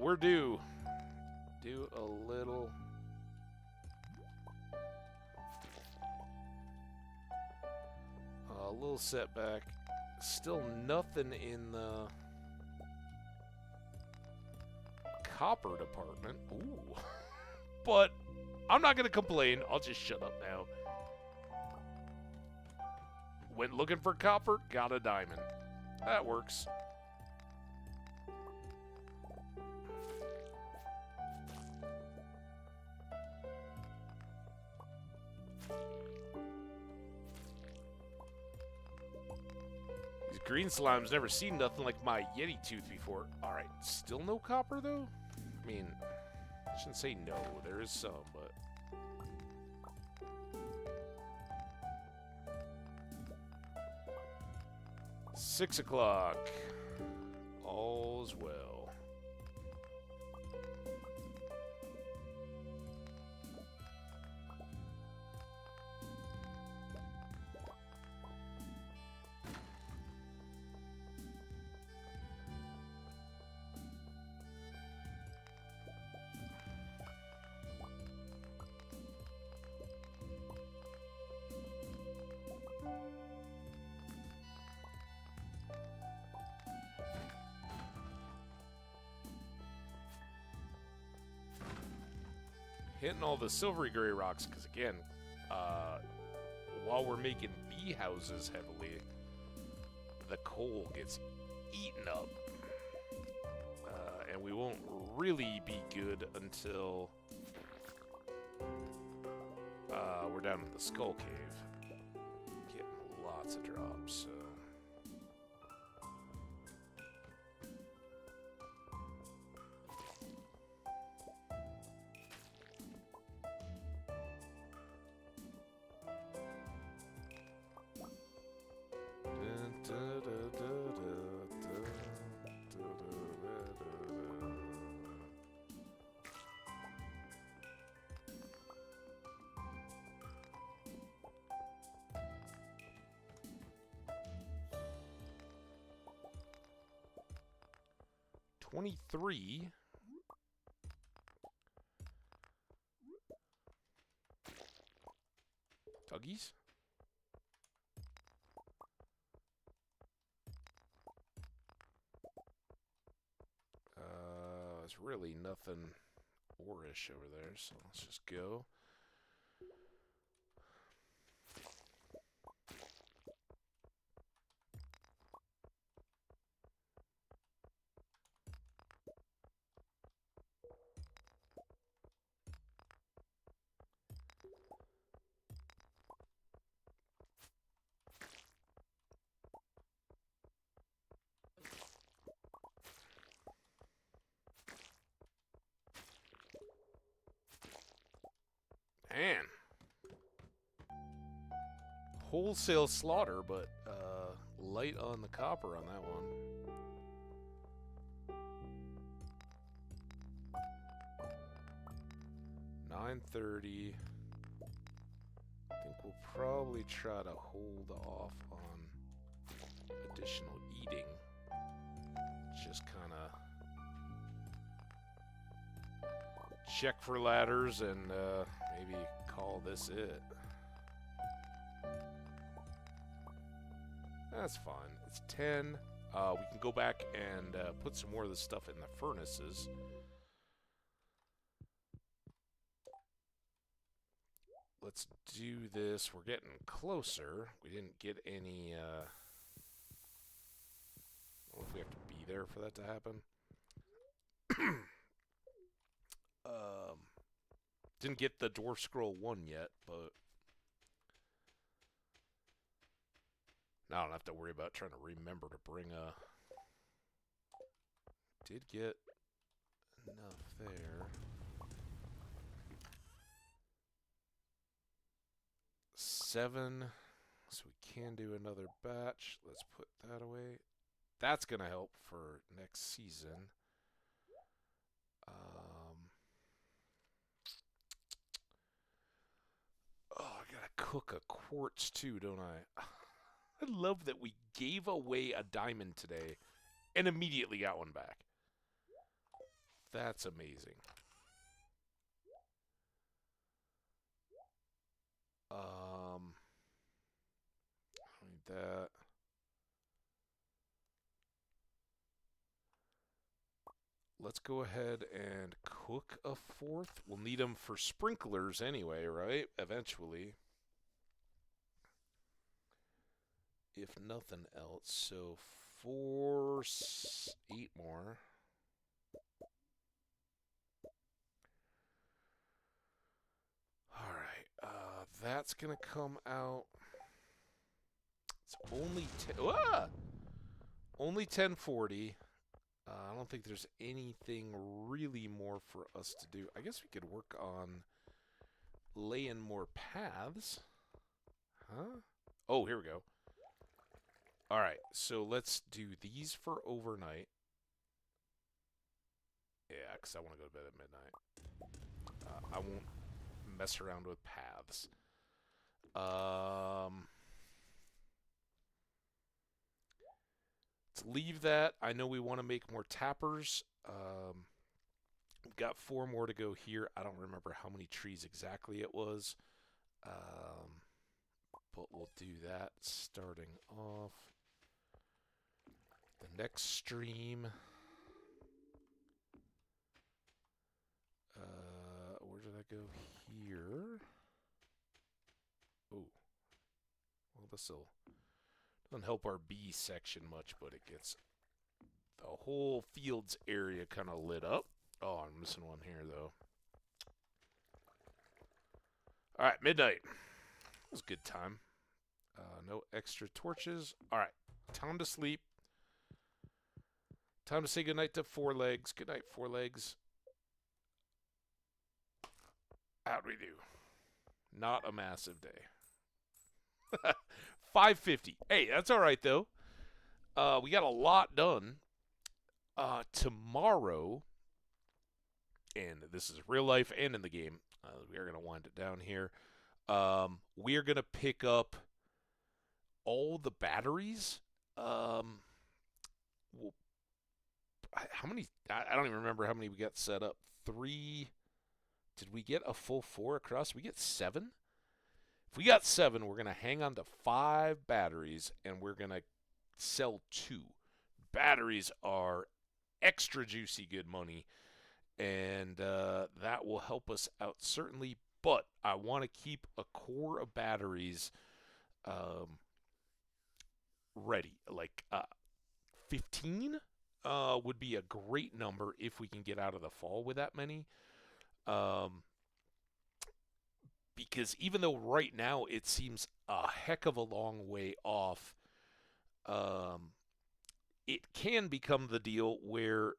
We're due. Do a little... A little setback. Still nothing in the... copper department. Ooh. But I'm not going to complain. I'll just shut up now. Went looking for copper, got a diamond. That works. These green slimes never seen nothing like my Yeti tooth before. Alright, still no copper though? I mean, I shouldn't say no, there is some, but... 6 o'clock. All's well. Hitting all the silvery gray rocks, because again, while we're making bee houses heavily, the coal gets eaten up. And we won't really be good until we're down in the Skull Cave. Getting lots of drops, so... $23. Tuggies? There's really nothing ore-ish over there, so let's just go. Man. Wholesale slaughter, but light on the copper on that one. $9.30. I think we'll probably try to hold off on additional eating. Just kind of check for ladders and maybe call this it. That's fine. It's 10. We can go back and put some more of the stuff in the furnaces. Let's do this. We're getting closer. We didn't get any... I don't know if we have to be there for that to happen. Didn't get the Dwarf Scroll 1 yet, but... now I don't have to worry about trying to remember to bring a... did get enough there. 7. So we can do another batch. Let's put that away. That's going to help for next season. Oh, I got to cook a quartz too, don't I? I love that we gave away a diamond today and immediately got one back. That's amazing. I need that. Let's go ahead and cook a 4th. We'll need them for sprinklers anyway, right? Eventually. If nothing else. So 4, 8 more. Alright. That's going to come out. It's only 10. Only 1040. I don't think there's anything really more for us to do. I guess we could work on laying more paths. Huh? Oh, here we go. All right, so let's do these for overnight. Yeah, because I want to go to bed at midnight. I won't mess around with paths. Let's leave that. I know we want to make more tappers. We've got 4 more to go here. I don't remember how many trees exactly it was. But we'll do that starting off. The next stream. Where did I go? Here. Oh, doesn't help our B section much, but it gets the whole fields area kind of lit up. Oh, I'm missing one here, though. All right, midnight. That was a good time. No extra torches. All right, time to sleep. Time to say goodnight to Four Legs. Good night, Four Legs. How'd we do? Not a massive day. 550. Hey, that's all right, though. We got a lot done. Tomorrow, and this is real life and in the game, we are going to wind it down here. We are going to pick up all the batteries. How many? I don't even remember how many we got set up. 3. Did we get a full 4 across? We get 7? If we got 7, we're going to hang on to 5 batteries, and we're going to sell 2. Batteries are extra juicy good money, and that will help us out certainly. But I want to keep a core of batteries ready. Like 15 would be a great number if we can get out of the fall with that many. Because even though right now it seems a heck of a long way off, it can become the deal where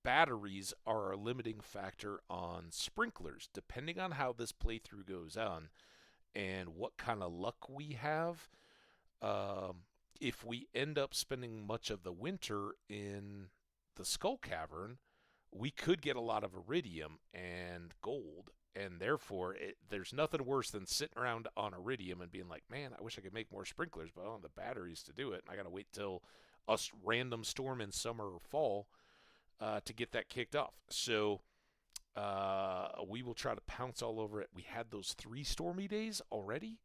batteries are a limiting factor on sprinklers, depending on how this playthrough goes on and what kind of luck we have. If we end up spending much of the winter in the Skull Cavern, we could get a lot of iridium and gold, and therefore there's nothing worse than sitting around on iridium and being like, man, I wish I could make more sprinklers, but I don't have the batteries to do it, and I got to wait till a random storm in summer or fall to get that kicked off. So we will try to pounce all over it. We had those 3 stormy days already.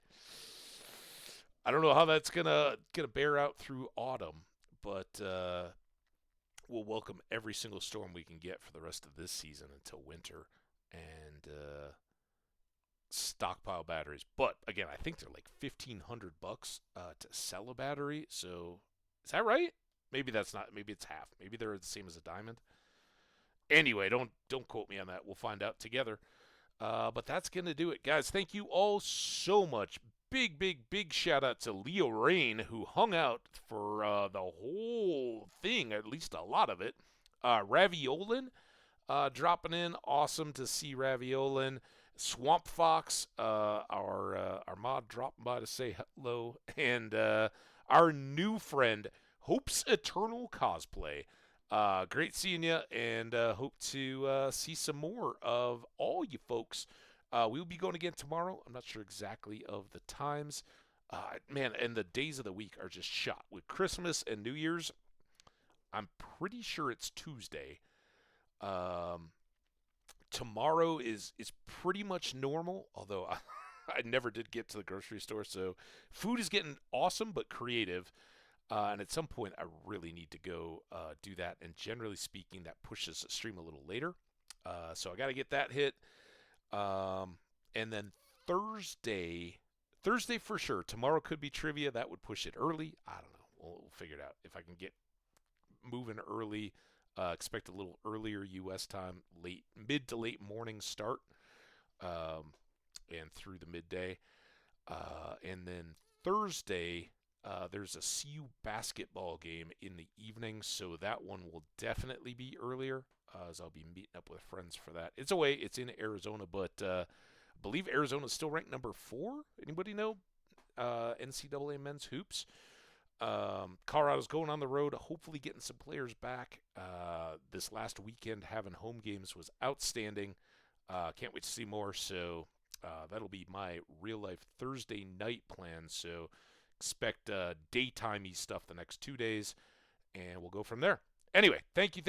I don't know how that's gonna bear out through autumn, but we'll welcome every single storm we can get for the rest of this season until winter, and stockpile batteries. But again, I think they're like $1,500 to sell a battery. So is that right? Maybe that's not. Maybe it's half. Maybe they're the same as a diamond. Anyway, don't quote me on that. We'll find out together. But that's gonna do it, guys. Thank you all so much. Big shout out to Leo Rain, who hung out for the whole thing, at least a lot of it. Raviolin dropping in. Awesome to see Raviolin. Swamp Fox, our mod, dropping by to say hello. And our new friend, Hope's Eternal Cosplay. Great seeing you, and hope to see some more of all you folks. We'll be going again tomorrow. I'm not sure exactly of the times. Man, and the days of the week are just shot. With Christmas and New Year's, I'm pretty sure it's Tuesday. Tomorrow is pretty much normal, although I never did get to the grocery store, so food is getting awesome but creative. And at some point, I really need to go do that. And generally speaking, that pushes the stream a little later. So I got to get that hit. And then Thursday for sure. Tomorrow could be trivia. That would push it early. I don't know. We'll figure it out. If I can get moving early, expect a little earlier U.S. time, mid to late morning start, and through the midday. And then Thursday, there's a CU basketball game in the evening, so that one will definitely be earlier, as I'll be meeting up with friends for that. It's away. It's in Arizona, but I believe Arizona is still ranked number 4. Anybody know? NCAA men's hoops. Colorado's going on the road, hopefully getting some players back. This last weekend, having home games was outstanding. Can't wait to see more, so that'll be my real-life Thursday night plan, so expect daytimey stuff the next 2 days, and we'll go from there. Anyway, thank you.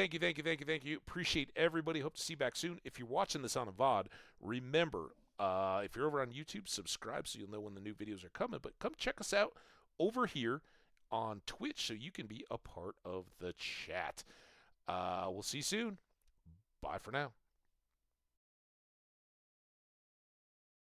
Appreciate everybody. Hope to see you back soon. If you're watching this on a VOD, remember, if you're over on YouTube, subscribe so you'll know when the new videos are coming. But come check us out over here on Twitch so you can be a part of the chat. We'll see you soon. Bye for now.